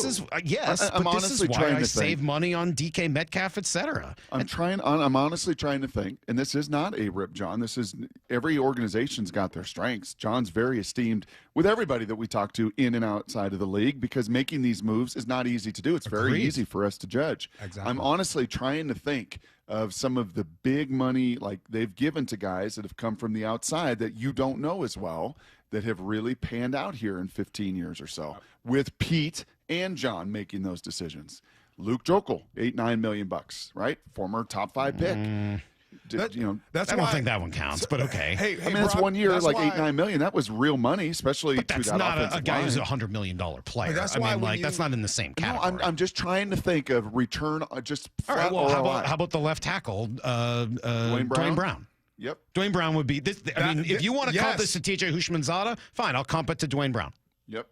Yes, I'm but this honestly is why trying I to save money on DK Metcalf, etc. I'm honestly trying to think, and this is not a rip, John. This is every organization's got their strengths. John's very esteemed with everybody that we talk to in and outside of the league because making these moves is not easy to do. It's very easy for us to judge. Exactly. I'm honestly trying to think of some of the big money like they've given to guys that have come from the outside that you don't know as well that have really panned out here in 15 years or so with Pete and John making those decisions. Luke Jokel, $8-9 million, right? Former top 5 pick. I don't think that one counts, but okay. Hey, I mean, that's Brock, 1 year, that's like why, $8-9 million. That was real money, especially but to that's that not offensive a guy line. who's $100 million player. That's that's not in the same category. No, I'm just trying to think of return, just all flat right. Well, ROI. how about the left tackle, Dwayne Brown? Yep. Dwayne Brown would be this. I mean, if you want to comp this to TJ Houshmandzadeh, fine, I'll comp it to Dwayne Brown. Yep.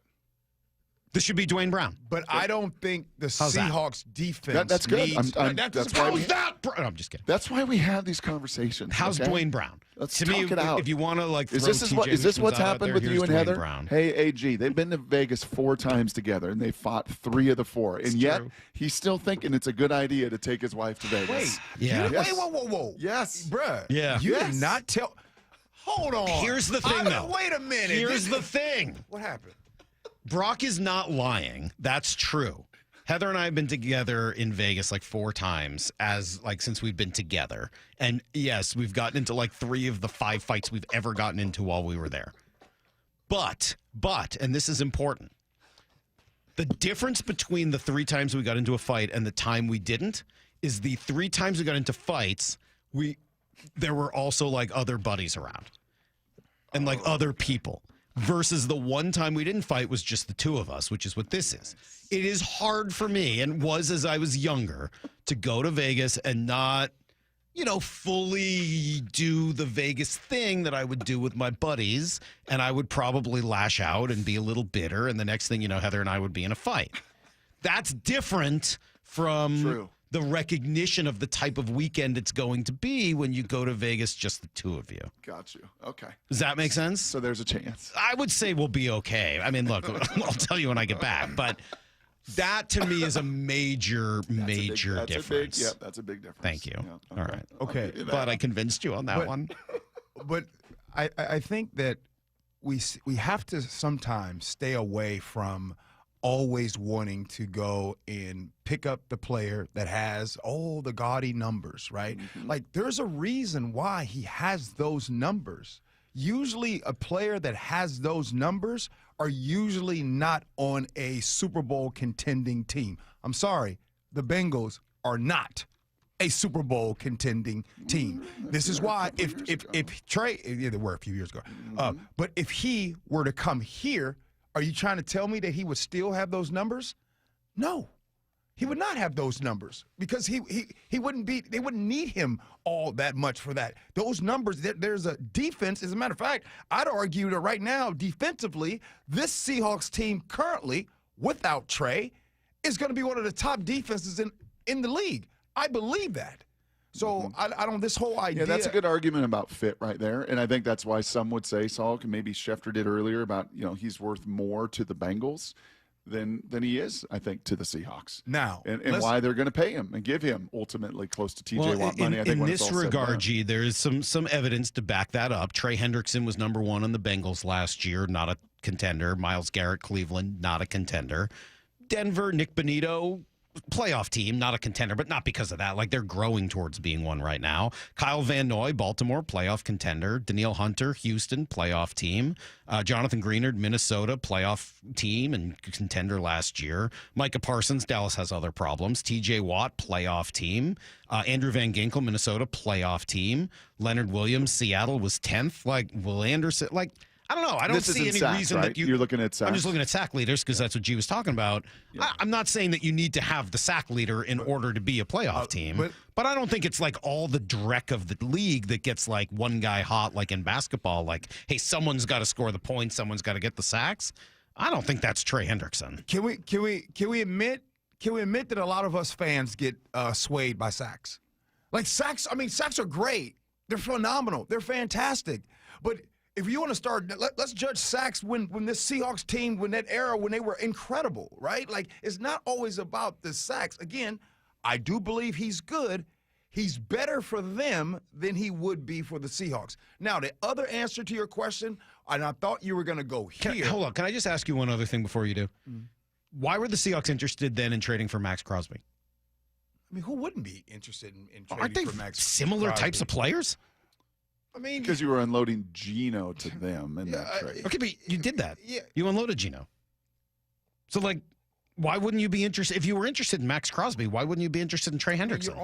This should be Dwayne Brown. But I don't think the Seahawks defense that's good. needs. That's why no, I'm just kidding. That's why we have these conversations. How's okay? Dwayne Brown? Let's to talk me, it out. If you want to like, is this what's happened with you and Heather? Brown. Hey, AG, they've been to Vegas 4 times together, and they fought 3 of the 4, and yet he's still thinking it's a good idea to take his wife to Vegas. Wait, yeah. Whoa. Yes, bruh. Yeah, you did not tell. Hold on. Here's the thing, though. Wait a minute. Here's the thing. What happened? Brock is not lying. That's true. Heather and I have been together in Vegas like 4 times since we've been together. And yes, we've gotten into like 3 of the 5 fights we've ever gotten into while we were there. But, and this is important, the difference between the 3 times we got into a fight and the time we didn't is the 3 times we got into fights, there were also like other buddies around. and like other people versus the one time we didn't fight was just the two of us, which is what this is. It is hard for me, and was as I was younger, to go to Vegas and not, fully do the Vegas thing that I would do with my buddies, and I would probably lash out and be a little bitter, and the next thing you know, Heather and I would be in a fight. That's different from the recognition of the type of weekend it's going to be when you go to Vegas, just the two of you. Got you. Okay. Does that make sense? So there's a chance. I would say we'll be okay. I mean, look, I'll tell you when I get back, but that to me is a major difference. That's a big difference. Thank you. Yeah, All right. Okay. But I convinced you on that one. But I think that we have to sometimes stay away from always wanting to go and pick up the player that has all the gaudy numbers, right? Mm-hmm. Like, there's a reason why he has those numbers. Usually a player that has those numbers are usually not on a Super Bowl contending team. I'm sorry, the Bengals are not a Super Bowl contending team. This is why if Trey, they were a few years ago, but if he were to come here, are you trying to tell me that he would still have those numbers? No, he would not have those numbers because he wouldn't be. They wouldn't need him all that much for that. Those numbers. There's a defense. As a matter of fact, I'd argue that right now, defensively, this Seahawks team currently, without Trey, is going to be one of the top defenses in the league. I believe that. So I don't. This whole idea. Yeah, that's a good argument about fit right there, and I think that's why some would say Salk, and maybe Schefter did earlier about he's worth more to the Bengals than he is, I think, to the Seahawks. Now, and why they're going to pay him and give him ultimately close to TJ Watt money. I think in this regard, G, there is some evidence to back that up. Trey Hendrickson was number 1 on the Bengals last year, not a contender. Myles Garrett, Cleveland, not a contender. Denver, Nick Bonito, playoff team, not a contender, but not because of that. Like, they're growing towards being one right now. Kyle Van Noy, Baltimore, playoff contender. Danielle Hunter, Houston, playoff team. Jonathan Greenard, Minnesota, playoff team and contender last year. Micah Parsons, Dallas has other problems. TJ Watt, playoff team. Andrew Van Ginkel, Minnesota, playoff team. Leonard Williams, Seattle was 10th. Like, Will Anderson, like, I don't know. I don't see any reason that you're looking at sacks. I'm just looking at sack leaders because that's what G was talking about. Yeah. I'm not saying that you need to have the sack leader in order to be a playoff team, but I don't think it's like all the dreck of the league that gets like one guy hot, like in basketball. Like, hey, someone's got to score the points, someone's got to get the sacks. I don't think that's Trey Hendrickson. Can we admit that a lot of us fans get swayed by sacks? Like, sacks. I mean, sacks are great. They're phenomenal. They're fantastic. But if you want to start, let's judge sacks when this Seahawks team, when that era, when they were incredible, right? Like, it's not always about the sacks. Again, I do believe he's good. He's better for them than he would be for the Seahawks. Now, the other answer to your question, and I thought you were going to go here. Hold on. Can I just ask you one other thing before you do? Why were the Seahawks interested then in trading for Max Crosby? I mean, who wouldn't be interested in trading Aren't they for Max similar Crosby? Types of players? I mean, because you were unloading Geno to them in that trade. Okay, but you did that. Yeah. You unloaded Geno. So, like, why wouldn't you be interested? If you were interested in Max Crosby, why wouldn't you be interested in Trey Hendrickson?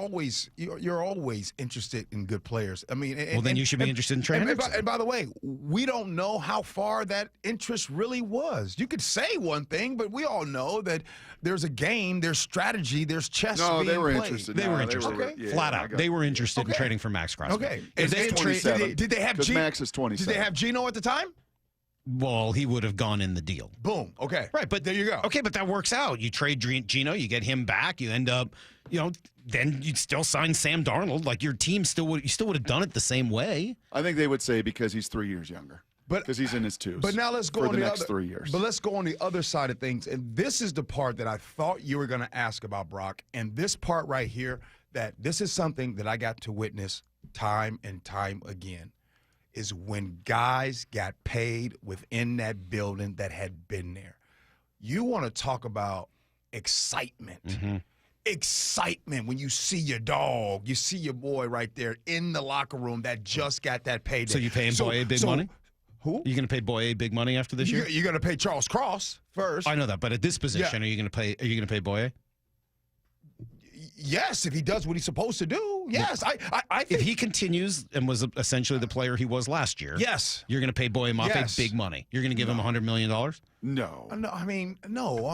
You're always interested in good players. I mean, then you should be interested in Trey Hendrickson. And by the way, we don't know how far that interest really was. You could say one thing, but we all know that there's a game, there's strategy, there's chess. No, they were played. interested. They were interested. Flat out. They were interested in trading for Max Crosby. Okay. Did they have Geno? Max is 27. Did they have Geno at the time? Well, he would have gone in the deal. Boom. Okay. Right, but there you go. Okay, but that works out. You trade Geno, you get him back, you end up, then you'd still sign Sam Darnold. Like, your team still would have done it the same way. I think they would say because he's 3 years younger. Because he's in his twos. But now let's go for on the the next other, 3 years. But let's go on the other side of things. And this is the part that I thought you were going to ask about, Brock. And this part right here, that this is something that I got to witness time and time again, is when guys got paid within that building that had been there. You want to talk about excitement. Mm-hmm. Excitement when you see your dog, you see your boy right there in the locker room that just got that payday. So you paying Boye big money? Who? You going to pay Boye big money after this year? You're going to pay Charles Cross first. I know that, but at this position, are you going to pay Boye? Yes, if he does what he's supposed to do. Yes, I think if he continues and was essentially the player he was last year. Yes, you're going to pay Boye Mafe big money. You're going to give him $100 million. No, I mean, no.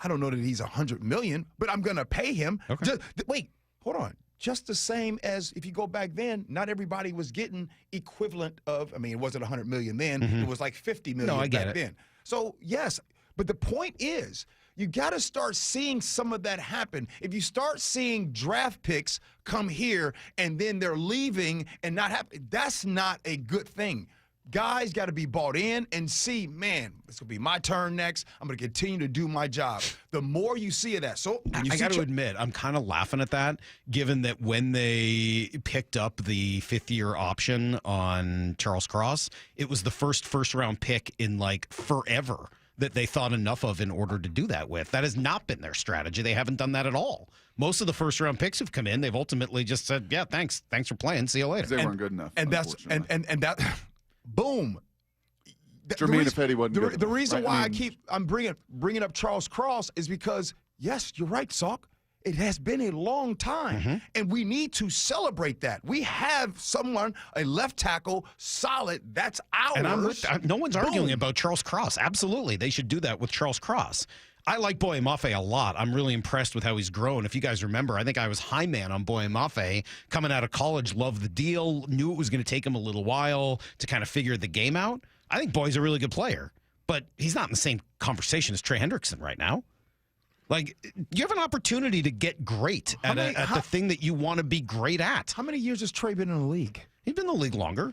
I don't know that he's $100 million, but I'm going to pay him. Okay. Wait, hold on. Just the same as if you go back then, not everybody was getting equivalent of. I mean, it wasn't $100 million then. It was like $50 million back then. So yes, but the point is, you got to start seeing some of that happen. If you start seeing draft picks come here and then they're leaving and not happen, that's not a good thing. Guys got to be bought in and see, man, it's going to be my turn next. I'm going to continue to do my job. The more you see of that. So I got to admit, I'm kind of laughing at that, given that when they picked up the fifth-year option on Charles Cross, it was the first-round pick in, like, forever that they thought enough of in order to do that with. That has not been their strategy. They haven't done that at all. Most of the first-round picks have come in. They've ultimately just said, yeah, thanks for playing. See you later. They weren't good enough. And that's and that boom. Jermaine Ifedi wasn't good enough. The reason right? why I'm bringing up Charles Cross is because, yes, you're right, Salk. It has been a long time, and we need to celebrate that. We have someone, a left tackle, solid. That's ours. And no one's arguing about Charles Cross. Absolutely. They should do that with Charles Cross. I like Boye Mafe a lot. I'm really impressed with how he's grown. If you guys remember, I think I was high man on Boye Mafe coming out of college, loved the deal, knew it was going to take him a little while to kind of figure the game out. I think Boye's a really good player, but he's not in the same conversation as Trey Hendrickson right now. Like, you have an opportunity to get great at the thing that you want to be great at. How many years has Trey been in the league? He's been in the league longer.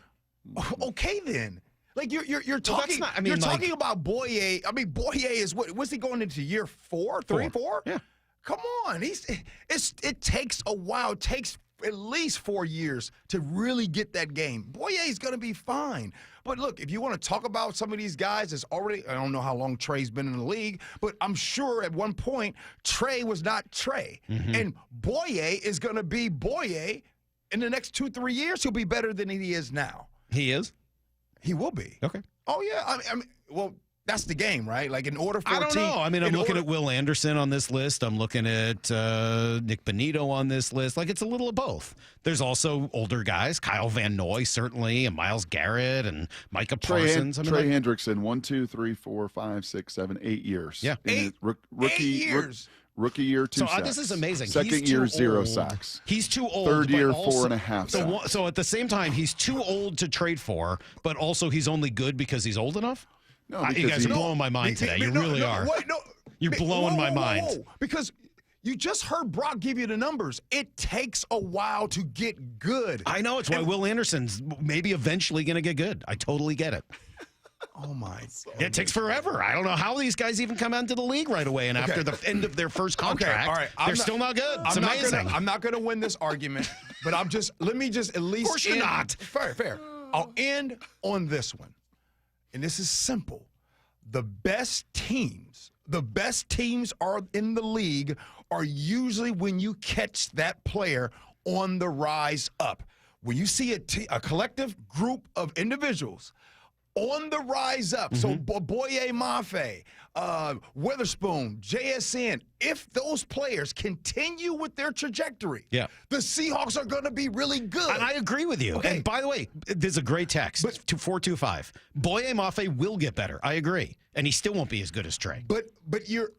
Okay, then. Like you're talking. Well, you're talking about Boye. I mean, Boye is what's he going into year 4, 3, 4? Yeah. Come on, it takes a while. It takes at least 4 years to really get that game. Boye is going to be fine. But look, if you want to talk about some of these guys that's already, I don't know how long Trey's been in the league, but I'm sure at one point Trey was not Trey. And Boye is going to be Boye in the next 2-3 years. He'll be better than he is now. He is? He will be. Okay. Oh, yeah. I mean, well, that's the game, right? Like, in order for I don't know. I mean, I'm looking at Will Anderson on this list. I'm looking at Nick Benito on this list. Like, it's a little of both. There's also older guys, Kyle Van Noy, certainly, and Myles Garrett and Micah Parsons. Trey Hendrickson, 1, 2, 3, 4, 5, 6, 7, 8 years. Yeah. Rookie years. Rookie year, 2 sacks. This is amazing. Second year, 0 sacks. He's too old. Third year, 4.5 sacks. So at the same time, he's too old to trade for, but also he's only good because he's old enough? No, you guys are blowing my mind today. You really are. You're blowing my mind. Because you just heard Brock give you the numbers. It takes a while to get good. I know. It's why Will Anderson's maybe eventually going to get good. I totally get it. Oh, my. It takes forever. I don't know how these guys even come into the league right away, and after the end of their first contract, all right. they're still not good. It's amazing. I'm not going to win this argument, but let me just at least. Of course you're not. Fair. I'll end on this one. And this is simple. The best teams are in the league are usually when you catch that player on the rise up. When you see a collective group of individuals on the rise up, so Boye Mafe, Witherspoon, JSN, if those players continue with their trajectory, the Seahawks are going to be really good. And I agree with you. Okay. And by the way, there's a great text, 425. Boye Mafe will get better. I agree. And he still won't be as good as Trey. But you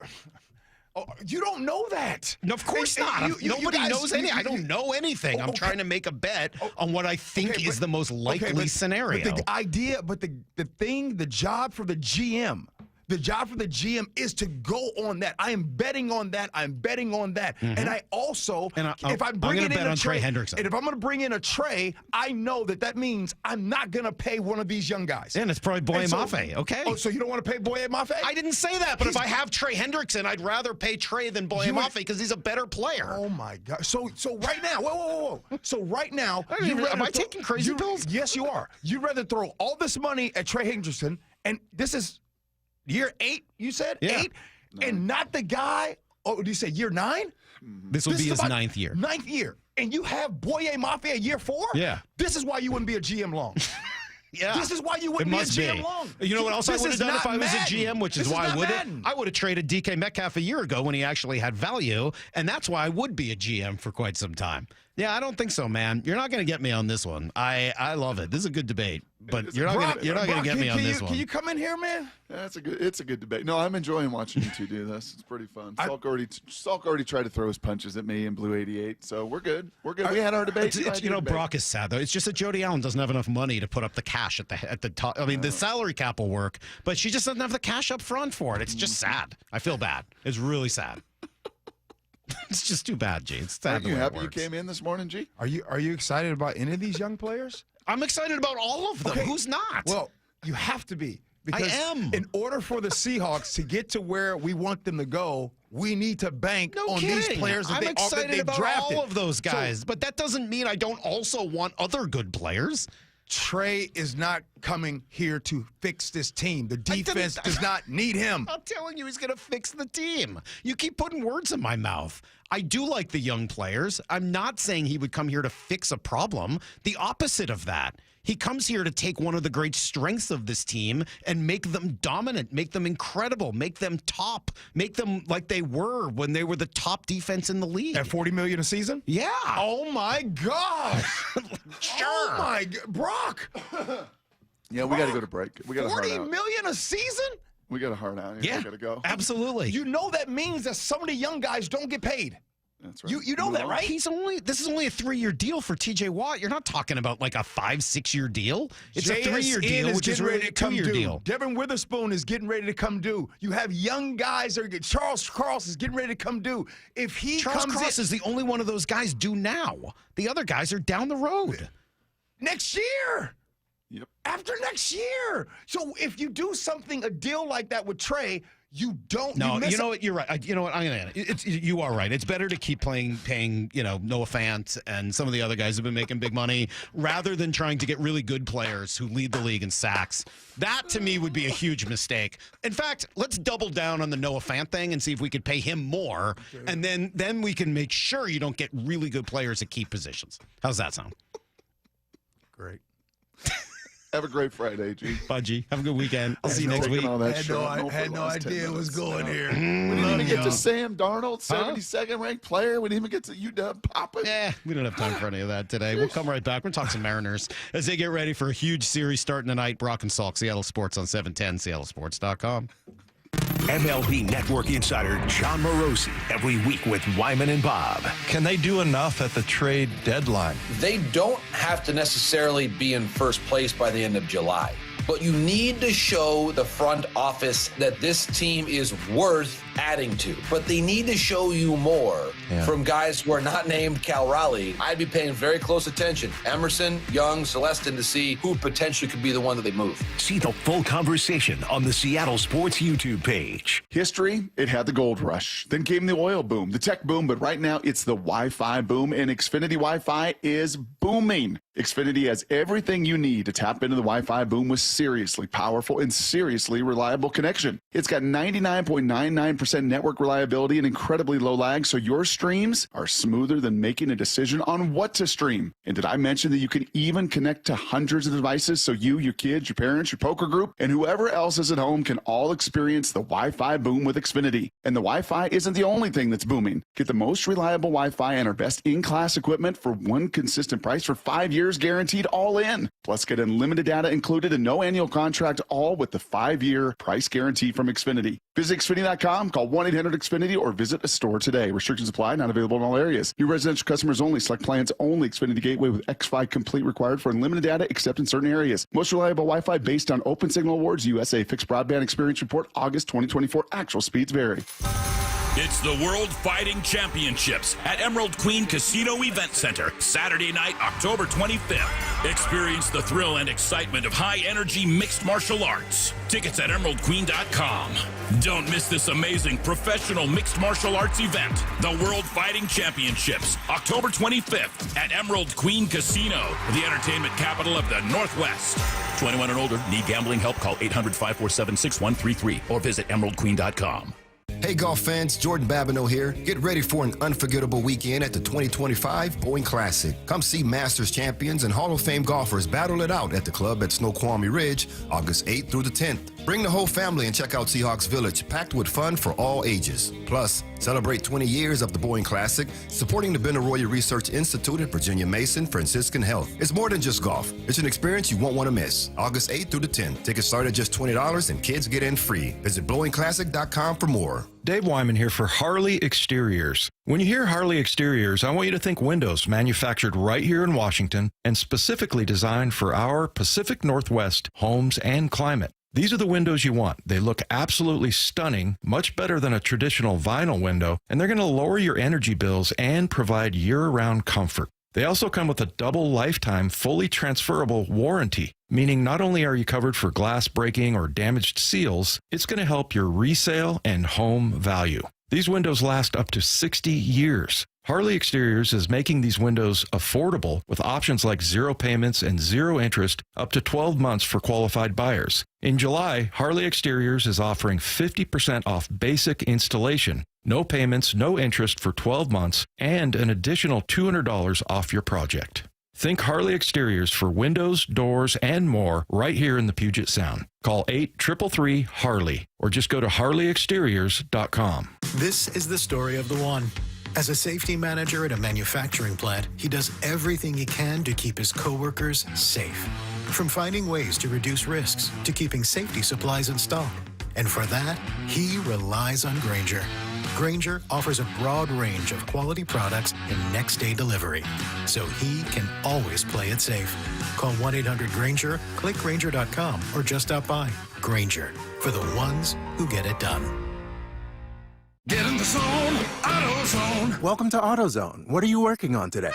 don't know that. No, of course not. Nobody knows anything. I don't know anything. I'm trying to make a bet on what I think is the most likely scenario. But the idea, the job for the GM. The job for the GM is to go on that. I am betting on that. And I also, if I'm bringing in a Trey Hendrickson, and if I'm going to bring in a Trey, I know that means I'm not going to pay one of these young guys. And it's probably Boye Mafe, okay? Oh, so you don't want to pay Boye Mafe? I didn't say that, but if I have Trey Hendrickson, I'd rather pay Trey than Boye Mafe because he's a better player. Oh my God! So right now, whoa! So right now, am I taking crazy pills? Yes, you are. You'd rather throw all this money at Trey Hendrickson, and this is year 8, you said? Yeah. 8? And not the guy, did you say year 9? This would be his 9th year. 9th year. And you have Boye Mafe at year 4? Yeah. This is why you wouldn't be a GM long. Yeah. This is why you wouldn't be a GM long. You know what else I This would have is done not if I was a Madden. GM, which This is why not I would have traded DK Metcalf a year ago when he actually had value, and that's why I would be a GM for quite some time. Yeah, I don't think so, man. You're not going to get me on this one. I love it. This is a good debate, but you're not going to get me on this one. Can you come in here, man? Yeah, it's a good debate. No, I'm enjoying watching you two do this. It's pretty fun. Salk already tried to throw his punches at me in Blue 88, so we're good. We're good. We had our debate. Brock is sad though. It's just that Jody Allen doesn't have enough money to put up the cash at the top. I mean, the salary cap will work, but she just doesn't have the cash up front for it. It's just sad. I feel bad. It's really sad. It's just too bad, G. It's sad. Are you happy you came in this morning, G? Are you excited about any of these young players? I'm excited about all of them. Okay. Who's not? Well, you have to be. Because I am. In order for the Seahawks to get to where we want them to go, we need to bank on these players that I'm excited they've about drafted. all of those guys, but that doesn't mean I don't also want other good players. Trey is not coming here to fix this team. The defense does not need him. I'm telling you, he's going to fix the team. You keep putting words in my mouth. I do like the young players. I'm not saying he would come here to fix a problem. The opposite of that. He comes here to take one of the great strengths of this team and make them dominant, make them incredible, make them top, make them like they were when they were the top defense in the league. At $40 million a season? Yeah. Oh, my gosh. Sure. Oh, my God. Brock. Yeah, we got to go to break. We got a hard $40 out. million a season? We got a hard out. Yeah. We got to go. Absolutely. You know that means that some of the young guys don't get paid. That's right. You know that, right? This is only a 3-year deal for TJ Watt. You're not talking about like a 5-6-year deal. It's a 3-year deal, which is really a 2-year deal. Devin Witherspoon is getting ready to come due. You have young guys that are Charles Cross is getting ready to come due. If he Charles comes Cross is the only one of those guys due now. The other guys are down the road. Next year. Yep. After next year. So if you do a deal like that with Trey, you don't. No, you know what? You're right. You know what? You are right. It's better to keep paying Noah Fant and some of the other guys who've been making big money rather than trying to get really good players who lead the league in sacks. That to me would be a huge mistake. In fact, let's double down on the Noah Fant thing and see if we could pay him more, and then we can make sure you don't get really good players at key positions. How's that sound? Great. Have a great Friday, G. Budgie. Have a good weekend. I'll see you next week. I had no idea it was going here. We didn't even get to Sam Darnold, 72nd ranked player. We didn't even get to UW Papa. Yeah, we don't have time for any of that today. We'll come right back. We're talking some Mariners as they get ready for a huge series starting tonight. Brock and Salk, Seattle Sports on 710, seattlesports.com. MLB Network insider John Morosi every week with Wyman and Bob. Can they do enough at the trade deadline? They don't have to necessarily be in first place by the end of July, but you need to show the front office that this team is worth adding to. But they need to show you more from guys who are not named Cal Raleigh. I'd be paying very close attention. Emerson, Young, Celestin to see who potentially could be the one that they move. See the full conversation on the Seattle Sports YouTube page. History, it had the gold rush. Then came the oil boom, the tech boom, but right now it's the Wi-Fi boom, and Xfinity Wi-Fi is booming. Xfinity has everything you need to tap into the Wi-Fi boom with seriously powerful and seriously reliable connection. It's got 99.99% network reliability and incredibly low lag, so your streams are smoother than making a decision on what to stream. And did I mention that you can even connect to hundreds of devices so you, your kids, your parents, your poker group, and whoever else is at home can all experience the Wi-Fi boom with Xfinity. And the Wi-Fi isn't the only thing that's booming. Get the most reliable Wi-Fi and our best in-class equipment for one consistent price for 5 years guaranteed all in. Plus get unlimited data included and no annual contract, all with the 5-year price guarantee from Xfinity. Visit Xfinity.com, call 1-800-XFINITY or visit a store today. Restrictions apply, not available in all areas. New residential customers only. Select plans only. Xfinity Gateway with X5 Complete required for unlimited data except in certain areas. Most reliable Wi-Fi based on Open Signal Awards USA Fixed Broadband Experience Report August 2024. Actual speeds vary. It's the World Fighting Championships at Emerald Queen Casino Event Center, Saturday night, October 25th. Experience the thrill and excitement of high-energy mixed martial arts. Tickets at emeraldqueen.com. Don't miss this amazing professional mixed martial arts event, the World Fighting Championships, October 25th at Emerald Queen Casino, the entertainment capital of the Northwest. 21 and older, need gambling help? Call 800-547-6133 or visit emeraldqueen.com. Hey golf fans, Jordan Babineau here. Get ready for an unforgettable weekend at the 2025 Boeing Classic. Come see Masters champions and Hall of Fame golfers battle it out at the club at Snoqualmie Ridge, August 8th through the 10th. Bring the whole family and check out Seahawks Village, packed with fun for all ages. Plus, celebrate 20 years of the Boeing Classic, supporting the Benaroya Research Institute at Virginia Mason Franciscan Health. It's more than just golf. It's an experience you won't want to miss. August 8th through the 10th. Tickets start at just $20 and kids get in free. Visit BlowingClassic.com for more. Dave Wyman here for Harley Exteriors. When you hear Harley Exteriors, I want you to think windows manufactured right here in Washington and specifically designed for our Pacific Northwest homes and climate. These are the windows you want. They look absolutely stunning, much better than a traditional vinyl window, and they're going to lower your energy bills and provide year-round comfort. They also come with a double lifetime, fully transferable warranty, meaning not only are you covered for glass breaking or damaged seals, it's going to help your resale and home value. These windows last up to 60 years. Harley Exteriors is making these windows affordable with options like 0 payments and 0 interest up to 12 months for qualified buyers. In July, Harley Exteriors is offering 50% off basic installation, no payments, no interest for 12 months, and an additional $200 off your project. Think Harley Exteriors for windows, doors, and more right here in the Puget Sound. Call 833-HARLEY or just go to harleyexteriors.com. This is the story of the one. As a safety manager at a manufacturing plant, he does everything he can to keep his coworkers safe. From finding ways to reduce risks to keeping safety supplies in stock. And for that, he relies on Grainger. Grainger offers a broad range of quality products and next-day delivery, so he can always play it safe. Call 1-800-GRAINGER, click Grainger.com, or just stop by. Grainger, for the ones who get it done. Get in the zone, AutoZone. Welcome to AutoZone. What are you working on today?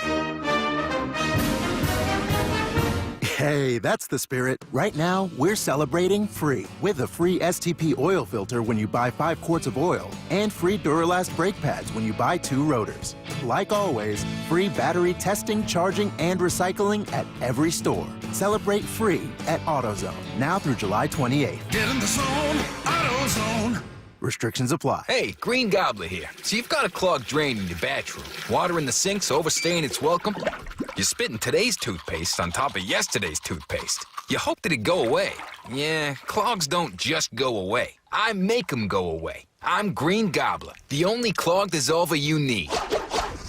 Hey, that's the spirit. Right now, we're celebrating free with a free STP oil filter when you buy 5 quarts of oil and free Duralast brake pads when you buy 2 rotors. Like always, free battery testing, charging, and recycling at every store. Celebrate free at AutoZone, now through July 28th. Get in the zone, AutoZone. Restrictions apply. Hey, Green Gobbler here. So you've got a clogged drain in your bathroom. Water in the sink's overstaying its welcome. You're spitting today's toothpaste on top of yesterday's toothpaste. You hope that it go away. Yeah, clogs don't just go away. I make them go away. I'm Green Gobbler, the only clog dissolver you need.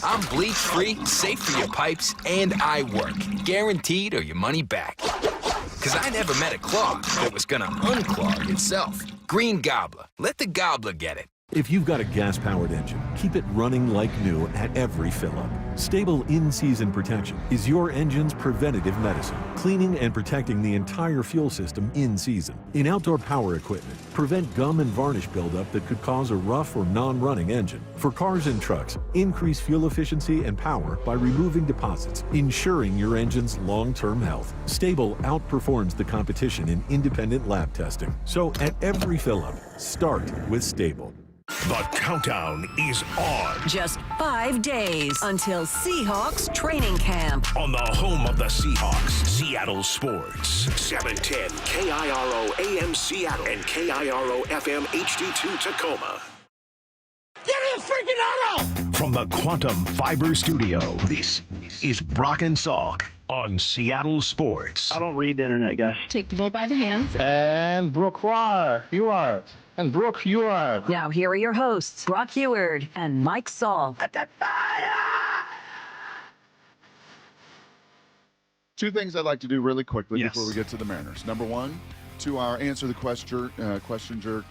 I'm bleach-free, safe for your pipes, and I work. Guaranteed or your money back. Because I never met a clog that was gonna unclog itself. Green Gobbler. Let the gobbler get it. If you've got a gas-powered engine, keep it running like new at every fill-up. Stable in-season protection is your engine's preventative medicine, cleaning and protecting the entire fuel system in season. In outdoor power equipment, prevent gum and varnish buildup that could cause a rough or non-running engine. For cars and trucks, increase fuel efficiency and power by removing deposits, ensuring your engine's long-term health. Stable outperforms the competition in independent lab testing. So at every fill-up, start with Stable. The countdown is on. Just 5 days until Seahawks training camp. On the home of the Seahawks, Seattle Sports. 710 KIRO AM Seattle and KIRO FM HD2 Tacoma. Get in the freaking auto! From the Quantum Fiber Studio, this is Brock and Salk on Seattle Sports. I don't read the internet, guys. Take the bull by the hands. And Brooke, you are. And Brooke, you are. Now here are your hosts, Brock Heward and Mike Salk. Two things I'd like to do really quickly before we get to the Mariners. Number one, to our Answer the Question Jerk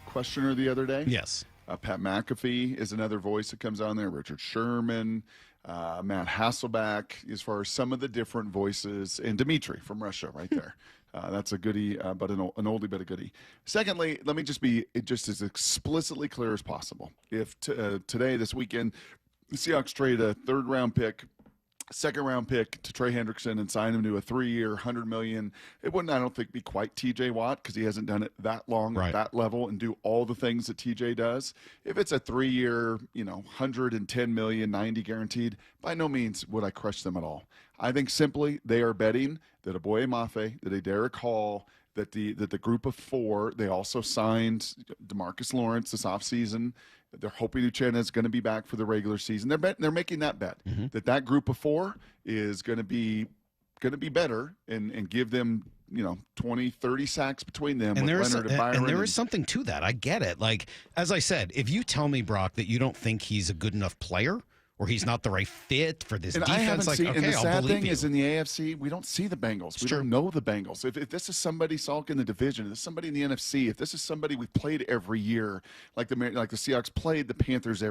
questioner the other day. Yes. Pat McAfee is another voice that comes on there. Richard Sherman, Matt Hasselback, as far as some of the different voices, and Dimitri from Russia right there. That's a goodie, but an oldie but a goodie. Secondly, let me just be just as explicitly clear as possible. If today, this weekend, the Seahawks trade a third-round pick, second-round pick to Trey Hendrickson and sign him to a 3-year, $100 million, it wouldn't, I don't think, be quite T.J. Watt because he hasn't done it that long at that level and do all the things that T.J. does. If it's a 3-year, $110 million, 90 guaranteed, by no means would I crush them at all. I think simply they are betting that a Boye Mafe, that a Derek Hall, that the group of 4, they also signed DeMarcus Lawrence this offseason. They're hoping Uchenna is going to be back for the regular season. They're making that bet that group of 4 is going to be better and give them 20, 30 sacks between them. And with Leonard and Byron. And there is something to that. I get it. Like, as I said, if you tell me, Brock, that you don't think he's a good enough player or he's not the right fit for this defense, I haven't seen, okay, and the I'll sad believe thing you. is in the AFC, we don't see the Bengals. We don't know the Bengals. If this is somebody, Salk, in the division, if this is somebody in the NFC, if this is somebody we've played every year, like the Seahawks played the Panthers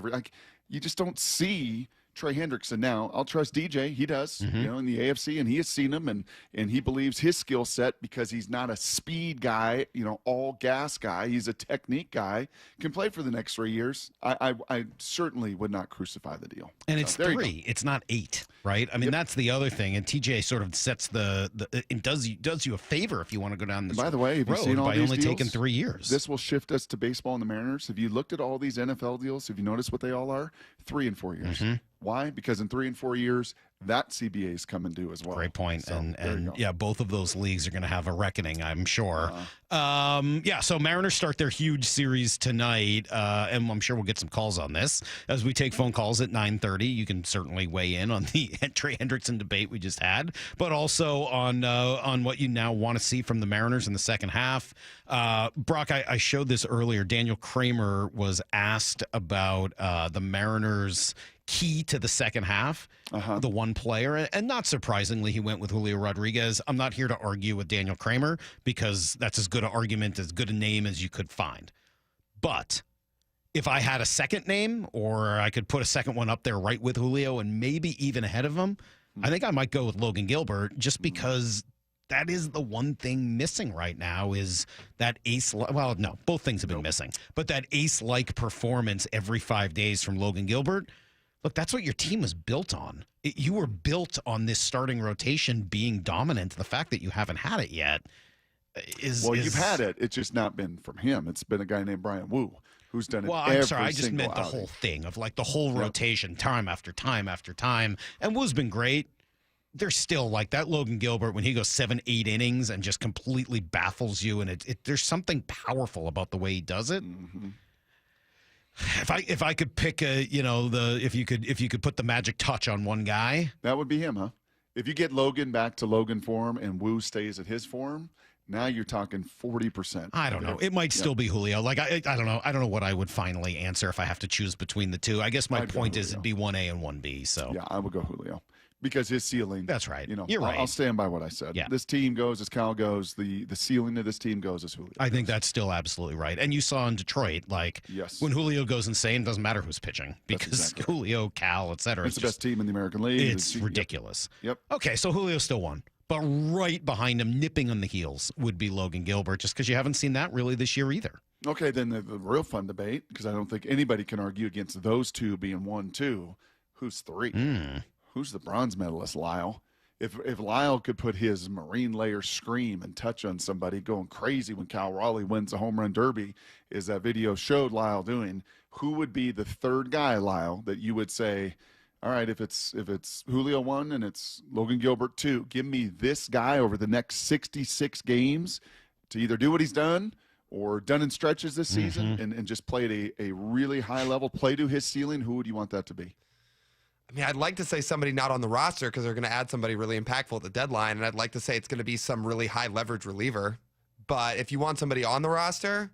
you just don't see Trey Hendrickson. Now, I'll trust DJ. He does, in the AFC, and he has seen him, and he believes his skill set because he's not a speed guy, all gas guy. He's a technique guy. Can play for the next 3 years. I certainly would not crucify the deal. And it's 3. It's not 8, right? I mean, that's the other thing. And TJ sort of sets it does you a favor if you want to go down this road. By the way, have you seen all by these only deals? taking 3 years. This will shift us to baseball and the Mariners. Have you looked at all these NFL deals? Have you noticed what they all are? 3 and 4 years. Why? Because in 3 and 4 years, that CBA is coming due as well. Great point. So, and yeah, both of those leagues are going to have a reckoning, I'm sure. So Mariners start their huge series tonight, and I'm sure we'll get some calls on this as we take phone calls at 9:30. You can certainly weigh in on the Trey Hendrickson debate we just had, but also on what you now want to see from the Mariners in the second half. Brock, I showed this earlier. Daniel Kramer was asked about the Mariners' key to the second half, the one player. And not surprisingly, he went with Julio Rodriguez. I'm not here to argue with Daniel Kramer because that's as good an argument, as good a name as you could find. But if I had a second name, or I could put a second one up there right with Julio and maybe even ahead of him, I think I might go with Logan Gilbert just because that is the one thing missing right now is that ace. Well, no, both things have been missing, but that ace-like performance every 5 days from Logan Gilbert. Look, that's what your team was built on. You were built on this starting rotation being dominant. The fact that you haven't had it yet is... Well, you've had it. It's just not been from him. It's been a guy named Brian Wu who's done it I'm sorry. I just meant the outing. whole thing of like the whole rotation, time after time after time. And Wu's been great. There's still like that Logan Gilbert when he goes 7-8 innings and just completely baffles you. And there's something powerful about the way he does it. If I could pick if you could put the magic touch on one guy, that would be him, huh? If you get Logan back to Logan form and Wu stays at his form, now you're talking 40%. I don't know. It might still be Julio. Like I don't know. I don't know what I would finally answer if I have to choose between the two. I guess my point is it'd be 1A and 1B. So yeah, I would go Julio. Because his ceiling. That's right. You're right. I'll stand by what I said. Yeah. This team goes as Cal goes. The ceiling of this team goes as Julio. I think that's still absolutely right. And you saw in Detroit, when Julio goes insane, it doesn't matter who's pitching because Julio, Cal, et cetera. It's the best team in the American League. It's ridiculous. Yep. Okay, so Julio still won. But right behind him, nipping on the heels, would be Logan Gilbert, just because you haven't seen that really this year either. Okay, then the real fun debate, because I don't think anybody can argue against those two being 1-2. Who's 3? Who's the bronze medalist, Lyle? If Lyle could put his Marine layer scream and touch on somebody going crazy when Cal Raleigh wins the home run derby, as that video showed Lyle doing, who would be the third guy, Lyle, that you would say, all right, if it's Julio 1 and it's Logan Gilbert 2, give me this guy over the next 66 games to either do what he's done or done in stretches this season and just play at a really high level, play to his ceiling, who would you want that to be? I mean, I'd like to say somebody not on the roster because they're going to add somebody really impactful at the deadline, and I'd like to say it's going to be some really high leverage reliever. But if you want somebody on the roster,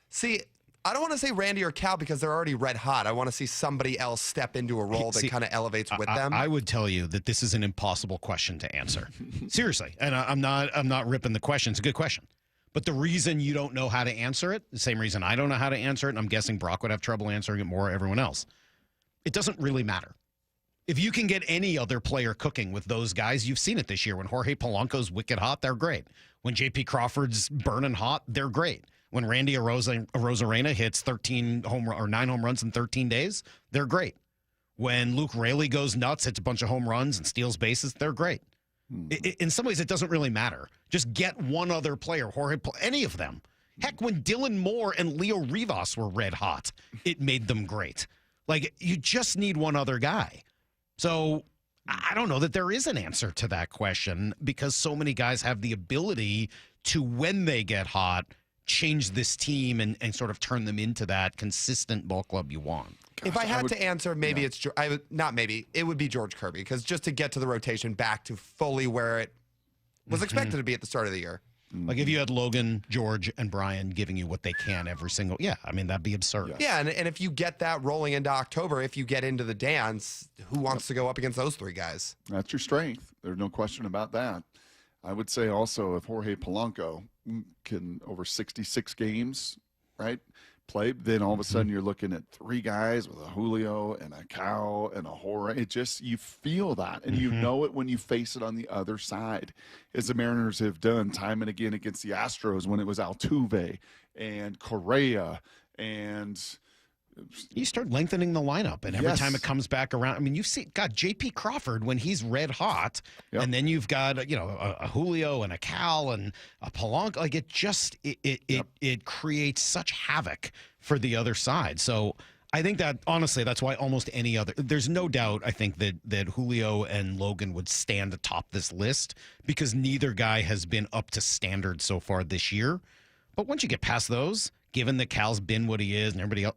see, I don't want to say Randy or Cal because they're already red hot. I want to see somebody else step into a role that kind of elevates with them. I would tell you that this is an impossible question to answer. Seriously, and I'm not ripping the question. It's a good question. But the reason you don't know how to answer it, the same reason I don't know how to answer it, and I'm guessing Brock would have trouble answering it more than everyone else, it doesn't really matter. If you can get any other player cooking with those guys, you've seen it this year. When Jorge Polanco's wicked hot, they're great. When J.P. Crawford's burning hot, they're great. When Randy Arozarena hits 9 home runs in 13 days, they're great. When Luke Raley goes nuts, hits a bunch of home runs and steals bases, they're great. In some ways, it doesn't really matter. Just get one other player, any of them. Heck, when Dylan Moore and Leo Rivas were red hot, it made them great. Like, you just need one other guy. So I don't know that there is an answer to that question because so many guys have the ability to, when they get hot, change this team and sort of turn them into that consistent ball club you want. If I had to answer, maybe it would be George Kirby, because just to get to the rotation back to fully where it was expected to be at the start of the year. Like if you had Logan, George, and Brian giving you what they can every single, that'd be absurd. Yeah, and if you get that rolling into October, if you get into the dance, who wants to go up against those three guys? That's your strength. There's no question about that. I would say also if Jorge Polanco can, over 66 games, right, play, then all of a sudden you're looking at three guys with a Julio and a Cal and a Jorge. It just, you feel that, and you know it when you face it on the other side, as the Mariners have done time and again against the Astros when it was Altuve and Correa, and you start lengthening the lineup, and every time it comes back around, I mean, you've seen, God, J.P. Crawford when he's red hot, and then you've got a Julio and a Cal and a Polanco. Like it just it creates such havoc for the other side. So I think that honestly, that's why almost any other. There's no doubt. I think that Julio and Logan would stand atop this list because neither guy has been up to standard so far this year. But once you get past those, given that Cal's been what he is and everybody else.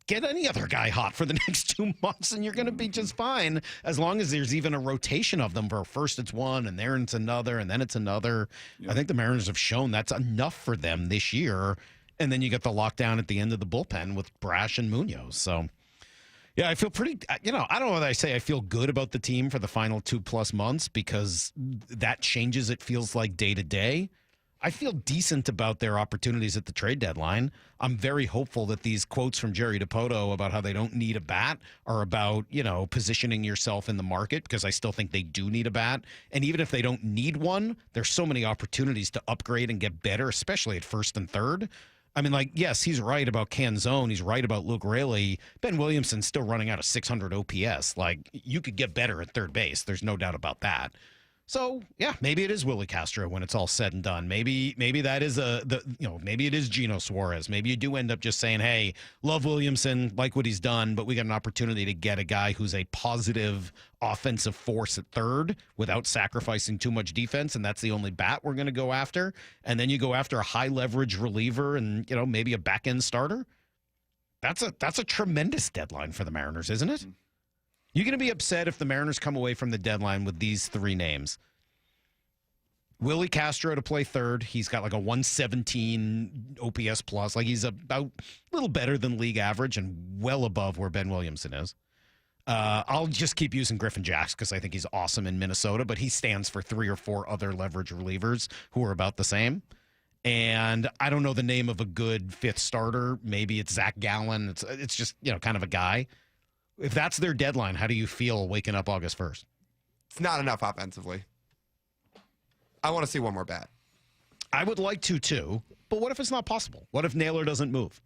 Get any other guy hot for the next 2 months, and you're going to be just fine as long as there's even a rotation of them. For first it's one, and then it's another, and then it's another. I think the Mariners have shown that's enough for them this year. And then you get the lockdown at the end of the bullpen with Brash and Munoz. So, yeah, I feel pretty, I don't know whether I say I feel good about the team for the final 2+ months because that changes, it feels like, day to day. I feel decent about their opportunities at the trade deadline. I'm very hopeful that these quotes from Jerry Dipoto about how they don't need a bat are about, positioning yourself in the market, because I still think they do need a bat. And even if they don't need one, there's so many opportunities to upgrade and get better, especially at first and third. I mean, yes, he's right about Canzone. He's right about Luke Raley. Ben Williamson's still running out of 600 OPS. You could get better at third base. There's no doubt about that. So, yeah, maybe it is Willie Castro when it's all said and done. Maybe that is maybe it is Gino Suarez. Maybe you do end up just saying, hey, love Williamson, like what he's done, but we got an opportunity to get a guy who's a positive offensive force at third without sacrificing too much defense, and that's the only bat we're going to go after. And then you go after a high leverage reliever and, maybe a back end starter. That's a tremendous deadline for the Mariners, isn't it? You're going to be upset if the Mariners come away from the deadline with these three names. Willie Castro to play third. He's got a 117 OPS plus. He's about a little better than league average and well above where Ben Williamson is. I'll just keep using Griffin Jax because I think he's awesome in Minnesota, but he stands for 3 or 4 other leverage relievers who are about the same. And I don't know the name of a good fifth starter. Maybe it's Zach Gallen. It's just, kind of a guy. If that's their deadline, how do you feel waking up August 1st? It's not enough offensively. I want to see one more bat. I would like to, too. But what if it's not possible? What if Naylor doesn't move?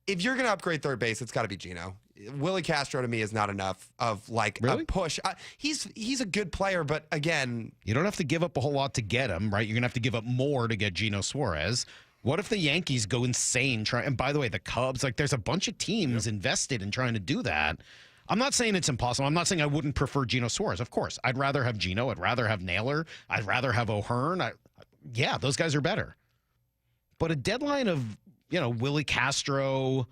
If you're going to upgrade third base, it's got to be Gino. Willie Castro, to me, is not enough of a push. He's a good player, but again... You don't have to give up a whole lot to get him, right? You're going to have to give up more to get Gino Suarez. What if the Yankees go insane? And by the way, the Cubs, there's a bunch of teams invested in trying to do that. I'm not saying it's impossible. I'm not saying I wouldn't prefer Gino Suarez. Of course, I'd rather have Gino. I'd rather have Naylor. I'd rather have O'Hearn. Those guys are better. But a deadline of, Willie Castro,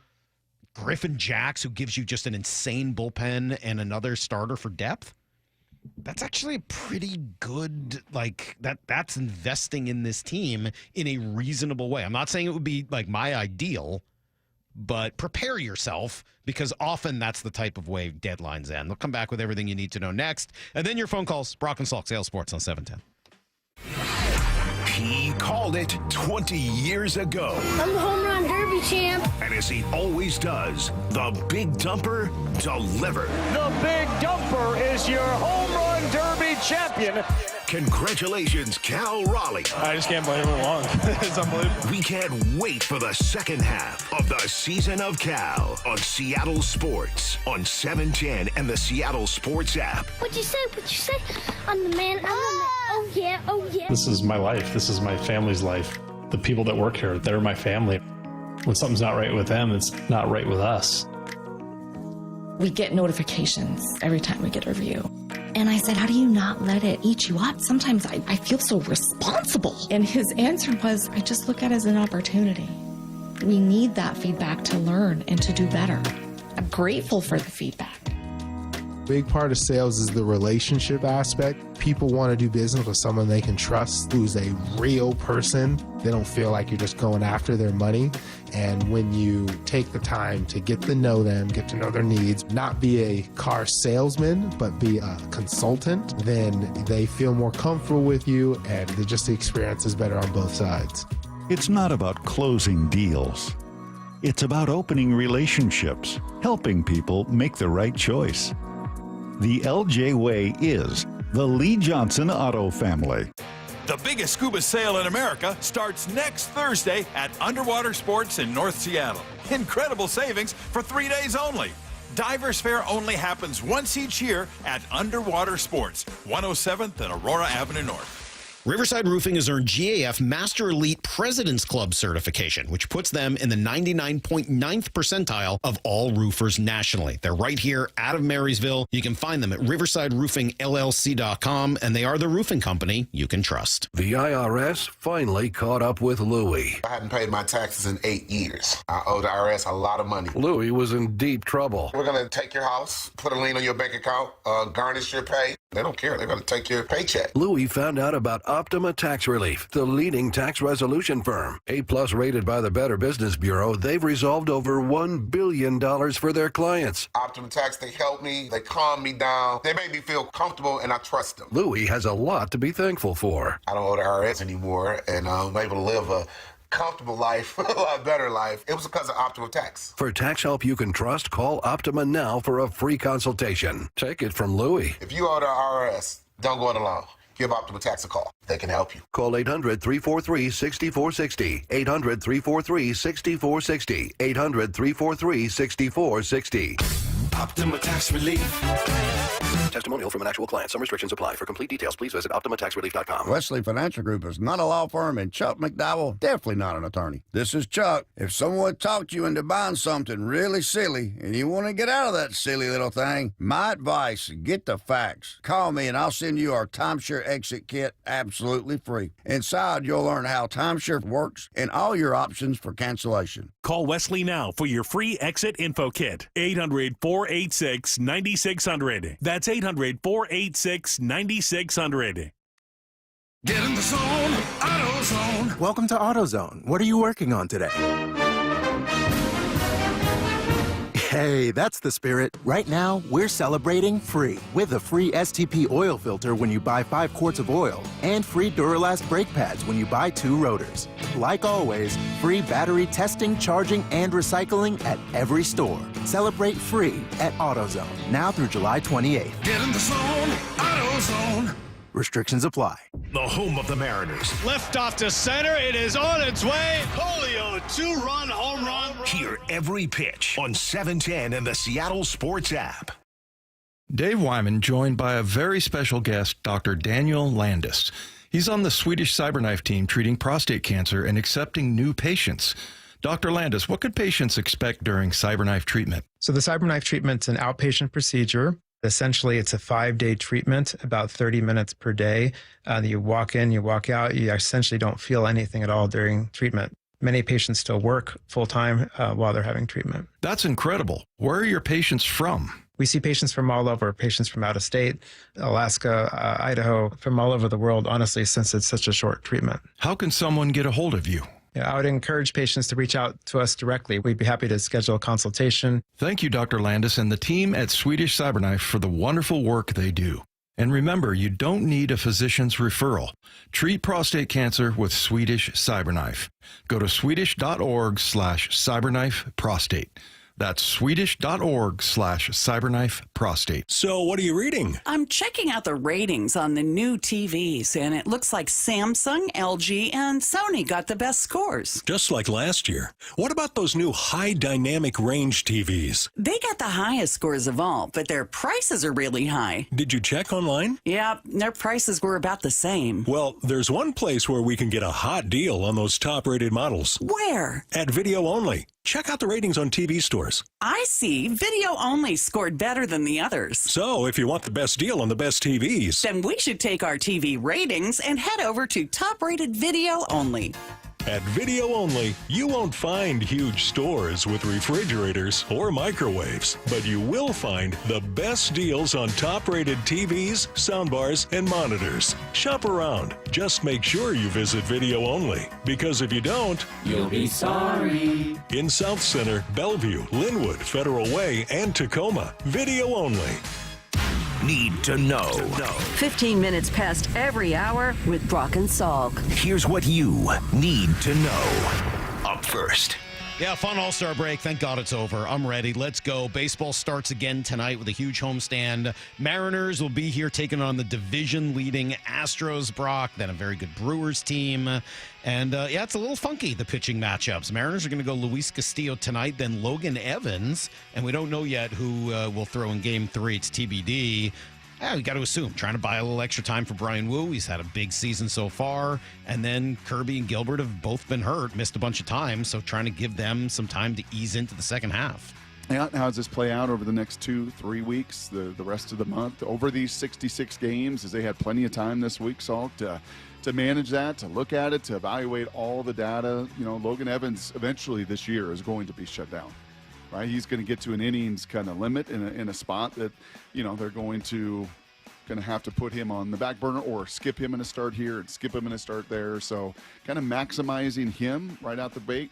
Griffin Jax, who gives you just an insane bullpen and another starter for depth, that's actually a pretty good, that's investing in this team in a reasonable way. I'm not saying it would be my ideal, but prepare yourself because often that's the type of way deadlines end. They'll come back with everything you need to know next. And then your phone calls, Brock and Salk, Sales Sports on 710. He called it 20 years ago. I'm the home run derby champ. And as he always does, the Big Dumper delivered. The Big Dumper is your home run derby champion. Congratulations, Cal Raleigh. I just can't believe it long. It's unbelievable. We can't wait for the second half of the season of Cal on Seattle Sports on 710 and the Seattle Sports app. What'd you say? I'm the man. Oh, yeah. This is my life. This is my family's life. The people that work here, they're my family. When something's not right with them, it's not right with us. We get notifications every time we get a review. And I said, how do you not let it eat you up? Sometimes I feel so responsible. And his answer was, I just look at it as an opportunity. We need that feedback to learn and to do better. I'm grateful for the feedback. Big part of sales is the relationship aspect. People want to do business with someone they can trust, who's a real person. They don't feel like you're just going after their money. And when you take the time to get to know them, get to know their needs, not be a car salesman, but be a consultant, then they feel more comfortable with you, and just the experience is better on both sides. It's not about closing deals. It's about opening relationships, helping people make the right choice. The LJ Way is the Lee Johnson Auto family. The biggest scuba sale in America starts next Thursday at Underwater Sports in North Seattle. Incredible savings for 3 days only. Divers Fair only happens once each year at Underwater Sports, 107th and Aurora Avenue North. Riverside Roofing has earned GAF Master Elite President's Club certification, which puts them in the 99.9th percentile of all roofers nationally. They're right here out of Marysville. You can find them at riversideroofingllc.com, and they are the roofing company you can trust. The IRS finally caught up with Louie. I hadn't paid my taxes in 8 years. I owe the IRS a lot of money. Louie was in deep trouble. We're going to take your house, put a lien on your bank account, garnish your pay. They don't care. They're going to take your paycheck. Louie found out about Optima Tax Relief, the leading tax resolution firm. A-plus rated by the Better Business Bureau, they've resolved over $1 billion for their clients. Optima Tax, they help me. They calm me down. They make me feel comfortable, and I trust them. Louie has a lot to be thankful for. I don't owe the IRS anymore, and I'm able to live a comfortable life, a lot better life. It was because of Optima Tax. For tax help you can trust, call Optima now for a free consultation. Take it from Louie. If you owe the IRS, don't go it alone. Give Optima Tax a call. They can help you. Call 800-343-6460. 800-343-6460. 800-343-6460. Optima Tax Relief. Testimonial from an actual client. Some restrictions apply. For complete details, please visit OptimaTaxRelief.com. Wesley Financial Group is not a law firm, and Chuck McDowell, definitely not an attorney. This is Chuck. If someone talked you into buying something really silly and you want to get out of that silly little thing, my advice, get the facts. Call me and I'll send you our timeshare exit kit absolutely free. Inside, you'll learn how timeshare works and all your options for cancellation. Call Wesley now for your free exit info kit. 800-486-9600. That's 800-486-9600. Get in the zone, AutoZone. Welcome to AutoZone. What are you working on today? Hey, that's the spirit. Right now, we're celebrating free with a free STP oil filter when you buy 5 quarts of oil and free Duralast brake pads when you buy 2 rotors. Like always, free battery testing, charging, and recycling at every store. Celebrate free at AutoZone, now through July 28th. Get in the zone, AutoZone. Restrictions apply. The home of the Mariners. Left off to center. It is on its way. Julio, 2-run home run. Hear every pitch on 710 and the Seattle Sports app. Dave Wyman joined by a very special guest, Dr. Daniel Landis. He's on the Swedish CyberKnife team treating prostate cancer and accepting new patients. Dr. Landis, what could patients expect during CyberKnife treatment? So the CyberKnife treatment's an outpatient procedure. Essentially, it's a 5-day treatment, about 30 minutes per day. You walk in, you walk out. You essentially don't feel anything at all during treatment. Many patients still work full-time while they're having treatment. That's incredible. Where are your patients from? We see patients from all over, patients from out of state, Alaska, Idaho, from all over the world, honestly, since it's such a short treatment. How can someone get a hold of you? Yeah, I would encourage patients to reach out to us directly. We'd be happy to schedule a consultation. Thank you, Dr. Landis and the team at Swedish CyberKnife for the wonderful work they do. And remember, you don't need a physician's referral. Treat prostate cancer with Swedish CyberKnife. Go to swedish.org/cyberknifeprostate. That's swedish.org/cyberknifeprostate. So what are you reading? I'm checking out the ratings on the new TVs, and it looks like Samsung, LG, and Sony got the best scores. Just like last year. What about those new high dynamic range TVs? They got the highest scores of all, but their prices are really high. Did you check online? Yeah, their prices were about the same. Well, there's one place where we can get a hot deal on those top-rated models. Where? At Video Only. Check out the ratings on TV stores. I see. Video only scored better than the others. So, if you want the best deal on the best TVs, Then we should take our TV ratings and head over to top-rated video only. at Video Only, you won't find huge stores with refrigerators or microwaves, but you will find the best deals on top-rated TVs, soundbars, and monitors. Shop around. Just make sure you visit Video Only, because if you don't, you'll be sorry. In South Center, Bellevue, Linwood, Federal Way, and Tacoma, Video Only. Need to know. 15 minutes past every hour with Brock and Salk. Here's what you need to know. Up first. Yeah, fun All-Star break. Thank God it's over. I'm ready. Let's go. Baseball starts again tonight with a huge homestand. Mariners will be here taking on the division-leading Astros, Brock, then a very good Brewers team. And, yeah, it's a little funky, the pitching matchups. Mariners are going to go Luis Castillo tonight, then Logan Evans. And we don't know yet who will throw in Game 3. It's TBD. Yeah, we got to assume. Trying to buy a little extra time for Brian Wu. He's had a big season so far. And then Kirby and Gilbert have both been hurt, missed a bunch of time. So trying to give them some time to ease into the second half. How does this play out over the next 2-3 weeks, the rest of the month? Over these 66 games, as they had plenty of time this week, Salk, to manage that, to look at it, to evaluate all the data. You know, Logan Evans eventually this year is going to be shut down. Right, he's going to get to an innings kind of limit in a spot that, you know, they're going to have to put him on the back burner or skip him in a start here and skip him in a start there. So kind of maximizing him right out the break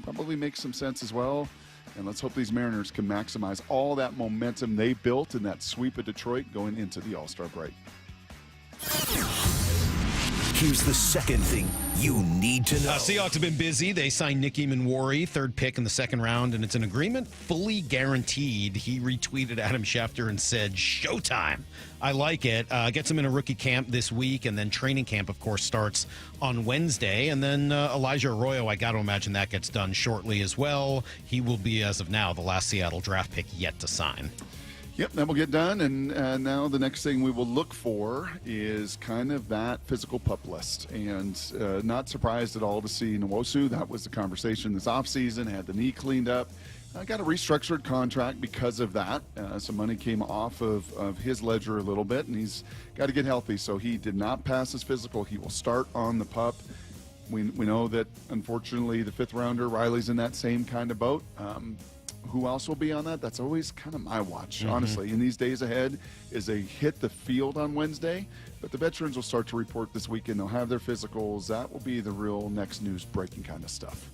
probably makes some sense as well. And let's hope these Mariners can maximize all that momentum they built in that sweep of Detroit going into the All-Star break. Here's the second thing you need to know. Seahawks have been busy. They signed Nicky Manwari, third pick in the second round, and it's an agreement fully guaranteed. He retweeted Adam Schefter and said, "Showtime." I like it. Gets him in a rookie camp this week, and then training camp, of course, starts on Wednesday. And then Elijah Arroyo, I got to imagine that gets done shortly as well. He will be, as of now, the last Seattle draft pick yet to sign. Yep, that will get done, and now the next thing we will look for is kind of that physical pup list. And not surprised at all to see Nwosu. That was the conversation this offseason, had the knee cleaned up. Got a restructured contract because of that. Some money came off of his ledger a little bit, and he's got to get healthy. So he did not pass his physical. He will start on the pup. We know that, unfortunately, the fifth rounder, Riley's in that same kind of boat. Who else will be on that? That's always kind of my watch, honestly. In these days ahead, is they hit the field on Wednesday, but the veterans will start to report this weekend. They'll have their physicals. That will be the real next news breaking kind of stuff.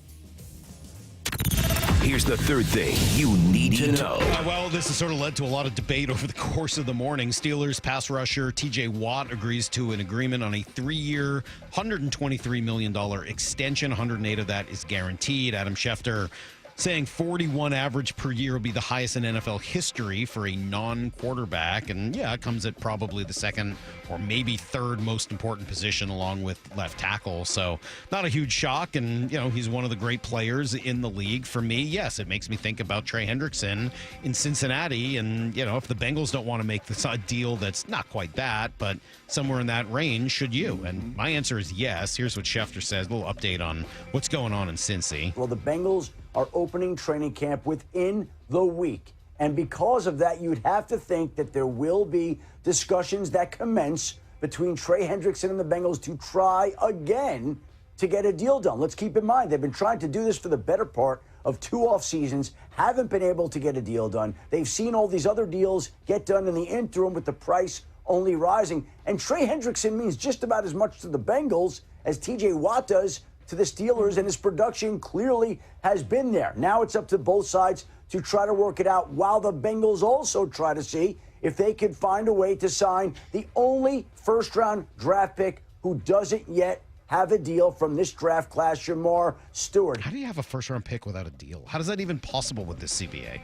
Here's the third thing you need to know. Well, this has sort of led to a lot of debate over the course of the morning. Steelers pass rusher TJ Watt agrees to an agreement on a 3-year, $123 million extension. 108 of that is guaranteed. Adam Schefter saying 41 average per year will be the highest in NFL history for a non-quarterback. And, yeah, it comes at probably the second or maybe third most important position along with left tackle. So not a huge shock. And, you know, he's one of the great players in the league. For me, yes, it makes me think about Trey Hendrickson in Cincinnati. And, you know, if the Bengals don't want to make this a deal that's not quite that, but somewhere in that range, should you? And my answer is yes. Here's what Schefter says, a little update on what's going on in Cincy. Well, the Bengals are opening training camp within the week. And because of that, you'd have to think that there will be discussions that commence between Trey Hendrickson and the Bengals to try again to get a deal done. Let's keep in mind, they've been trying to do this for the better part of 2 off seasons, haven't been able to get a deal done. They've seen all these other deals get done in the interim with the price only rising. And Trey Hendrickson means just about as much to the Bengals as TJ Watt does to the Steelers, and his production clearly has been there. Now it's up to both sides to try to work it out, while the Bengals also try to see if they could find a way to sign the only first-round draft pick who doesn't yet have a deal from this draft class, Shamar Stewart. How do you have a first-round pick without a deal? How is that even possible with this CBA?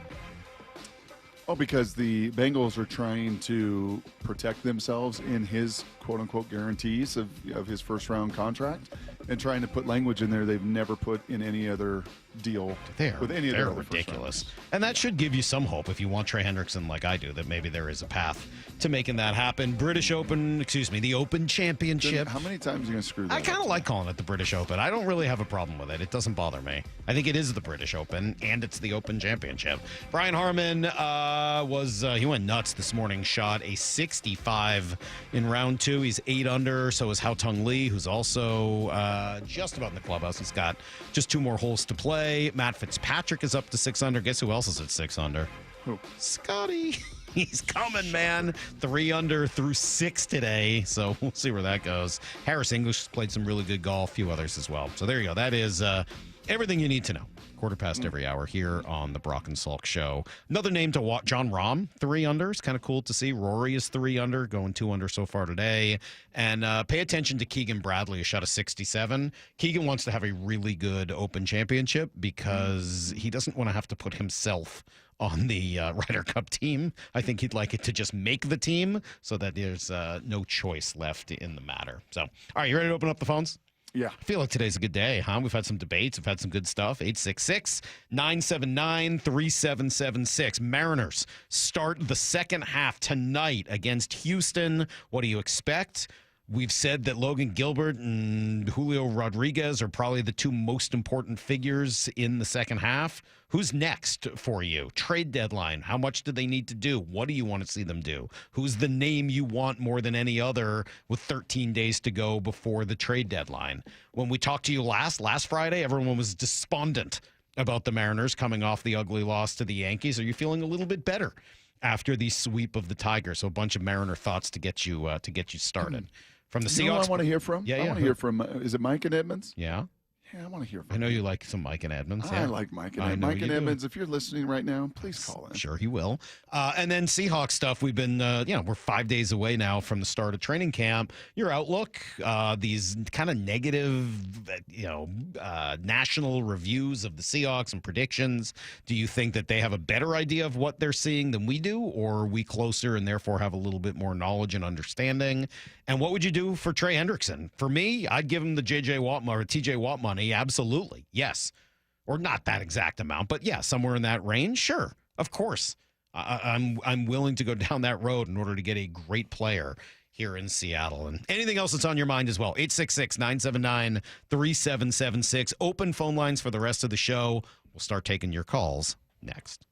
Oh, because the Bengals are trying to protect themselves in his quote-unquote guarantees of his first-round contract and trying to put language in there they've never put in any other deal with any of their other ridiculous. And that should give you some hope if you want Trey Hendrickson like I do, that maybe there is a path to making that happen. The Open Championship. Then how many times are you going to screw that I kind of like calling it the British Open. I don't really have a problem with it. It doesn't bother me. I think it is the British Open, and it's the Open Championship. Brian Harman he went nuts this morning, shot a 65 in round 2. He's 8 under, so is Hao Tung Lee, who's also just about in the clubhouse. He's got just 2 more holes to play. Matt Fitzpatrick is up to 6 under. Guess who else is at 6 under? Who? Scotty. He's coming, man. 3 under through 6 today, so we'll see where that goes. Harris English has played some really good golf, a few others as well. So there you go. That is everything you need to know. Quarter past every hour here on the Brock and Salk Show. Another name to watch, John Rahm, 3 under. It's kind of cool to see. Rory is 3 under, going 2 under so far today. And pay attention to Keegan Bradley, who shot a 67. Keegan wants to have a really good Open Championship because he doesn't want to have to put himself on the Ryder Cup team. I think he'd like it to just make the team so that there's no choice left in the matter. So, all right, you ready to open up the phones? Yeah. I feel like today's a good day, huh? We've had some debates. We've had some good stuff. 866-979-3776. Mariners start the second half tonight against Houston. What do you expect? We've said that Logan Gilbert and Julio Rodriguez are probably the 2 most important figures in the second half. Who's next for you? Trade deadline. How much do they need to do? What do you want to see them do? Who's the name you want more than any other with 13 days to go before the trade deadline? When we talked to you last Friday, everyone was despondent about the Mariners coming off the ugly loss to the Yankees. Are you feeling a little bit better after the sweep of the Tigers? So a bunch of Mariner thoughts to get you started. From the Seahawks. You know who I want to hear from? Yeah, I want to hear from, is it Mike and Edmonds? Yeah. Yeah, I want to hear from I know you like some Mike and Edmonds. I like Mike and Edmonds. Mike and Edmonds, if you're listening right now, please call in. Sure, he will. And then Seahawks stuff. We've been, we're 5 days away now from the start of training camp. Your outlook, these kind of negative, national reviews of the Seahawks and predictions. Do you think that they have a better idea of what they're seeing than we do, or are we closer and therefore have a little bit more knowledge and understanding? And what would you do for Trey Hendrickson? For me, I'd give him the TJ Watt money. Absolutely. Yes. Or not that exact amount, but yeah, somewhere in that range. Sure. Of course. I'm willing to go down that road in order to get a great player here in Seattle. And anything else that's on your mind as well. 866-979-3776. Open phone lines for the rest of the show. We'll start taking your calls next.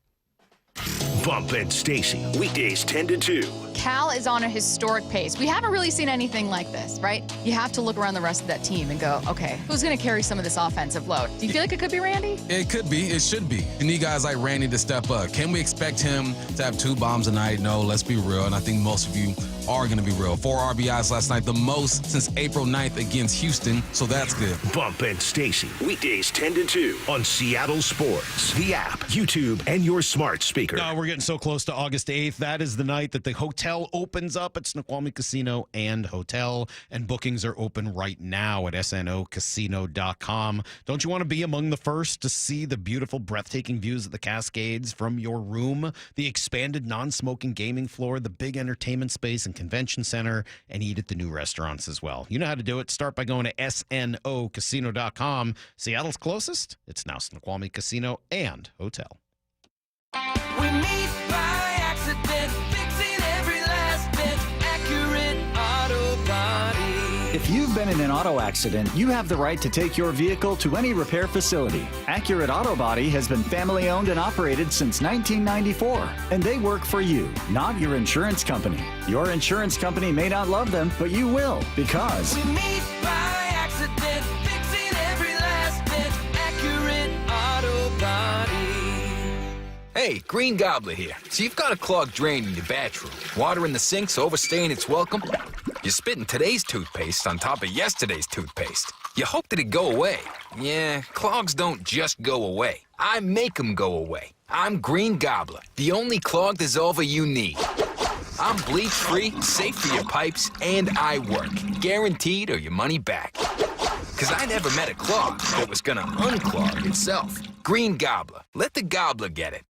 Bump and Stacy, weekdays 10 to 2. Cal is on a historic pace. We haven't really seen anything like this, right? You have to look around the rest of that team and go, okay, who's going to carry some of this offensive load? Do you feel like it could be Randy? It could be. It should be. You need guys like Randy to step up. Can we expect him to have 2 bombs a night? No, let's be real. And I think most of you are going to be real. 4 RBIs last night, the most since April 9th against Houston, so that's good. Bump and Stacy, weekdays 10 to 2 on Seattle Sports, the app, YouTube, and your smart speaker. We're getting so close to August 8th. That is the night that the hotel opens up at Snoqualmie Casino and Hotel, and bookings are open right now at snocasino.com. Don't you want to be among the first to see the beautiful, breathtaking views of the Cascades from your room, the expanded non-smoking gaming floor, the big entertainment space and convention center, and eat at the new restaurants as well? You know how to do it. Start by going to snocasino.com. Seattle's closest. It's now Snoqualmie Casino and Hotel. We meet by accident, fixing every last bit, Accurate Auto Body. If you've been in an auto accident, you have the right to take your vehicle to any repair facility. Accurate Auto Body has been family owned and operated since 1994, and they work for you, not your insurance company. Your insurance company may not love them, but you will, because We meet by accident, fixing every last bit, Accurate Auto Body. Hey, Green Gobbler here. So you've got a clogged drain in your bathroom. Water in the sink's overstaying its welcome. You're spitting today's toothpaste on top of yesterday's toothpaste. You hope that it go away. Yeah, clogs don't just go away. I make them go away. I'm Green Gobbler, the only clog dissolver you need. I'm bleach-free, safe for your pipes, and I work. Guaranteed or your money back. Because I never met a clog that was gonna unclog itself. Green Gobbler. Let the gobbler get it.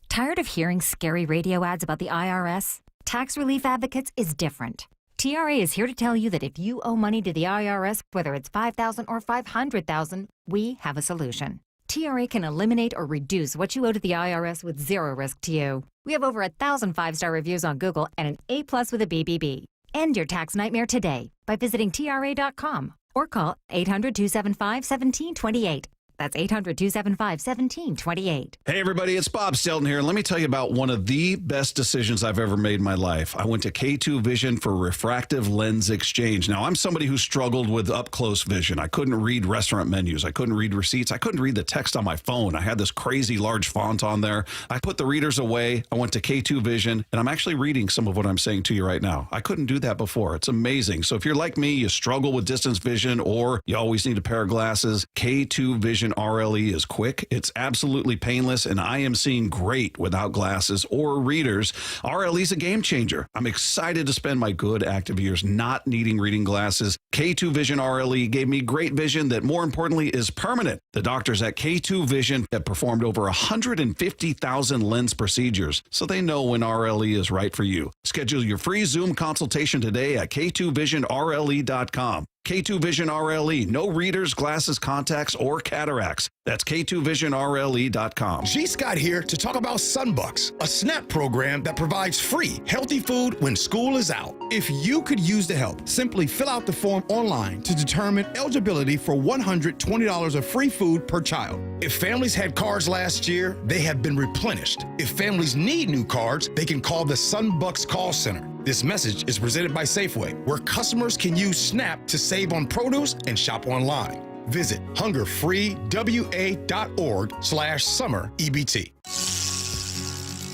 Tired of hearing scary radio ads about the IRS? Tax Relief Advocates is different. TRA is here to tell you that if you owe money to the IRS, whether it's $5,000 or $500,000, we have a solution. TRA can eliminate or reduce what you owe to the IRS with zero risk to you. We have over 1,000 five-star reviews on Google and an A+ with a BBB. End your tax nightmare today by visiting TRA.com or call 800-275-1728. That's 800-275-1728. Hey, everybody, it's Bob Stelton here. Let me tell you about one of the best decisions I've ever made in my life. I went to K2 Vision for refractive lens exchange. Now, I'm somebody who struggled with up-close vision. I couldn't read restaurant menus. I couldn't read receipts. I couldn't read the text on my phone. I had this crazy large font on there. I put the readers away. I went to K2 Vision, and I'm actually reading some of what I'm saying to you right now. I couldn't do that before. It's amazing. So if you're like me, you struggle with distance vision, or you always need a pair of glasses, K2 Vision RLE is quick. It's absolutely painless, and I am seeing great without glasses or readers. RLE is a game changer. I'm excited to spend my good active years not needing reading glasses. K2 Vision RLE gave me great vision that, more importantly, is permanent. The doctors at K2 Vision have performed over 150,000 lens procedures, so they know when RLE is right for you. Schedule your free Zoom consultation today at K2VisionRLE.com. K2 Vision RLE. No readers, glasses, contacts, or cataracts. That's K2VisionRLE.com. G. Scott here to talk about Sunbucks, a SNAP program that provides free, healthy food when school is out. If you could use the help, simply fill out the form online to determine eligibility for $120 of free food per child. If families had cards last year, they have been replenished. If families need new cards, they can call the Sunbucks call center. This message is presented by Safeway, where customers can use SNAP to save on produce and shop online. Visit hungerfreewa.org/summer EBT.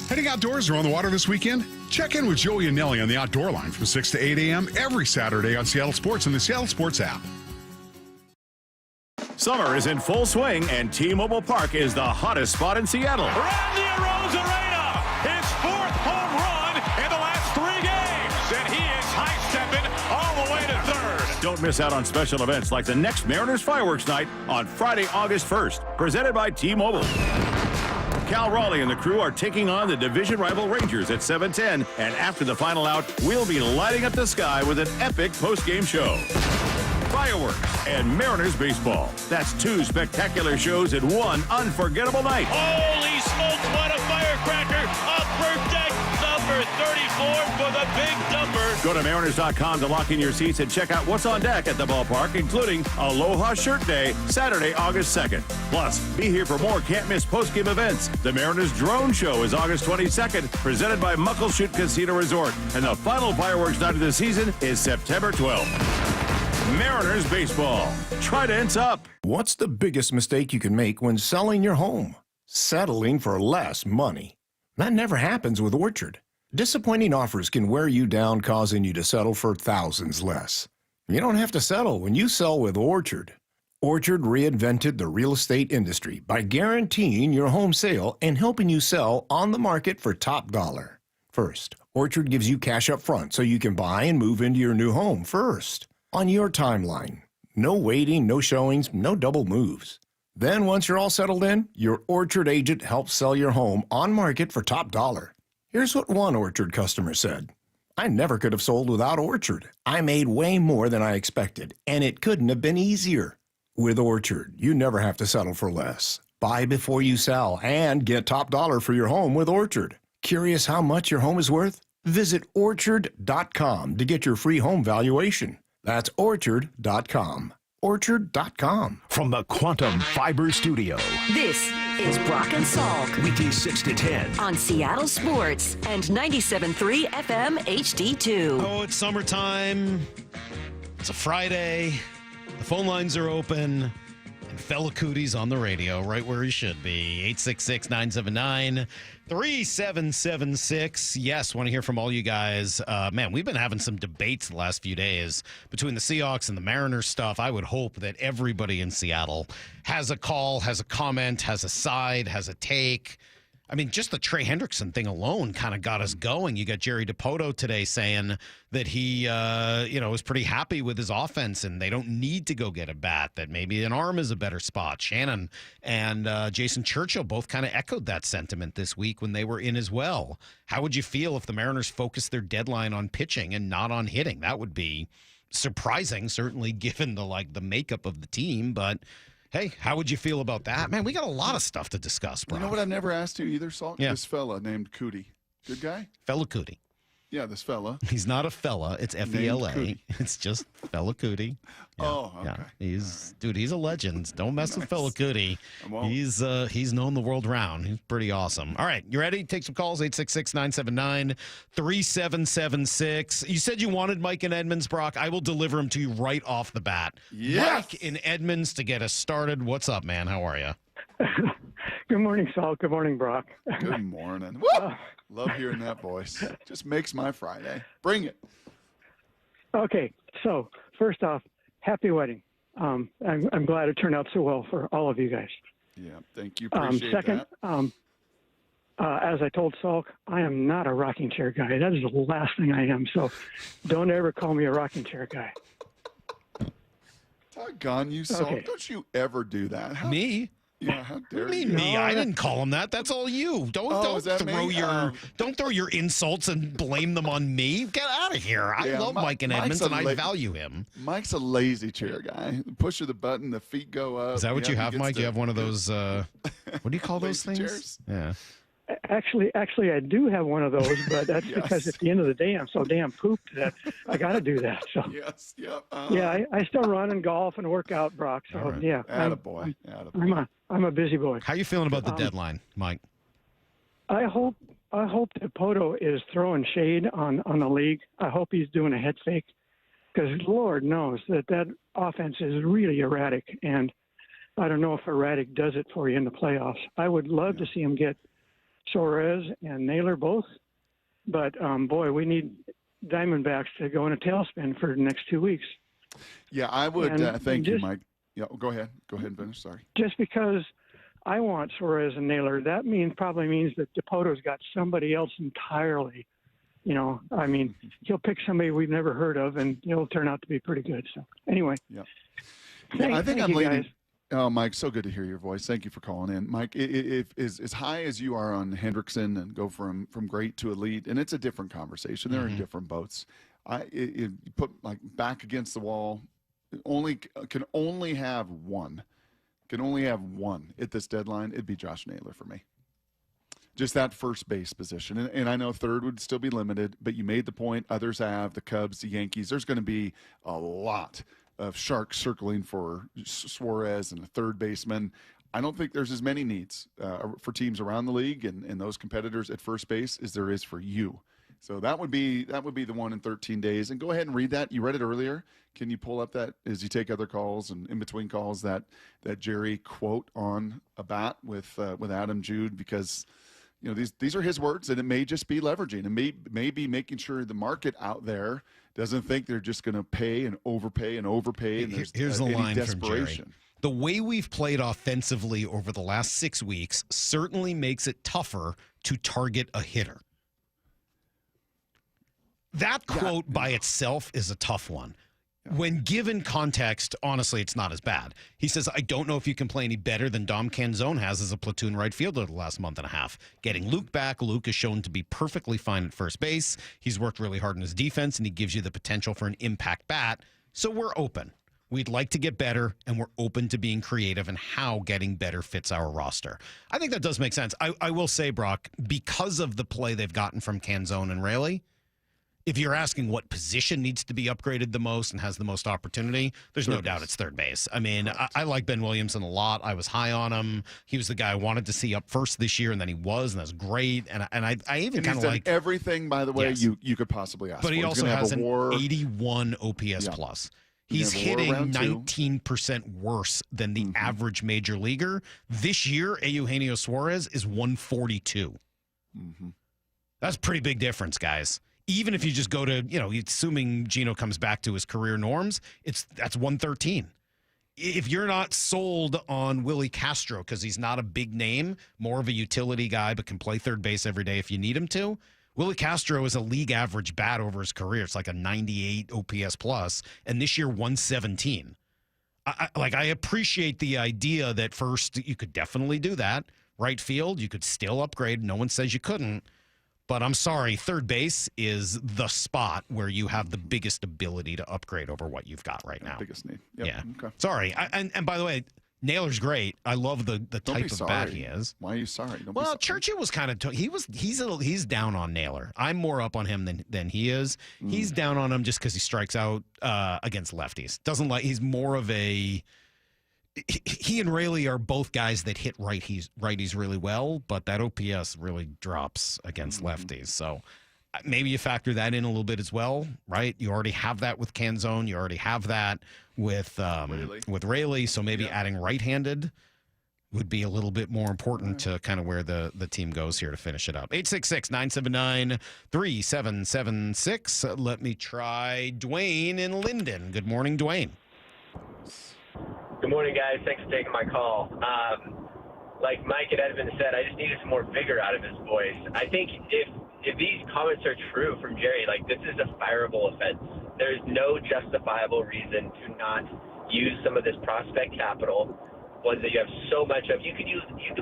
Heading outdoors or on the water this weekend? Check in with Joey and Nelly on the Outdoor Line from 6 to 8 a.m. every Saturday on Seattle Sports and the Seattle Sports app. Summer is in full swing, and T-Mobile Park is the hottest spot in Seattle. Randy Arozarena, his fourth home run in the last 3 games, and he is high-stepping all the way to third. Don't miss out on special events like the next Mariners Fireworks Night on Friday, August 1st, presented by T-Mobile. Cal Raleigh and the crew are taking on the division rival Rangers at 7:10, and after the final out, we'll be lighting up the sky with an epic post-game show. Fireworks and Mariners baseball. That's 2 spectacular shows in one unforgettable night. Holy smokes, what a firecracker! Upper deck number 34 for the big number. Go to Mariners.com to lock in your seats and check out what's on deck at the ballpark, including Aloha Shirt Day, Saturday, August 2nd. Plus, be here for more can't-miss post-game events. The Mariners Drone Show is August 22nd, presented by Muckleshoot Casino Resort. And the final fireworks night of the season is September 12th. Mariners baseball. Trident's up. What's the biggest mistake you can make when selling your home? Settling for less money. That never happens with Orchard. Disappointing offers can wear you down, causing you to settle for thousands less. You don't have to settle when you sell with Orchard. Orchard reinvented the real estate industry by guaranteeing your home sale and helping you sell on the market for top dollar. First, Orchard gives you cash up front so you can buy and move into your new home first. On your timeline. No waiting, no showings, no double moves. Then once you're all settled in, your Orchard agent helps sell your home on market for top dollar. Here's what one Orchard customer said. I never could have sold without Orchard. I made way more than I expected, and it couldn't have been easier. With Orchard, you never have to settle for less. Buy before you sell and get top dollar for your home with Orchard. Curious how much your home is worth? Visit Orchard.com to get your free home valuation. That's Orchard.com. Orchard.com. From the Quantum Fiber Studio. This is Brock and Salk. Weekdays 6 to 10. On Seattle Sports and 97.3 FM HD2. Oh, it's summertime. It's a Friday. The phone lines are open. And Fella Cootie's on the radio, right where he should be. 866-979-3776. Yes, want to hear from all you guys. Man, we've been having some debates the last few days between the Seahawks and the Mariners stuff. I would hope that everybody in Seattle has a call, has a comment, has a side, has a take. I mean, just the Trey Hendrickson thing alone kind of got us going. You got Jerry Dipoto today saying that he, was pretty happy with his offense and they don't need to go get a bat, that maybe an arm is a better spot. Shannon and Jason Churchill both kind of echoed that sentiment this week when they were in as well. How would you feel if the Mariners focused their deadline on pitching and not on hitting? That would be surprising, certainly given the makeup of the team, but hey, how would you feel about that? Man, we got a lot of stuff to discuss, bro. You know what I've never asked you either, Salk? Yeah. This fella named Cootie. Good guy? Fella Cootie. Yeah, this fella. He's not a fella. It's F-E-L-A. Cootie. It's just Fella Cootie. Yeah, Oh, okay. Yeah. He's a legend. Don't mess with Fella Cootie. I won't. He's known the world round. He's pretty awesome. All right, you ready? Take some calls, 866-979-3776. You said you wanted Mike in Edmonds, Brock. I will deliver him to you right off the bat. Yes. Mike in Edmonds to get us started. What's up, man? How are you? Good morning, Salk. Good morning, Brock. Good morning. Woo! Love hearing that voice. Just makes my Friday. Bring it. Okay, so first off, happy wedding. I'm glad it turned out so well for all of you guys. Yeah, thank you. Appreciate second, that. as I told Salk, I am not a rocking chair guy. That is the last thing I am. So don't ever call me a rocking chair guy. Doggone you, Salk. Okay. Don't you ever do that. Me? Yeah, how dare What do you you? mean me? I didn't call him that. That's all you. Don't is that throw me? don't throw your insults and blame them on me. Get out of here. I Yeah, love Mike and Mike's Edmonds, a and I la- value him. Mike's a lazy chair guy. Push of the button, the feet go up. Is that what you he have, gets Mike? to- You have one of those? What do you call those Lazy things? chairs? Yeah. Actually, I do have one of those, but that's Yes. because at the end of the day, I'm so damn pooped that I got to do that. So Yes, yep. yeah, I still run and golf and work out, Brock. So All right. yeah, Attaboy. Attaboy. I'm a busy boy. How you feeling about the deadline, Mike? I hope Dipoto is throwing shade on the league. I hope he's doing a head fake because Lord knows that offense is really erratic, and I don't know if erratic does it for you in the playoffs. I would love to see him get Suarez and Naylor both, but boy, we need Diamondbacks to go in a tailspin for the next 2 weeks. Yeah, I would. And Thank you, just- Mike. Yeah, go ahead. Go ahead and finish. Sorry. Just because I want Suarez and Naylor, that probably means that Dipoto's got somebody else entirely. You know, I mean, he'll pick somebody we've never heard of, and it'll turn out to be pretty good. So anyway, Yeah, Thank- I think thank I'm you, leading. guys. Oh, Mike, so good to hear your voice. Thank you for calling in, Mike. If as high as you are on Hendrickson and go from great to elite, and it's a different conversation. They're in different boats. You put like back against the wall. Can only have one at this deadline. It'd be Josh Naylor for me. Just that first base position. And I know third would still be limited, but you made the point. Others have, the Cubs, the Yankees. There's going to be a lot of sharks circling for Suarez and a third baseman. I don't think there's as many needs for teams around the league and those competitors at first base as there is for you. So that would be the one in 13 days. And go ahead and read that. You read it earlier. Can you pull up that as you take other calls and in between calls that Jerry quote on a bat with Adam Jude? Because you know these are his words, and it may just be leveraging, and may be making sure the market out there doesn't think they're just going to pay and overpay and overpay. And Here's the any line desperation. from Jerry. The way we've played offensively over the last 6 weeks certainly makes it tougher to target a hitter. That quote by itself is a tough one. When given context, honestly, it's not as bad. He says, I don't know if you can play any better than Dom Canzone has as a platoon right fielder the last month and a half. Getting Luke back, Luke is shown to be perfectly fine at first base. He's worked really hard in his defense, and he gives you the potential for an impact bat. So we're open. We'd like to get better, and we're open to being creative and how getting better fits our roster. I think that does make sense. I will say, Brock, because of the play they've gotten from Canzone and Raley, if you're asking what position needs to be upgraded the most and has the most opportunity, there's no doubt it's third base. I mean, I like Ben Williamson a lot. I was high on him. He was the guy I wanted to see up first this year, and then he was, and that's great. And I even kind of like everything, by the way, Yes. you could possibly ask but for. he He's also gonna have has a an WAR. 81 OPS plus. He's He's gonna have a WAR hitting around 19% worse than the average major leaguer. This year, Eugenio Suarez is 142. That's a pretty big difference, guys. Even if you just go to, assuming Gino comes back to his career norms, that's 113. if you're not sold on Willie Castro because he's not a big name, more of a utility guy, but can play third base every day if you need him to, Willie Castro is a league average bat over his career. It's like a 98 OPS plus, and this year 117. I appreciate the idea that first you could definitely do that. Right field, you could still upgrade. No one says you couldn't. But I'm sorry, third base is the spot where you have the biggest ability to upgrade over what you've got right now. Biggest need. Yep. Yeah. Okay. Sorry. And by the way, Naylor's great. I love the type of bat he is. Why are you sorry? Don't be Well, sorry. Churchill was kind of he's down on Naylor. I'm more up on him than he is. He's down on him just because he strikes out against lefties. He's more of a. He and Raley are both guys that hit righties really well, but that OPS really drops against lefties. So maybe you factor that in a little bit as well, right? You already have that with Canzone. You already have that with Raley. So maybe adding right-handed would be a little bit more important to kind of where the team goes here to finish it up. 866-979-3776. Let me try Dwayne in Linden. Good morning, Dwayne. Good morning, guys. Thanks for taking my call. Like Mike and Edmund said, I just needed some more vigor out of his voice. I think if these comments are true from Jerry, like, this is a fireable offense. There's no justifiable reason to not use some of this prospect capital, ones that you have so much of. You could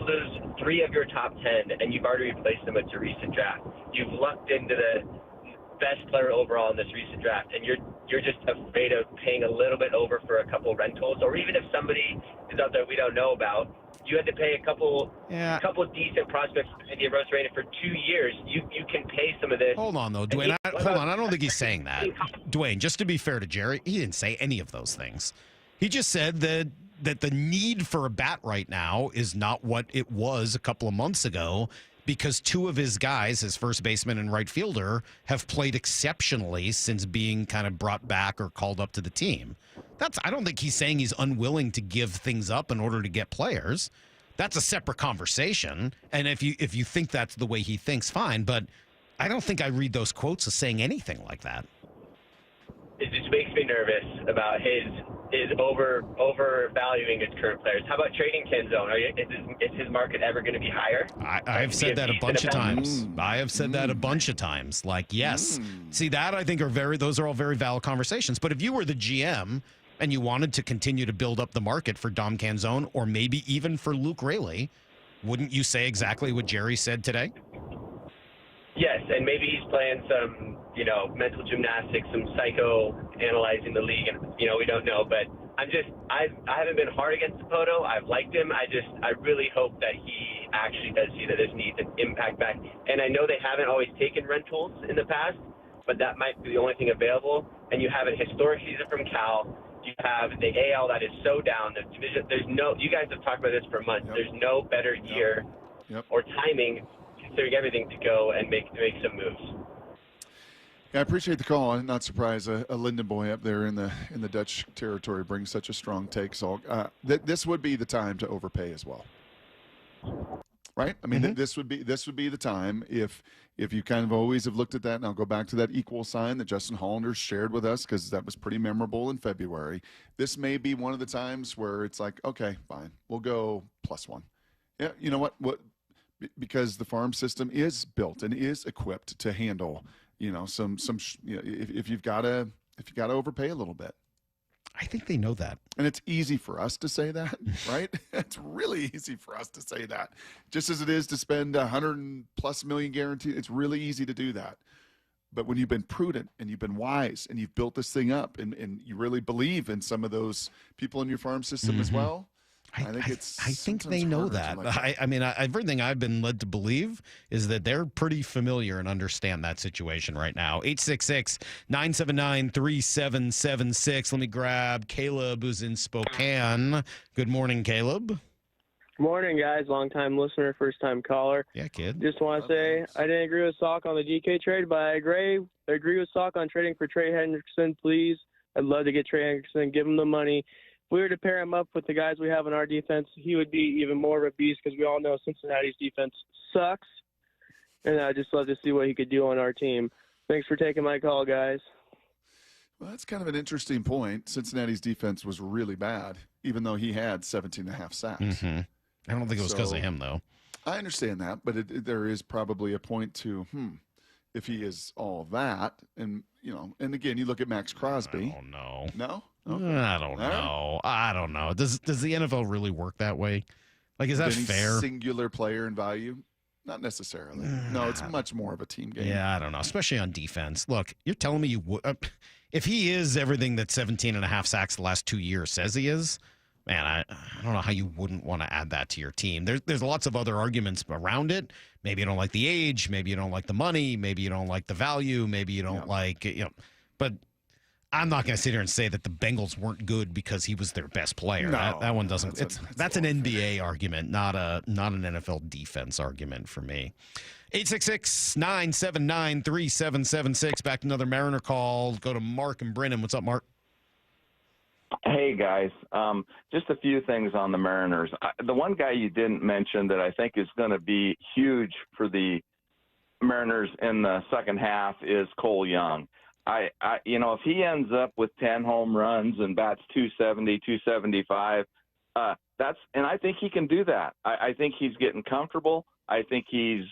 lose 3 of your top 10, and you've already replaced them with a recent draft. You've lucked into the best player overall in this recent draft, and you're just afraid of paying a little bit over for a couple rentals, or even if somebody is out there we don't know about, you had to pay a couple decent prospects and you roast rated for 2 years. You can pay some of this. Hold on, though, Dwayne. I don't think he's saying that. Dwayne, just to be fair to Jerry, he didn't say any of those things. He just said that the need for a bat right now is not what it was a couple of months ago, because 2 of his guys, his first baseman and right fielder, have played exceptionally since being kind of brought back or called up to the team. I don't think he's saying he's unwilling to give things up in order to get players. That's a separate conversation. And if you think that's the way he thinks, fine. But I don't think I read those quotes as saying anything like that. It just makes me nervous about his overvaluing his current players. How about trading Canzone? Is his market ever going to be higher? I've said that a bunch of times. I have said that a bunch of times. Like, yes. See, that I think those are all very valid conversations. But if you were the GM and you wanted to continue to build up the market for Dom Canzone, or maybe even for Luke Raley, wouldn't you say exactly what Jerry said today? Yes, and maybe he's playing some, mental gymnastics, some psycho analyzing the league, and we don't know. But I haven't been hard against Dipoto. I've liked him. I really hope that he actually does see that this needs an impact back. And I know they haven't always taken rentals in the past, but that might be the only thing available. And you have a historic season from Cal. You have the AL that is so down. The division, you guys have talked about this for months. There's no better year or timing, considering everything, to go and make some moves. Yeah, I appreciate the call. I'm not surprised a Linden boy up there in the Dutch territory brings such a strong take. So this would be the time to overpay as well, right? I mean, this would be the time if you kind of always have looked at that. And I'll go back to that equal sign that Justin Hollander shared with us, because that was pretty memorable in February. This may be one of the times where it's like, okay, fine, we'll go +1. Yeah, you know what? Because the farm system is built and is equipped to handle, if you've got to overpay a little bit. I think they know that. And it's easy for us to say that, right? It's really easy for us to say that. Just as it is to spend $100+ million guaranteed, it's really easy to do that. But when you've been prudent and you've been wise and you've built this thing up and you really believe in some of those people in your farm system as well, I think they know that. Everything I've been led to believe is that they're pretty familiar and understand that situation right now. 866-979-3776. Let me grab Caleb, who's in Spokane. Good morning, Caleb. Good morning, guys. Long-time listener, first-time caller. Yeah, kid. Just want to say I didn't agree with Salk on the DK trade, but I agree with Salk on trading for Trey Hendrickson, please. I'd love to get Trey Hendrickson, give him the money. If we were to pair him up with the guys we have in our defense, he would be even more of a beast, because we all know Cincinnati's defense sucks. And I'd just love to see what he could do on our team. Thanks for taking my call, guys. Well, that's kind of an interesting point. Cincinnati's defense was really bad, even though he had 17.5 sacks. Mm-hmm. I don't think it was because of him, though. I understand that, but there is probably a point to, if he is all that, and and again, you look at Max Crosby. I don't know. No? Okay. I don't know. I don't know. Does the NFL really work that way? Like, is that Any fair? Singular player in value? Not necessarily. No, it's much more of a team game. Yeah, I don't know, especially on defense. Look, you're telling me you would if he is everything that 17.5 sacks the last 2 years says he is, man, I don't know how you wouldn't want to add that to your team. There's lots of other arguments around it. Maybe you don't like the age, maybe you don't like the money, maybe you don't like the value, maybe you don't like, but I'm not going to sit here and say that the Bengals weren't good because he was their best player. No, that one doesn't. That's an NBA argument, not an NFL defense argument for me. 866-979-3776. Back to another Mariner call. Go to Mark and Brennan. What's up, Mark? Hey, guys. Just a few things on the Mariners. The one guy you didn't mention that I think is going to be huge for the Mariners in the second half is Cole Young. If he ends up with 10 home runs and bats 270, 275, and I think he can do that. I think he's getting comfortable. I think he's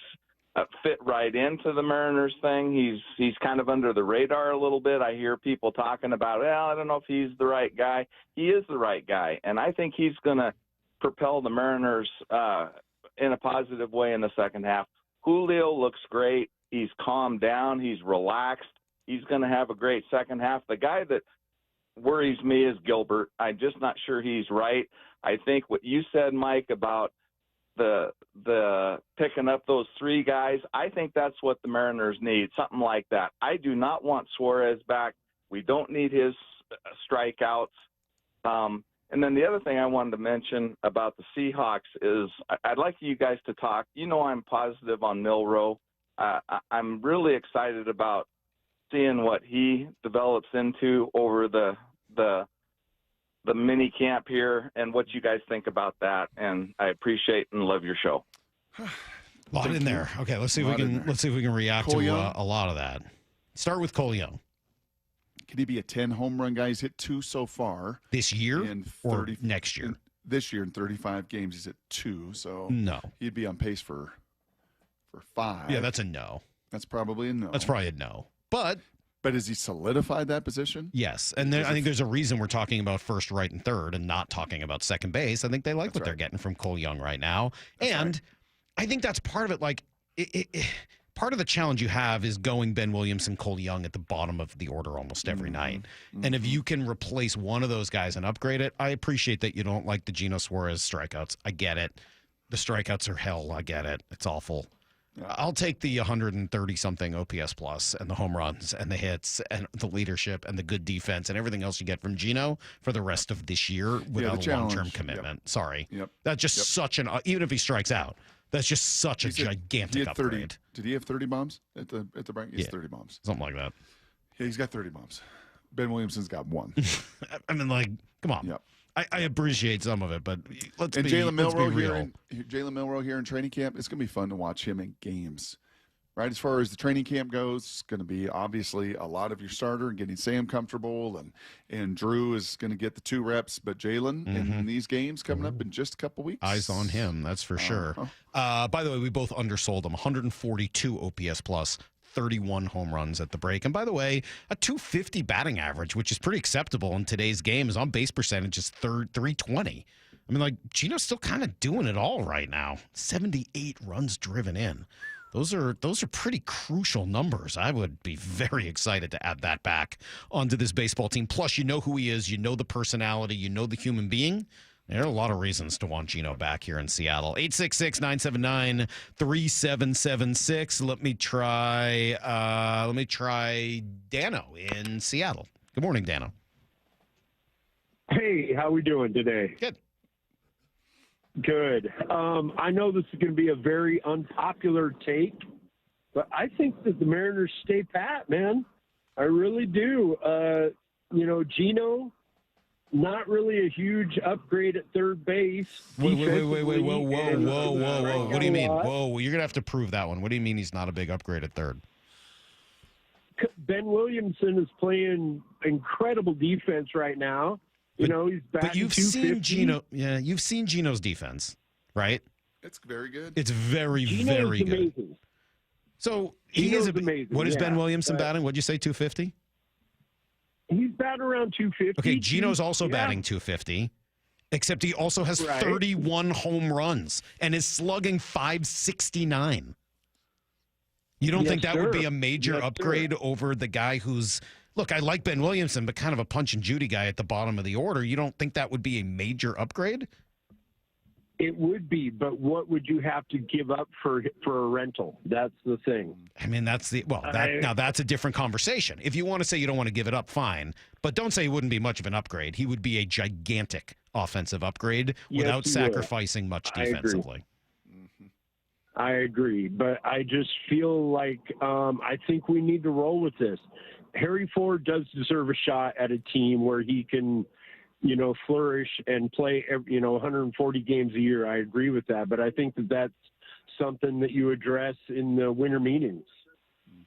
fit right into the Mariners thing. He's kind of under the radar a little bit. I hear people talking about, I don't know if he's the right guy. He is the right guy, and I think he's going to propel the Mariners in a positive way in the second half. Julio looks great. He's calmed down. He's relaxed. He's going to have a great second half. The guy that worries me is Gilbert. I'm just not sure he's right. I think what you said, Mike, about the picking up those three guys, I think that's what the Mariners need, something like that. I do not want Suarez back. We don't need his strikeouts. And then the other thing I wanted to mention about the Seahawks is I'd like you guys to talk. I'm positive on Milroe. I'm really excited about seeing what he develops into over the mini camp here and what you guys think about that. And I appreciate and love your show. A lot in there. Okay, let's see if we can react to a lot of that. Start with Cole Young. Could he be a 10 home run guy? He's hit 2 so far this year or next year. This year in 35 games, he's hit 2. So no, he'd be on pace for 5. Yeah, that's a no. That's probably a no. That's probably a no. But has he solidified that position? Yes, and I think there's a reason we're talking about first, right, and third, and not talking about second base. I think they like what they're getting from Cole Young right now, and I think that's part of it. Like, part of the challenge you have is going Ben Williams and Cole Young at the bottom of the order almost every night. And if you can replace one of those guys and upgrade it, I appreciate that you don't like the Geno Suarez strikeouts. I get it. The strikeouts are hell. I get it. It's awful. I'll take the 130-something OPS plus and the home runs and the hits and the leadership and the good defense and everything else you get from Geno for the rest of this year without a long-term commitment. Yep. Sorry. That's just such an – even if he strikes out, that's just such a gigantic upgrade. Did he have 30 bombs at the break? He has 30 bombs. Something like that. Yeah, he's got 30 bombs. Ben Williamson's got 1. I mean, like, come on. Yep. I appreciate some of it, but let's be real. Jalen Milroe here in training camp, it's going to be fun to watch him in games. Right, as far as the training camp goes, it's going to be obviously a lot of your starter and getting Sam comfortable, and Drew is going to get the 2 reps, but Jalen in these games coming up in just a couple weeks. Eyes on him, that's for sure. By the way, we both undersold him. 142 OPS plus, 31 home runs at the break. And by the way, a 250 batting average, which is pretty acceptable in today's game. His on-base percentage is 320. I mean, like, Geno's still kind of doing it all right now. 78 runs driven in. Those are pretty crucial numbers. I would be very excited to add that back onto this baseball team. Plus, you know who he is. You know the personality. You know the human being. There are a lot of reasons to want Geno back here in Seattle. 866-979-3776. Let me try Dano in Seattle. Good morning, Dano. Hey, how we doing today? Good. I know this is going to be a very unpopular take, but I think that the Mariners stay pat, man. I really do. Geno, not really a huge upgrade at third base. Whoa. What do you mean? Whoa, you're going to have to prove that one. What do you mean he's not a big upgrade at third? Ben Williamson is playing incredible defense right now. He's batting But you've 250. seen Gino. Yeah, you've seen Gino's defense, right? It's very good. It's very, Gino's very good. amazing. So he Gino's is amazing. What is Ben yeah, Williamson but batting? What'd you say, 250? He's batting around 250. Okay, Gino's also Yeah. batting 250, except he also has Right. 31 home runs and is slugging 569. You don't Yes, think that would be sir. a major Yes, sir. upgrade over the guy who's, look, I like Ben Williamson, but kind of a punch and Judy guy at the bottom of the order. You don't think that would be a major upgrade? It would be, but what would you have to give up for a rental? That's the thing. I mean, now that's a different conversation. If you want to say you don't want to give it up, fine. But don't say it wouldn't be much of an upgrade. He would be a gigantic offensive upgrade Yes, without he would. sacrificing much I agree. defensively. I agree, but I just feel like I think we need to roll with this. Harry Ford does deserve a shot at a team where he can, flourish and play, 140 games a year. I agree with that, but I think that that's something that you address in the winter meetings.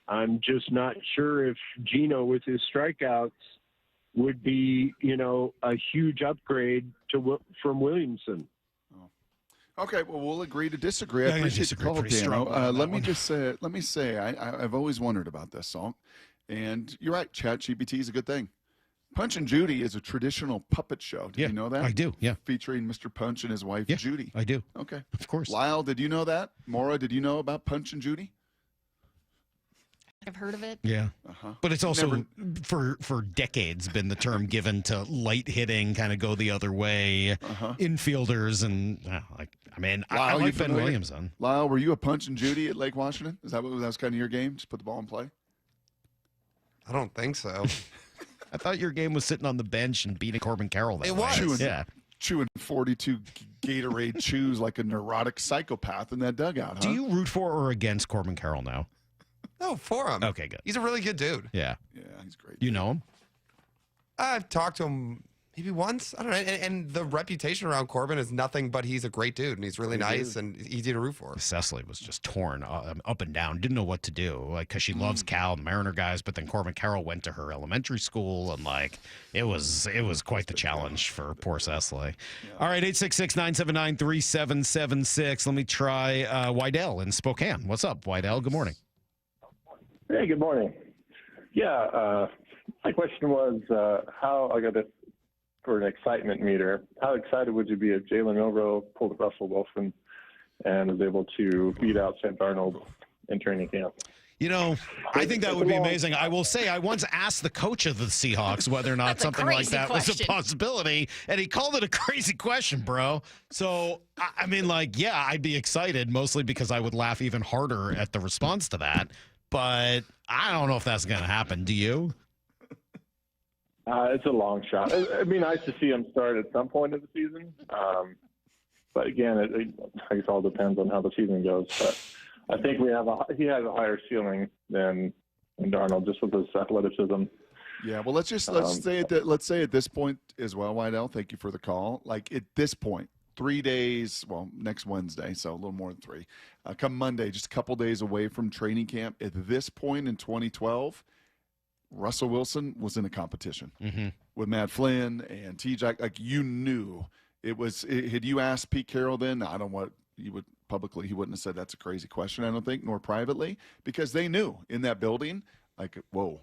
I'm just not sure if Gino, with his strikeouts, would be, a huge upgrade from Williamson. Okay, well, we'll agree to disagree. I Yeah, appreciate the disagree call, pretty strongly Dano. on that Let me one. just say, I've always wondered about this, Salk. And you're right, ChatGPT is a good thing. Punch and Judy is a traditional puppet show. Did you know that? I do, yeah. Featuring Mr. Punch and his wife, Judy. I do. Okay. Of course. Lyle, did you know that? Maura, did you know about Punch and Judy? I've heard of it. Yeah. Uh-huh. But it's also, for decades, been the term given to light hitting, kind of go the other way, infielders. And, I Lyle, you like Ben familiar? Williamson. Lyle, were you a Punch and Judy at Lake Washington? That was kind of your game? Just put the ball in play? I don't think so. I thought your game was sitting on the bench and beating Corbin Carroll. That way. Chewing 42 Gatorade chews like a neurotic psychopath in that dugout, huh? Do you root for or against Corbin Carroll now? No, for him. Okay, good. He's a really good dude. Yeah. Yeah, he's great. You know him? I've talked to him maybe once. I don't know. And the reputation around Corbin is nothing but he's a great dude and he's really nice and easy to root for. Cecily was just torn up and down, didn't know what to do, because she loves Cal, the Mariner guys, but then Corbin Carroll went to her elementary school, and it was quite the challenge for poor Cecily. All right, 866-979-3776. Let me try Wydell in Spokane. What's up, Wydell? Good morning. Hey, good morning. Yeah, my question was how I got this for an excitement meter. How excited would you be if Jalen Milroe pulled Russell Wilson and was able to beat out Sam Darnold in training camp? I think that would be amazing. I will say I once asked the coach of the Seahawks whether or not something like that was a possibility, and he called it a crazy question, bro. So, I'd be excited, mostly because I would laugh even harder at the response to that. But I don't know if that's going to happen. Do you? It's a long shot. It'd be nice to see him start at some point of the season. But again, I guess all depends on how the season goes. But I think he has a higher ceiling than Darnold, just with his athleticism. Yeah, well, let's say at this point as well, Wydell, thank you for the call. Like at this point, 3 days, well, next Wednesday, so a little more than 3. Come Monday, just a couple days away from training camp. At this point in 2012, Russell Wilson was in a competition with Matt Flynn and TJ. Like, you knew it was. Had you asked Pete Carroll then, I don't know what you would publicly, he wouldn't have said that's a crazy question, I don't think, nor privately, because they knew in that building, like, whoa.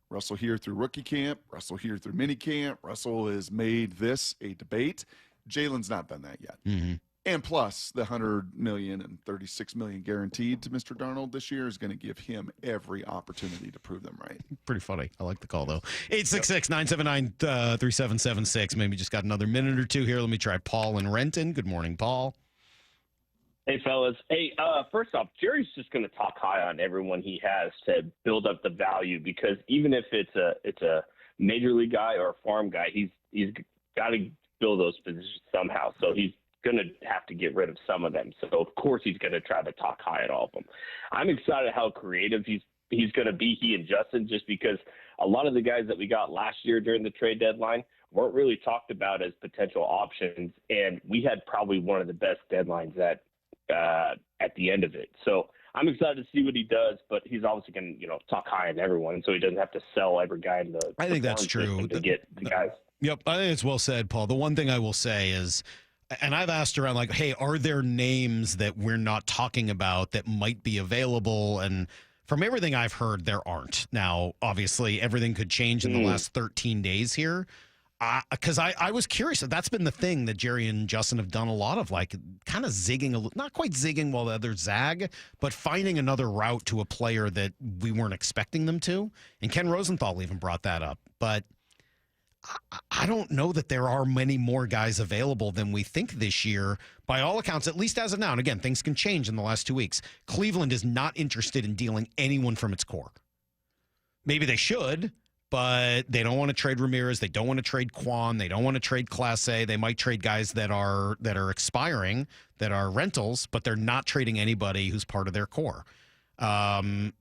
Russell here through rookie camp, Russell here through mini camp, Russell has made this a debate. Jalen's not done that yet. And plus, the $100 million and $36 million guaranteed to Mr. Darnold this year is going to give him every opportunity to prove them right. Pretty funny. I like the call, though. 866-979-3776. Maybe just got another minute or two here. Let me try Paul in Renton. Good morning, Paul. Hey, fellas. Hey, first off, Jerry's just going to talk high on everyone he has to build up the value, because even if it's a major league guy or a farm guy, he's got to fill those positions somehow. So he's going to have to get rid of some of them. So, of course, he's going to try to talk high at all of them. I'm excited how creative he's going to be, he and Justin, just because a lot of the guys that we got last year during the trade deadline weren't really talked about as potential options, and we had probably one of the best deadlines that at the end of it. So I'm excited to see what he does, but he's obviously going to, talk high on everyone, so he doesn't have to sell every guy in the. I think that's true to get the guys. Yep, I think it's well said, Paul. The one thing I will say is, and I've asked around, like, hey, are there names that we're not talking about that might be available? And from everything I've heard, there aren't. Now, obviously, everything could change in the last 13 days here. Because I was curious. That's been the thing that Jerry and Justin have done a lot of, like, kind of zigging, not quite zigging while the others zag, but finding another route to a player that we weren't expecting them to. And Ken Rosenthal even brought that up. But I don't know that there are many more guys available than we think this year, by all accounts, at least as of now. And again, things can change in the last 2 weeks. Cleveland is not interested in dealing anyone from its core. Maybe they should, but they don't want to trade Ramirez. They don't want to trade Quan. They don't want to trade Class A. They might trade guys that are expiring, that are rentals, but they're not trading anybody who's part of their core. Atlanta's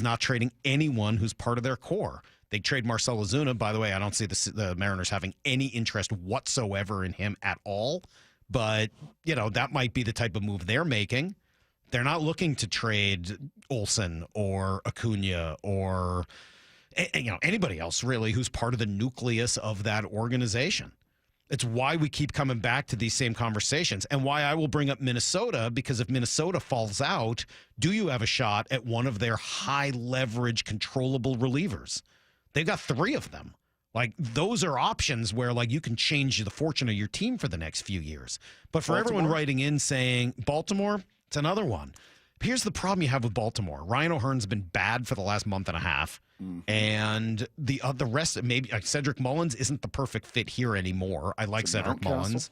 not trading anyone who's part of their core. They trade Marcell Ozuna. By the way, I don't see the Mariners having any interest whatsoever in him at all. But, that might be the type of move they're making. They're not looking to trade Olsen or Acuna or anybody else, really, who's part of the nucleus of that organization. It's why we keep coming back to these same conversations, and why I will bring up Minnesota, because if Minnesota falls out, do you have a shot at one of their high-leverage, controllable relievers? They've got 3 of them. Like, those are options where, like, you can change the fortune of your team for the next few years. But for everyone writing in saying, Baltimore, it's another one. Here's the problem you have with Baltimore. Ryan O'Hearn's been bad for the last month and a half. And the rest, maybe Cedric Mullins isn't the perfect fit here anymore. I like Cedric Mullins.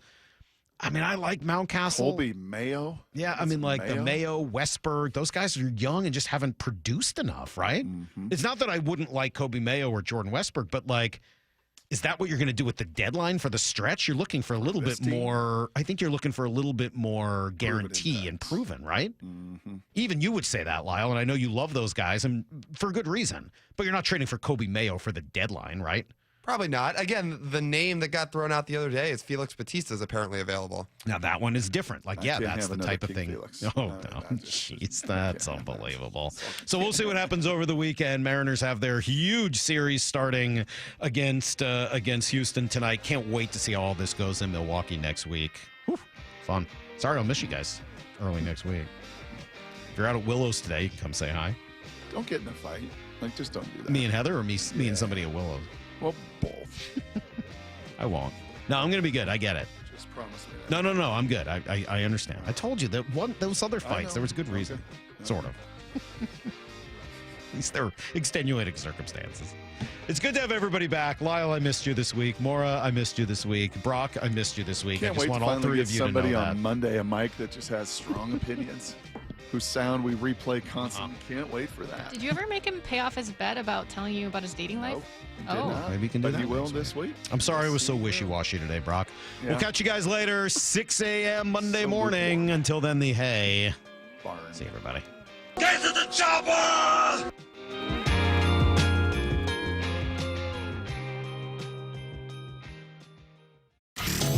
I mean, I like Mountcastle. Colby Mayo. Yeah, I mean, like the Mayo, Westberg, those guys are young and just haven't produced enough, right? It's not that I wouldn't like Colby Mayo or Jordan Westberg, but, like, is that what you're going to do with the deadline for the stretch? You're looking for a little bit more. I think you're looking for a little bit more guarantee and proven, right? Even you would say that, Lyle, and I know you love those guys, and for good reason. But you're not trading for Colby Mayo for the deadline, right? Probably not. Again, the name that got thrown out the other day is Felix Bautista is apparently available. Now, that one is different. Like, that's the type of thing. Felix. Oh, no. Jeez, that's unbelievable. So we'll see what happens over the weekend. Mariners have their huge series starting against Houston tonight. Can't wait to see how all this goes in Milwaukee next week. Whew, fun. Sorry I'll miss you guys early next week. If you're out at Willows today, come say hi. Don't get in a fight. Like, just don't do that. Me and Heather, or me and somebody at Willows? Well, both. I won't. No, I'm going to be good. I get it. Just promise me that. No. I'm good. I understand. I told you that those other fights, there was good reason. Okay. Sort of. At least there were extenuating circumstances. It's good to have everybody back. Lyle, I missed you this week. Maura, I missed you this week. Brock, I missed you this week. Can't I just wait want to all 3 of you to know somebody that. on Monday, a mic that just has strong opinions, whose sound we replay constantly. Can't wait for that. Did you ever make him pay off his bet about telling you about his dating life? Maybe you can do that. But he will this week. I'm sorry I was so wishy-washy today, Brock. Yeah. We'll catch you guys later, 6 a.m. Monday morning. Until then, the hay. See you, everybody. Get to the chopper!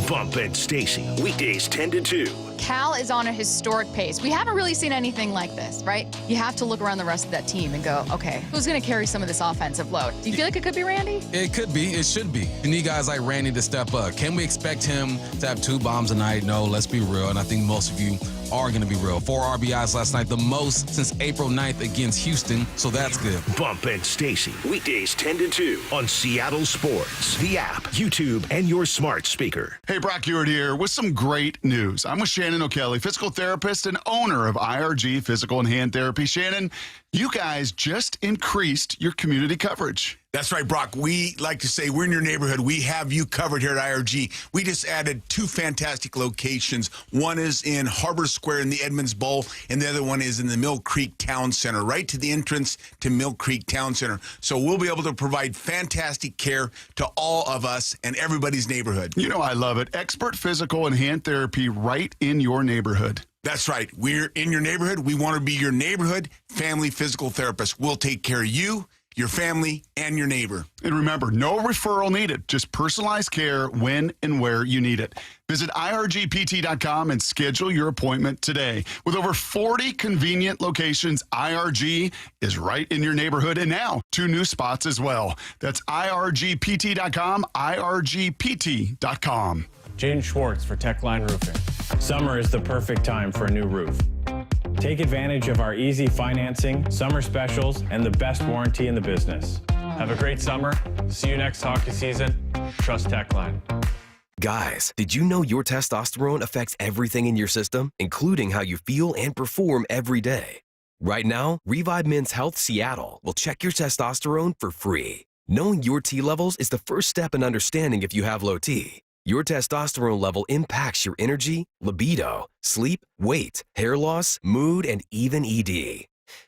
Bump and Stacy, weekdays 10 to 2. Cal is on a historic pace. We haven't really seen anything like this, right? You have to look around the rest of that team and go, okay, who's going to carry some of this offensive load? Do you feel like it could be Randy? It could be. It should be. You need guys like Randy to step up. Can we expect him to have 2 bombs a night? No, let's be real. And I think most of you are going to be real. 4 RBIs last night, the most since April 9th against Houston, so that's good. Bump and Stacy, weekdays 10 to 2 on Seattle Sports, the app, YouTube, and your smart speaker. Hey, Brock Ewart here with some great news. I'm with Shannon O'Kelly, physical therapist and owner of IRG Physical and Hand Therapy. Shannon, you guys just increased your community coverage. That's right, Brock. We like to say we're in your neighborhood. We have you covered here at IRG. We just added 2 fantastic locations. One is in Harbor Square in the Edmonds Bowl, and the other one is in the Mill Creek Town Center, right to the entrance to Mill Creek Town Center. So we'll be able to provide fantastic care to all of us and everybody's neighborhood. You know I love it. Expert physical and hand therapy right in your neighborhood. That's right. We're in your neighborhood. We want to be your neighborhood family physical therapist. We'll take care of you, your family, and your neighbor. And remember, no referral needed, just personalized care when and where you need it. Visit irgpt.com and schedule your appointment today. With over 40 convenient locations, IRG is right in your neighborhood, and now 2 new spots as well. That's irgpt.com, irgpt.com. Jaden Schwartz for Techline Roofing. Summer is the perfect time for a new roof. Take advantage of our easy financing, summer specials, and the best warranty in the business. Have a great summer. See you next hockey season. Trust Techline. Guys, did you know your testosterone affects everything in your system, including how you feel and perform every day? Right now, Revive Men's Health Seattle will check your testosterone for free. Knowing your T levels is the first step in understanding if you have low T. Your testosterone level impacts your energy, libido, sleep, weight, hair loss, mood, and even ED.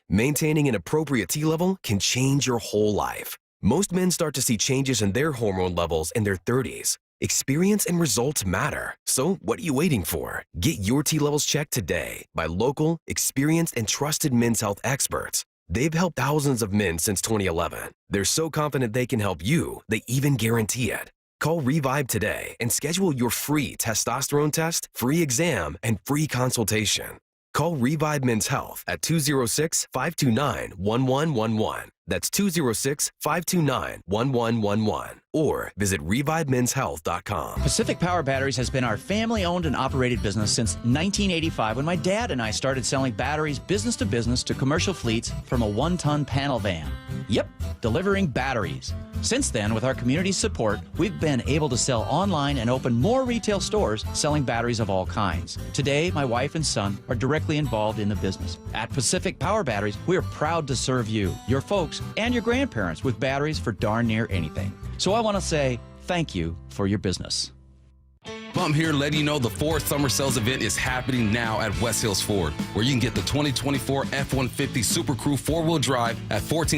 Maintaining an appropriate T level can change your whole life. Most men start to see changes in their hormone levels in their 30s. Experience and results matter. So what are you waiting for? Get your T levels checked today by local, experienced, and trusted men's health experts. They've helped thousands of men since 2011. They're so confident they can help you, they even guarantee it. Call Revive today and schedule your free testosterone test, free exam, and free consultation. Call Revive Men's Health at 206-529-1111. That's 206-529-1111. Or visit ReviveMen'sHealth.com. Pacific Power Batteries has been our family-owned and operated business since 1985 when my dad and I started selling batteries business to commercial fleets from a 1-ton panel van. Yep, delivering batteries. Since then, with our community's support, we've been able to sell online and open more retail stores selling batteries of all kinds. Today, my wife and son are directly involved in the business. At Pacific Power Batteries, we are proud to serve you, your folks, and your grandparents with batteries for darn near anything. So I want to say thank you for your business. Bump here letting you know the Ford Summer Sales event is happening now at West Hills Ford, where you can get the 2024 F-150 Super Crew 4-wheel drive at $14,000